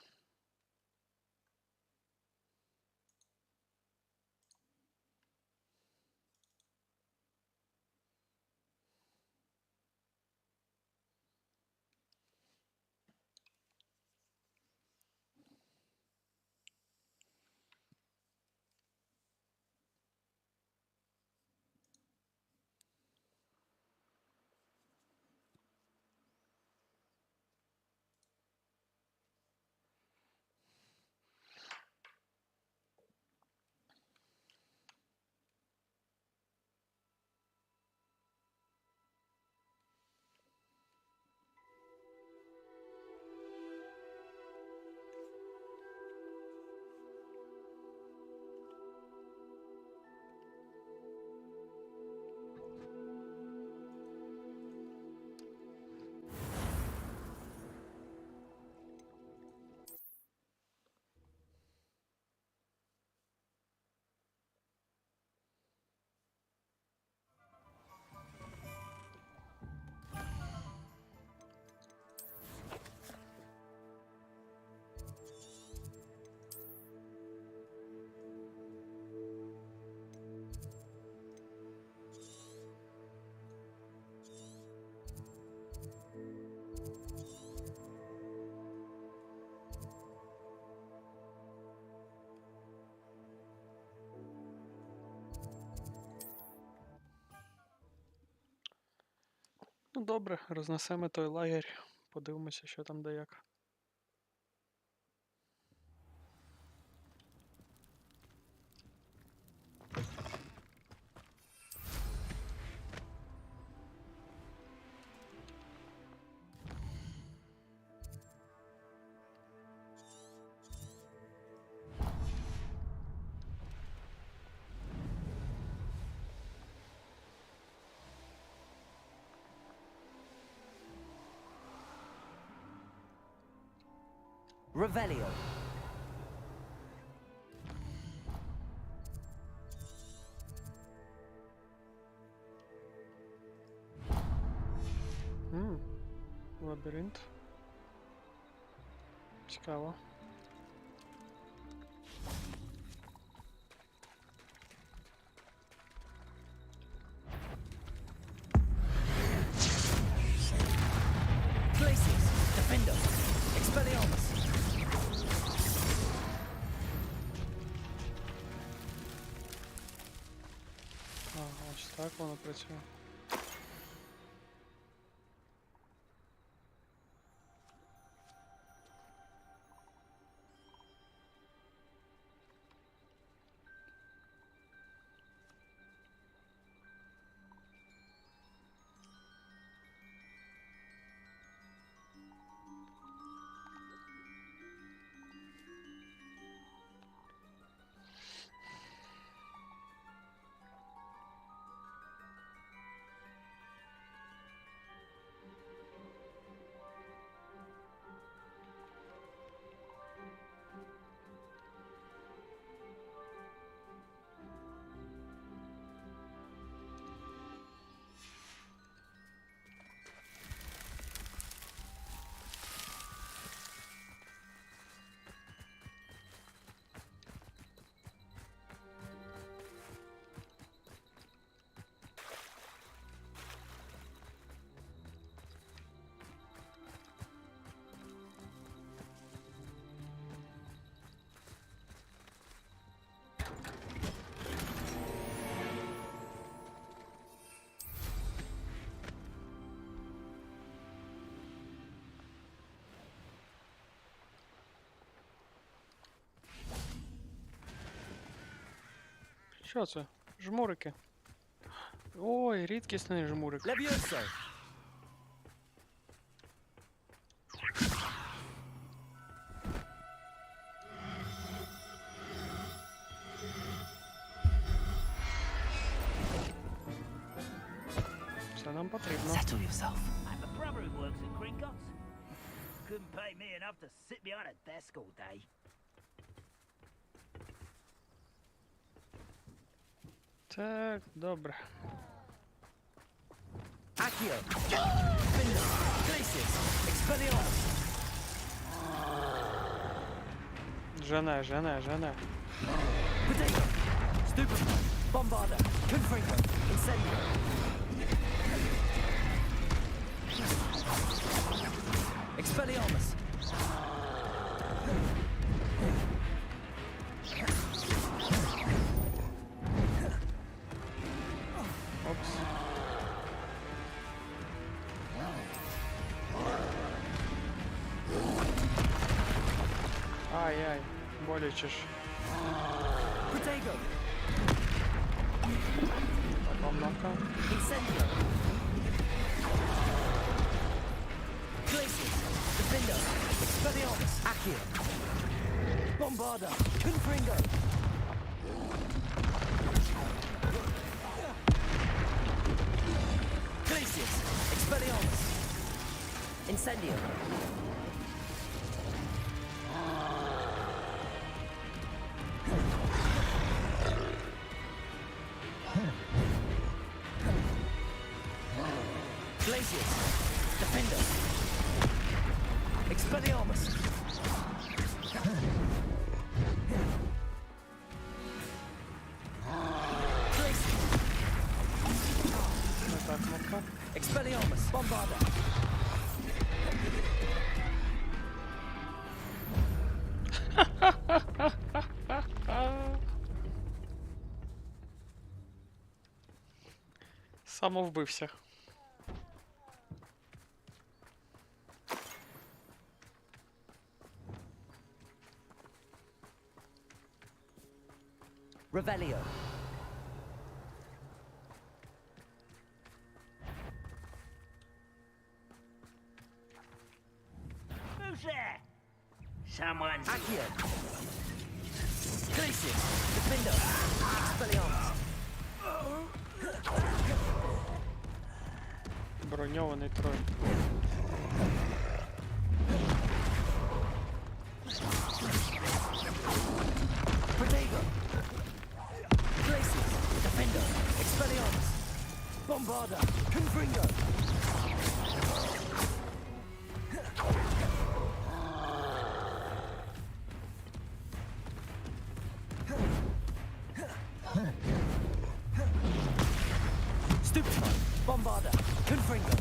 Ну добре, рознесемо той лагерь, подивимося, що там де як. Revelio. Лабіринт. Цікаво. Places, Defender, Expelliarmus. Ось так воно працює. Що це? Жмурики. Ой, рідкісний жмурик. Levioso. Це нам потрібно. Settle yourself. I'm a brother who works at Gringotts. Couldn't pay me enough to sit behind a desk all day. Так, добре. Accio. Defender, Places, Expelliarmus. Жене. Potato! Stupid! Bombarder! Confringo! Incendio! Expelliarmus! Опс. Ай-яй, боляче ж. Potato! Помнока. Incendio! Glacius! Defender! Expelliarmus! Accio! Bombarder! Confringo! Glacius! Expelliarmus! Incendio! Glacius! Defender! Expelliarmus! Expelliarmus! Bombarder! Самовбився. Revelio. Who's there? Someone. Accio. Glacius. Defender. Expelliarmus. Броньований трой. Protego. Glacius. Defender. Expelliarmus. Bombarder. Confringo. Stupefy. Bombarder. Confringo.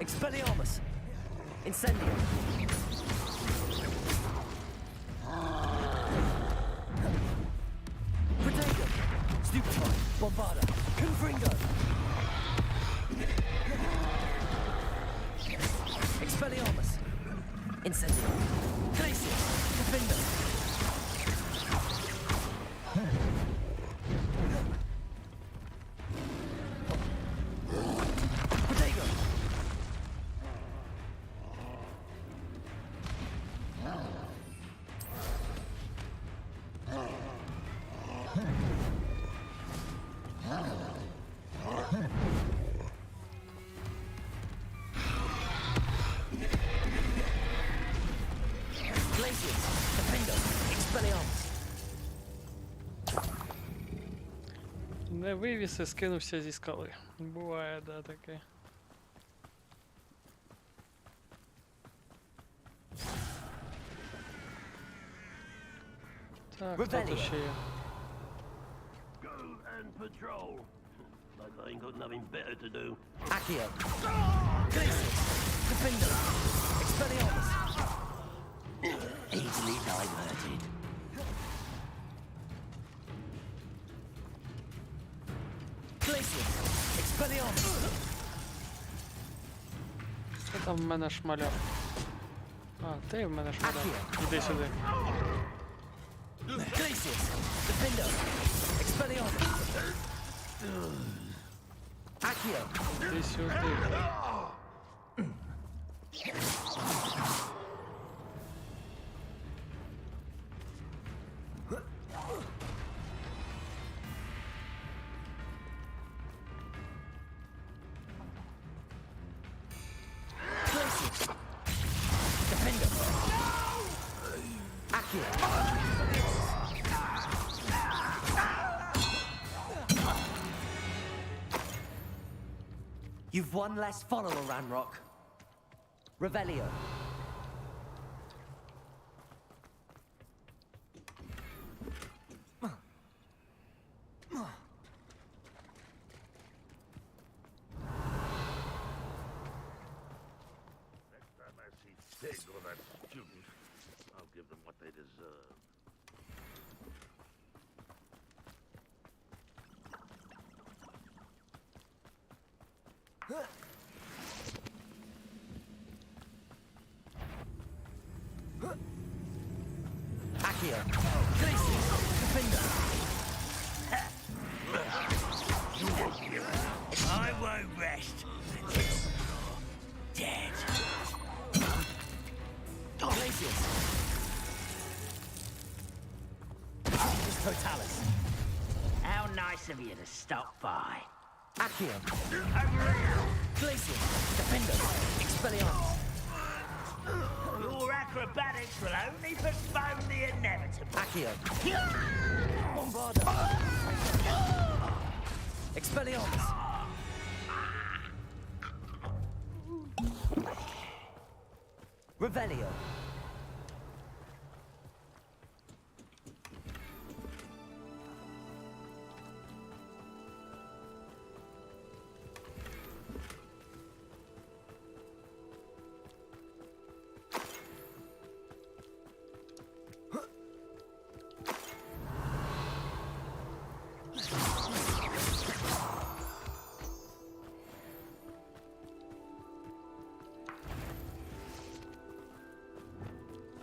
Expelliarmus. Incendio. Protego. Stupefy. Bombarder. Confringo. Expelliarmus. Incendio. Glacius. Defender. Protego. Glacius. Defender. Expelliarmus. Не вивіз і скинувся зі скали. Буває, да, таке. Так, хто тут ще є? Go and patrol. Like I ain't got nothing better to do. Accio. Glacius. Defender. Expelliarmus. Easily diverted. Glacius. Expelliarmus. Хто там в мене шмаляв? А, ти в мене шмаляв. Іди сюди. Glacius. Defender. Expelliarmus. Accio. Іди сюди. Glacius. Defender. Accio. You've one less follower, Ranrock. Revelio. Next time I see Fig or that student, I'll give them what they deserve. Accio. Glacius. Defender. I won't rest until you're dead. Glacius. Totalis. How nice of you to stop by. Accio. Glacius. Defender. Expelliarmus. Your acrobatics will only postpone the inevitable. Accio. Bombarda. Expelliarmus. Revelio.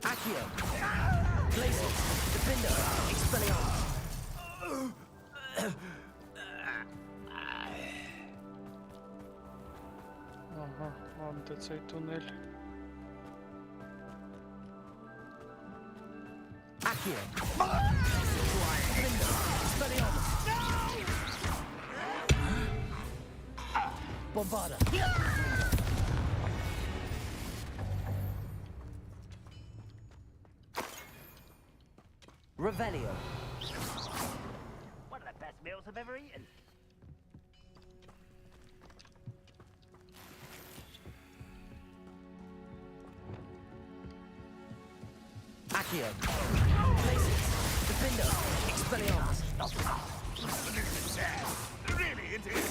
Accio. Glacius. Defender. Expelliarmus. Ага, вон де цей тунель. Accio. Defender. Expelliarmus. Bombarda. Revelio. One of the best meals I've ever eaten. Accio. Glacius. Defender. Expelliarmus. Really, it is.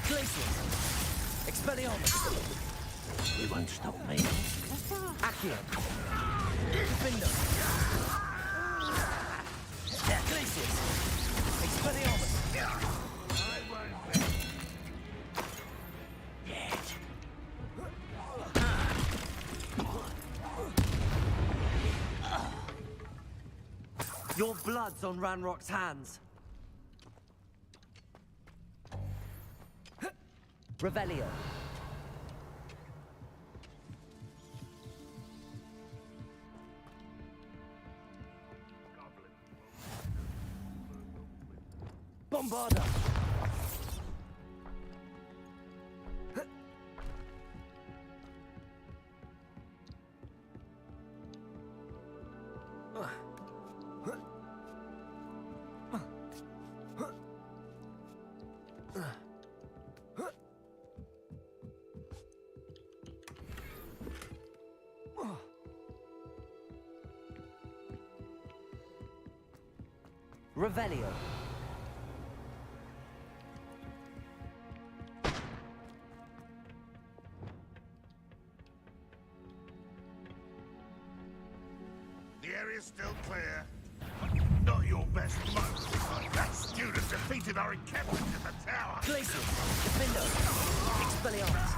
Glacius. Expelliarmus. You won't stop me. Accio. Defender. Glacius. Expelliarmus. Your blood's on Ranrock's hands. Revelio. Bombarda. Revelio. The area's still clear. Not your best moment, but that student defeated our encampment in the tower. Glacius. Defender. Expelliarmus.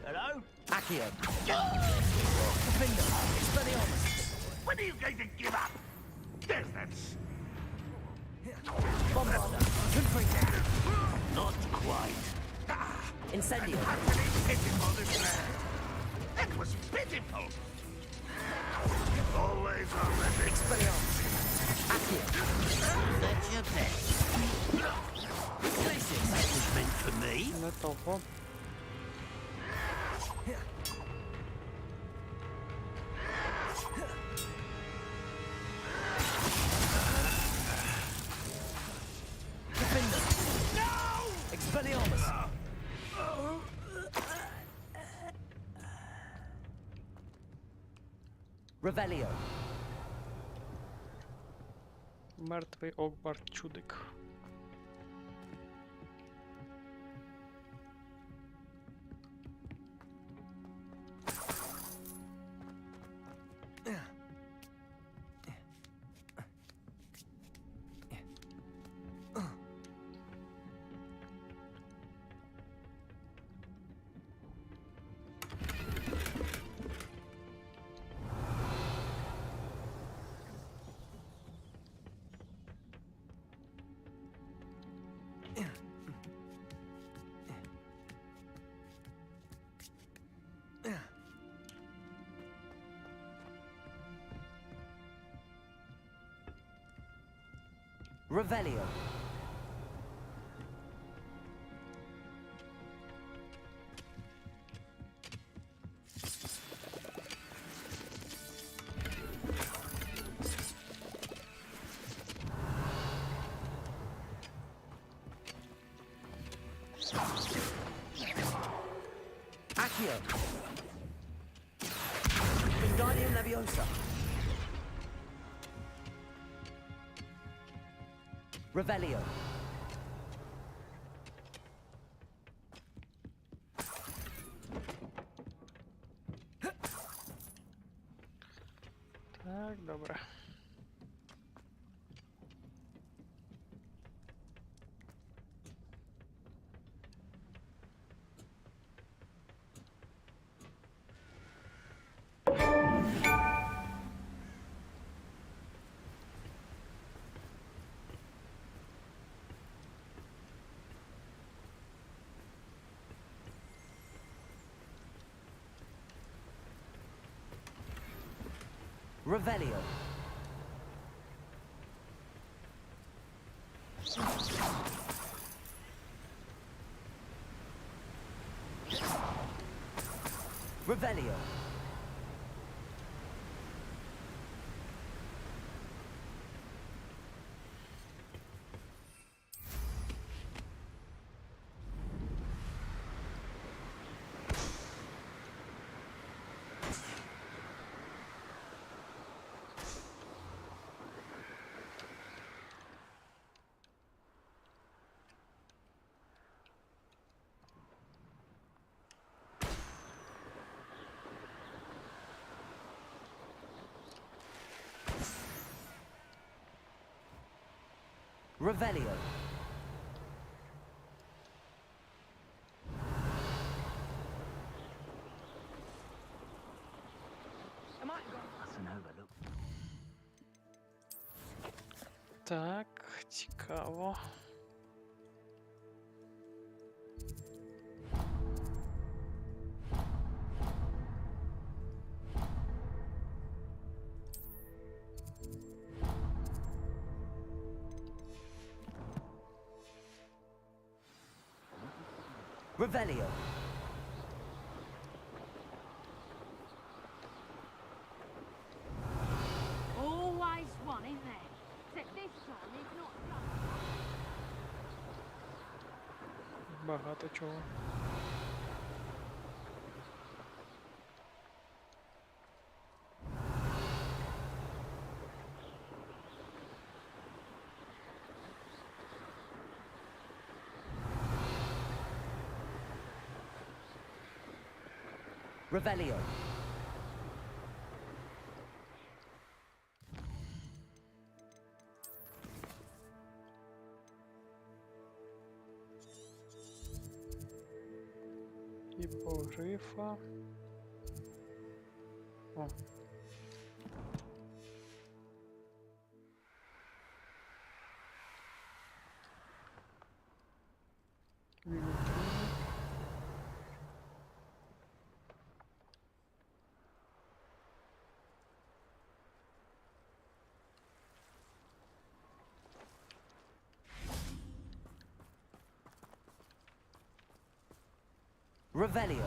Hello? Accio. Defender. Expelliarmus. When are you going to give up? There's that. Bombarda. Confringo. Not quite. Incendio. Pitiful, this land. That was pitiful. Always on the Expelliarmus. Accio. That's your best. Glacius. That was meant for me. Не того. Expelliarmus! Revelio. Мертвий Огвард чудик. Revelio. Accio. Wingardium Leviosa. Revelio. Так, добре. Revelio. Revelio. Revelio. Так, цікаво. Revelio. Always one in there. Except this one is not Багато чого. Revelio. Іпогрифа. О. Revelio.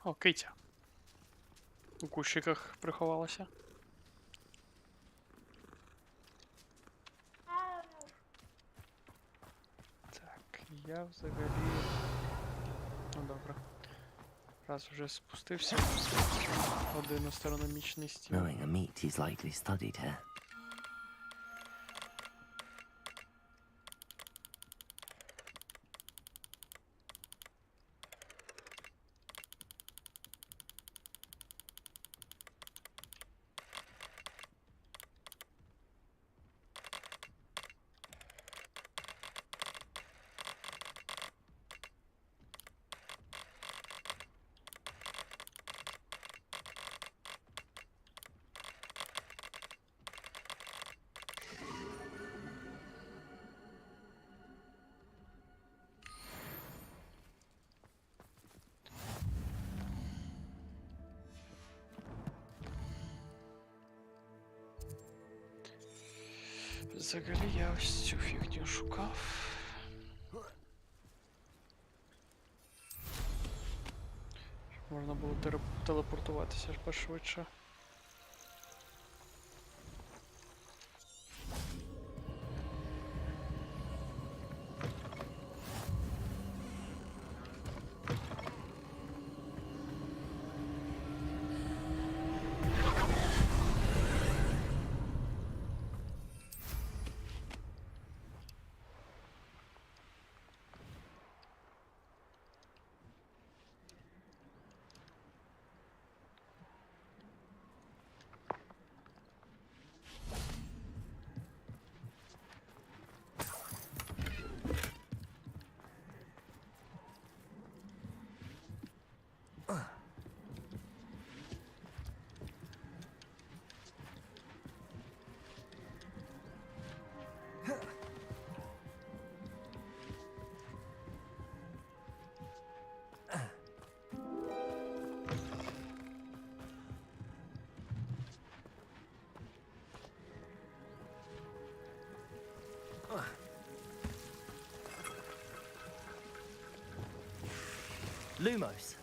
О, киця. У кущиках приховалася. Так, я взагалі... Ну добре. Раз уже спустився. Один астрономічний стіл. Knowing a meat, he's likely studied here. Взагалі я ось цю фігню шукав. Щоб можна було телепортуватися аж пошвидше. Lumos.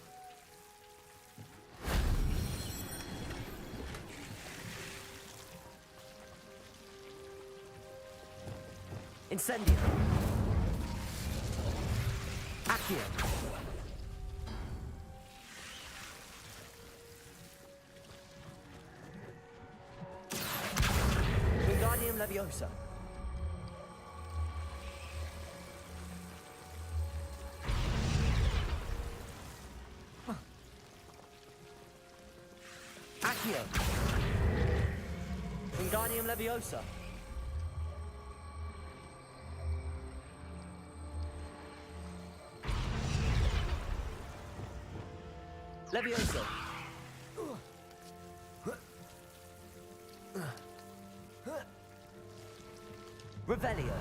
Incendio. Accio. Wingardium Leviosa. Accio. Wingardium Leviosa. Leviosa. Revelio.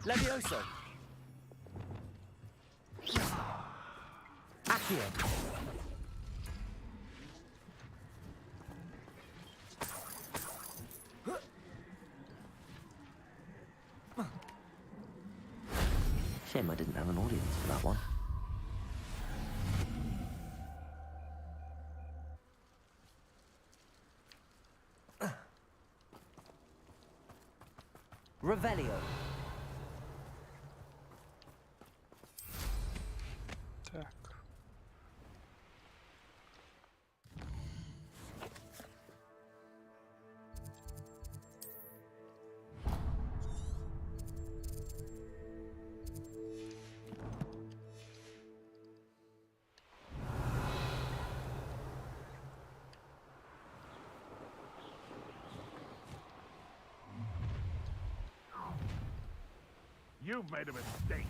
Levioso. Accio. Shame I didn't have an audience for that one. Revelio. Так. You've made a mistake.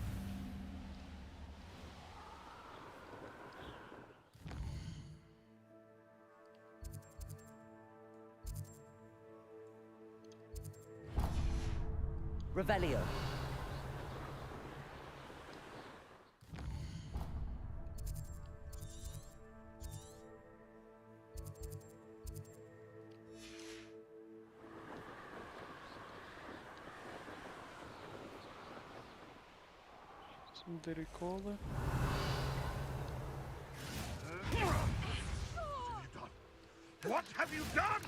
Revelio. Sundericole. What have you done?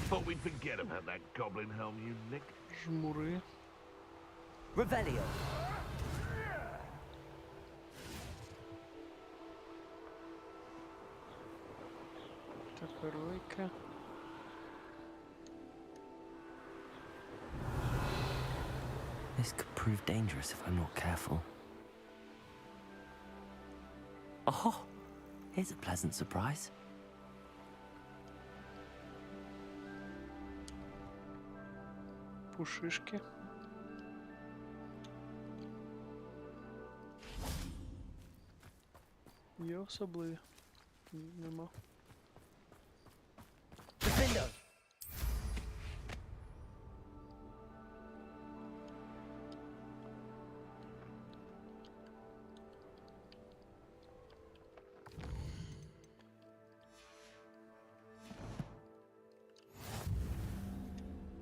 Thought we'd forget about that goblin helm you nicked. Жмури. Revelio. Токаройка. This could prove dangerous if I'm not careful. Oh, here's a pleasant surprise. Пушишки. Є особливі? Ні, нема. Defendo.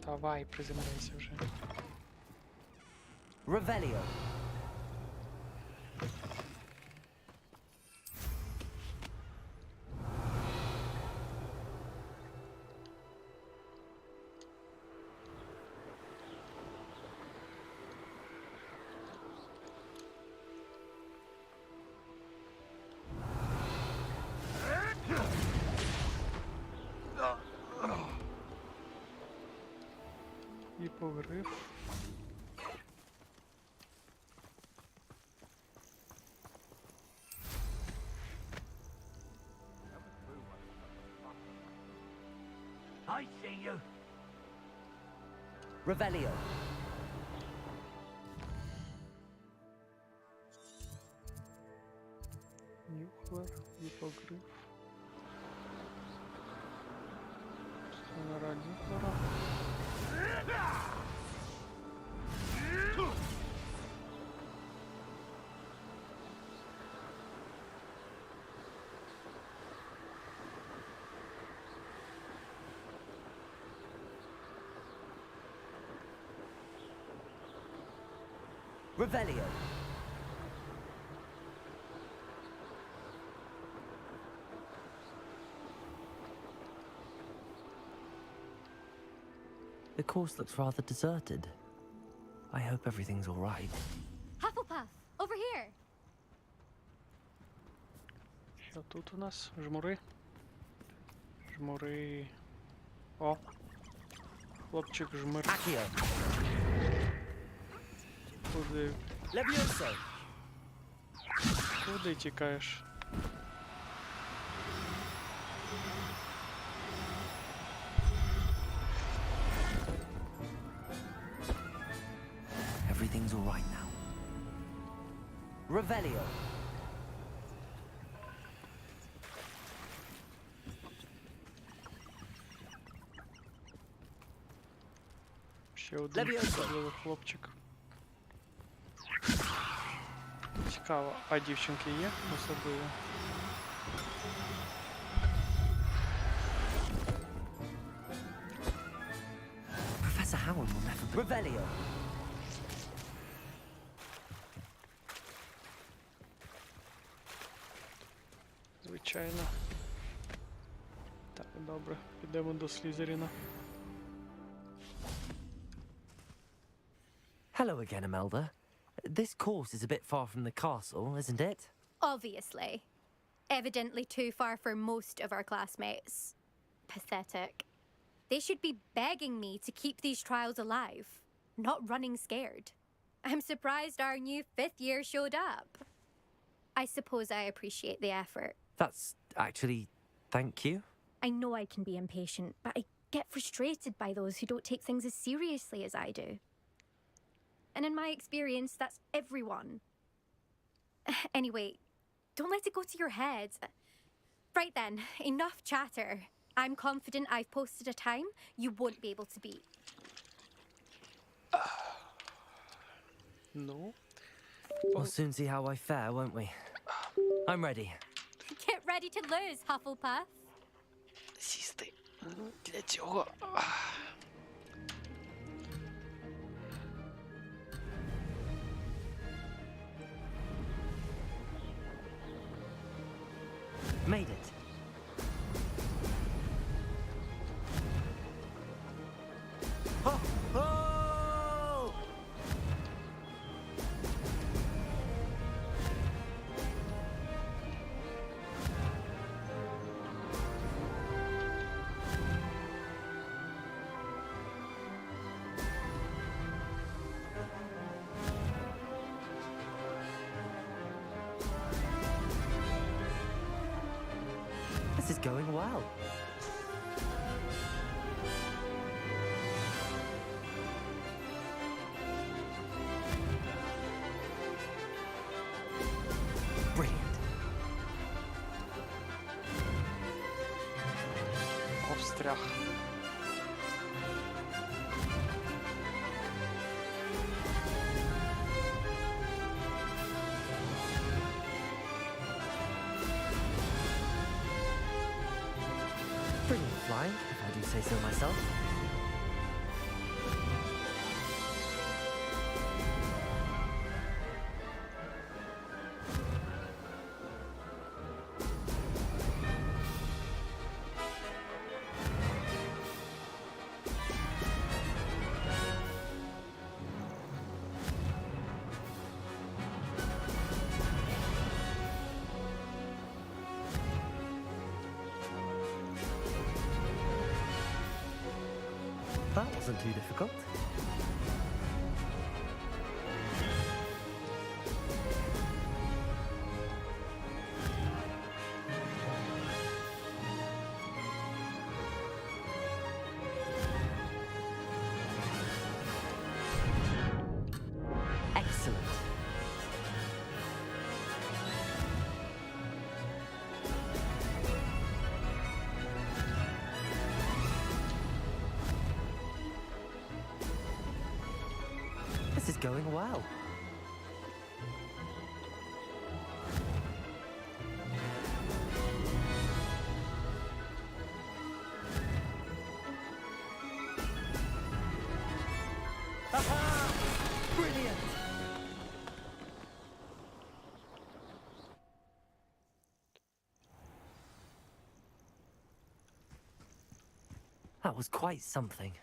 Давай, приземляйся вже. Revelio. І погриф. I see you. Revelio. Нюхлер, гіпогриф. Станера Нюхлера. Revelio. The course looks rather deserted. I hope everything's all right. Hufflepuff, over here. Що тут у нас? Жмури. Жмури. О. Хлопчик жмир. Accio. Куди? Levioso. Куди тікаєш? Everything's all right now. Revelio. Ще один Levioso. особливий хлопчик. Цікаво, а дівчинки є особливі? Professor Howard will never be... Revelio. Звичайно. Так, добре, підемо до Слізеріна. Hello again, Imelda. This course is a bit far from the castle, isn't it? Obviously. Evidently too far for most of our classmates. Pathetic. They should be begging me to keep these trials alive, not running scared. I'm surprised our new 5th year showed up. I suppose I appreciate the effort. That's actually... thank you. I know I can be impatient, but I get frustrated by those who don't take things as seriously as I do. and in my experience, that's everyone. Anyway, don't let it go to your head. Right then, enough chatter. I'm confident I've posted a time you won't be able to beat. No. We'll soon see how I fare, won't we? I'm ready. Get ready to lose, Hufflepuff. Сісти. Для цього. Made it. Ho! Ho! This is going well. Brilliant. Обстрях. Brilliant flying, if I do say so myself. That wasn't too difficult. Excellent. This is going well. Aha! Brilliant! That was quite something.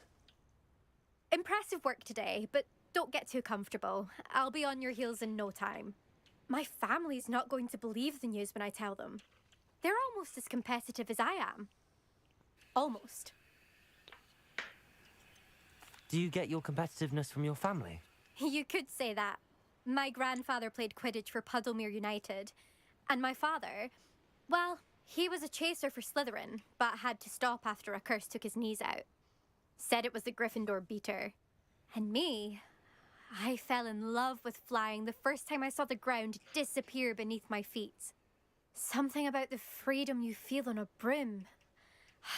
Impressive work today, but don't get too comfortable. I'll be on your heels in no time. My family's not going to believe the news when I tell them. They're almost as competitive as I am. Almost. Do you get your competitiveness from your family? You could say that. My grandfather played Quidditch for Puddlemere United. And my father, well, he was a chaser for Slytherin, but had to stop after a curse took his knees out. Said it was the Gryffindor beater. And me, I fell in love with flying the first time I saw the ground disappear beneath my feet. Something about the freedom you feel on a broom.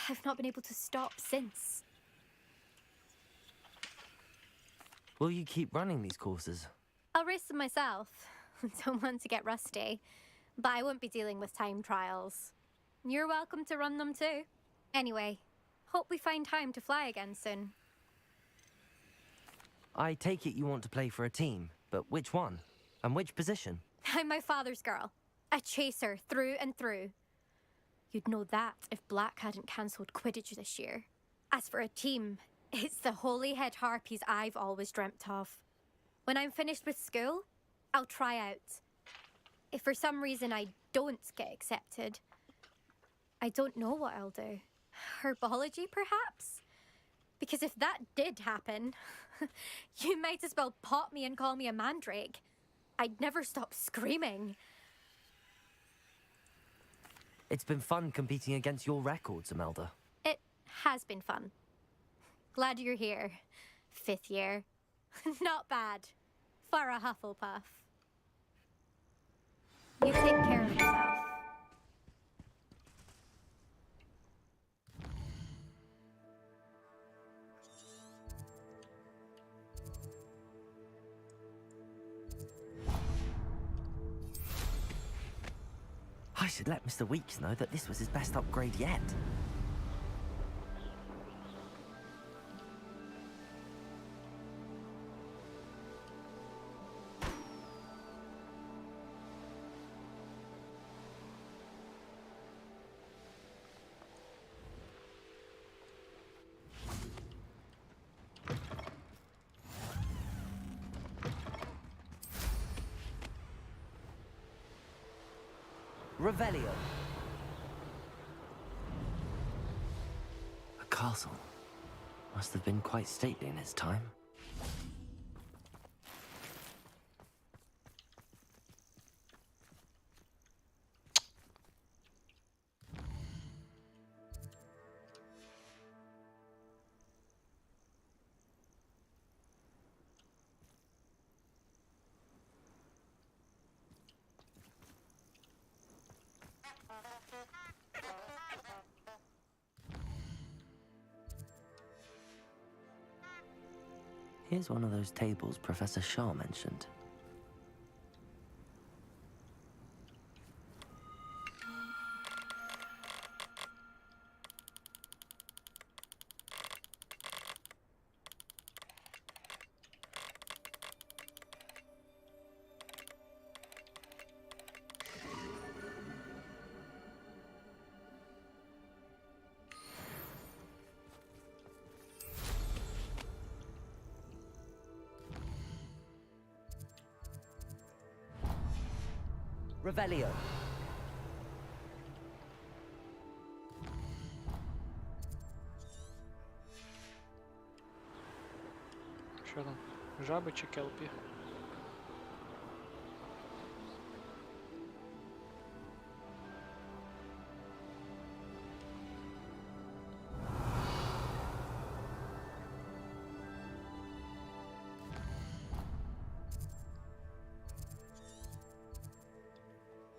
I've not been able to stop since. Will you keep running these courses? I'll race them myself. Don't want to get rusty. But I won't be dealing with time trials. You're welcome to run them too. Anyway, hope we find time to fly again soon. I take it you want to play for a team, but which one? And which position? I'm my father's girl. A chaser through and through. You'd know that if Black hadn't cancelled Quidditch this year. As for a team, it's the Holyhead Harpies I've always dreamt of. When I'm finished with school, I'll try out. If for some reason I don't get accepted, I don't know what I'll do. Herbology, perhaps? Because if that did happen, you might as well pop me and call me a mandrake. I'd never stop screaming. It's been fun competing against your records, Imelda. It has been fun. Glad you're here. 5th year. Not bad. for a Hufflepuff. You take care of yourself. I should let Mr. Weeks know that this was his best upgrade yet. Revelio. A castle. Must have been quite stately in its time. Here's one of those tables Professor Shah mentioned. Revelio. Що там? Жаби чи келпі?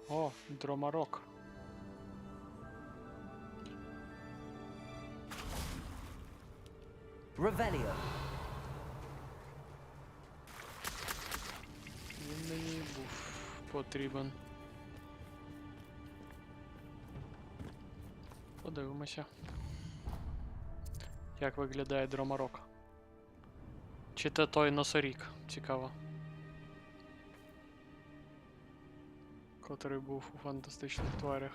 О, дромарок. Revelio. Він мені був потрібен. Подивимося, як виглядає дромарок. Чи це той носорік? Цікаво. Котрий був у фантастичних тварях.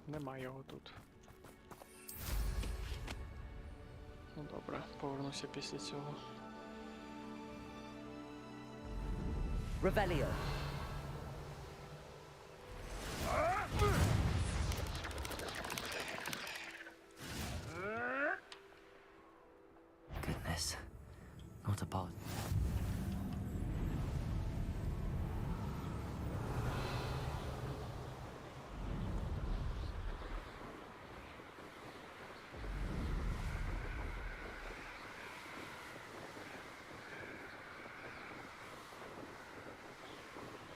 Нема його тут. Ну добре, повернуся після цього. Revelio. Goodness. Not a bot.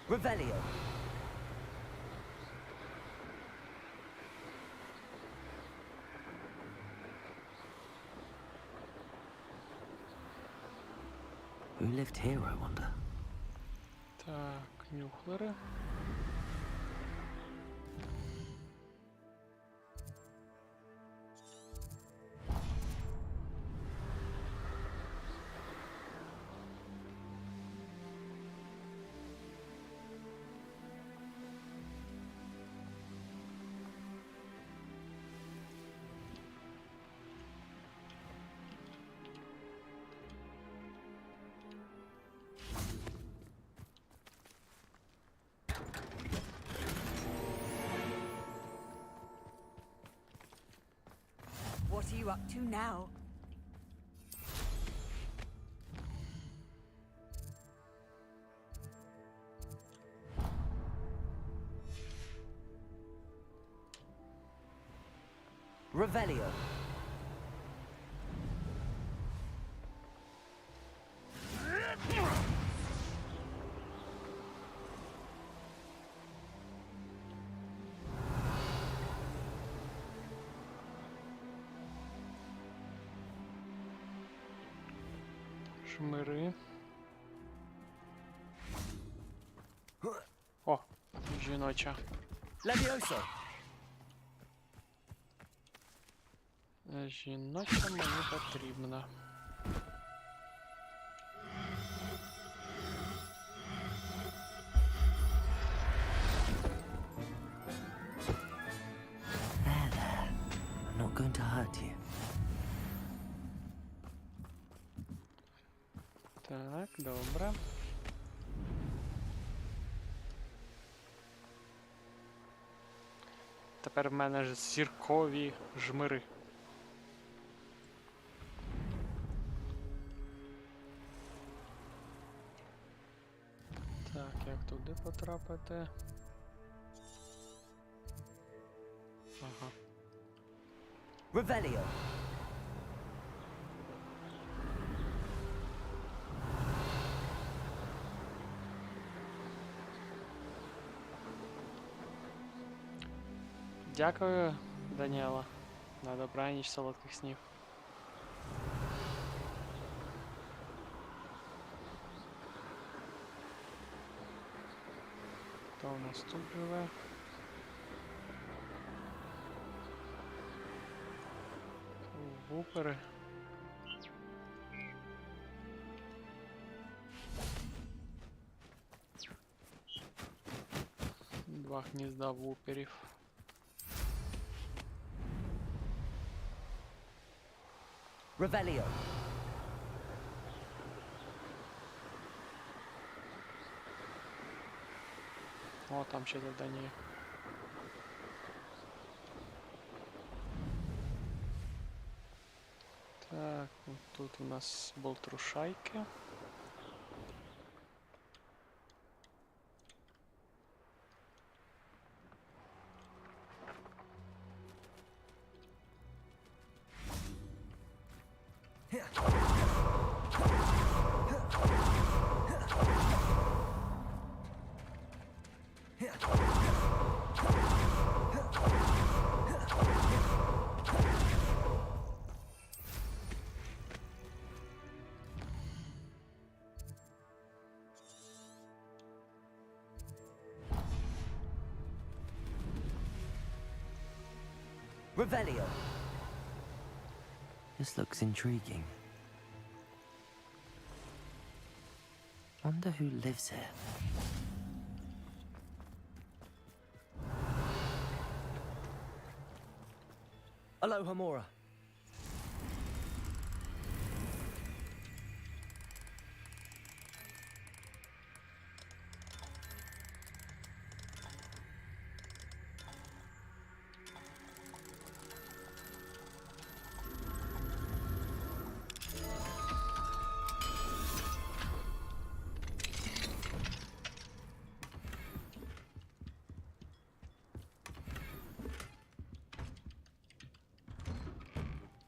Revelio. Who lived here, I wonder? Так, нюхлери. What are you up to now? Revelio. Жмири. О, жіноча. Levioso! Жіноча мені потрібна. There, there. I'm not going to hurt you. Так, добре. Тепер в мене ж зіркові жмири. Так, як туди потрапити? Ага. Revelio! Дякую, Даніела. На добраніч, солодких снів. Хто у нас тут живе? Вупери. Два гнізда вуперів. Revelio! О, там ще завдання. Так, от тут у нас болтрушайки. Revelio! This looks intriguing. Wonder who lives here. Alohomora!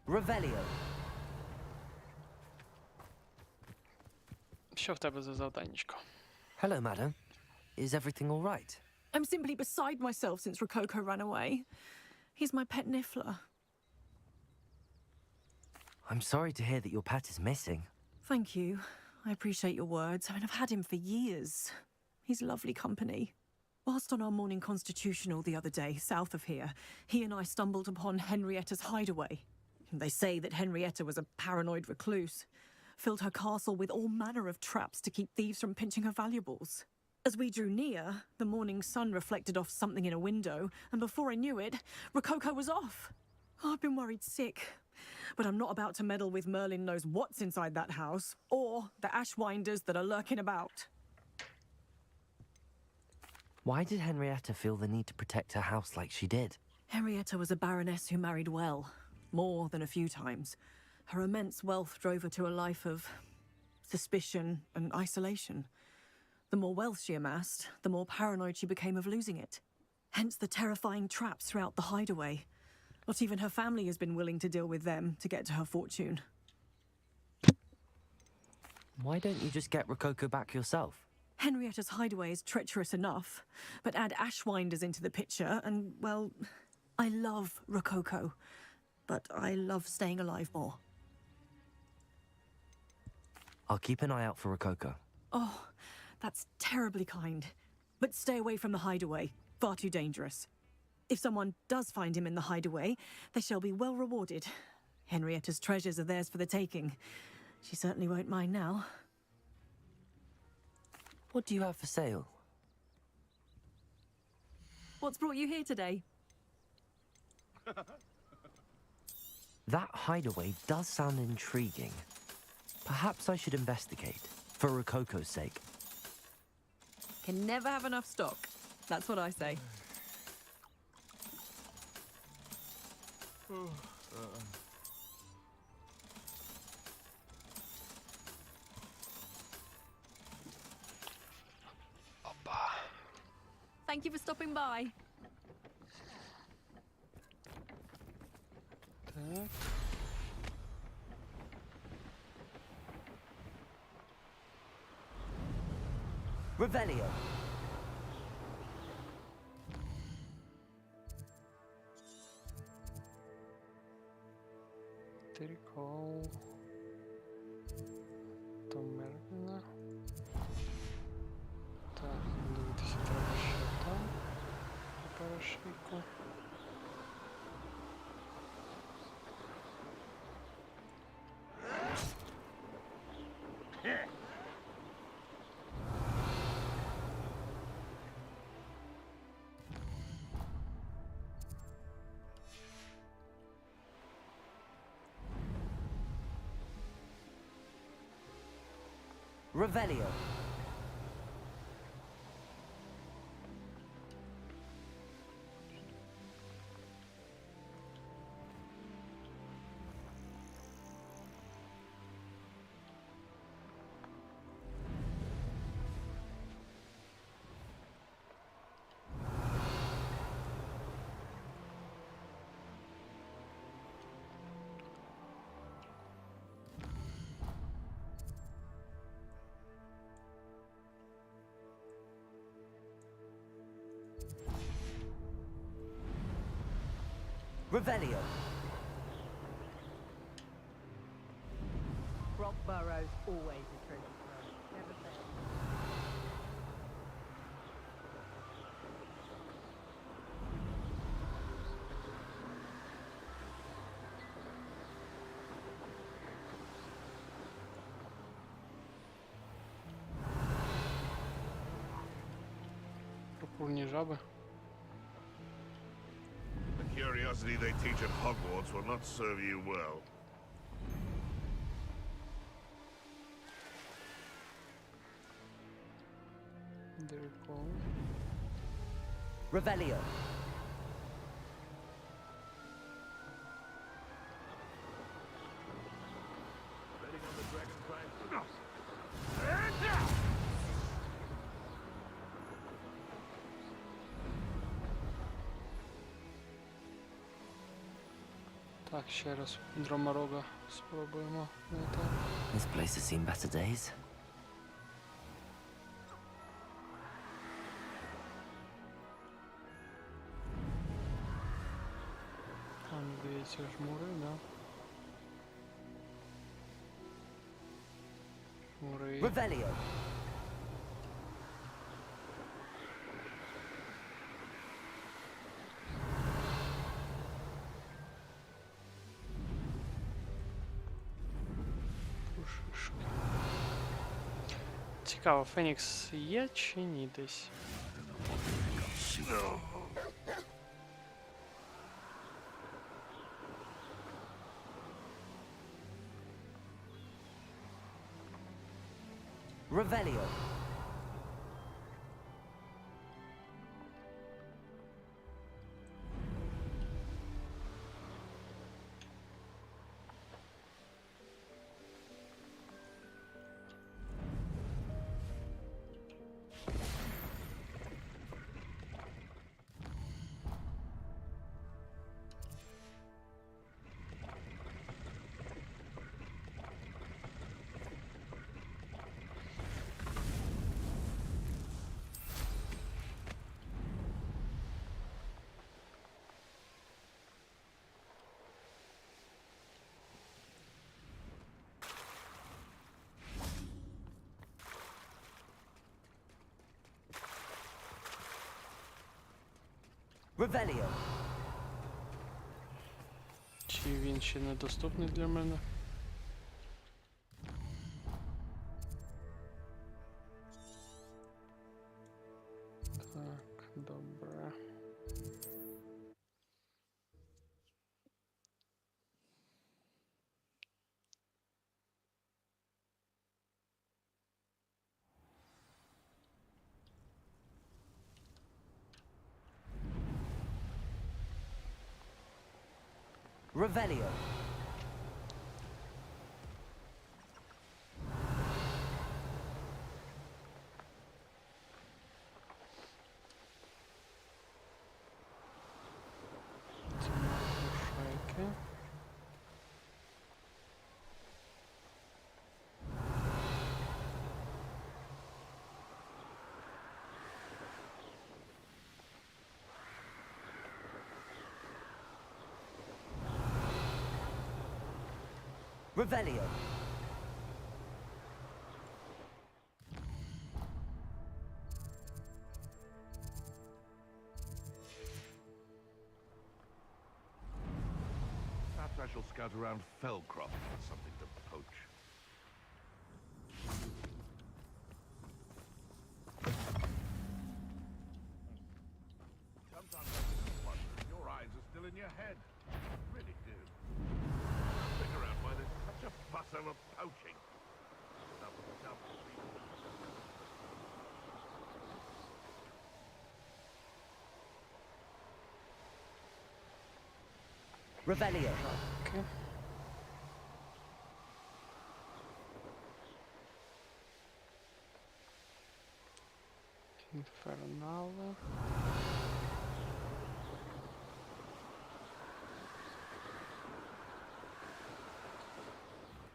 Revelio! Що в тебе за завданнячко? Hello, madam. Is everything all right? I'm simply beside myself since Rococo ran away. He's my pet Niffler. I'm sorry to hear that your pet is missing. Thank you. I appreciate your words. I mean, I've had him for years. He's lovely company. Whilst on our morning constitutional the other day, south of here, he and I stumbled upon Henrietta's hideaway. They say that Henrietta was a paranoid recluse, filled her castle with all manner of traps to keep thieves from pinching her valuables. As we drew near, the morning sun reflected off something in a window, and before I knew it, Rococo was off. Oh, I've been worried sick, but I'm not about to meddle with Merlin knows what's inside that house, or the ashwinders that are lurking about. Why did Henrietta feel the need to protect her house like she did? Henrietta was a baroness who married well, more than a few times. Her immense wealth drove her to a life of suspicion and isolation. The more wealth she amassed, the more paranoid she became of losing it. Hence the terrifying traps throughout the hideaway. Not even her family has been willing to deal with them to get to her fortune. Why don't you just get Rococo back yourself? Henrietta's hideaway is treacherous enough, but add ashwinders into the picture and, well, I love Rococo, but I love staying alive more. I'll keep an eye out for Rococo. Oh, that's terribly kind. But stay away from the hideaway. Far too dangerous. If someone does find him in the hideaway, they shall be well rewarded. Henrietta's treasures are theirs for the taking. She certainly won't mind now. What do you have for sale? What's brought you here today? That hideaway does sound intriguing. Perhaps I should investigate, for Rococo's sake. Can never have enough stock. That's what I say. Thank you for stopping by. Так. Revelio. Трикол. Томерна. Так, дивитися треба ще там. По перешийку. Revelio. Revelio. Rockborough's always a treasure trove. Never fails. Пурпурні жаби. The curiosity they teach at Hogwarts will not serve you well. Трикол. Revelio. Так, ще раз Дроморога спробуємо знайти. This place has seen better days. Там, здається, жмури, да? Жмури. Revelio. Цікаво, Фенікс є чи ні десь? Revelio. Revelio. Чи він ще недоступний для мене? Так, добре. Revelio. Шайки. Revelio. Perhaps I shall scout around Fellcroft for something to poach. Sometimes I wonder if your eyes are still in your head. Really do. Figure out why there's such a fuss over poaching. Revelio. Okay. Infernale.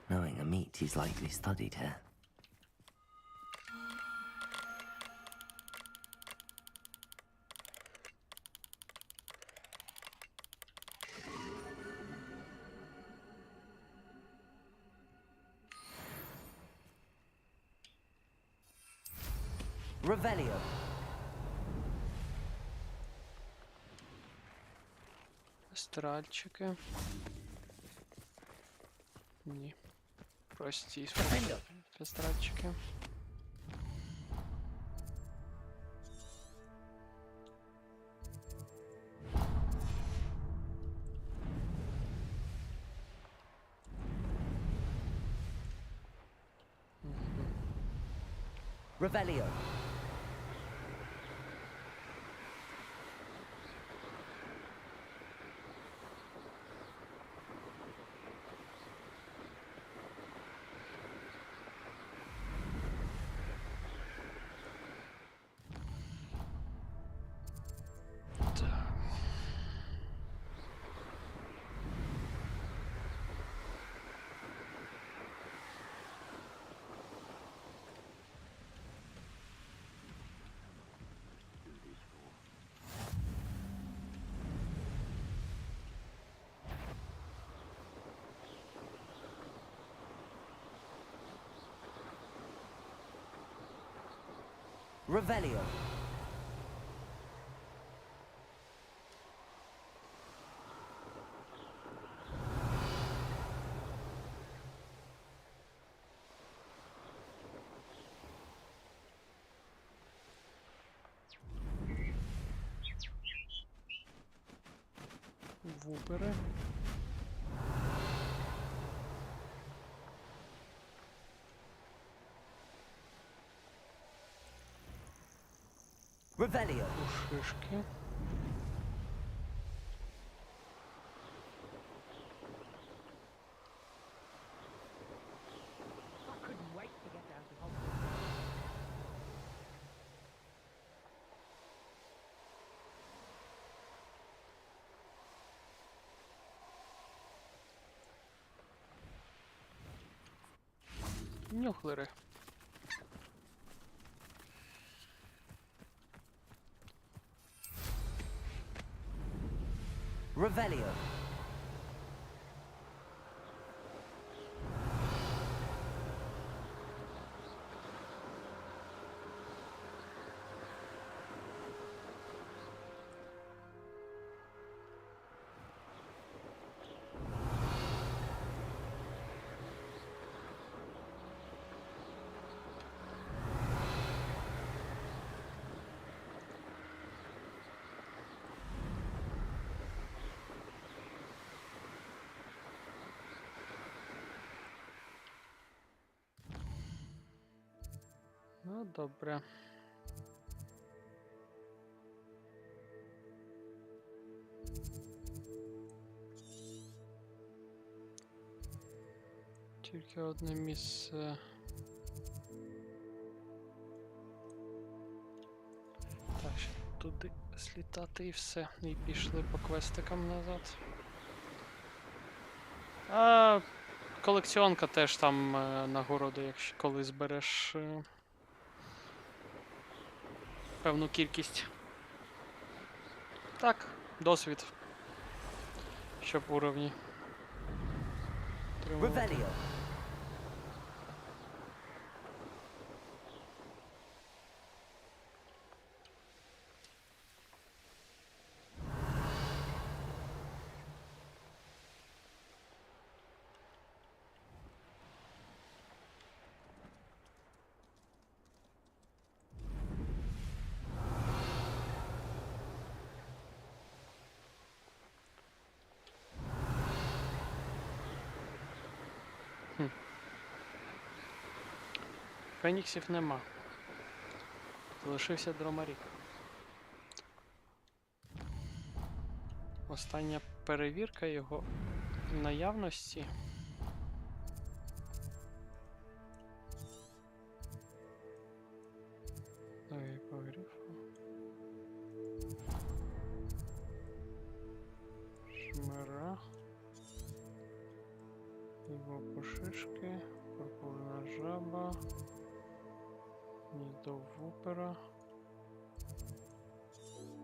Knowing a meat, he's likely studied here. Revelio. Стральчики. Ні. Прості стральчики. Revelio. Revelio. Вупери. Revelio. Шишки. I couldn't wait to get down to Hogwarts. Нюхлери. Revelio. Ну, добре. Тільки одне місце. Так, ще туди слітати і все. І пішли по квестикам назад. А колекціонка теж там нагороди, якщо коли збереш певну кількість. Так, досвід. Щоб уровні. Revelio. Феніксів нема. Залишився Дромарік. Остання перевірка його наявності. Ой, по грифу. Шмара. Його пошишки. Пурпурна жаба. Гніздо вупера.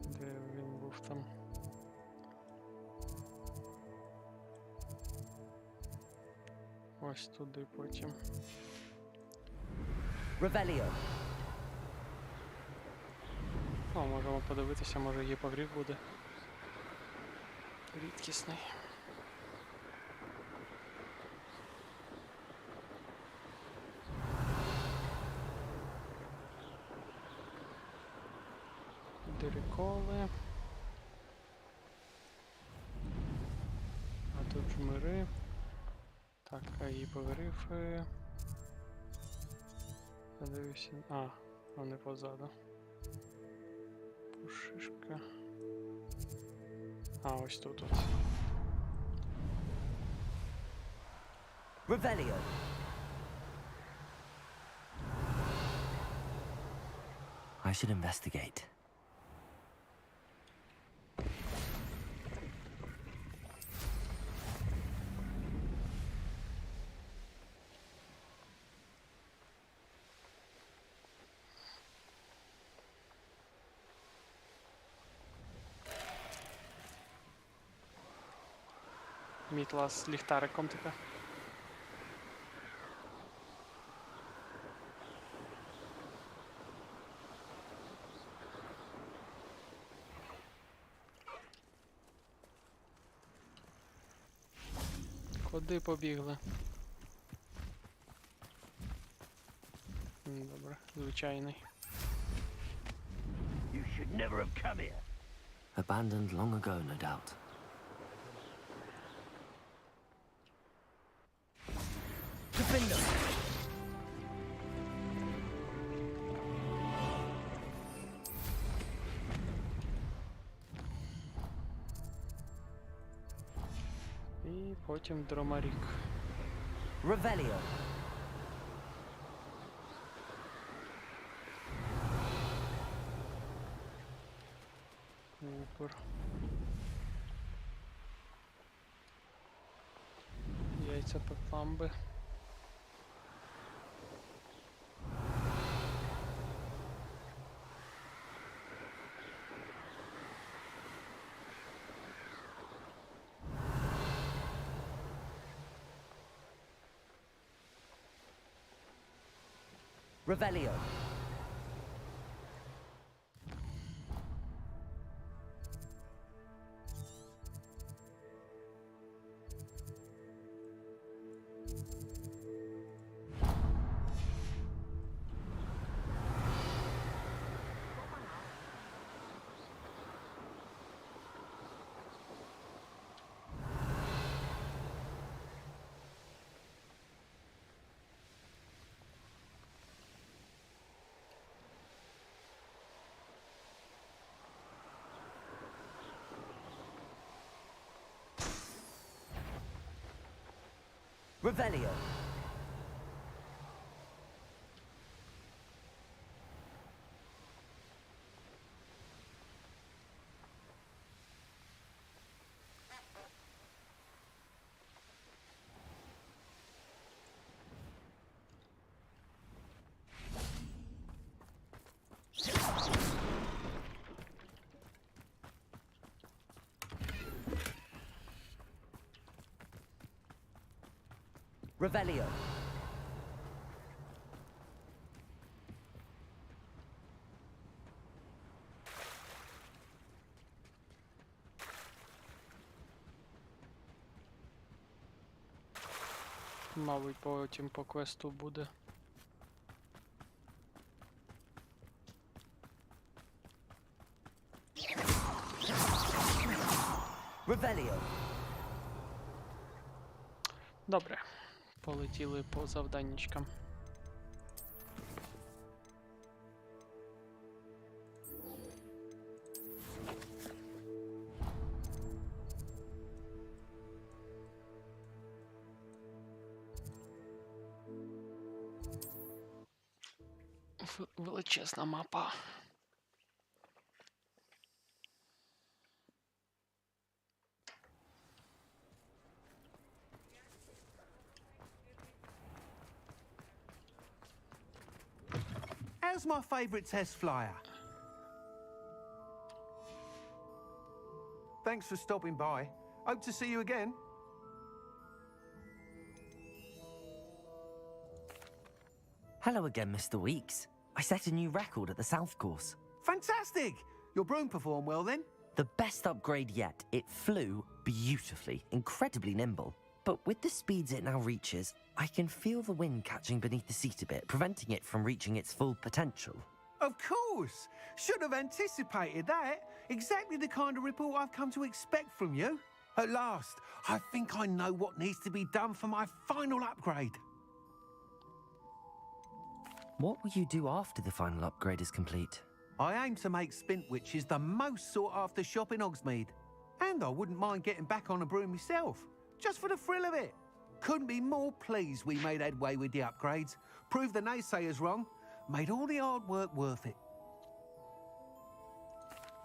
Де він був там? Ось туди потім. Revelio. О, можемо подивитися, може гіпогриф буде. Рідкісний. Дириколи. А тут жмири. Так, а гіпогрифи. Подивився. А, вони позаду. Пушишка. А, ось тут от. Revelio. I should investigate. Мітла з ліхтариком така. Куди побігли? Добре, звичайний. You should never have come here. Abandoned long ago, no doubt. Defender. І потім Дромарік. Revelio. Упер. Яйця пепамби. Revelio. Revelio. Revelio. Мабуть, потім по квесту буде. Revelio. Добре. Полетіли по завданнячкам. Величезна мапа. How's my favourite test flyer? Thanks for stopping by. Hope to see you again. Hello again, Mr. Weeks. I set a new record at the South Course. Fantastic! Your broom performed well then? The best upgrade yet. It flew beautifully, incredibly nimble. But with the speeds it now reaches, I can feel the wind catching beneath the seat a bit, preventing it from reaching its full potential. Of course! Should have anticipated that. Exactly the kind of report I've come to expect from you. At last, I think I know what needs to be done for my final upgrade. What will you do after the final upgrade is complete? I aim to make Spintwitches the most sought-after shop in Hogsmeade. And I wouldn't mind getting back on a broom myself, just for the thrill of it. Couldn't be more pleased we made headway with the upgrades, proved the naysayers wrong, made all the hard work worth it.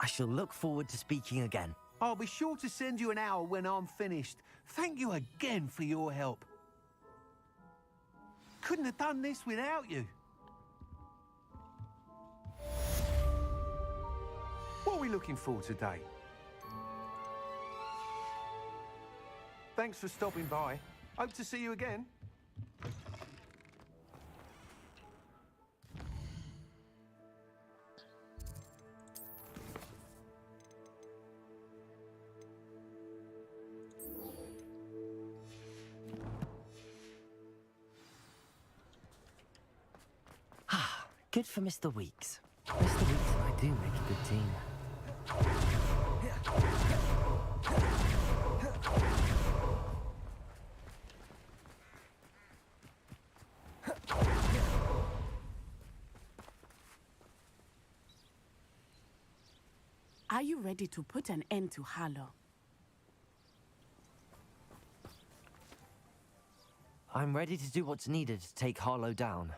I shall look forward to speaking again. I'll be sure to send you an hour when I'm finished. Thank you again for your help. Couldn't have done this without you. What are we looking for today? Thanks for stopping by. Hope to see you again. Good for Mr. Weeks. Mr. Weeks and I do make a good team. Are you ready to put an end to Harlow? I'm ready to do what's needed to take Harlow down.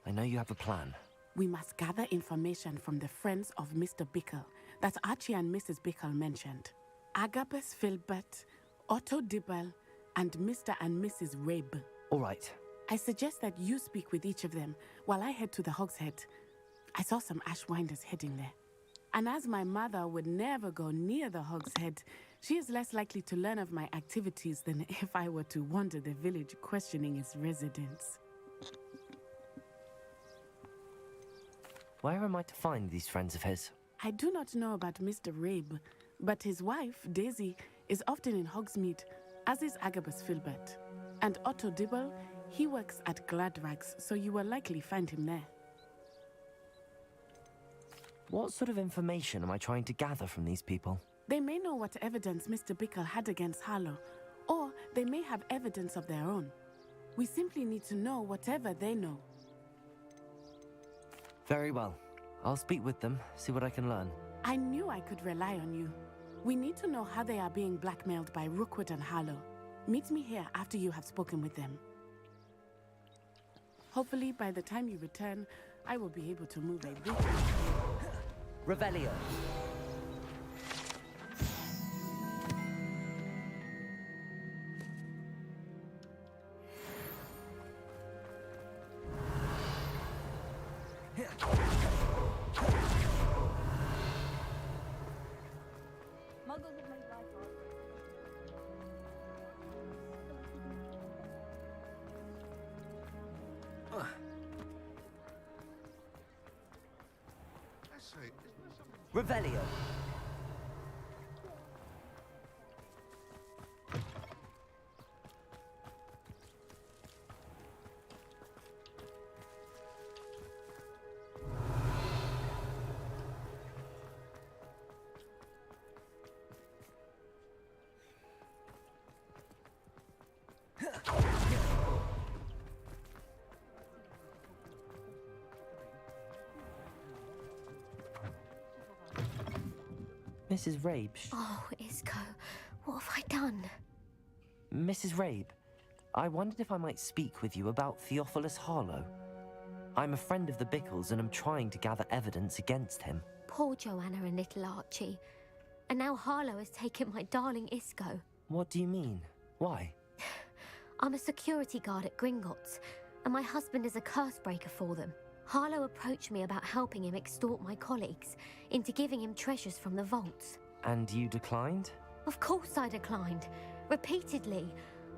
I know you have a plan. We must gather information from the friends of Mr. Bickle that Archie and Mrs. Bickle mentioned. Agabus Filbert, Otto Dibble, and Mr. and Mrs. Rabe. All right. I suggest that you speak with each of them while I head to the Hogshead. I saw some Ashwinders heading there. And as my mother would never go near the Hogshead, she is less likely to learn of my activities than if I were to wander the village questioning its residents. Where am I to find these friends of his? I do not know about Mr. Rabe, but his wife, Daisy, is often in Hogsmeade, as is Agabus Filbert. And Otto Dibble, he works at Gladrags, so you will likely find him there. What sort of information am I trying to gather from these people? They may know what evidence Mr. Bickle had against Harlow, or they may have evidence of their own. We simply need to know whatever they know. Very well. I'll speak with them, see what I can learn. I knew I could rely on you. We need to know how they are being blackmailed by Rookwood and Harlow. Meet me here after you have spoken with them. Hopefully, by the time you return, I will be able to move a bit. Revelio. Muggles have made life hard. I say, isn't there some... Revelio. Mrs. Rabe. Oh, Isco, what have I done? Mrs. Rabe, I wondered if I might speak with you about Theophilus Harlow. I'm a friend of the Bickles and I'm trying to gather evidence against him. Poor Joanna and little Archie. And now Harlow has taken my darling Isco. What do you mean? Why? I'm a security guard at Gringotts, and my husband is a curse breaker for them. Harlow approached me about helping him extort my colleagues into giving him treasures from the vaults. And you declined? Of course I declined. Repeatedly.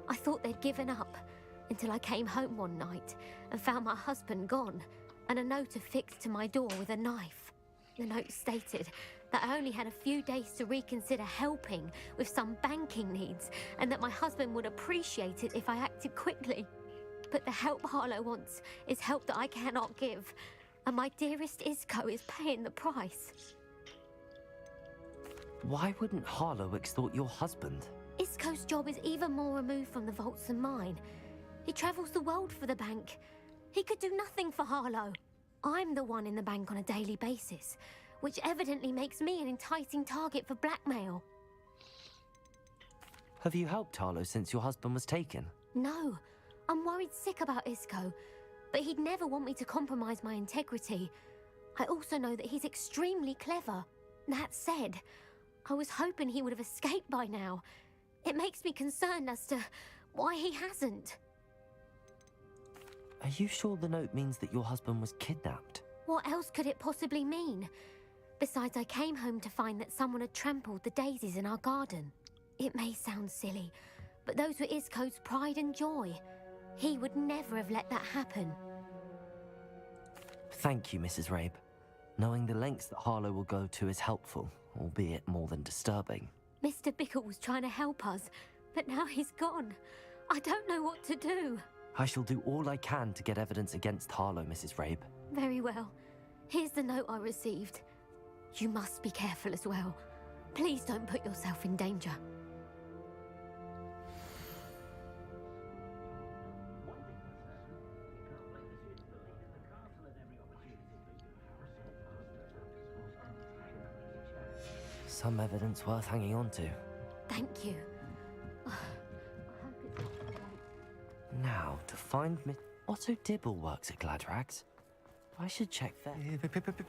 I thought they'd given up, until I came home one night and found my husband gone, and a note affixed to my door with a knife. The note stated that I only had a few days to reconsider helping with some banking needs, and that my husband would appreciate it if I acted quickly. But the help Harlow wants is help that I cannot give, and my dearest Isco is paying the price. Why wouldn't Harlow extort your husband? Isco's job is even more removed from the vaults than mine. He travels the world for the bank. He could do nothing for Harlow. I'm the one in the bank on a daily basis, which evidently makes me an enticing target for blackmail. Have you helped Harlow since your husband was taken? No. I'm worried sick about Isco, but he'd never want me to compromise my integrity. I also know that he's extremely clever. That said, I was hoping he would have escaped by now. It makes me concerned as to why he hasn't. Are you sure the note means that your husband was kidnapped? What else could it possibly mean? Besides, I came home to find that someone had trampled the daisies in our garden. It may sound silly, but those were Isco's pride and joy. He would never have let that happen. Thank you, Mrs. Rabe. Knowing the lengths that Harlow will go to is helpful, albeit more than disturbing. Mr. Bickle was trying to help us, but now he's gone. I don't know what to do. I shall do all I can to get evidence against Harlow, Mrs. Rabe. Very well. Here's the note I received. You must be careful as well. Please don't put yourself in danger. Some evidence worth hanging on to. Thank you. Now, to find Otto Dibble works at Gladrags. I should check that.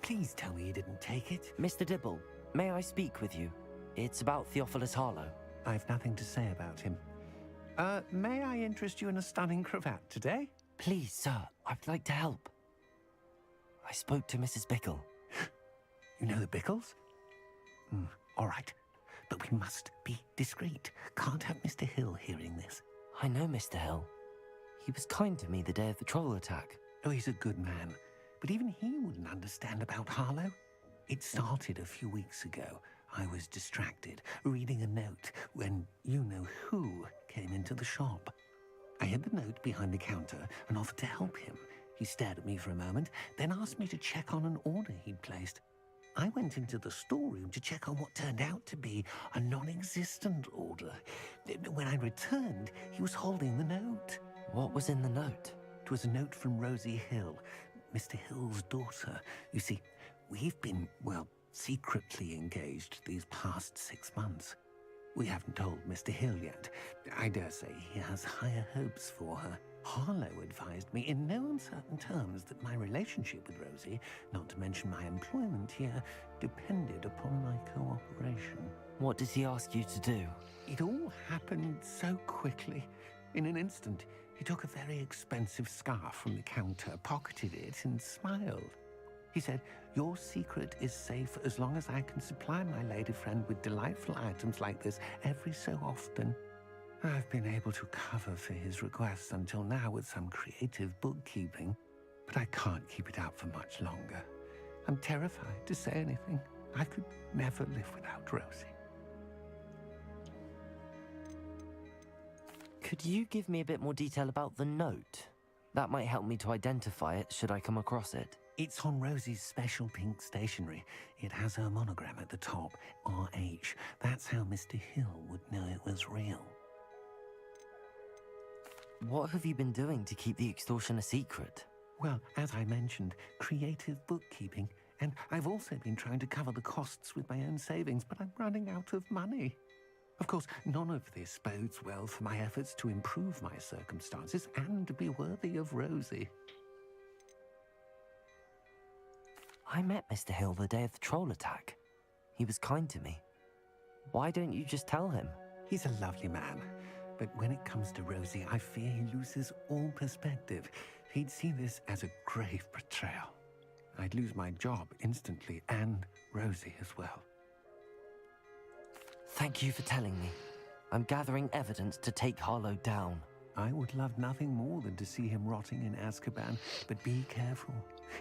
Please tell me you didn't take it. Mr. Dibble, may I speak with you? It's about Theophilus Harlow. I've nothing to say about him. May I interest you in a stunning cravat today? Please, sir, I'd like to help. I spoke to Mrs. Bickle. You know the Bickles? All right, but we must be discreet. Can't have Mr. Hill hearing this. I know Mr. Hill. He was kind to me the day of the troll attack. Oh, he's a good man, but even he wouldn't understand about Harlow. It started a few weeks ago. I was distracted, reading a note, when you-know-who came into the shop. I hid the note behind the counter and offered to help him. He stared at me for a moment, then asked me to check on an order he'd placed. I went into the storeroom to check on what turned out to be a non-existent order. When I returned, he was holding the note. What was in the note? It was a note from Rosie Hill, Mr. Hill's daughter. You see, we've been, well, secretly engaged these past 6 months. We haven't told Mr. Hill yet. I dare say he has higher hopes for her. Harlow advised me in no uncertain terms that my relationship with Rosie, not to mention my employment here, depended upon my cooperation. What did he ask you to do? It all happened so quickly. In an instant, he took a very expensive scarf from the counter, pocketed it, and smiled. He said, "Your secret is safe as long as I can supply my lady friend with delightful items like this every so often." I've been able to cover for his requests until now with some creative bookkeeping, but I can't keep it up for much longer. I'm terrified to say anything. I could never live without Rosie. Could you give me a bit more detail about the note? That might help me to identify it should I come across it. It's on Rosie's special pink stationery. It has her monogram at the top, RH. That's how Mr. Hill would know it was real. What have you been doing to keep the extortion a secret? Well, as I mentioned, creative bookkeeping. And I've also been trying to cover the costs with my own savings, but I'm running out of money. Of course, none of this bodes well for my efforts to improve my circumstances and to be worthy of Rosie. I met Mr. Hill the day of the troll attack. He was kind to me. Why don't you just tell him? He's a lovely man. But when it comes to Rosie, I fear he loses all perspective. He'd see this as a grave betrayal. I'd lose my job instantly, and Rosie as well. Thank you for telling me. I'm gathering evidence to take Harlow down. I would love nothing more than to see him rotting in Azkaban, but be careful.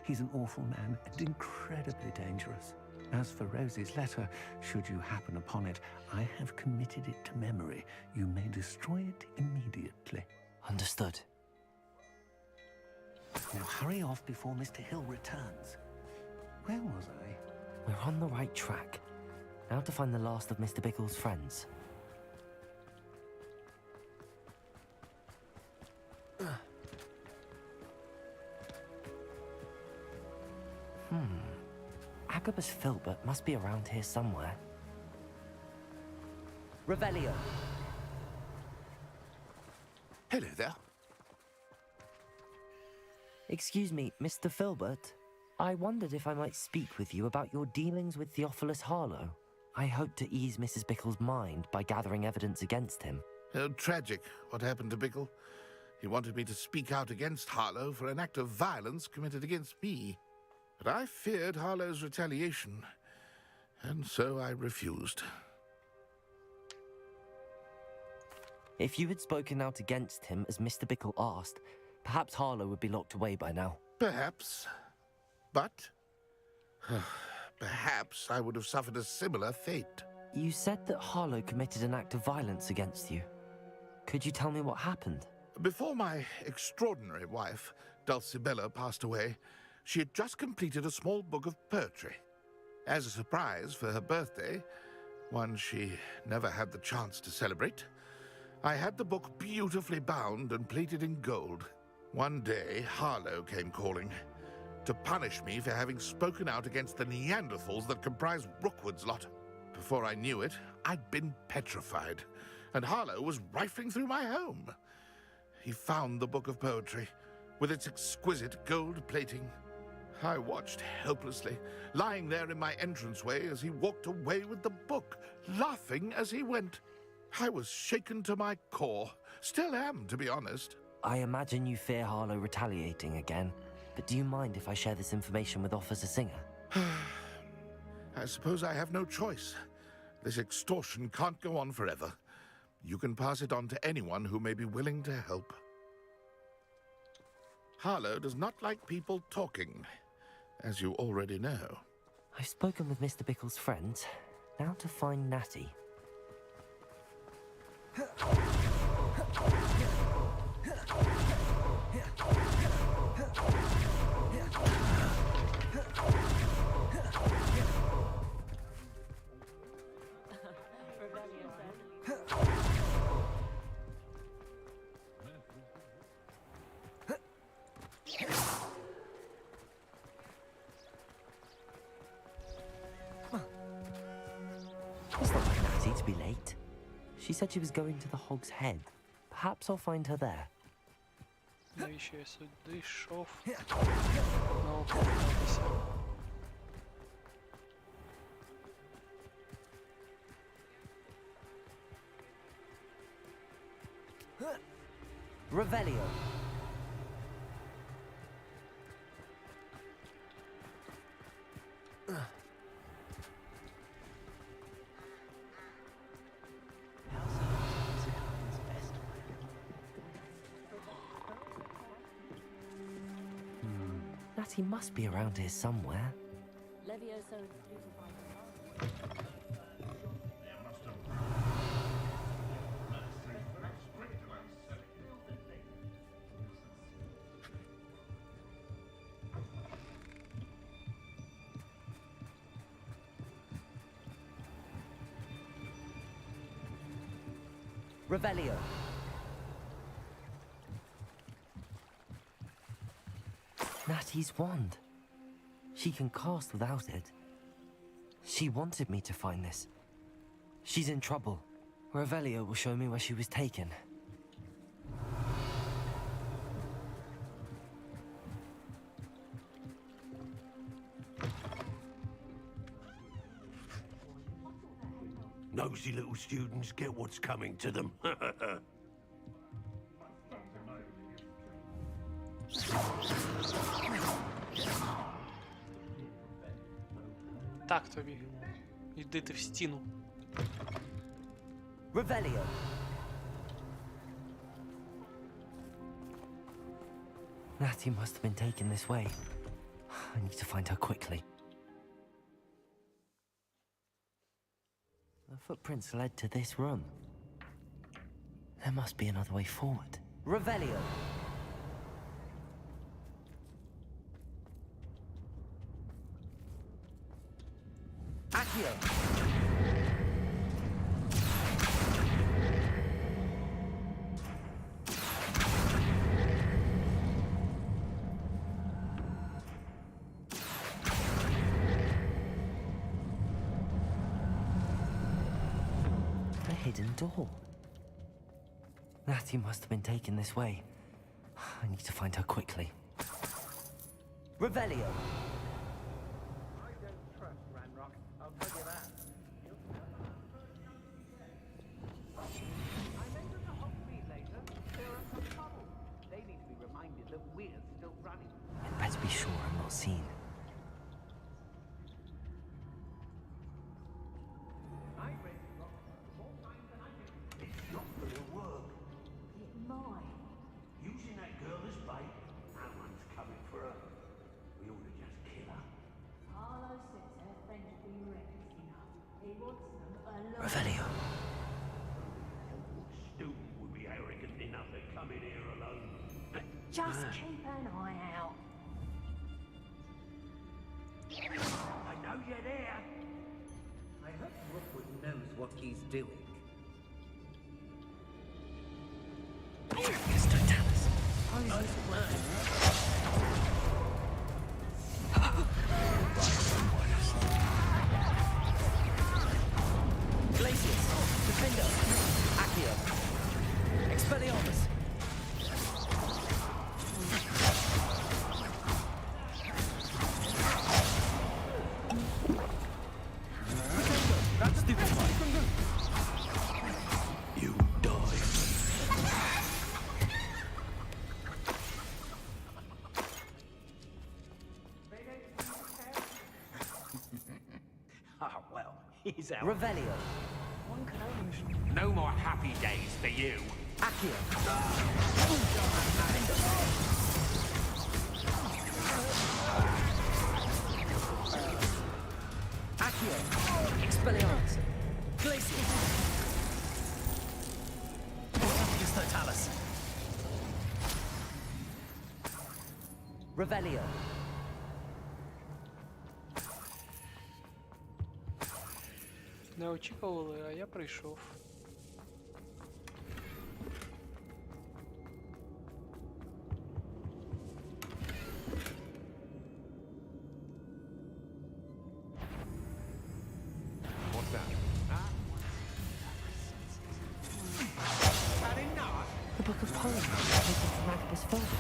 He's an awful man and incredibly dangerous. As for Rosie's letter, should you happen upon it, I have committed it to memory. You may destroy it immediately. Understood. Now hurry off before Mr. Hill returns. Where was I? We're on the right track. Now to find the last of Mr. Bickle's friends. Agabus Filbert must be around here somewhere. Revelio. Hello there. Excuse me, Mr. Filbert. I wondered if I might speak with you about your dealings with Theophilus Harlow. I hope to ease Mrs. Bickle's mind by gathering evidence against him. Oh, tragic what happened to Bickle. He wanted me to speak out against Harlow for an act of violence committed against me. But I feared Harlow's retaliation, and so I refused. If you had spoken out against him as Mr. Bickle asked, perhaps Harlow would be locked away by now. Perhaps. But perhaps I would have suffered a similar fate. You said that Harlow committed an act of violence against you. Could you tell me what happened? Before my extraordinary wife, Dulcibella, passed away, she had just completed a small book of poetry. As a surprise for her birthday, one she never had the chance to celebrate, I had the book beautifully bound and plated in gold. One day, Harlow came calling to punish me for having spoken out against the Neanderthals that comprise Rookwood's lot. Before I knew it, I'd been petrified, and Harlow was rifling through my home. He found the book of poetry, with its exquisite gold plating. I watched helplessly, lying there in my entranceway as he walked away with the book, laughing as he went. I was shaken to my core. Still am, to be honest. I imagine you fear Harlow retaliating again, but do you mind if I share this information with Officer Singer? I suppose I have no choice. This extortion can't go on forever. You can pass it on to anyone who may be willing to help. Harlow does not like people talking, as you already know. I've spoken with Mr. Bickle's friends. Now to find Natty. It's not like Natty. She said she was going to the Hog's Head. Perhaps I'll find her there. Навіщо я сюди йшов? Ну, повертатися. Revelio. Natty must be around here somewhere. Revelio. Natty's wand. She can cast without it. She wanted me to find this. She's in trouble. Revelio will show me where she was taken. Nosy little students get what's coming to them. Так тобі. Йди ти в стіну. Revelio. Natty must have been taken this way. I need to find her quickly. The footprints led to this room. There must be another way forward. Revelio. Accio. A hidden door. Natty must have been taken this way. I need to find her quickly. Revelio. I don't trust Ranrock, I'll tell you that. I made them the hot feed later. There are some trouble. They need to be reminded that we're still running. I'd better be sure I'm not seen. I read Rock more times than I can. It's not gonna work. It might. Using that girl as bait, no one's coming for her. We ought to just kill her. Harlow says her friend will be reckless enough. He wants them alone. Revelio. What student would be arrogant enough to come in here alone? Just keep an eye out. I know you're there. I hope Rookwood knows what he's doing. Mr. Tallis. How is this working? Glacius. Defender. Accio. Expelliarmus. You die. Ah, well, he's out. Revelio. One can only... No more happy days for you. Accio. Accio. Expelliarmus. Glacius. Mr. Tallis. Revelio. Не очікували, а я прийшов. What's that? The Book of Poems, taken from Agnes Folder.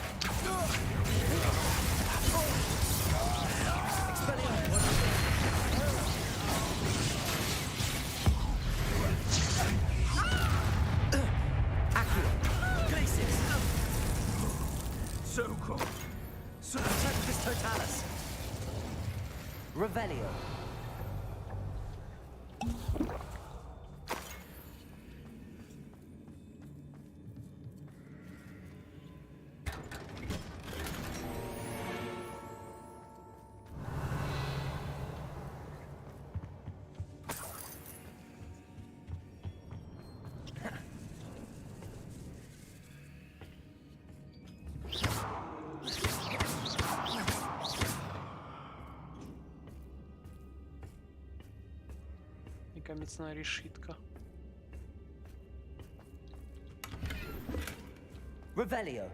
Accio! Glacis! So cool! Superceptus Totalis! Revelio. Яка міцна решітка. Revelio.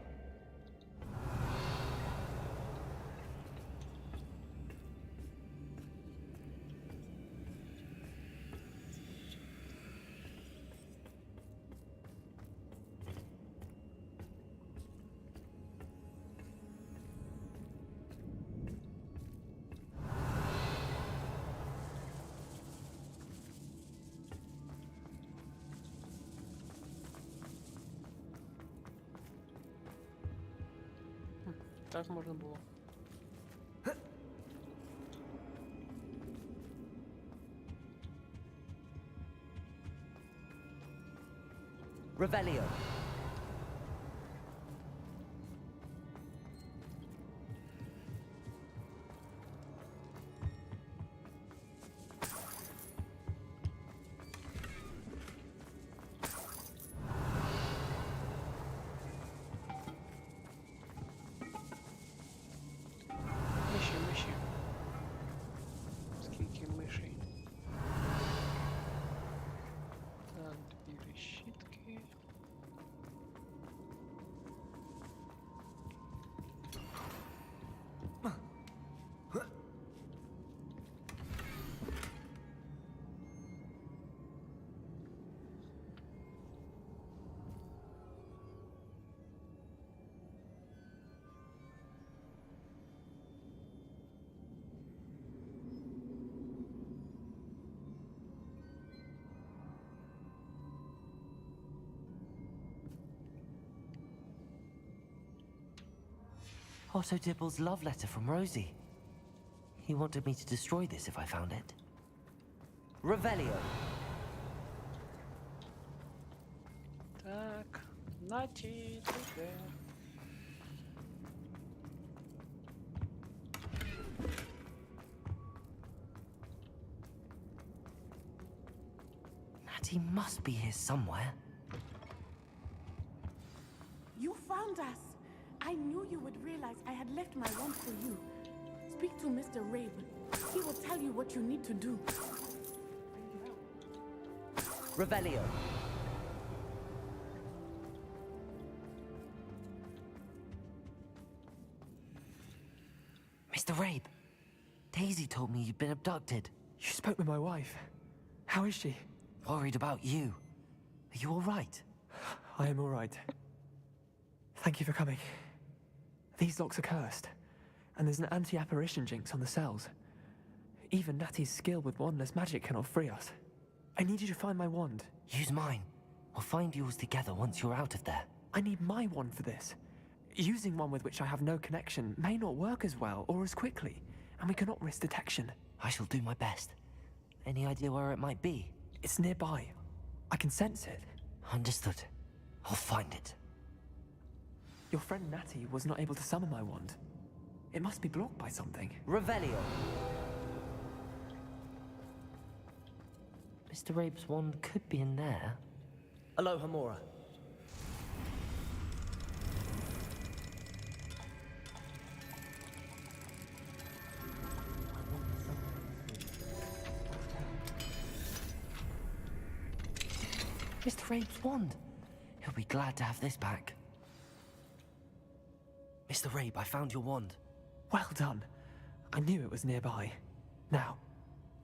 Так можна було. Revelio. Миші. Скільки мишей? Так, дві решітки. Otto Dibble's love letter from Rosie. He wanted me to destroy this if I found it. Revelio. Так, Наті, ти де? Natty must be here somewhere. You found us! I knew you would realize I had left my wand for you. Speak to Mr. Rabe. He will tell you what you need to do. Revelio. Mr. Rabe, Daisy told me you'd been abducted. You spoke with my wife. How is she? Worried about you. Are you all right? I am all right. Thank you for coming. These locks are cursed, and there's an anti-apparition jinx on the cells. Even Natty's skill with wandless magic cannot free us. I need you to find my wand. Use mine. We'll find yours together once you're out of there. I need my wand for this. Using one with which I have no connection may not work as well or as quickly, and we cannot risk detection. I shall do my best. Any idea where it might be? It's nearby. I can sense it. Understood. I'll find it. Your friend Natty was not able to summon my wand. It must be blocked by something. Revelio. Mr. Rabe's wand could be in there. Alohomora. Mr. Rabe's wand. He'll be glad to have this back. Mr. Rabe, I found your wand. Well done. I knew it was nearby. Now,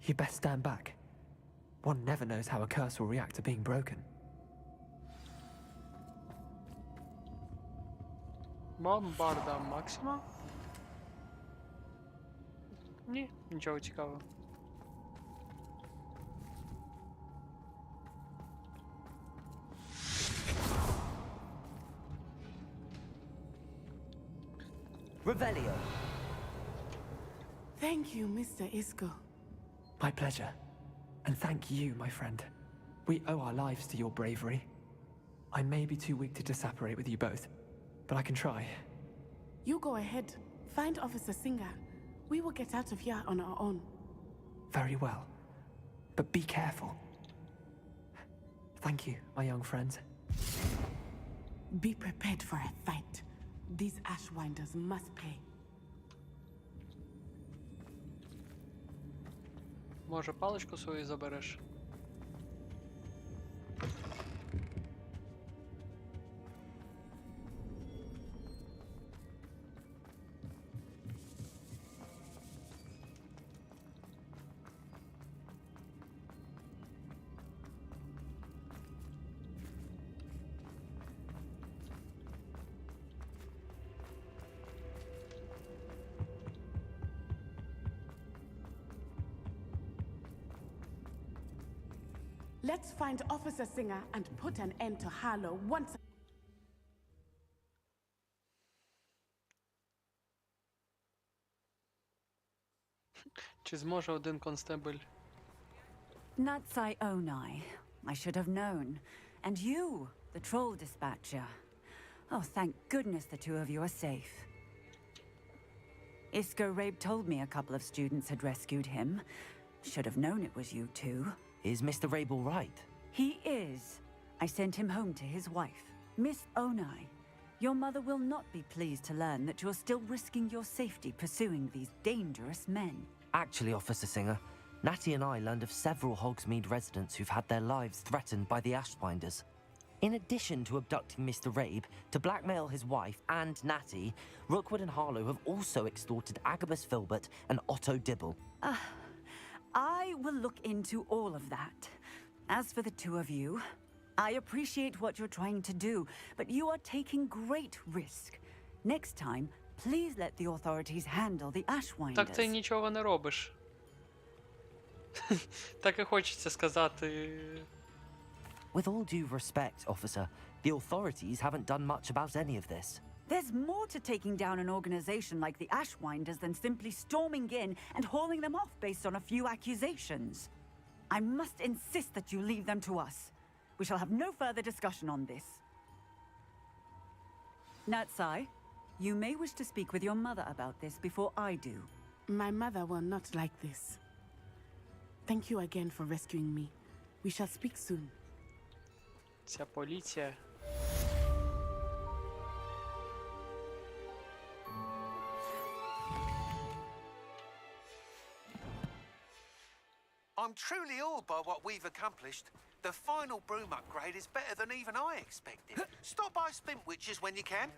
you best stand back. One never knows how a curse will react to being broken. Бомбарда Максима? Ні, нічого цікавого. Revelio. Thank you, Mr. Isco. My pleasure. And thank you, my friend. We owe our lives to your bravery. I may be too weak to disapparate with you both, but I can try. You go ahead. Find Officer Singer. We will get out of here on our own. Very well. But be careful. Thank you, my young friends. Be prepared for a fight. These Ashwinders must pay. Може, паличку свою забереш? Let's find Officer Singer and put an end to Harlow once. Чи зможе один констебль? Natsai Onai. I should have known. And you, the troll dispatcher. Oh, thank goodness the two of you are safe. Isco Rabe told me a couple of students had rescued him. Should have known it was you two. Is Mr. Rabe all right? He is. I sent him home to his wife. Miss Onai, your mother will not be pleased to learn that you're still risking your safety pursuing these dangerous men. Actually, Officer Singer, Natty and I learned of several Hogsmeade residents who've had their lives threatened by the Ashwinders. In addition to abducting Mr. Rabe, to blackmail his wife and Natty, Rookwood and Harlow have also extorted Agabus Filbert and Otto Dibble. I will look into all of that. As for the two of you, I appreciate what you're trying to do, but you are taking great risk. Next time, please let the authorities handle the Ashwinders. Так ти нічого не робиш. Так і хочеться сказати. With all due respect, officer, the authorities haven't done much about any of this. There's more to taking down an organization like the Ashwinders than simply storming in and hauling them off based on a few accusations. I must insist that you leave them to us. We shall have no further discussion on this. Natsai, you may wish to speak with your mother about this before I do. My mother will not like this. Thank you again for rescuing me. We shall speak soon. Ця поліція. I'm truly awed by what we've accomplished. The final broom upgrade is better than even I expected. Stop by Spintwitches when you can.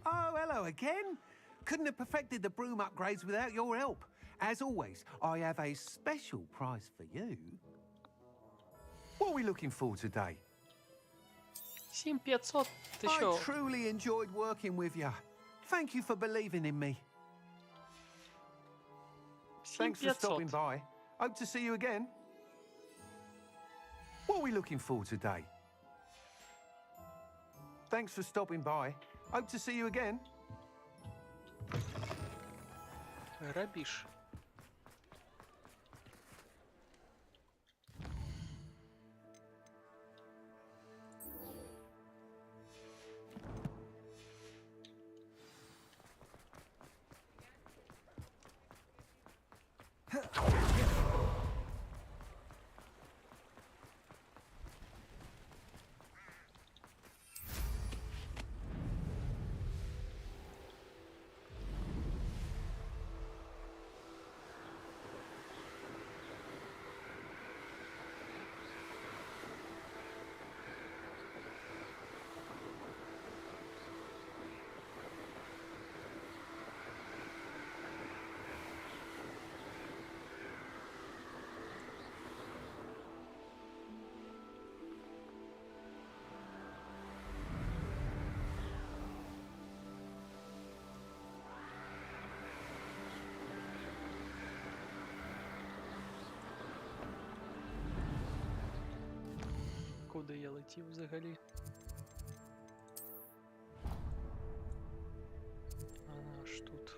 Oh, hello again. Couldn't have perfected the broom upgrades without your help. As always, I have a special prize for you. What are we looking for today? 7500, ти I що? truly enjoyed working with you. Thank you for believing in me. Thanks for stopping 7500. by. Hope to see you again. What are we looking for today? Thanks for stopping by. Hope to see you again. Грабіж. куди я летів взагалі. Аж тут.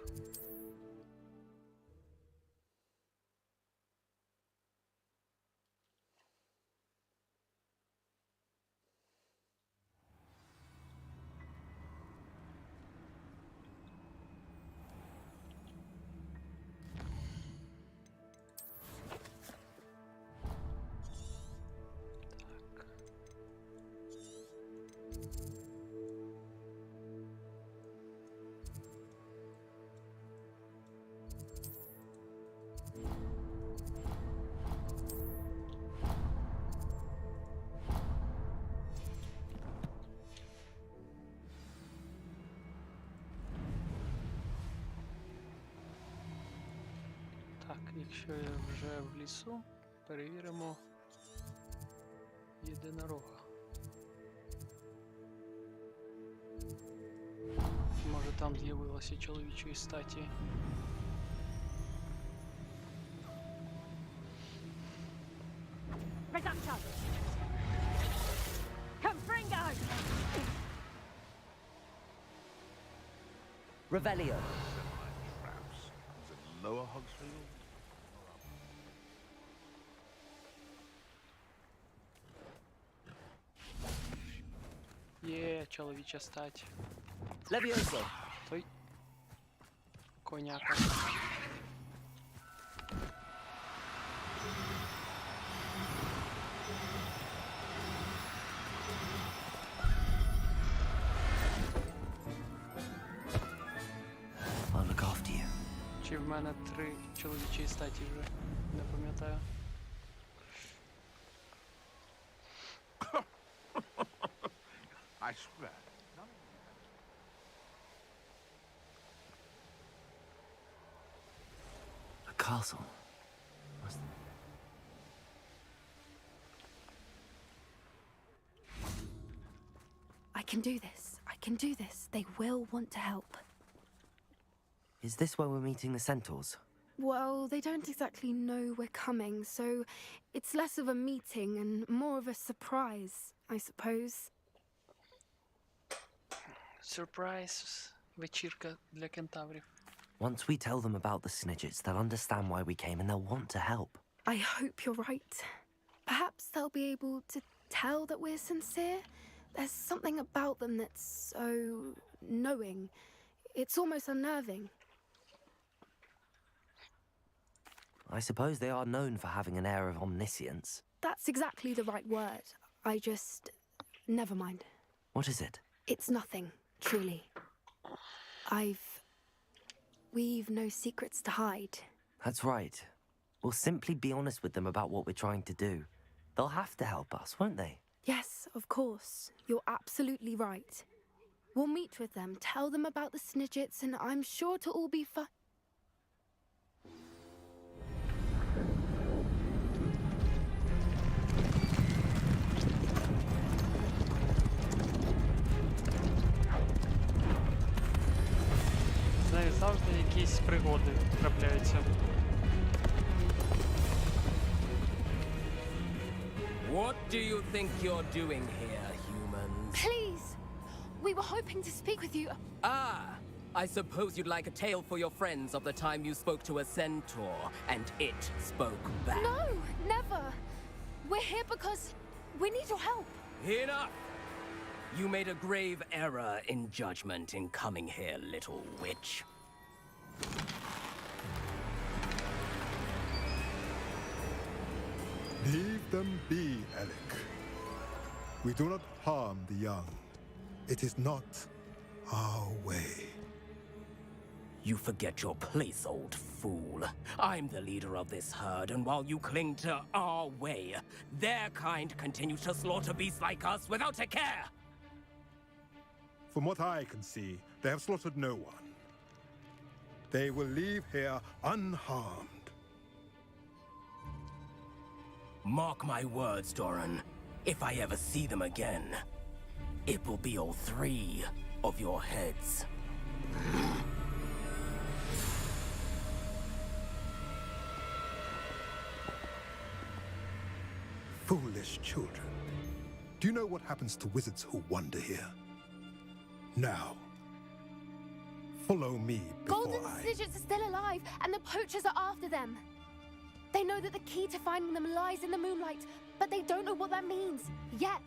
Так, якщо я вже в лісу, перевіримо єдинорога. Може там з'явилося чоловічої статі. Reduction! Confringo! Revelio. Traps. Is it lower Hogsfield? Є, чоловіча стать. Levioso. Той. Коняка. I'll look after you. Чи в мене 3 чоловічі статі вже? Не пам'ятаю. I swear. A castle. I can do this. I can do this. They will want to help. Is this where we're meeting the centaurs? Well, they don't exactly know we're coming, so it's less of a meeting and more of a surprise, I suppose. Surprise. Вечірка для кентаврів. Once we tell them about the Snidgets, they'll understand why we came and they'll want to help. I hope you're right. Perhaps they'll be able to tell that we're sincere. There's something about them that's so knowing. It's almost unnerving. I suppose they are known for having an air of omniscience. That's exactly the right word. I just... never mind. What is it? It's nothing, truly. We've no secrets to hide. That's right. We'll simply be honest with them about what we're trying to do. They'll have to help us, won't they? Yes, of course. You're absolutely right. We'll meet with them, tell them about the Snidgets, and I'm sure to all be fine. З нею завжди якісь пригоди трапляються. What do you think you're doing here, humans? Please! We were hoping to speak with you. Ah! I suppose you'd like a tale for your friends of the time you spoke to a centaur, and it spoke back. No, never. We're here because we need your help. Enough! You made a grave error in judgment in coming here, little witch. Leave them be, Alec. We do not harm the young. It is not our way. You forget your place, old fool. I'm the leader of this herd, and while you cling to our way, their kind continue to slaughter beasts like us without a care. From what I can see, they have slaughtered no one. They will leave here unharmed. Mark my words, Doran. If I ever see them again, it will be all 3 of your heads. Foolish children. Do you know what happens to wizards who wander here? Now, follow me before Golden I... Snidgets are still alive, and the poachers are after them. They know that the key to finding them lies in the moonlight, but they don't know what that means, yet.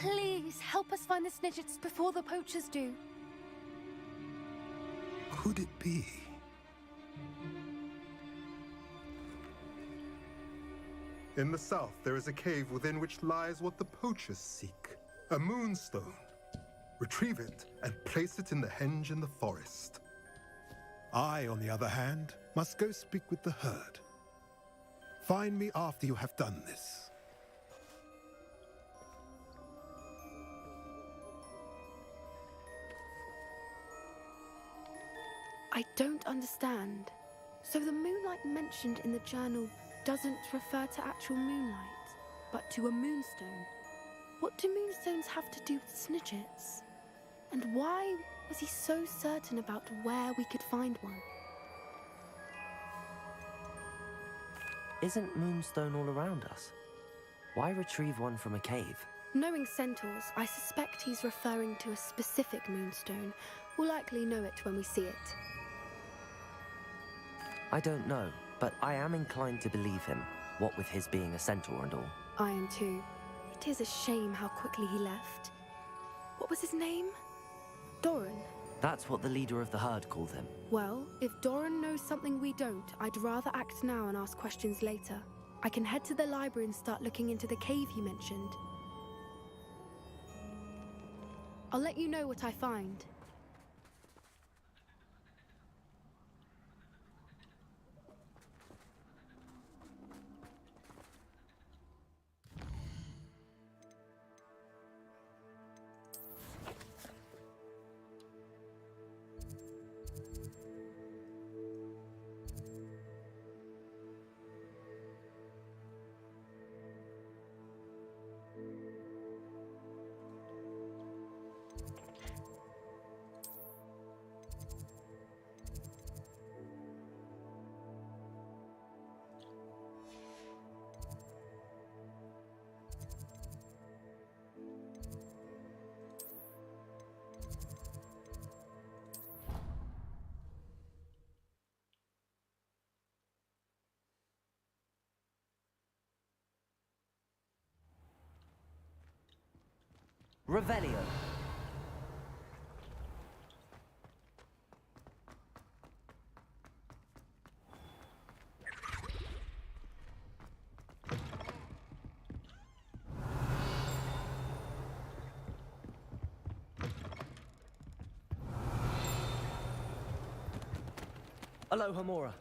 Please, help us find the Snidgets before the poachers do. Could it be? In the south, there is a cave within which lies what the poachers seek. A moonstone. Retrieve it and place it in the henge in the forest. I, on the other hand, must go speak with the herd. Find me after you have done this. I don't understand. So the moonlight mentioned in the journal doesn't refer to actual moonlight, but to a moonstone. What do moonstones have to do with Snidgets? And why was he so certain about where we could find one? Isn't Moonstone all around us? Why retrieve one from a cave? Knowing centaurs, I suspect he's referring to a specific moonstone. We'll likely know it when we see it. I don't know, but I am inclined to believe him, what with his being a centaur and all. I am too. It is a shame how quickly he left. What was his name? Doran. That's what the leader of the herd called him. Well, if Doran knows something we don't, I'd rather act now and ask questions later. I can head to the library and start looking into the cave you mentioned. I'll let you know what I find. Revelio. Alohomora.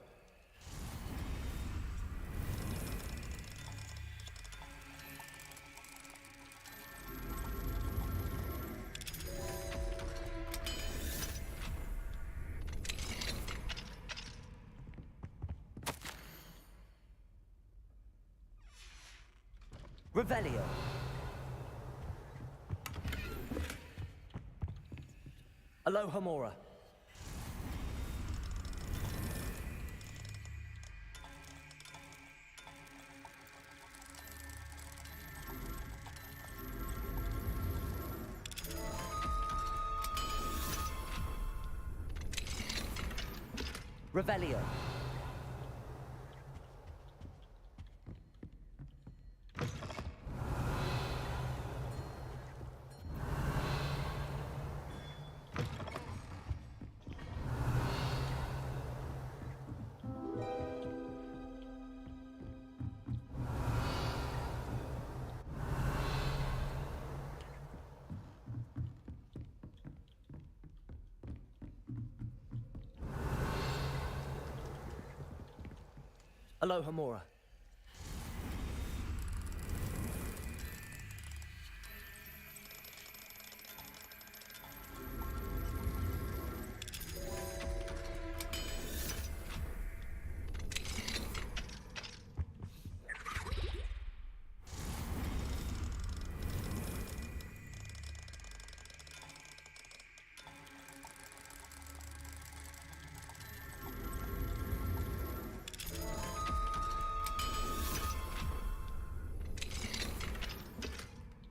Revelio. Alohomora. Revelio. Alohomora.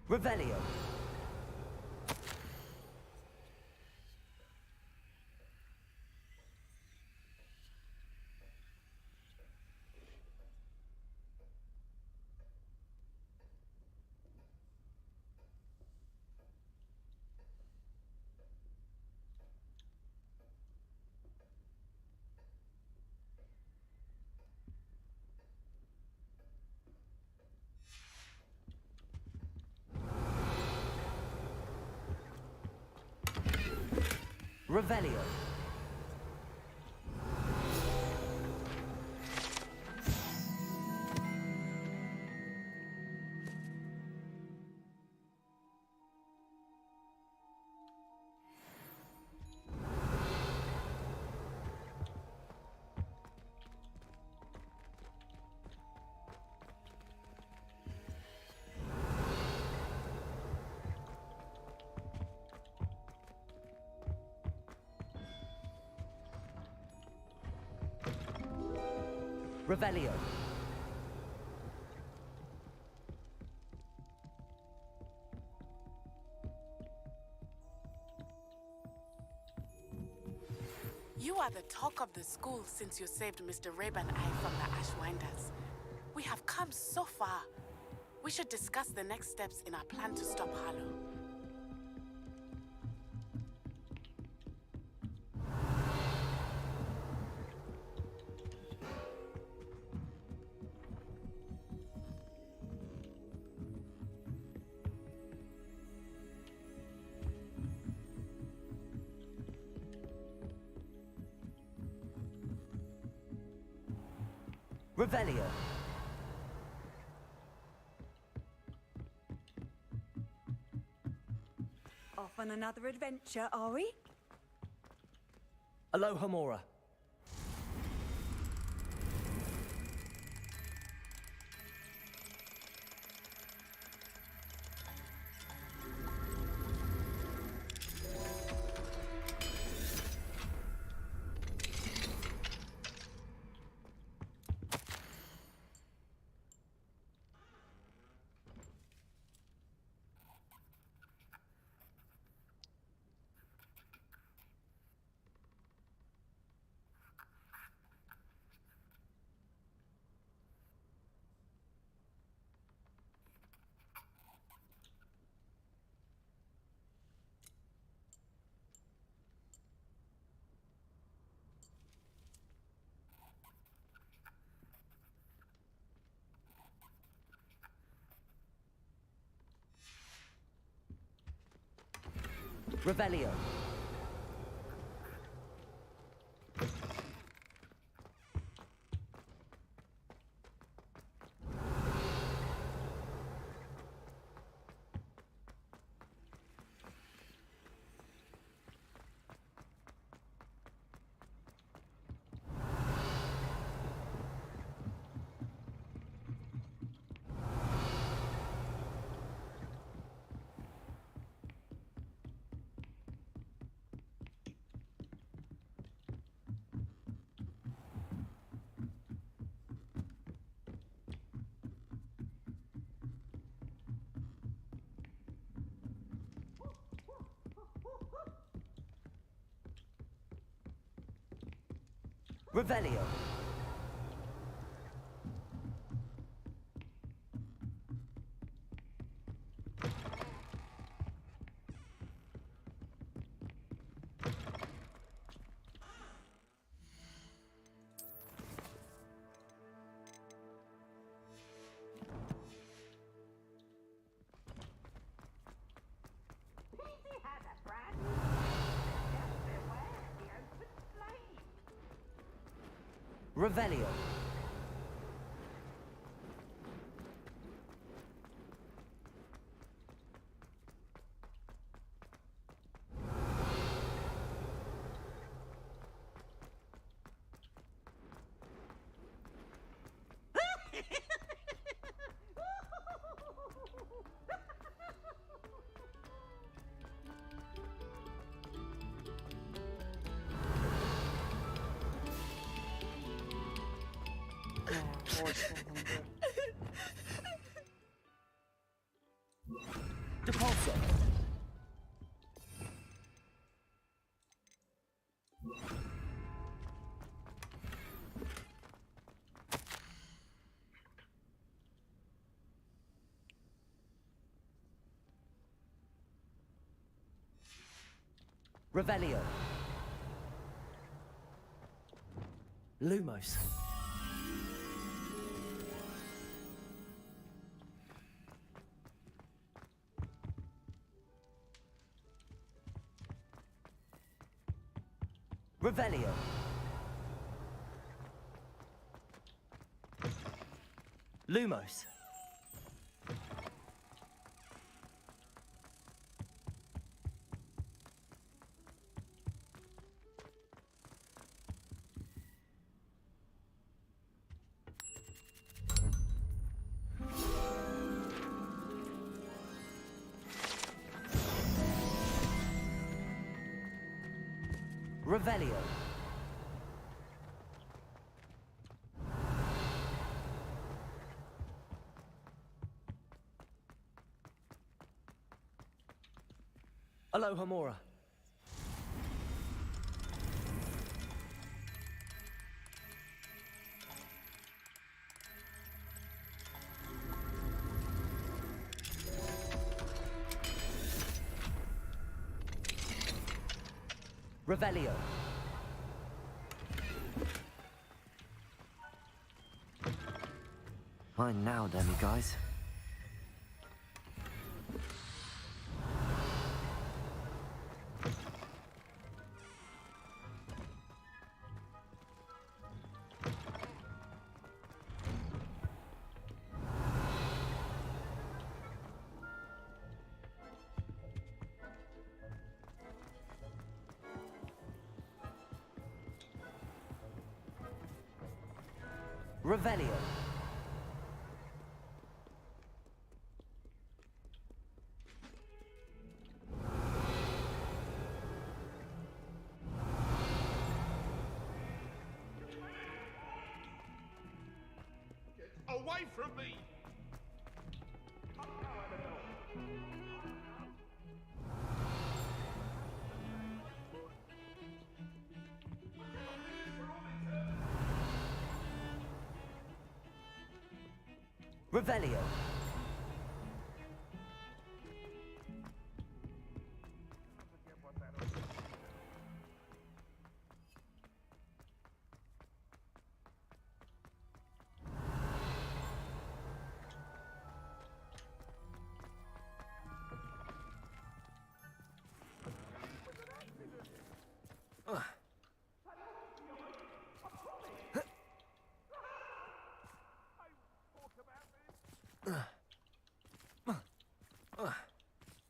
Revelio. Revelio. Revelio. You are the talk of the school since you saved Mr. Rabe and I from the Ashwinders. We have come so far. We should discuss the next steps in our plan to stop Harlow. Revelio. Off on another adventure, are we? Alohomora. Revelio. Revelio. Revelio. Ось воно де. Revelio. Lumos. Revelio. Lumos. Revelio. Alohomora. Revelio. Mine now, demi guys. Revelio. Away from me! Revelio.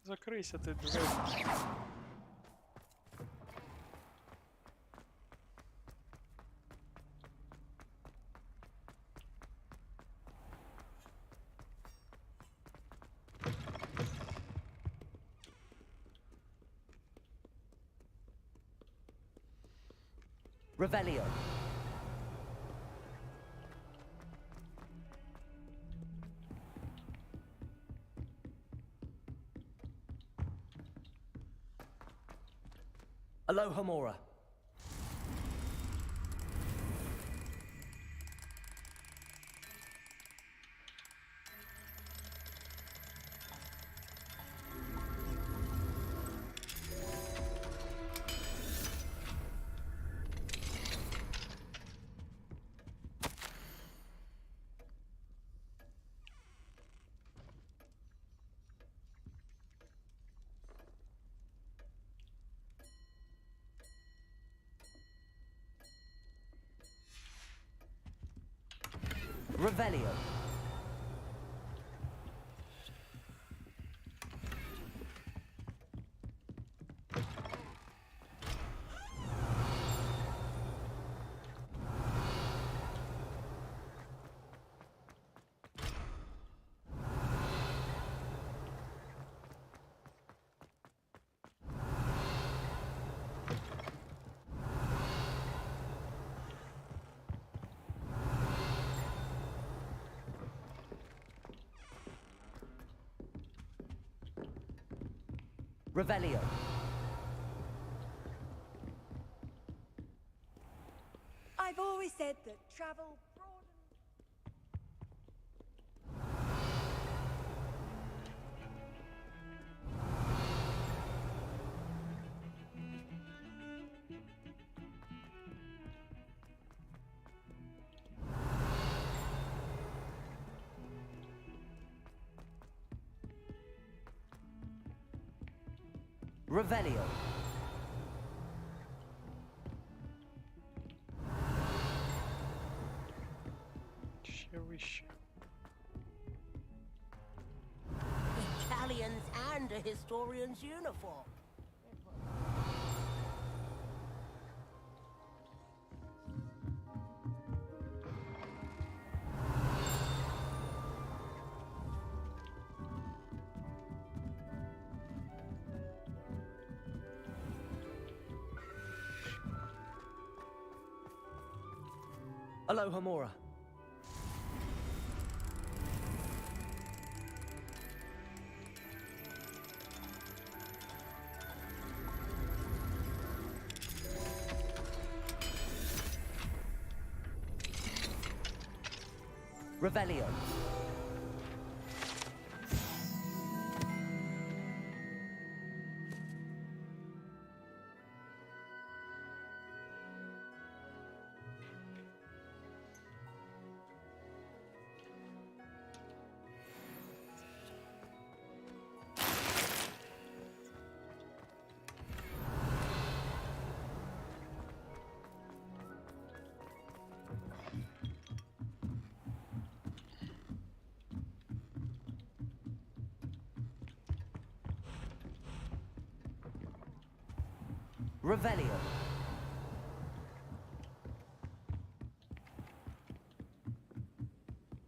Закрийся ти, двері. Revelio. Alohomora. Revelio. Revelio. I've always said that travel broadens. Revelio. Ще вище. Italians and a historian's uniform. Aloha Mora. Revelio. Revelio.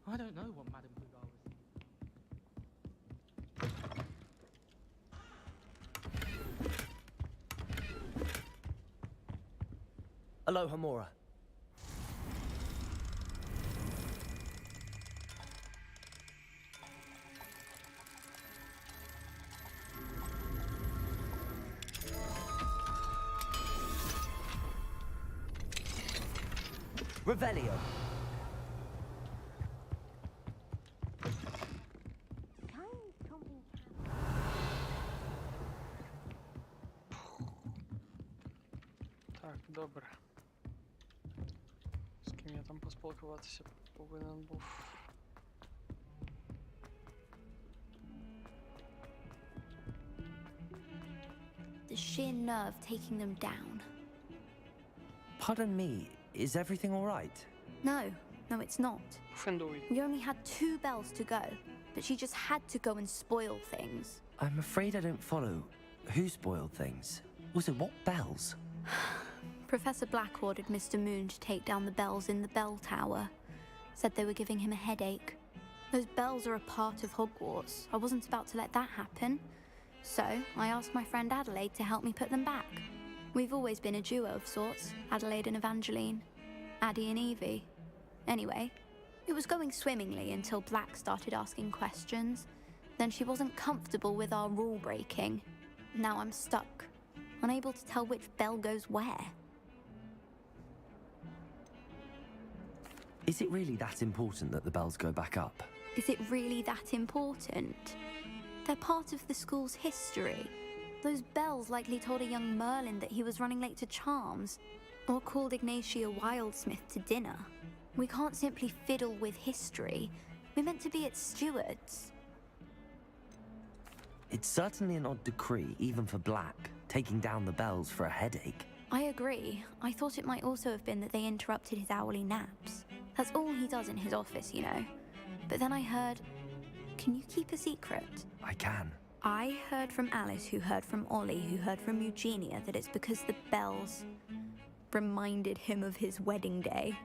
I don't know what Madame Bougar was. Aloha Mora. Revelio. Так, добре. З ким я там поспілкуватися повинен був. The sheer nerve taking them down. Pardon me, is everything all right? No, it's not. Фендуй. We only had 2 bells to go, but she just had to go and spoil things. I'm afraid I don't follow. Who spoiled things? Also, what bells? Professor Black ordered Mr. Moon to take down the bells in the bell tower. Said they were giving him a headache. Those bells are a part of Hogwarts. I wasn't about to let that happen. So, I asked my friend Adelaide to help me put them back. We've always been a duo of sorts, Adelaide and Evangeline. Addie and Evie. Anyway, it was going swimmingly until Black started asking questions. Then she wasn't comfortable with our rule breaking. Now I'm stuck, unable to tell which bell goes where. Is it really that important that the bells go back up? Is it really that important? They're part of the school's history. Those bells likely told a young Merlin that he was running late to Charms, or called Ignatia Wildsmith to dinner. We can't simply fiddle with history. We're meant to be its stewards. It's certainly an odd decree, even for Black, taking down the bells for a headache. I agree. I thought it might also have been that they interrupted his hourly naps. That's all he does in his office, you know. But then I heard... Can you keep a secret? I can. I heard from Alice, who heard from Ollie, who heard from Eugenia, that it's because the bells reminded him of his wedding day.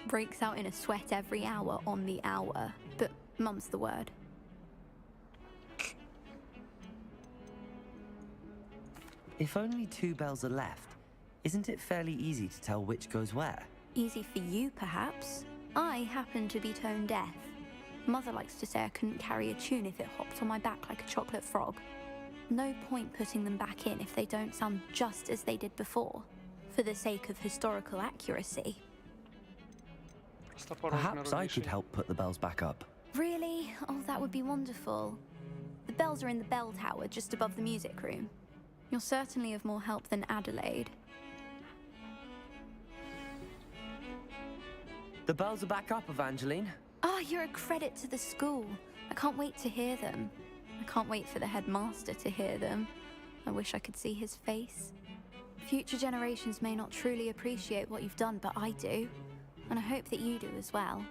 Breaks out in a sweat every hour on the hour. But mum's the word. If only 2 bells are left, isn't it fairly easy to tell which goes where? Easy for you, perhaps. I happen to be tone deaf. Mother likes to say I couldn't carry a tune if it hopped on my back like a chocolate frog. No point putting them back in if they don't sound just as they did before, for the sake of historical accuracy. Perhaps I could help put the bells back up. Really? Oh, that would be wonderful. The bells are in the bell tower just above the music room. You're certainly of more help than Adelaide. The bells are back up, Evangeline. Oh, you're a credit to the school. I can't wait to hear them. I can't wait for the headmaster to hear them. I wish I could see his face. Future generations may not truly appreciate what you've done, but I do. And I hope that you do as well.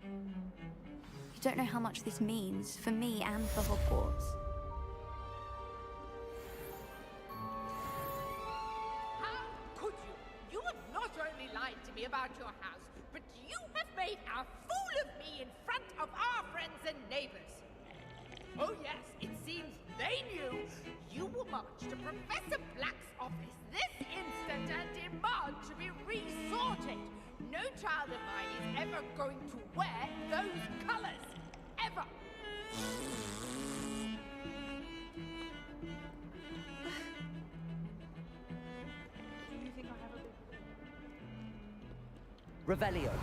You don't know how much this means, for me and for Hogwarts. How could you? You have not only lied to me about your house, but you have made a fool of me in front of our friends and neighbors. Oh yes, it seems they knew you will march to Professor Black's office this instant and demand to be resorted. No child of mine is ever going to wear those colors. Ever. Do you think I have a big... Revelio.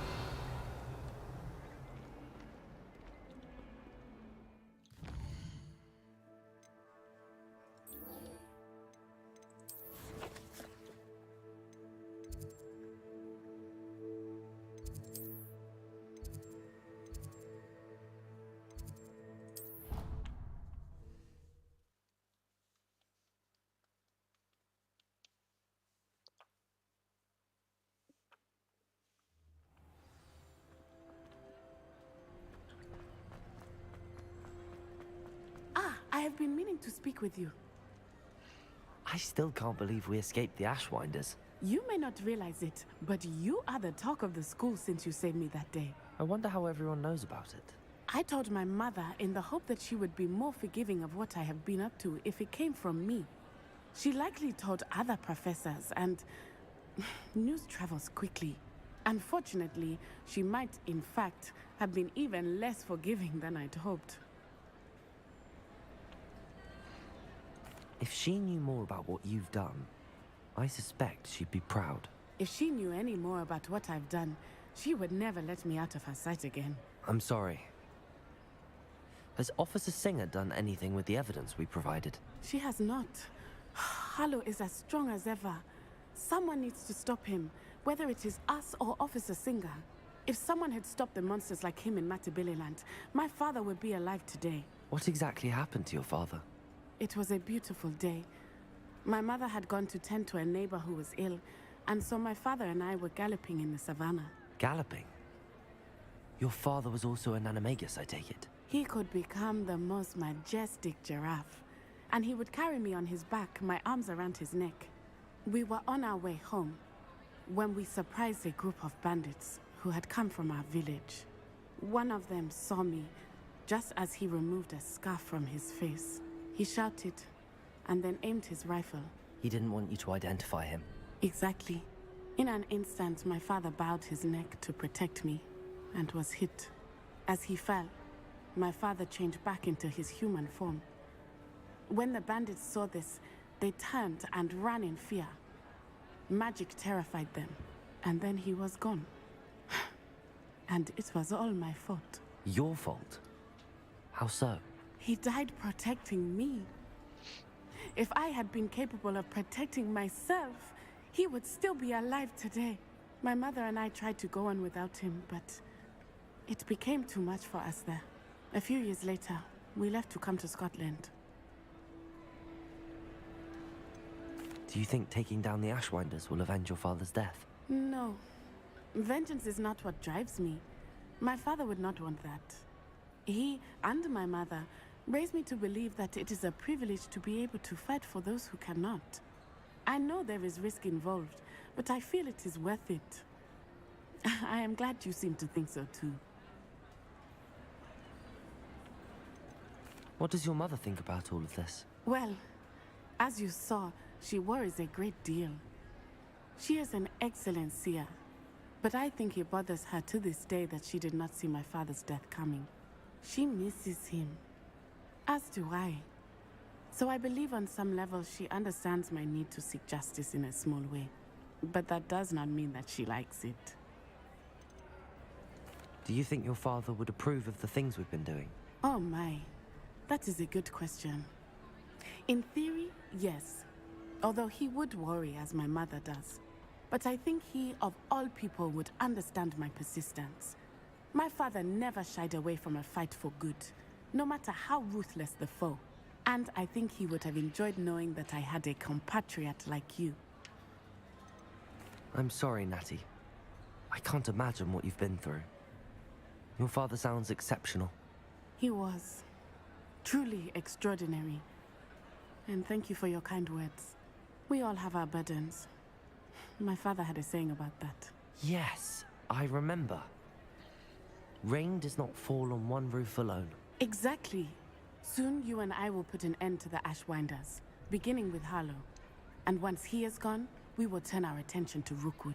I have been meaning to speak with you. I still can't believe we escaped the Ashwinders. You may not realize it, but you are the talk of the school since you saved me that day. I wonder how everyone knows about it. I told my mother in the hope that she would be more forgiving of what I have been up to if it came from me. She likely told other professors, and news travels quickly. Unfortunately, she might, in fact, have been even less forgiving than I'd hoped. If she knew more about what you've done, I suspect she'd be proud. If she knew any more about what I've done, she would never let me out of her sight again. I'm sorry. Has Officer Singer done anything with the evidence we provided? She has not. Harlow is as strong as ever. Someone needs to stop him, whether it is us or Officer Singer. If someone had stopped the monsters like him in Matabeleland, my father would be alive today. What exactly happened to your father? It was a beautiful day. My mother had gone to tend to a neighbor who was ill, and so my father and I were galloping in the savannah. Galloping? Your father was also an animagus, I take it? He could become the most majestic giraffe, and he would carry me on his back, my arms around his neck. We were on our way home when we surprised a group of bandits who had come from our village. One of them saw me just as he removed a scarf from his face. He shouted and then aimed his rifle. He didn't want you to identify him. Exactly. In an instant, my father bowed his neck to protect me and was hit. As he fell, my father changed back into his human form. When the bandits saw this, they turned and ran in fear. Magic terrified them, and then he was gone. And it was all my fault. Your fault? How so? He died protecting me. If I had been capable of protecting myself, he would still be alive today. My mother and I tried to go on without him, but it became too much for us there. A few years later, we left to come to Scotland. Do you think taking down the Ashwinders will avenge your father's death? No. Vengeance is not what drives me. My father would not want that. He and my mother raised me to believe that it is a privilege to be able to fight for those who cannot. I know there is risk involved, but I feel it is worth it. I am glad you seem to think so too. What does your mother think about all of this? Well, as you saw, she worries a great deal. She is an excellent seer, but I think it bothers her to this day that she did not see my father's death coming. She misses him, as do I. So I believe on some level she understands my need to seek justice in a small way. But that does not mean that she likes it. Do you think your father would approve of the things we've been doing? Oh my, that is a good question. In theory, yes. Although he would worry as my mother does. But I think he, of all people, would understand my persistence. My father never shied away from a fight for good, no matter how ruthless the foe. And I think he would have enjoyed knowing that I had a compatriot like you. I'm sorry, Natty. I can't imagine what you've been through. Your father sounds exceptional. He was truly extraordinary. And thank you for your kind words. We all have our burdens. My father had a saying about that. Yes, I remember. Rain does not fall on one roof alone. Exactly. Soon you and I will put an end to the Ashwinders, beginning with Harlow. And once he is gone, we will turn our attention to Rookwood.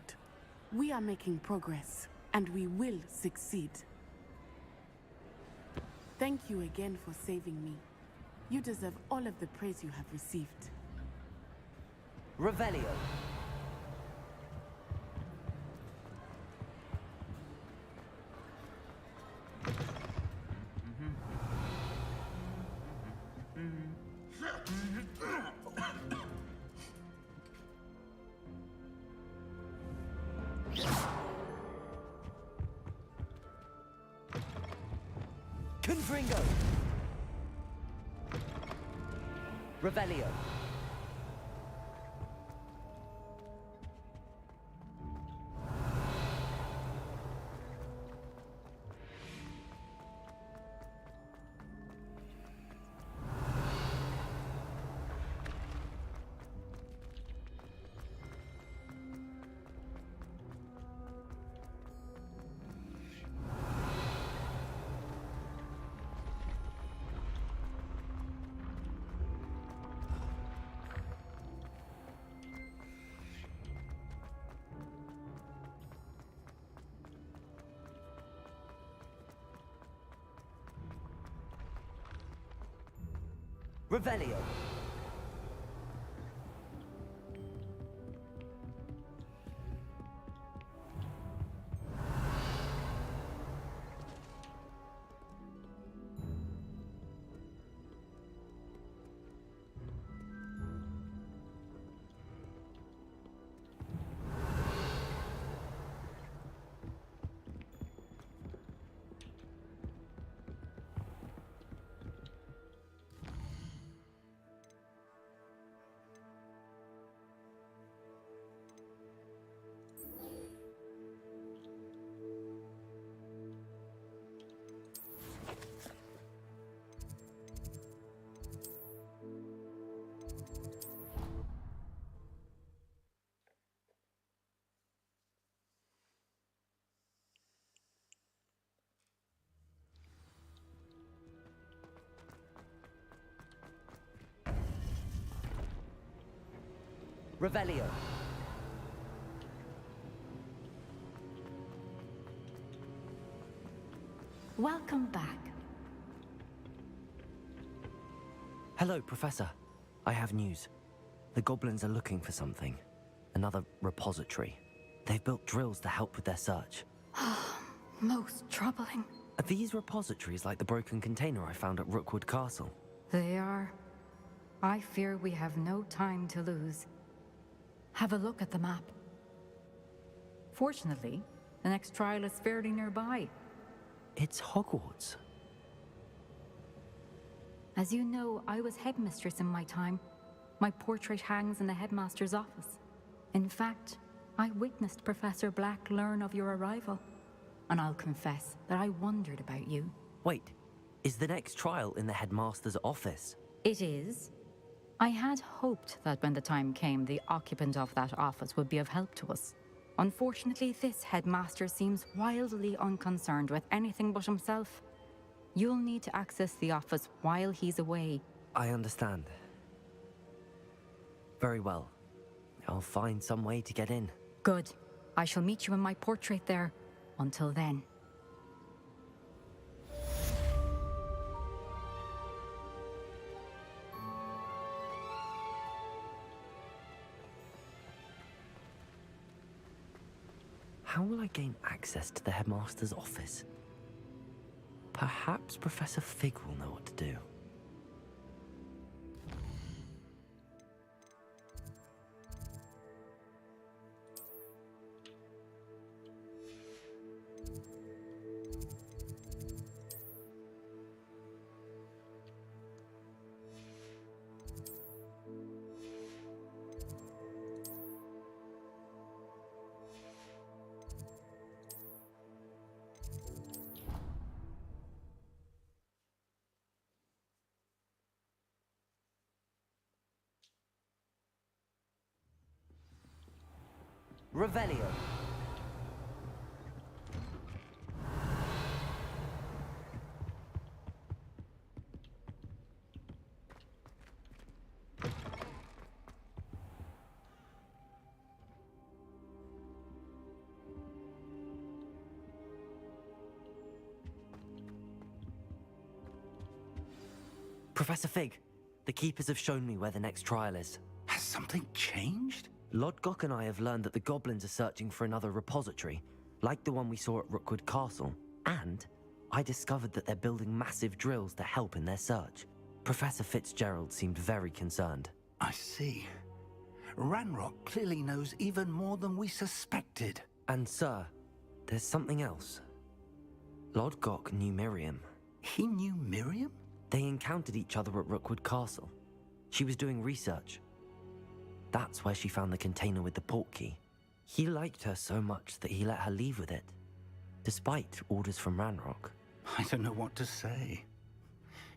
We are making progress, and we will succeed. Thank you again for saving me. You deserve all of the praise you have received. Revelio. Confringo. Revelio. Revelio. Revelio. Welcome back. Hello, Professor. I have news. The goblins are looking for something. Another repository. They've built drills to help with their search. Most troubling. Are these repositories like the broken container I found at Rookwood Castle? They are. I fear we have no time to lose. Have a look at the map. Fortunately, the next trial is fairly nearby. It's Hogwarts. As you know, I was headmistress in my time. My portrait hangs in the headmaster's office. In fact, I witnessed Professor Black learn of your arrival. And I'll confess that I wondered about you. Wait, is the next trial in the headmaster's office? It is. I had hoped that when the time came, the occupant of that office would be of help to us. Unfortunately, this headmaster seems wildly unconcerned with anything but himself. You'll need to access the office while he's away. I understand. Very well. I'll find some way to get in. Good. I shall meet you in my portrait there. Until then. How will I gain access to the headmaster's office? Perhaps Professor Fig will know what to do. Revelio. Professor Fig, the Keepers have shown me where the next trial is. Has something changed? Lodgok and I have learned that the goblins are searching for another repository, like the one we saw at Rookwood Castle. And I discovered that they're building massive drills to help in their search. Professor Fitzgerald seemed very concerned. I see. Ranrock clearly knows even more than we suspected. And sir, there's something else. Lodgok knew Miriam. He knew Miriam? They encountered each other at Rookwood Castle. She was doing research. That's where she found the container with the portkey. He liked her so much that he let her leave with it, despite orders from Ranrock. I don't know what to say.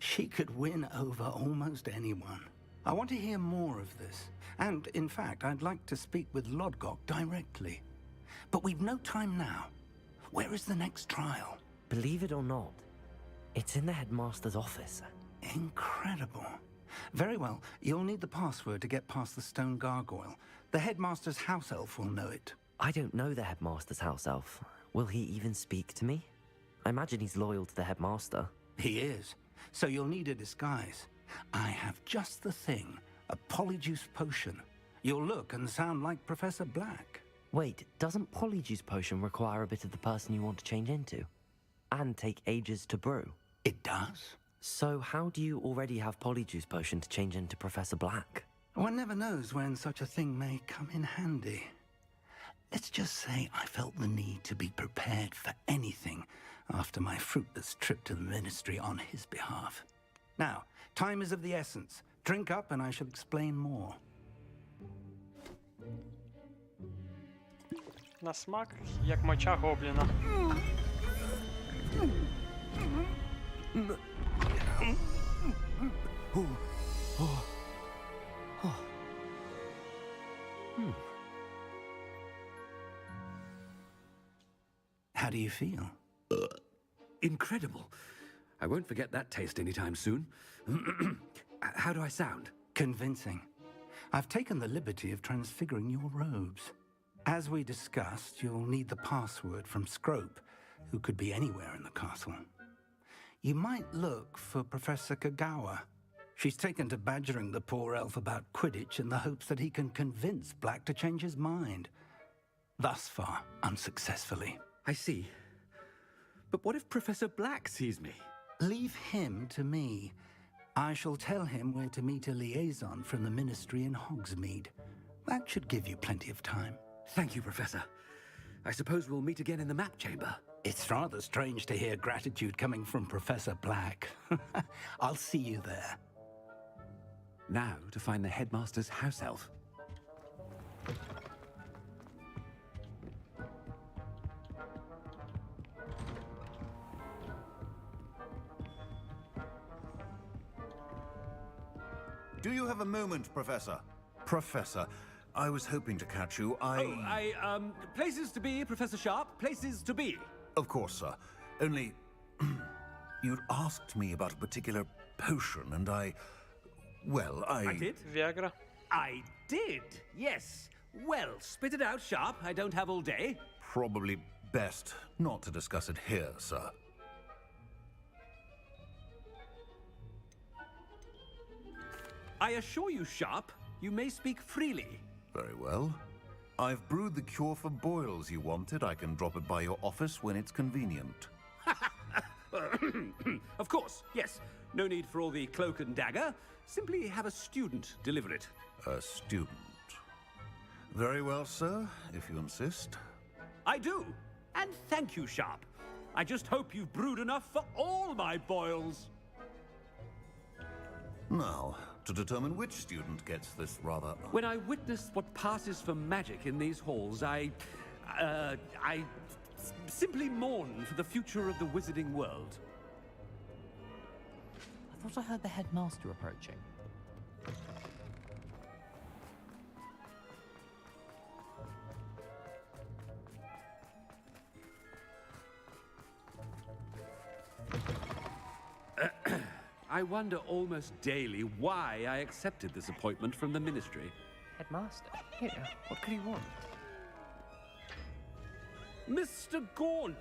She could win over almost anyone. I want to hear more of this. And, in fact, I'd like to speak with Lodgok directly. But we've no time now. Where is the next trial? Believe it or not, it's in the headmaster's office. Incredible. Very well. You'll need the password to get past the stone gargoyle. The headmaster's house elf will know it. I don't know the headmaster's house elf. Will he even speak to me? I imagine he's loyal to the headmaster. He is. So you'll need a disguise. I have just the thing. A polyjuice potion. You'll look and sound like Professor Black. Wait, doesn't polyjuice potion require a bit of the person you want to change into? And take ages to brew? It does. So how do you already have polyjuice potion to change into Professor Black? One never knows when such a thing may come in handy. Let's just say I felt the need to be prepared for anything after my fruitless trip to the Ministry on his behalf. Now, time is of the essence. Drink up and I shall explain more. На смак, як моча гобліна. How do you feel? Incredible. I won't forget that taste anytime soon. How do I sound? Convincing. I've taken the liberty of transfiguring your robes. As we discussed, you'll need the password from Scrope, who could be anywhere in the castle. You might look for Professor Kagawa. She's taken to badgering the poor elf about Quidditch in the hopes that he can convince Black to change his mind. Thus far, unsuccessfully. I see. But what if Professor Black sees me? Leave him to me. I shall tell him where to meet a liaison from the Ministry in Hogsmeade. That should give you plenty of time. Thank you, Professor. I suppose we'll meet again in the map chamber. It's rather strange to hear gratitude coming from Professor Black. I'll see you there. Now to find the headmaster's house elf. Do you have a moment, Professor? Professor, I was hoping to catch you. Places to be, Professor Sharp. Places to be. Of course, sir. Only... you'd asked me about a particular potion, and I did? Viagra? I did, yes. Well, spit it out, Sharp. I don't have all day. Probably best not to discuss it here, sir. I assure you, Sharp, you may speak freely. Very well. I've brewed the cure for boils you wanted. I can drop it by your office when it's convenient. Of course, yes. No need for all the cloak and dagger. Simply have a student deliver it. A student. Very well, sir, if you insist. I do. And thank you, Sharp. I just hope you've brewed enough for all my boils. Now, to determine which student gets this rather... When I witness what passes for magic in these halls, I simply mourn for the future of the wizarding world. I thought I heard the headmaster approaching. I wonder almost daily why I accepted this appointment from the Ministry. Headmaster? Here, what could he want? Mr. Gaunt,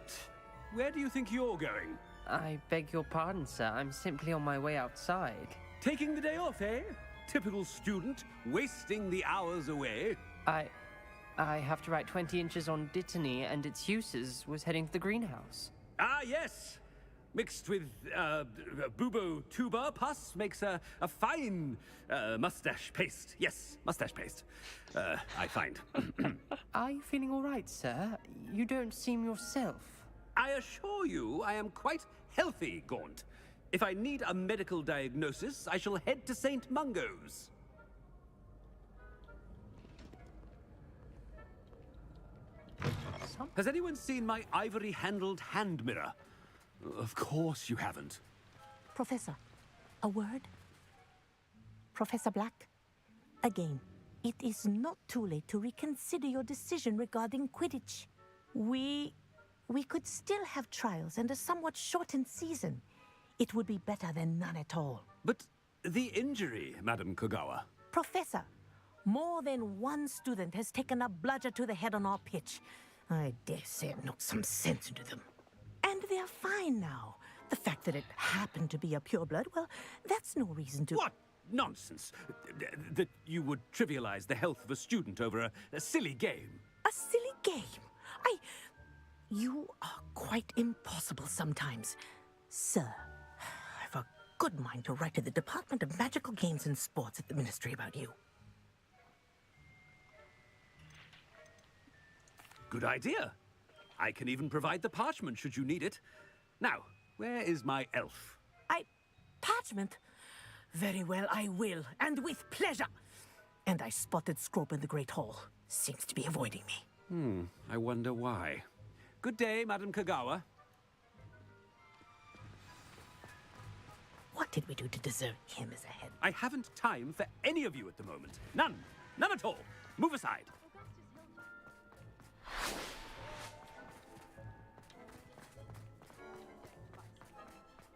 where do you think you're going? I beg your pardon, sir. I'm simply on my way outside. Taking the day off, eh? Typical student, wasting the hours away. I have to write 20 inches on Dittany and its uses. Was heading to the greenhouse. Ah, yes. Mixed with bubo tuber pus makes a fine mustache paste. Yes, mustache paste. I find. Are you feeling all right, sir? You don't seem yourself. I assure you I am quite healthy, Gaunt. If I need a medical diagnosis, I shall head to St. Mungo's. Has anyone seen my ivory-handled hand mirror? Of course you haven't. Professor, a word? Professor Black, again, it is not too late to reconsider your decision regarding Quidditch. We could still have trials and a somewhat shortened season. It would be better than none at all. But the injury, Madam Kogawa. Professor, more than one student has taken a bludger to the head on our pitch. I dare say it knocked some sense into them. And they're fine now. The fact that it happened to be a pureblood, well, that's no reason to... What nonsense! That you would trivialize the health of a student over a silly game. A silly game? You are quite impossible sometimes. Sir, I've a good mind to write to the Department of Magical Games and Sports at the Ministry about you. Good idea. I can even provide the parchment should you need it. Now, where is my elf? Parchment? Very well, I will, and with pleasure. And I spotted Scrope in the Great Hall. Seems to be avoiding me. I wonder why. Good day, Madam Kogawa. What did we do to deserve him as a head? I haven't time for any of you at the moment. None. None at all. Move aside.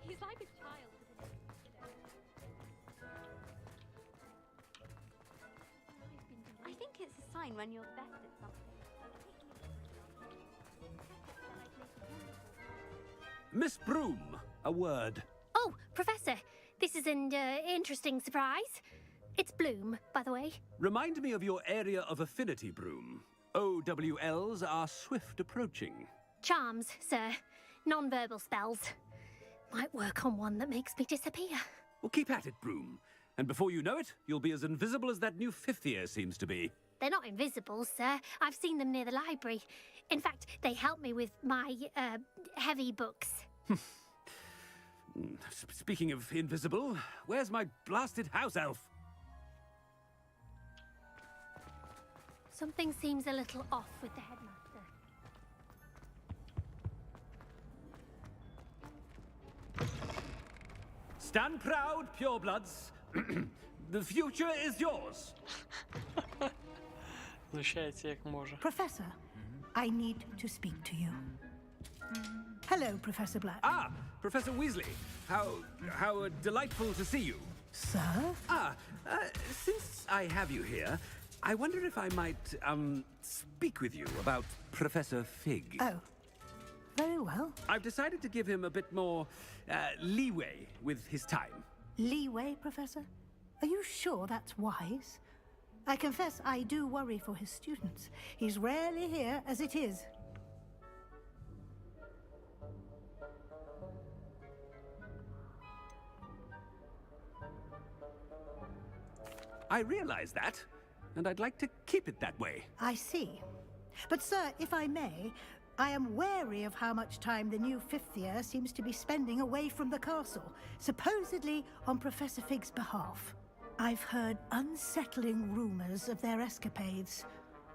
He's like a child. I think it's a sign when you're best at something. Miss Broom, a word. Oh, Professor, this is an interesting surprise. It's Bloom, by the way. Remind me of your area of affinity, Broom. OWLs are swift approaching. Charms, sir. Non-verbal spells. Might work on one that makes me disappear. Well, keep at it, Broom. And before you know it, you'll be as invisible as that new fifth year seems to be. They're not invisible, sir. I've seen them near the library. In fact, they help me with my, heavy books. Speaking of invisible, where's my blasted house elf? Something seems a little off with the headmaster. Stand proud, purebloods. The future is yours. Знущається як може. Professor, I need to speak to you. Hello, Professor Black. Ah, Professor Weasley. How delightful to see you. Sir? Since I have you here, I wonder if I might, speak with you about Professor Fig. Oh, very well. I've decided to give him a bit more, leeway with his time. Leeway, Professor? Are you sure that's wise? I confess I do worry for his students. He's rarely here as it is. I realize that, and I'd like to keep it that way. I see. But, sir, if I may, I am wary of how much time the new fifth year seems to be spending away from the castle, supposedly on Professor Fig's behalf. I've heard unsettling rumors of their escapades.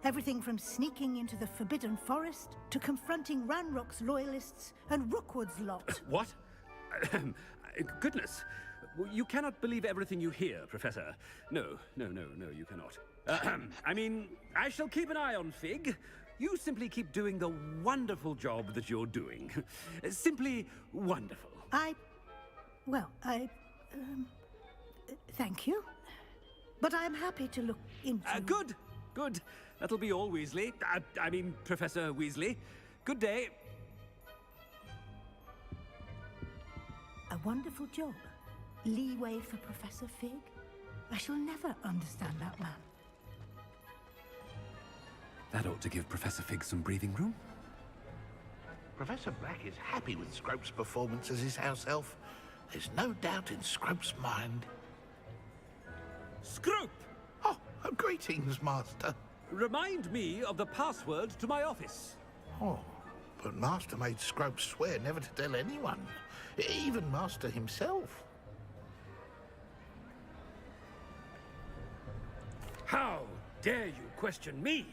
Everything from sneaking into the Forbidden Forest to confronting Ranrock's loyalists and Rookwood's lot. What? Goodness. You cannot believe everything you hear, Professor. No, you cannot. I mean, I shall keep an eye on Fig. You simply keep doing the wonderful job that you're doing. Simply wonderful. Thank you. But I am happy to look into... Good. Good. That'll be all, Weasley. I mean, Professor Weasley. Good day. A wonderful job. Leeway for Professor Fig? I shall never understand that man. That ought to give Professor Fig some breathing room. Professor Black is happy with Scrope's performance as his house elf. There's no doubt in Scrope's mind. Scrope! Oh, greetings, Master. Remind me of the password to my office. Oh, but Master made Scrope swear never to tell anyone, even Master himself. How dare you question me?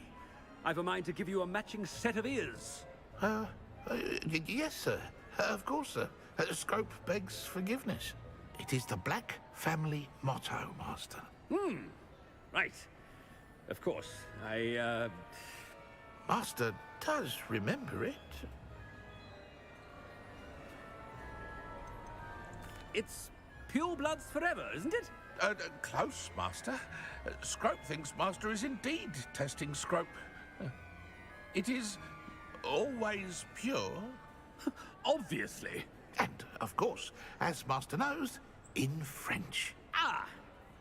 I've a mind to give you a matching set of ears. Yes, sir. Of course, sir. Scrope begs forgiveness. It is the Black family motto, Master. Right. Of course. Master does remember it. It's pure bloods forever, isn't it? Close, Master. Scrope thinks Master is indeed testing Scrope. It is always pure. Obviously. And, of course, as Master knows, in French. Ah!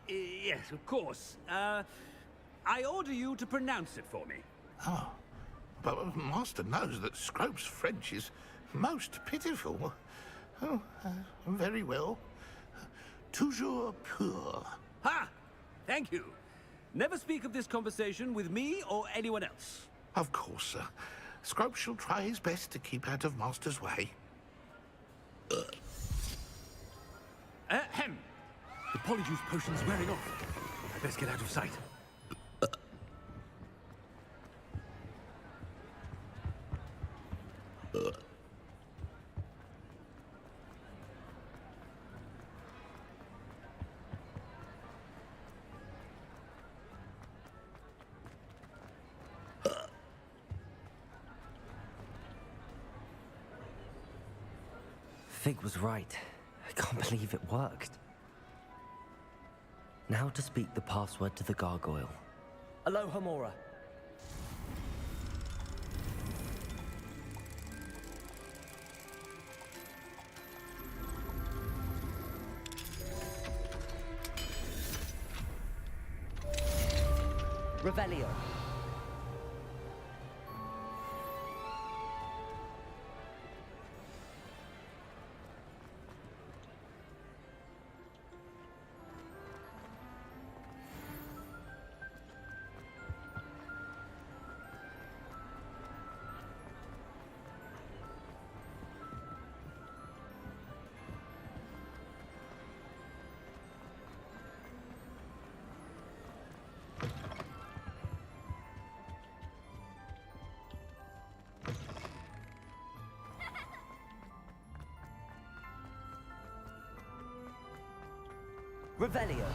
Yes, of course. I order you to pronounce it for me. Oh, but Master knows that Scrope's French is most pitiful. Oh, very well. Toujours pur. Ha! Thank you. Never speak of this conversation with me or anyone else. Of course, sir. Scrope shall try his best to keep out of Master's way. Ahem. The polyjuice potion's wearing off. I best get out of sight. Fig was right. I can't believe it worked. Now to speak the password to the gargoyle. Aloha Mora. Revelio. Revelio.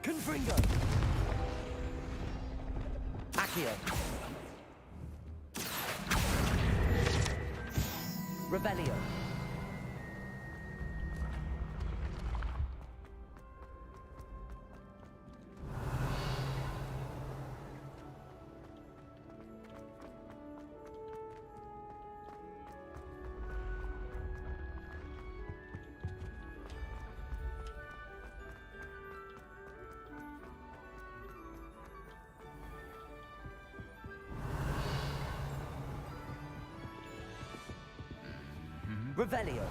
Confringo. Accio. Revelio. Revelio.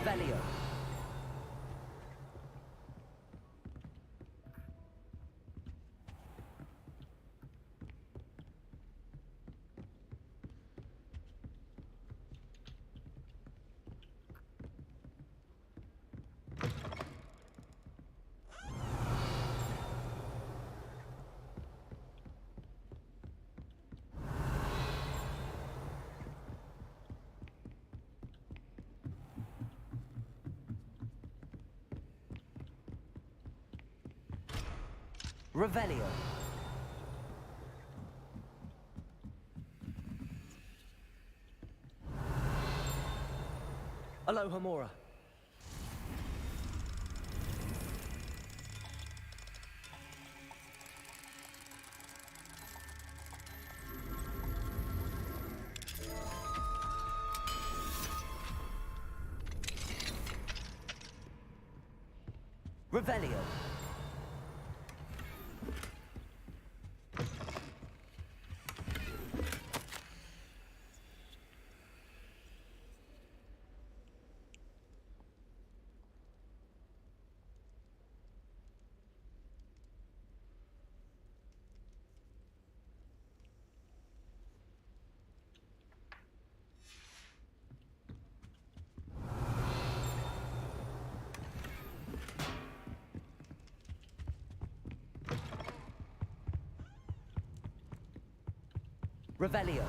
Revelio. Revelio. Alohomora. Revelio. Revelio.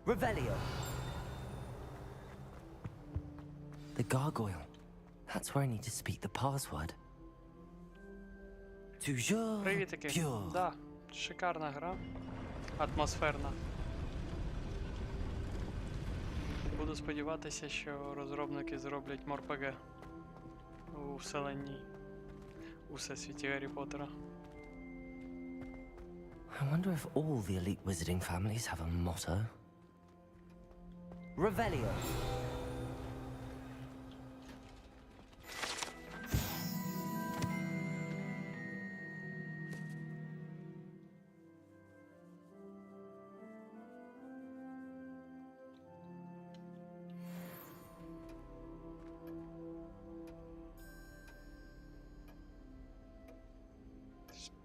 Revelio. The gargoyle. That's where I need to speak the password. Toujours Привітики. pure. Да, шикарна гра. Атмосферна. Буду сподіватися, що розробники зроблять морпг у вселенні у всесвіті Гаррі Поттера. I wonder if all the elite wizarding families have a motto. Revelio.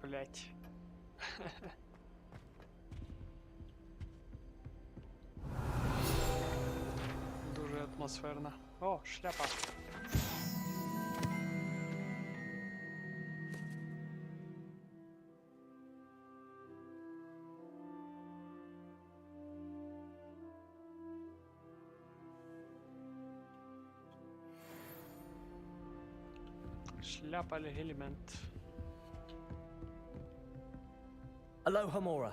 Блять. Дуже атмосферно. О, шляпа. Шляпа Легілімент. Alohomora.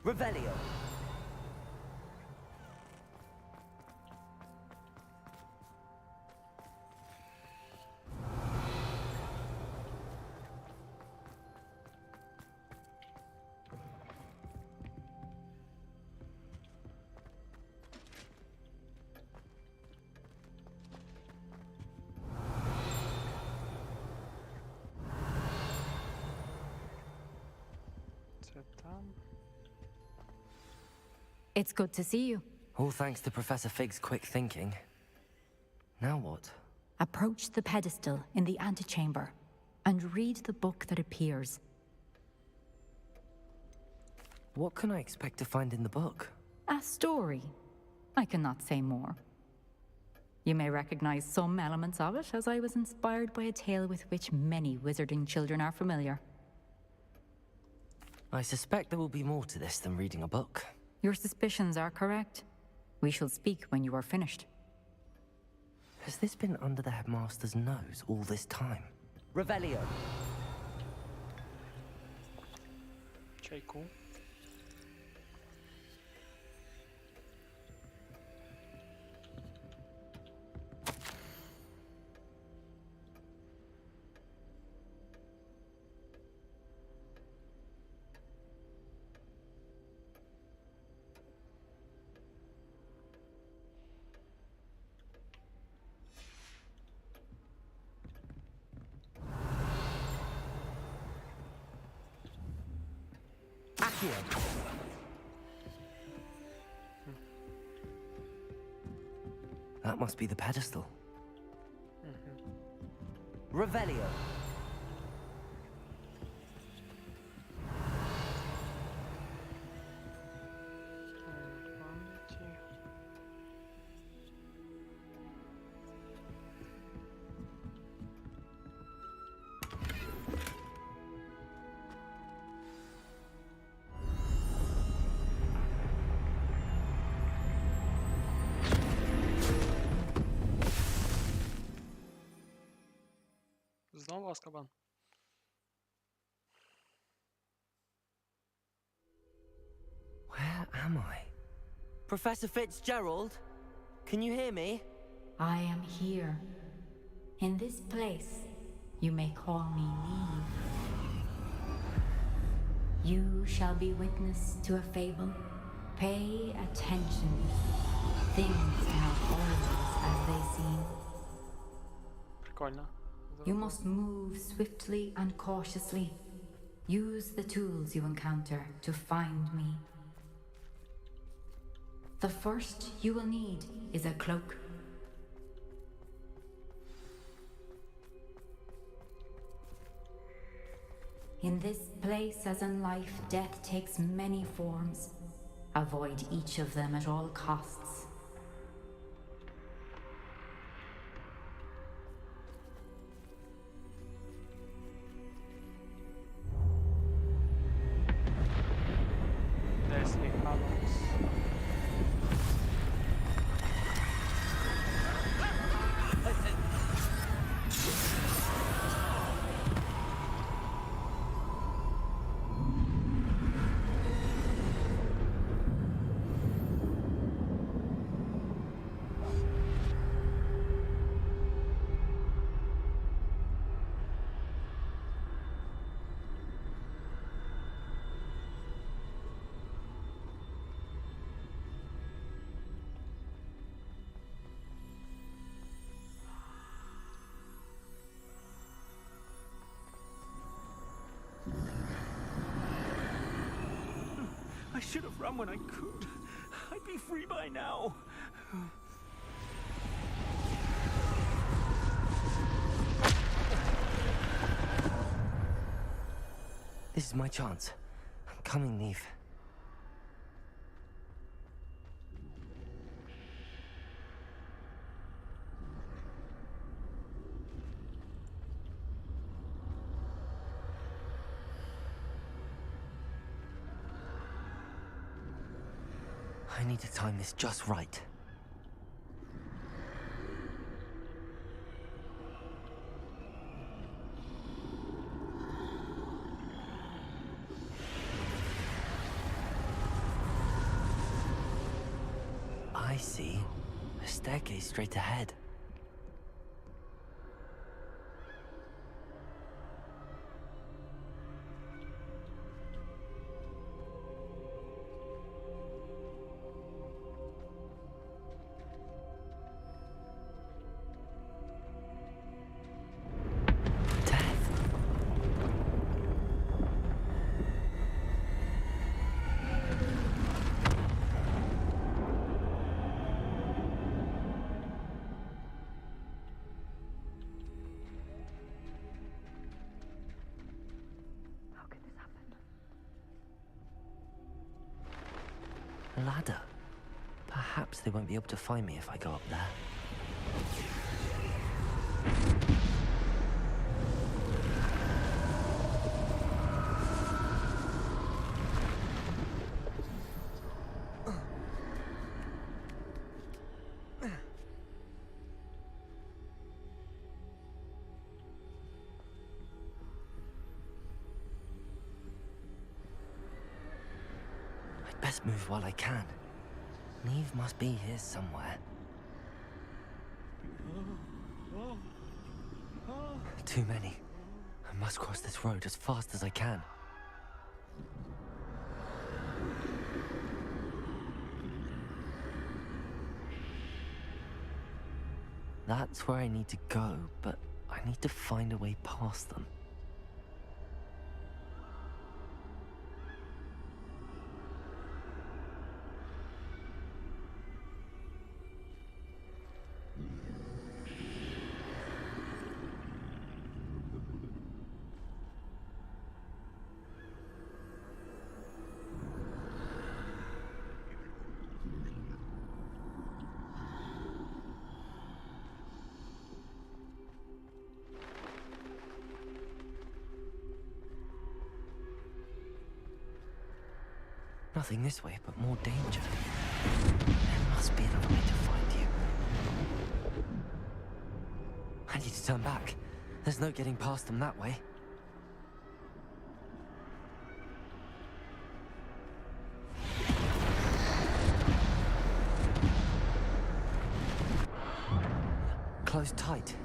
Revelio. Це там. It's good to see you. All thanks to Professor Fig's quick thinking. Now what? Approach the pedestal in the antechamber and read the book that appears. What can I expect to find in the book? A story. I cannot say more. You may recognize some elements of it, as I was inspired by a tale with which many wizarding children are familiar. I suspect there will be more to this than reading a book. Your suspicions are correct. We shall speak when you are finished. Has this been under the headmaster's nose all this time? Revelio. Okay, cool. That must be the pedestal. Revelio. Znowu Azkaban. Where am I? Professor Fitzgerald? Can you hear me? I am here. In this place, you may call me Neve. You shall be witness to a fable. Pay attention. Things are not always as they seem. Прикольно. You must move swiftly and cautiously. Use the tools you encounter to find me. The first you will need is a cloak. In this place, as in life, death takes many forms. Avoid each of them at all costs. Deathly Hallows. I should have run when I could. I'd be free by now. This is my chance. I'm coming, Neve. I need to time this just right. I see. A staircase straight ahead. A ladder. Perhaps they won't be able to find me if I go up there. I'd best move while I can. Neve must be here somewhere. Too many. I must cross this road as fast as I can. That's where I need to go, but I need to find a way past them. Nothing this way, but more danger. There must be another way to find you. I need to turn back. There's no getting past them that way. Closed tight.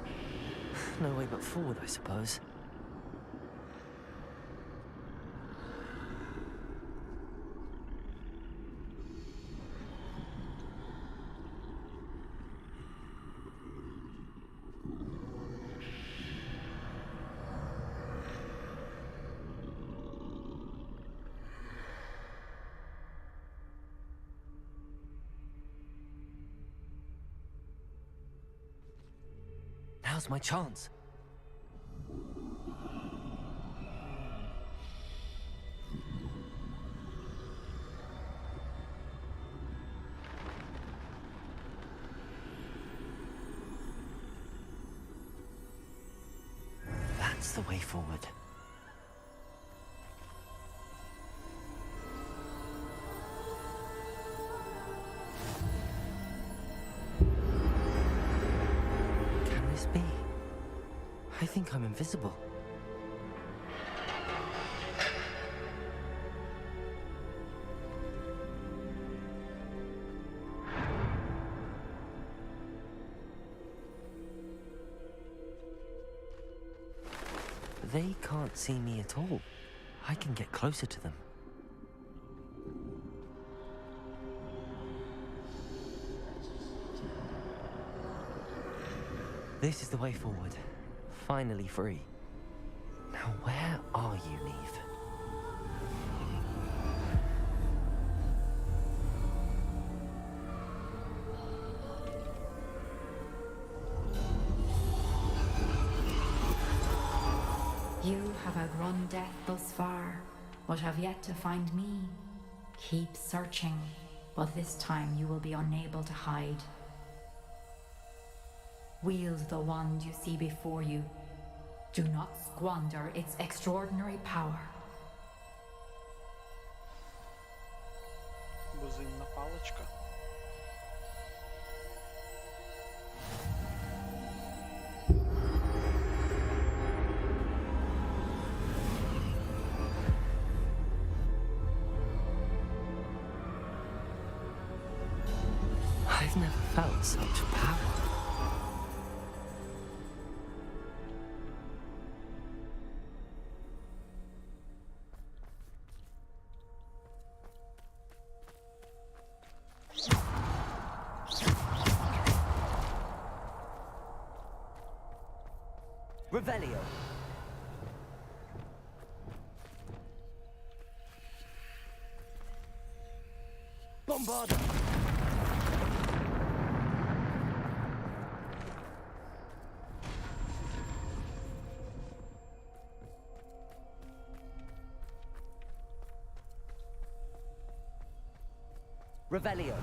No way but forward, I suppose. Now's my chance. That's the way forward. Be? I think I'm invisible. They can't see me at all. I can get closer to them. This is the way forward. Finally free. Now where are you, Neve? You have outrun death thus far, but have yet to find me. Keep searching, but this time you will be unable to hide. Wield the wand you see before you. Do not squander its extraordinary power. Бузинна паличка. I've never felt such power. Revelio. Bombarda. Revelio.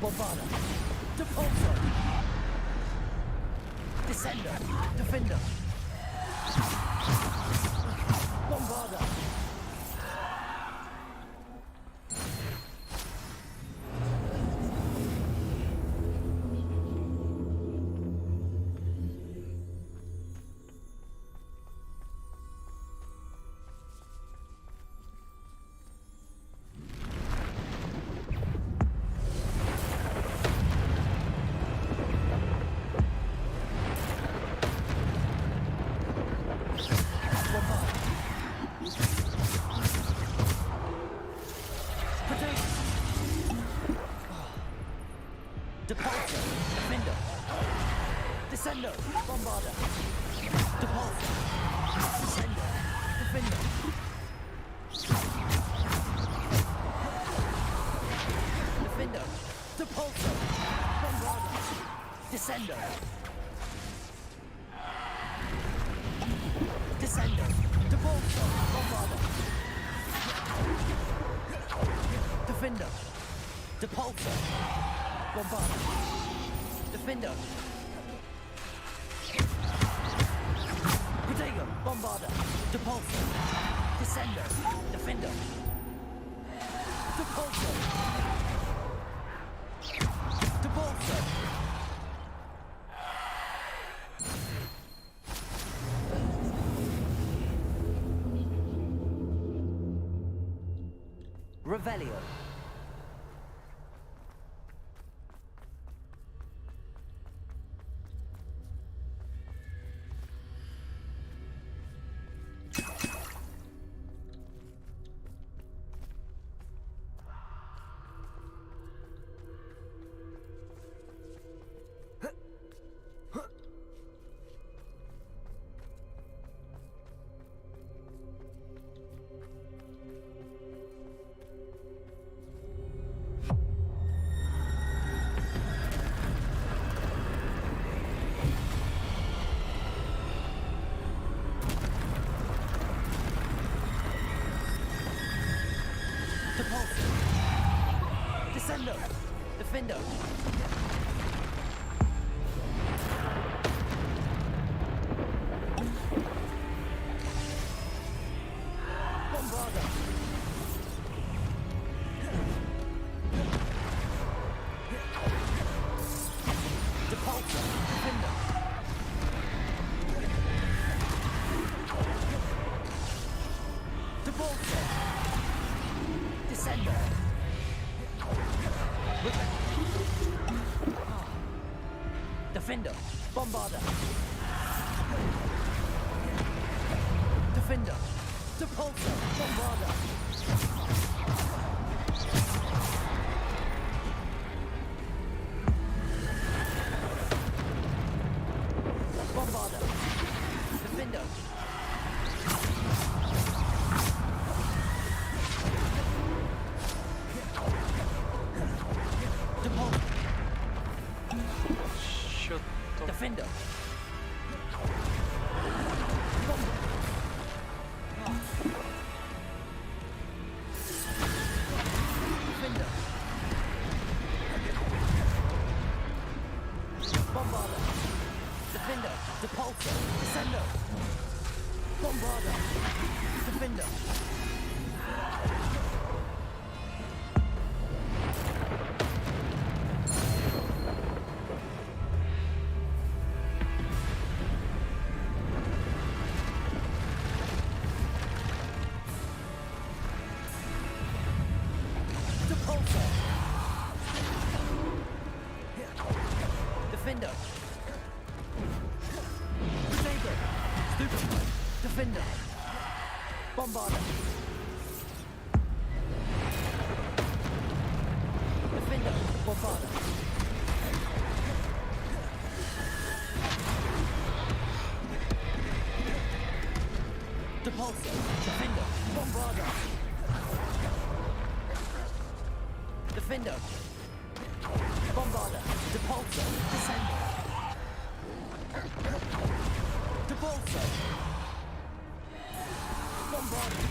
Bombarder. Depulso. Descender. Defender. Bombarder. Depulso. Defender. Descender. Bombarder. Depulso. Descender. Defender. Defender. Depulso. Bombarder. Descender. Descender. Depulso. Bombarder. Defender. Depulso. Bombarder. Defender. Protego. Bombarder. Depulso. Descender. Defender. Depulso. Depulso. Revelio. Descender. Defender. Bombarder. Depulso. Defender. Depulso. Descender. Defender. Bombarder. Defender. Depulso. Bombarder. Bombarder. Defender. Depulso. Що то? Defender. Defender. Bombarder. Defender. Depulso. Descender. Bombarder. Defender. Depulso. Defender. Protego. Stupid. Defender. Bombarder. Defender. Bombarder. Depulso. Defender. Bombarder. Defender. Bombarder. Depulso. Descender. Depulso. Bombarder.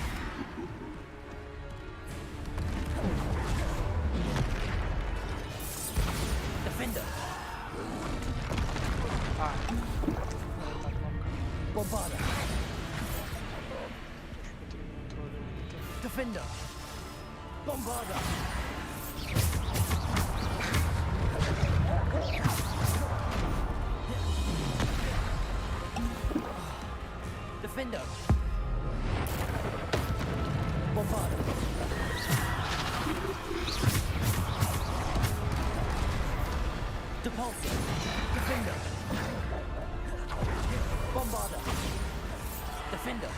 Defender! Bombarda! Defender! Bombarda! Depulsor! Defender! Bombarda! Defender!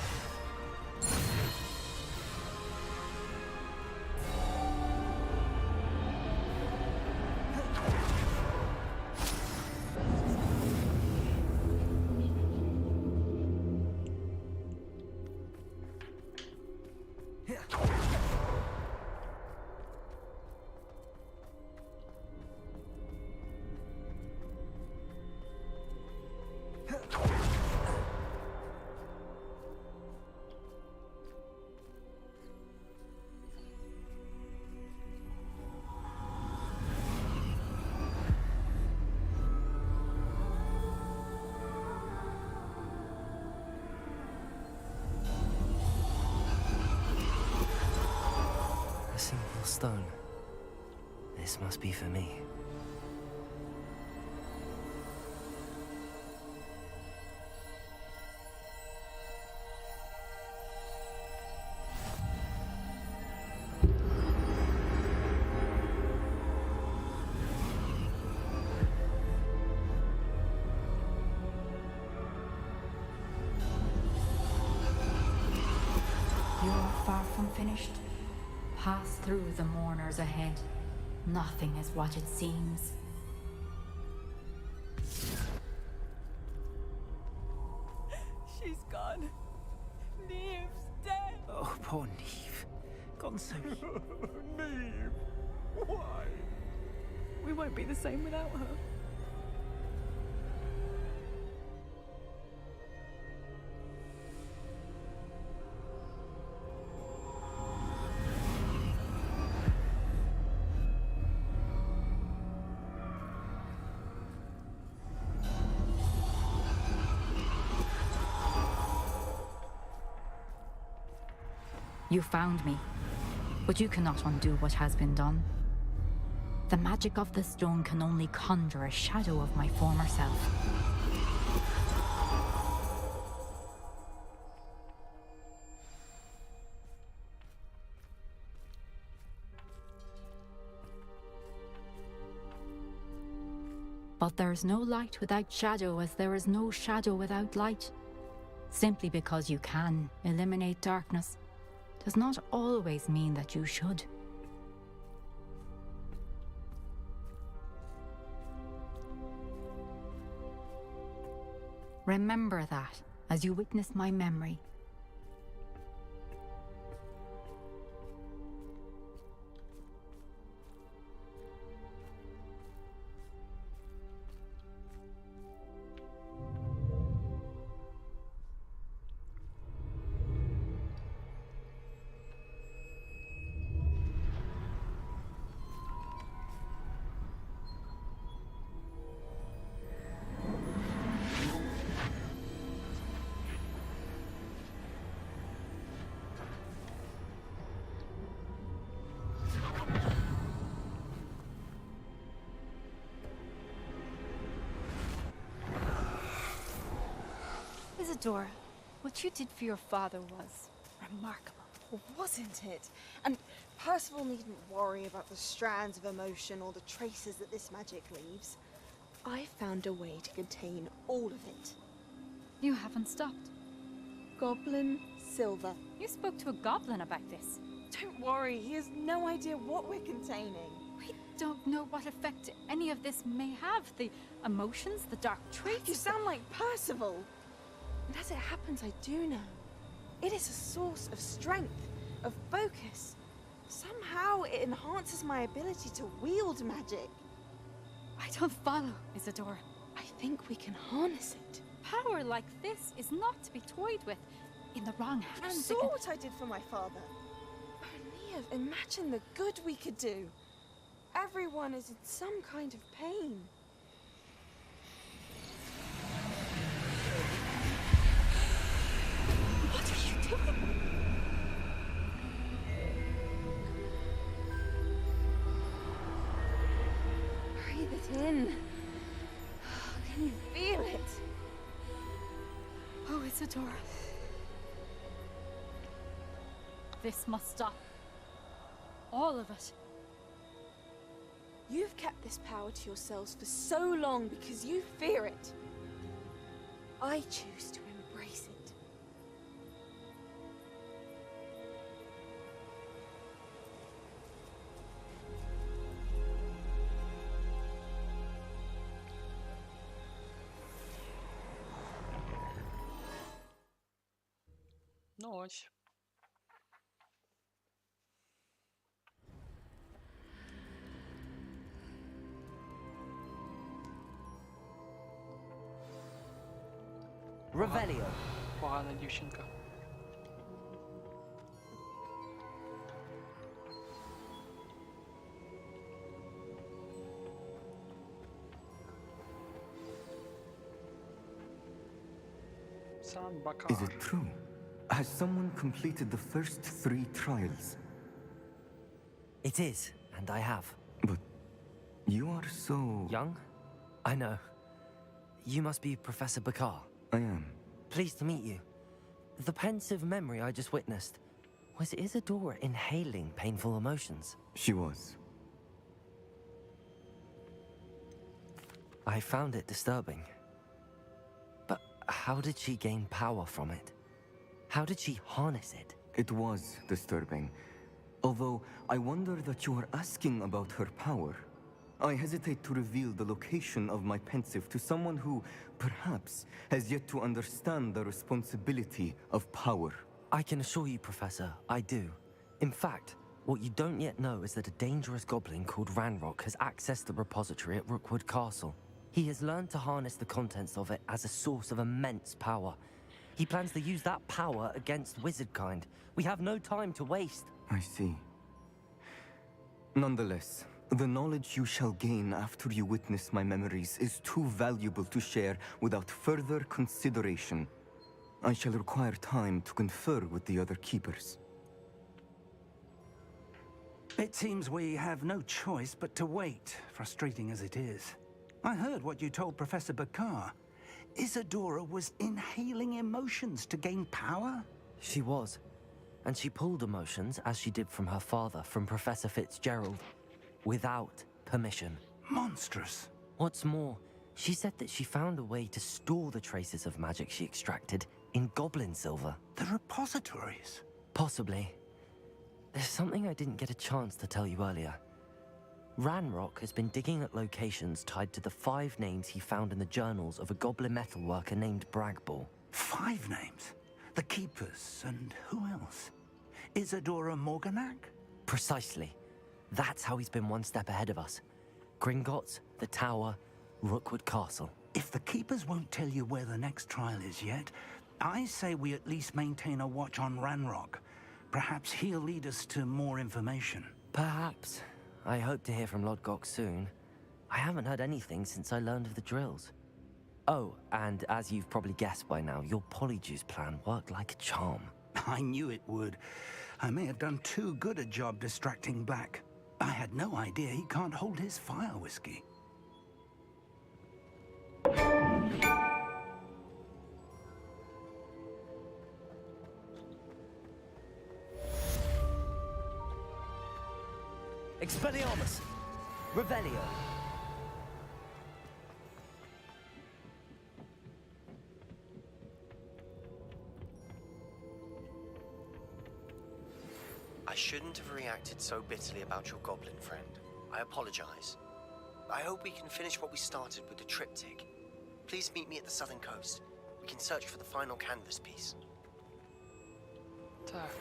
A simple stone. This must be for me. You are far from finished. Pass through the mourners ahead. Nothing is what it seems. She's gone. Neve's dead. Oh, poor Neve. Gone so... Neve, why? We won't be the same without her. You found me, but you cannot undo what has been done. The magic of the stone can only conjure a shadow of my former self. But there is no light without shadow, as there is no shadow without light. Simply because you can eliminate darkness does not always mean that you should. Remember that as you witness my memory. Isadora, what you did for your father was remarkable, wasn't it? And Percival needn't worry about the strands of emotion or the traces that this magic leaves. I found a way to contain all of it. You haven't stopped. Goblin Silver. You spoke to a goblin about this. Don't worry, he has no idea what we're containing. We don't know what effect any of this may have. The emotions, the dark traits. You sound like Percival. And as it happens, I do know. It is a source of strength, of focus. Somehow it enhances my ability to wield magic. I don't follow, Isadora. I think we can harness it. Power like this is not to be toyed with. In the wrong hands. You saw what I did for my father. Oh, Neve, imagine the good we could do. Everyone is in some kind of pain. What are you doing? in. Can you feel it? Oh, Isadora. This must stop. All of it. You've kept this power to yourselves for so long because you fear it. I choose to embrace it. Ну ось. Revelio. Погана дівчинка. Сан Бакар. Is it true? Has someone completed the first 3 trials? It is, and I have. But you are so... Young? I know. You must be Professor Bakar. I am. Pleased to meet you. The pensive memory I just witnessed, was Isadora inhaling painful emotions? She was. I found it disturbing. But how did she gain power from it? How did she harness it? It was disturbing. Although, I wonder that you are asking about her power. I hesitate to reveal the location of my pensive to someone who, perhaps, has yet to understand the responsibility of power. I can assure you, Professor, I do. In fact, what you don't yet know is that a dangerous goblin called Ranrock has accessed the repository at Rookwood Castle. He has learned to harness the contents of it as a source of immense power. He plans to use that power against wizardkind. We have no time to waste. I see. Nonetheless, the knowledge you shall gain after you witness my memories is too valuable to share without further consideration. I shall require time to confer with the other keepers. It seems we have no choice but to wait, frustrating as it is. I heard what you told Professor Bakar. Isadora was inhaling emotions to gain power? She was. And she pulled emotions, as she did from her father, from Professor Fitzgerald, without permission. Monstrous. What's more, she said that she found a way to store the traces of magic she extracted in goblin silver. The repositories? Possibly. There's something I didn't get a chance to tell you earlier. Ranrock has been digging at locations tied to the 5 names he found in the journals of a goblin metalworker named Bragball. 5 names? The Keepers, and who else? Isadora Morganac? Precisely. That's how he's been one step ahead of us. Gringotts, the Tower, Rookwood Castle. If the Keepers won't tell you where the next trial is yet, I say we at least maintain a watch on Ranrock. Perhaps he'll lead us to more information. Perhaps. I hope to hear from Lodgok soon. I haven't heard anything since I learned of the drills. Oh, and as you've probably guessed by now, your Polyjuice plan worked like a charm. I knew it would. I may have done too good a job distracting Black. I had no idea he can't hold his fire whiskey. Expelliarmus! Revelio! I shouldn't have reacted so bitterly about your goblin friend. I apologize. I hope we can finish what we started with the triptych. Please meet me at the southern coast. We can search for the final canvas piece. Так.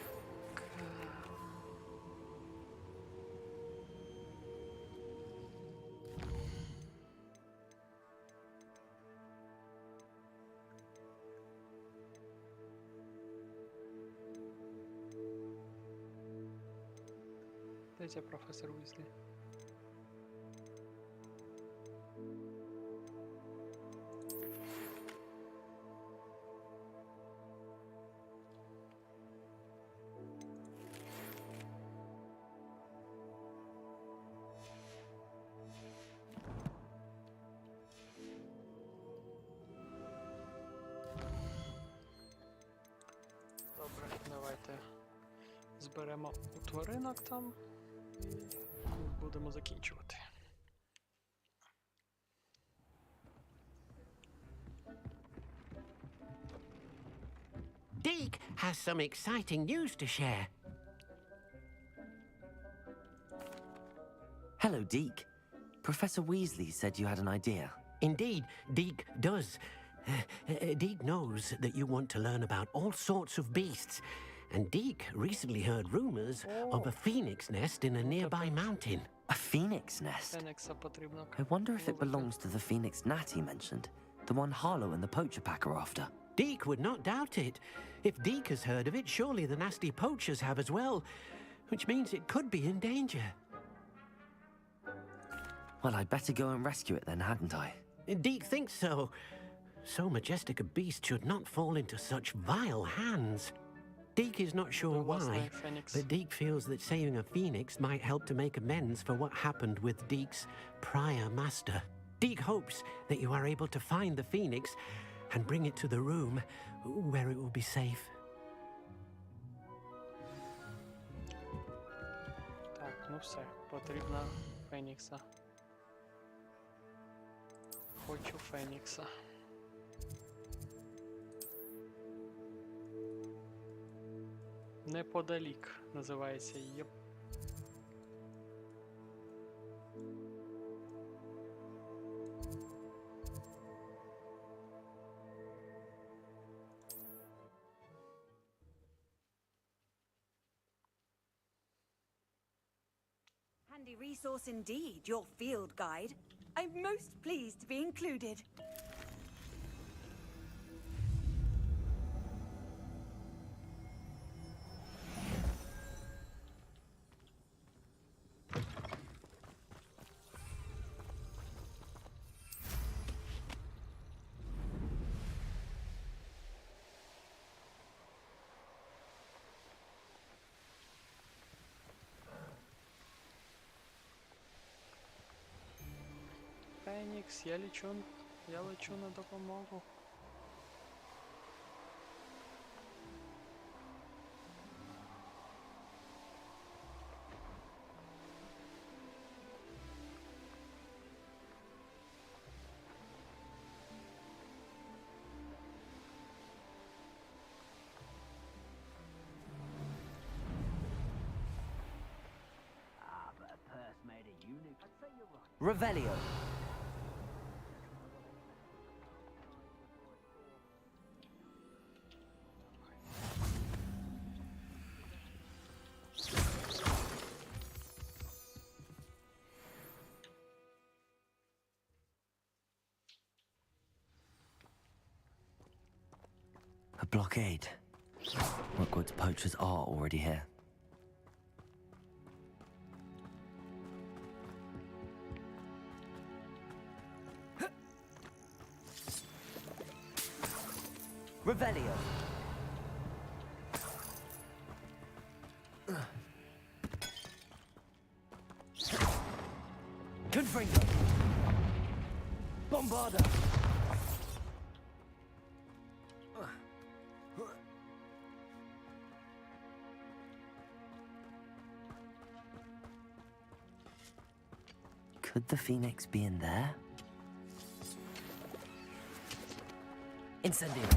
Дайте профессор Уизли. Заберемо у тваринок там. І будемо закінчувати. Deke has some exciting news to share. Hello, Deke. Professor Weasley said you had an idea. Indeed, Deke does. Deke knows that you want to learn about all sorts of beasts, and Deke recently heard rumors of a phoenix nest in a nearby mountain. A phoenix nest? Фенікса потрібно. I wonder if it belongs to the phoenix Nat he mentioned. The one Harlow and the poacher pack are after. Deke would not doubt it. If Deke has heard of it, surely the nasty poachers have as well, which means it could be in danger. Well, I'd better go and rescue it then, hadn't I? Deke thinks so. So majestic a beast should not fall into such vile hands. Deke is not sure why, but Deke feels that saving a phoenix might help to make amends for what happened with Deke's prior master. Deke hopes that you are able to find the phoenix and bring it to the room where it will be safe. Так, ну все, потрібна Фенікса. Хочу Фенікса. Неподалік називається її. Handy resource indeed, your field guide. I'm most pleased to be included. Фенікс, я лечу на допомогу. But a purse made a eunuch. I'd say you're right. Revelio. A blockade. Hogwarts poachers are already here. Revelio. Confringo. Bombarda. Could the Phoenix be in there? Incendio.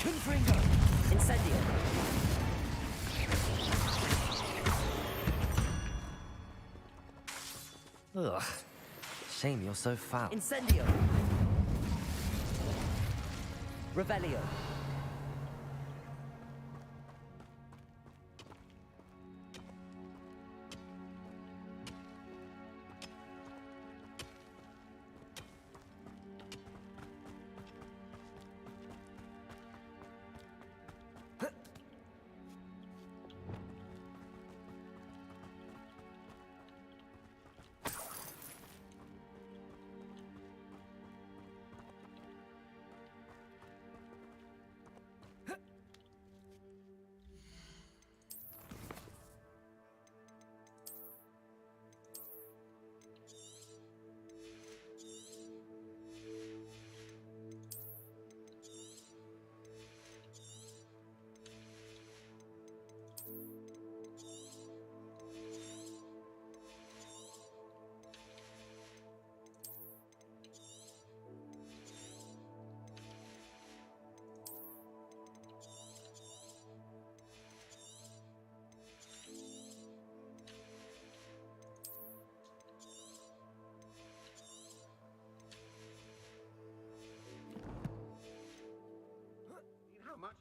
Confringo. Incendio. Ugh. Shame you're so foul. Incendio. Revelio.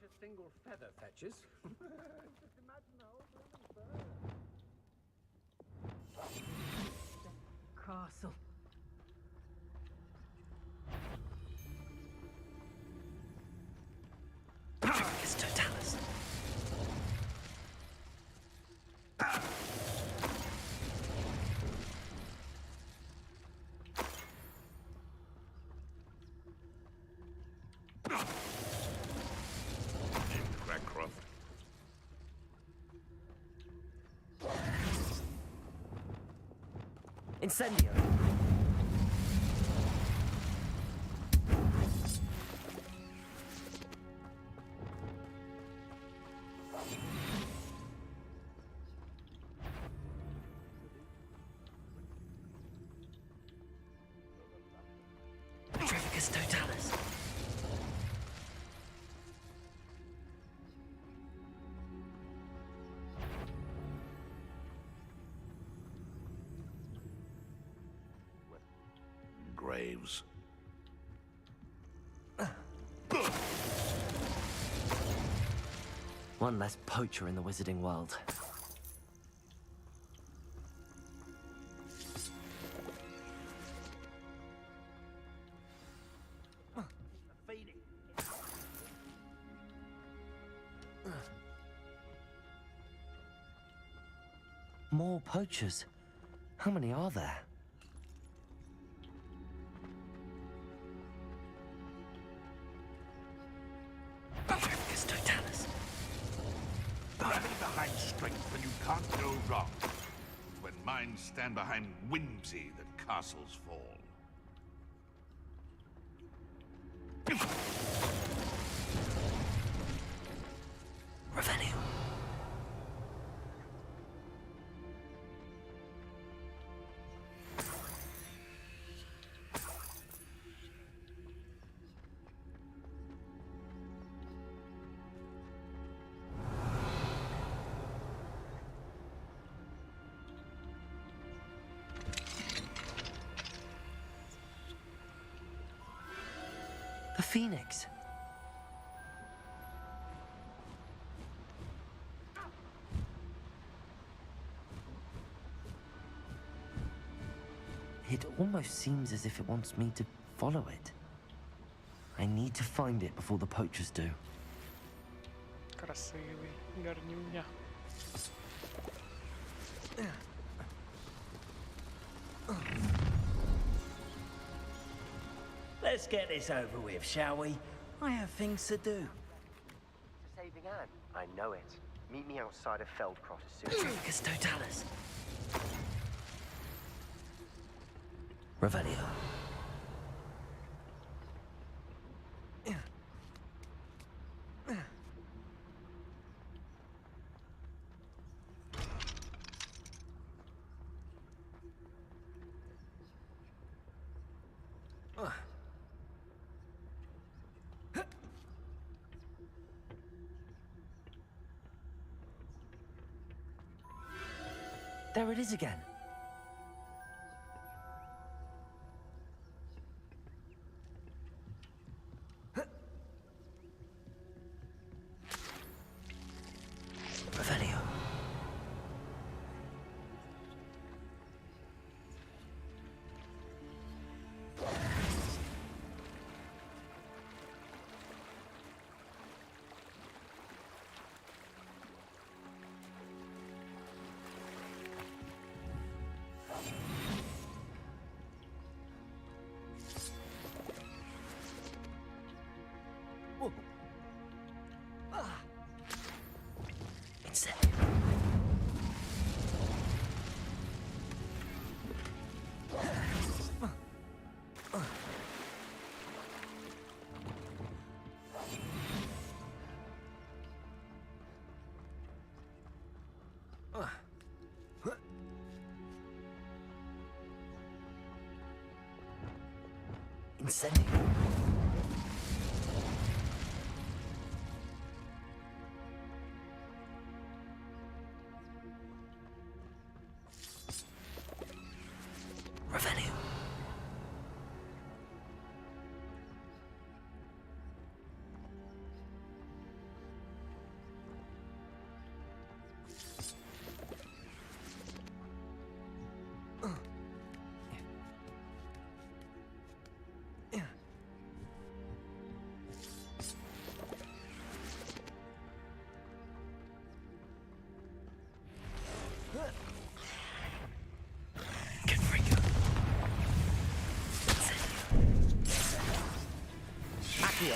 a single feather fetches. Just imagine the whole blooming bird. Castle. Petrificus totalis. Crackcroft. Incendio. Petrificus totalis. Graves. One less poacher in the wizarding world. More poachers? How many are there? Petrificus totalis. Rally behind strength when you can't go wrong. It's when minds stand behind whimsy that castles fall. Revenue. The Phoenix. It almost seems as if it wants me to follow it. I need to find it before the poachers do. Красивий, гарнюня. Let's get this over with, shall we? I have things to do. Saving Anne. I know it. Meet me outside of Feldcroft as soon as... Petrificus totalis. Revelio. There it is again. Revelio. Incendio. Revenue. Accio.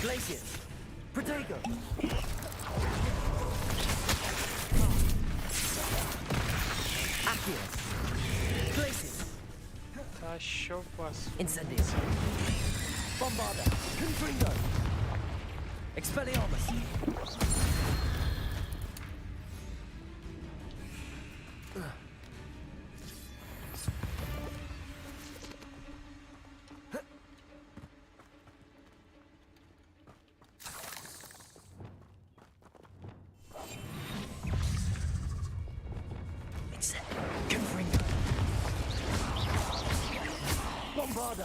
Glacius. Protego. Accio. Glacius. Та що у вас? Incendius. Bombarda. Confringo. Expelliarmus. Confringo. Bombarda.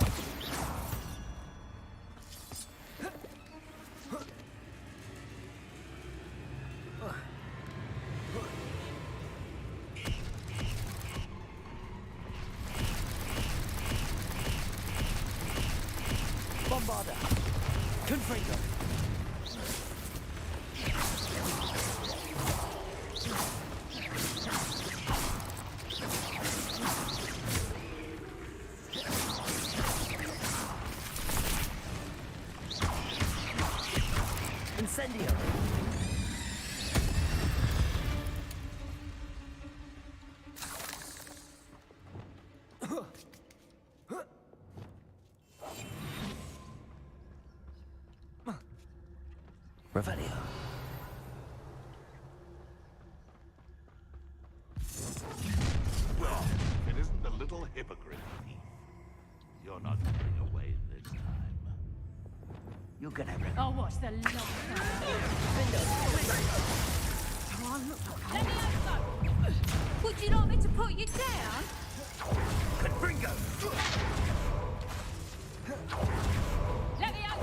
Bombarda. Confringo. Incendio. Revelio. Well, it isn't a little hypocrite, Thief. You're not getting away this time. You're gonna I'll watch the long Let me out. Would you like me to put you down? Confringo. Let me out.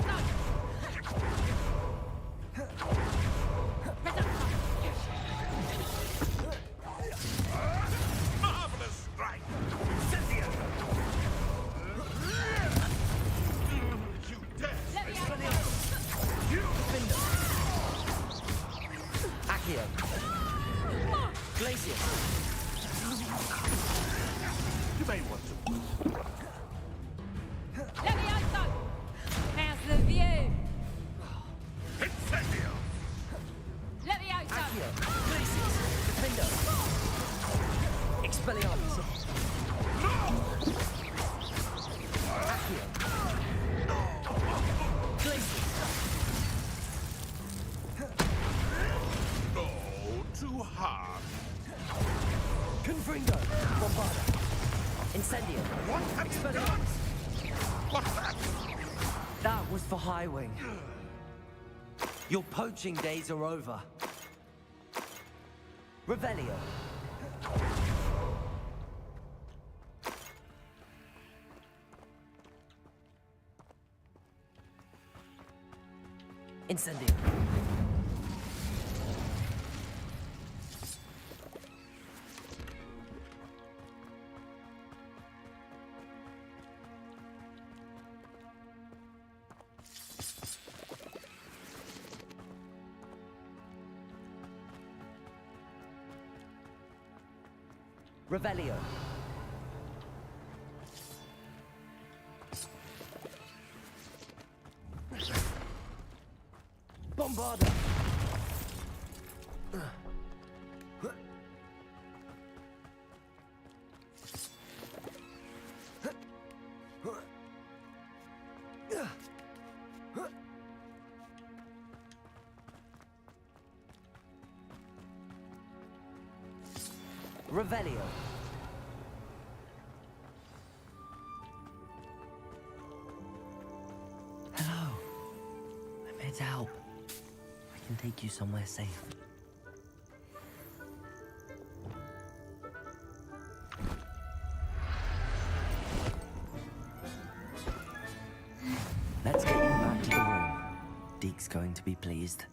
Marvelous strike! Incendio. You dare! Let me out. Accio. Glacius. You may want to. Let me out. How's the view? Incendio! Let me out. Accio. Glacius. Defendo. Expelliarmus. Accio. Glacius. No, too hard. Confringo. Bombarda. Incendio. What have you done? Expelliarmus. What's that? That was for Highwing. Your poaching days are over. Revelio. Incendio. Revelio. Bombarda. Revelio. Hello. I'm here to help. I can take you somewhere safe. Let's get you back to the room. Deke's going to be pleased.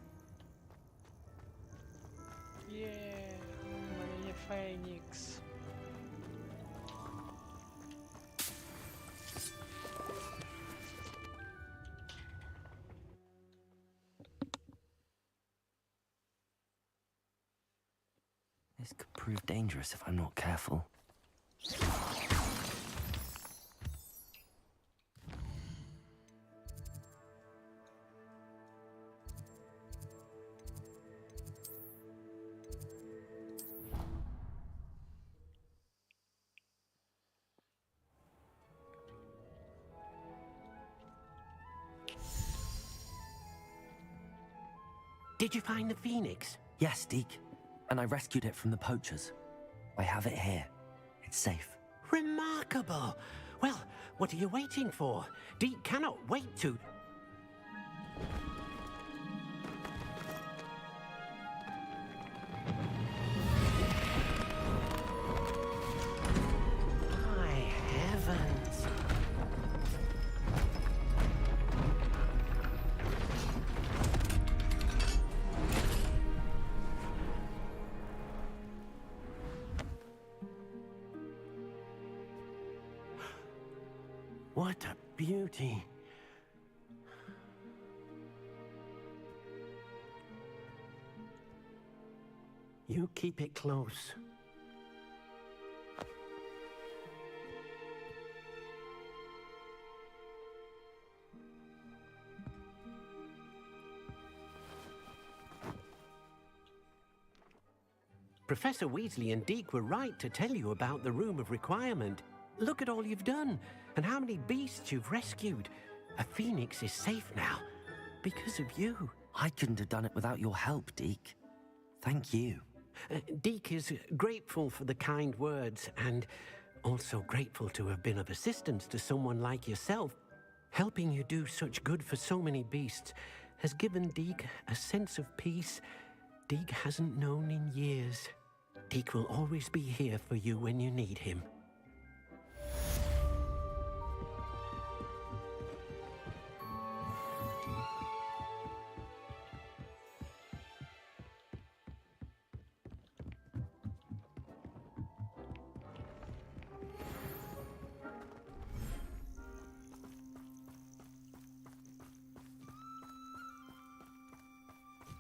Є, у мене є Фенікс. This could prove dangerous if I'm not careful. Did you find the phoenix? Yes, Deke. And I rescued it from the poachers. I have it here. It's safe. Remarkable! Well, what are you waiting for? Deke cannot wait to... My heavens! What a beauty. You keep it close. Professor Weasley and Deke were right to tell you about the Room of Requirement. Look at all you've done, and how many beasts you've rescued. A phoenix is safe now, because of you. I couldn't have done it without your help, Deke. Thank you. Deke is grateful for the kind words, and also grateful to have been of assistance to someone like yourself. Helping you do such good for so many beasts has given Deke a sense of peace Deke hasn't known in years. Deke will always be here for you when you need him.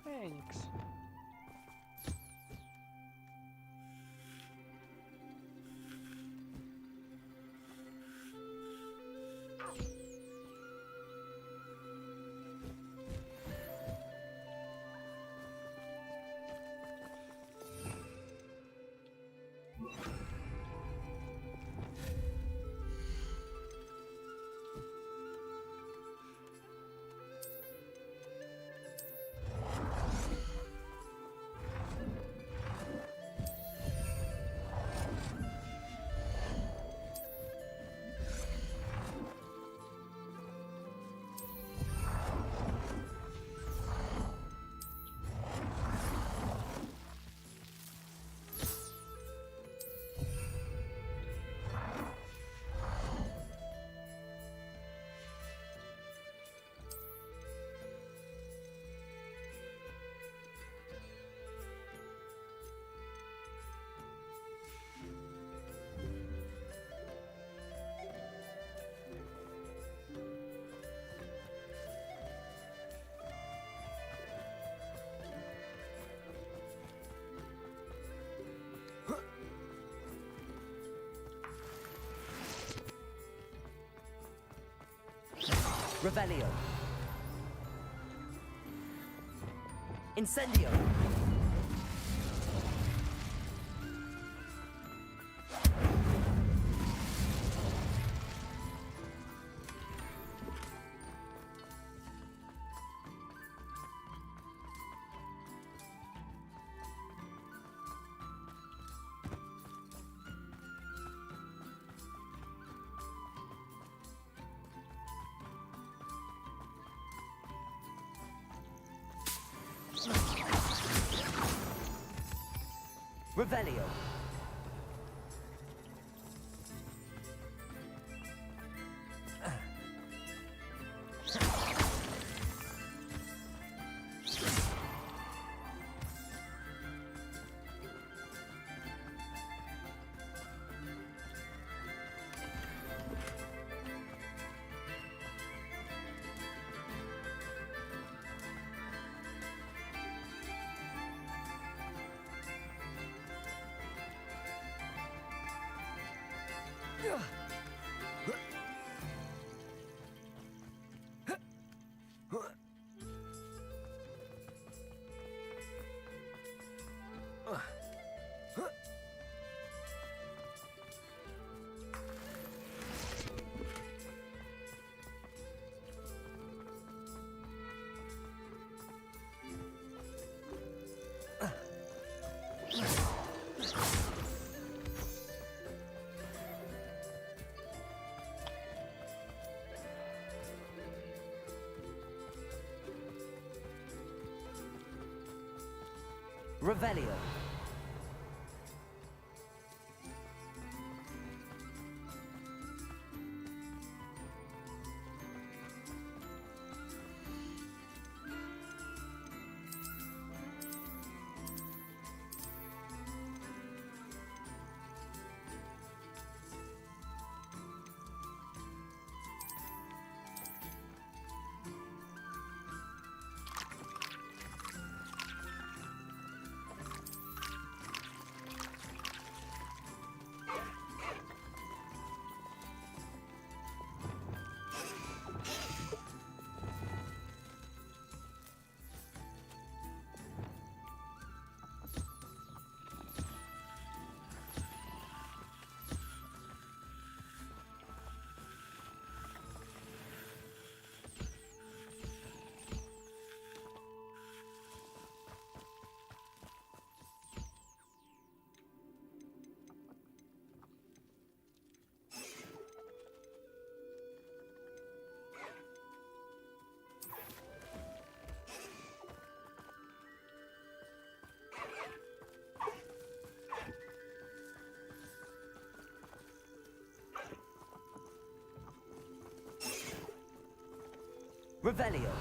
Thanks. Revelio. Incendio. Revelio. Revelio. Revelio.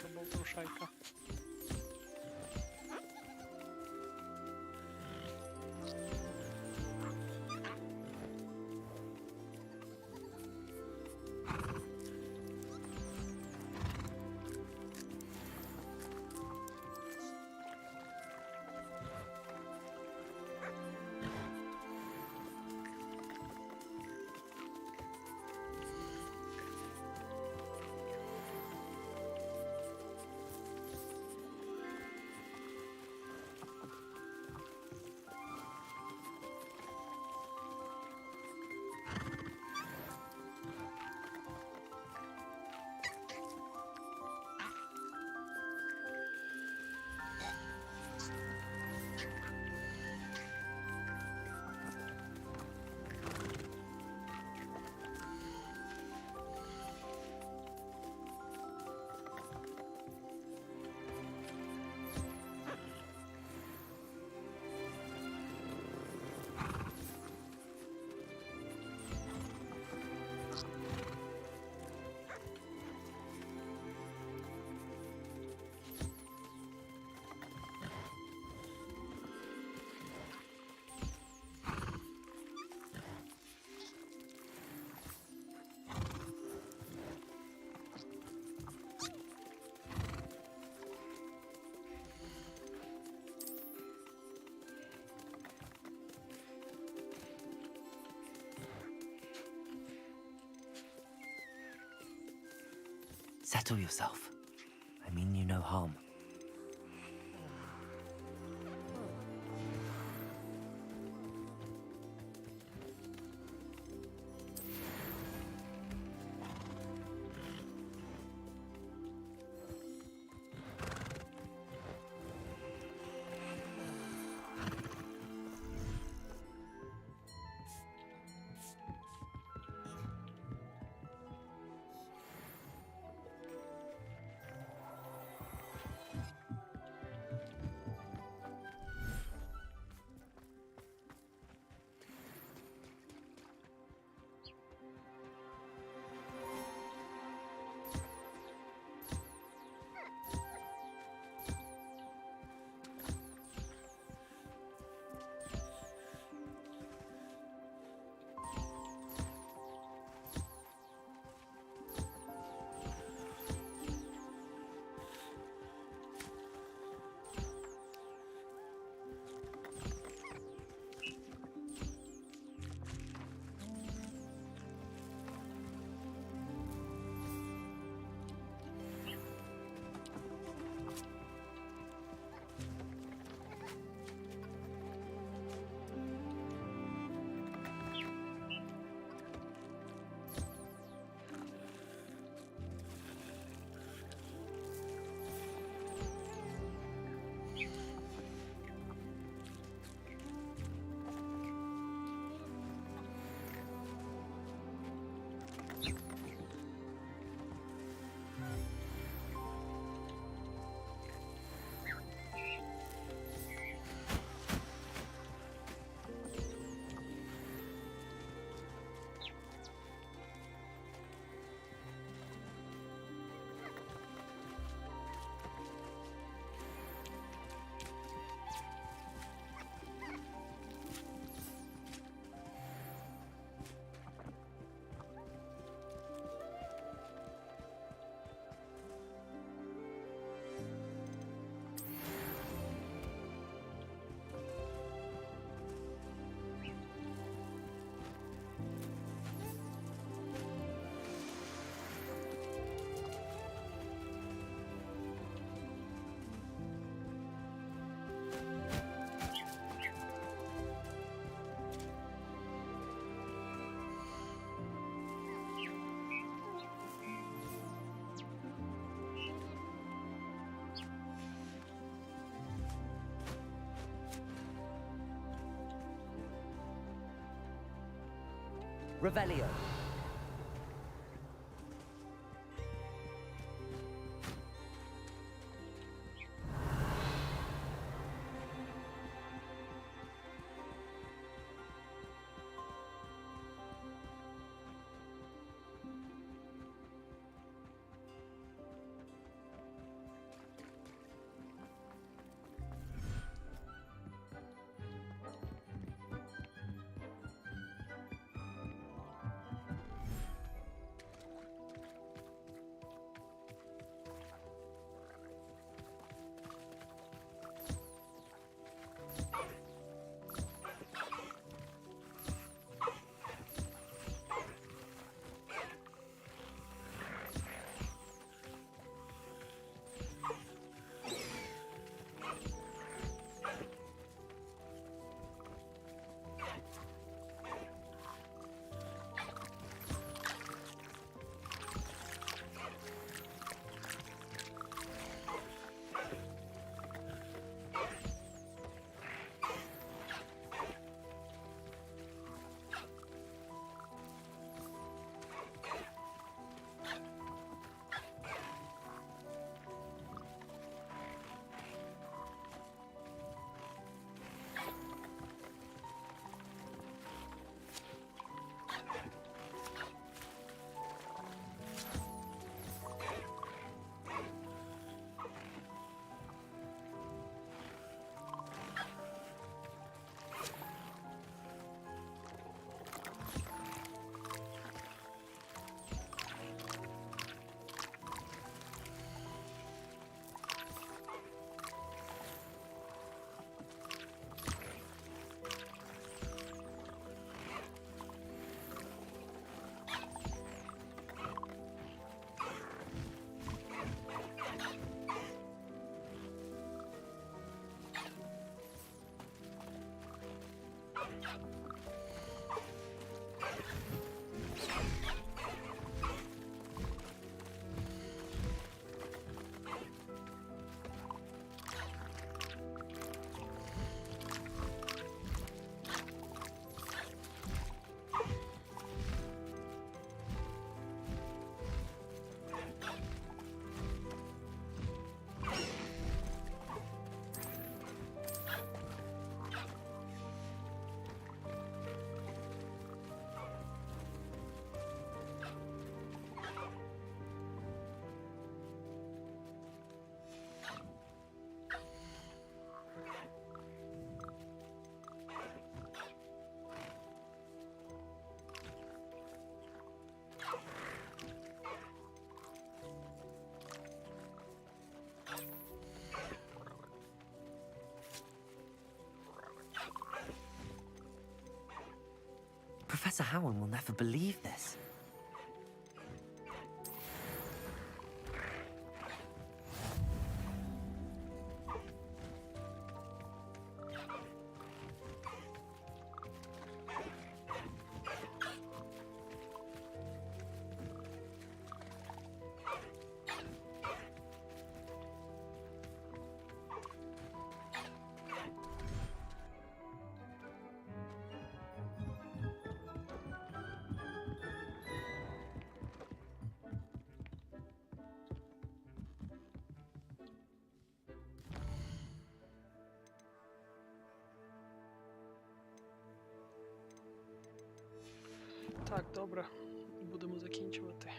To boltruszajka. Settle yourself. I mean you no harm. Revelio. Professor Howell will never believe this. Так, добре, будемо закінчувати.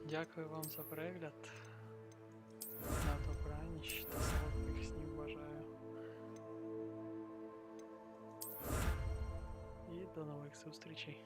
Дякую вам за перегляд. На добраніч та солодких снів бажаю. І до нових зустрічей.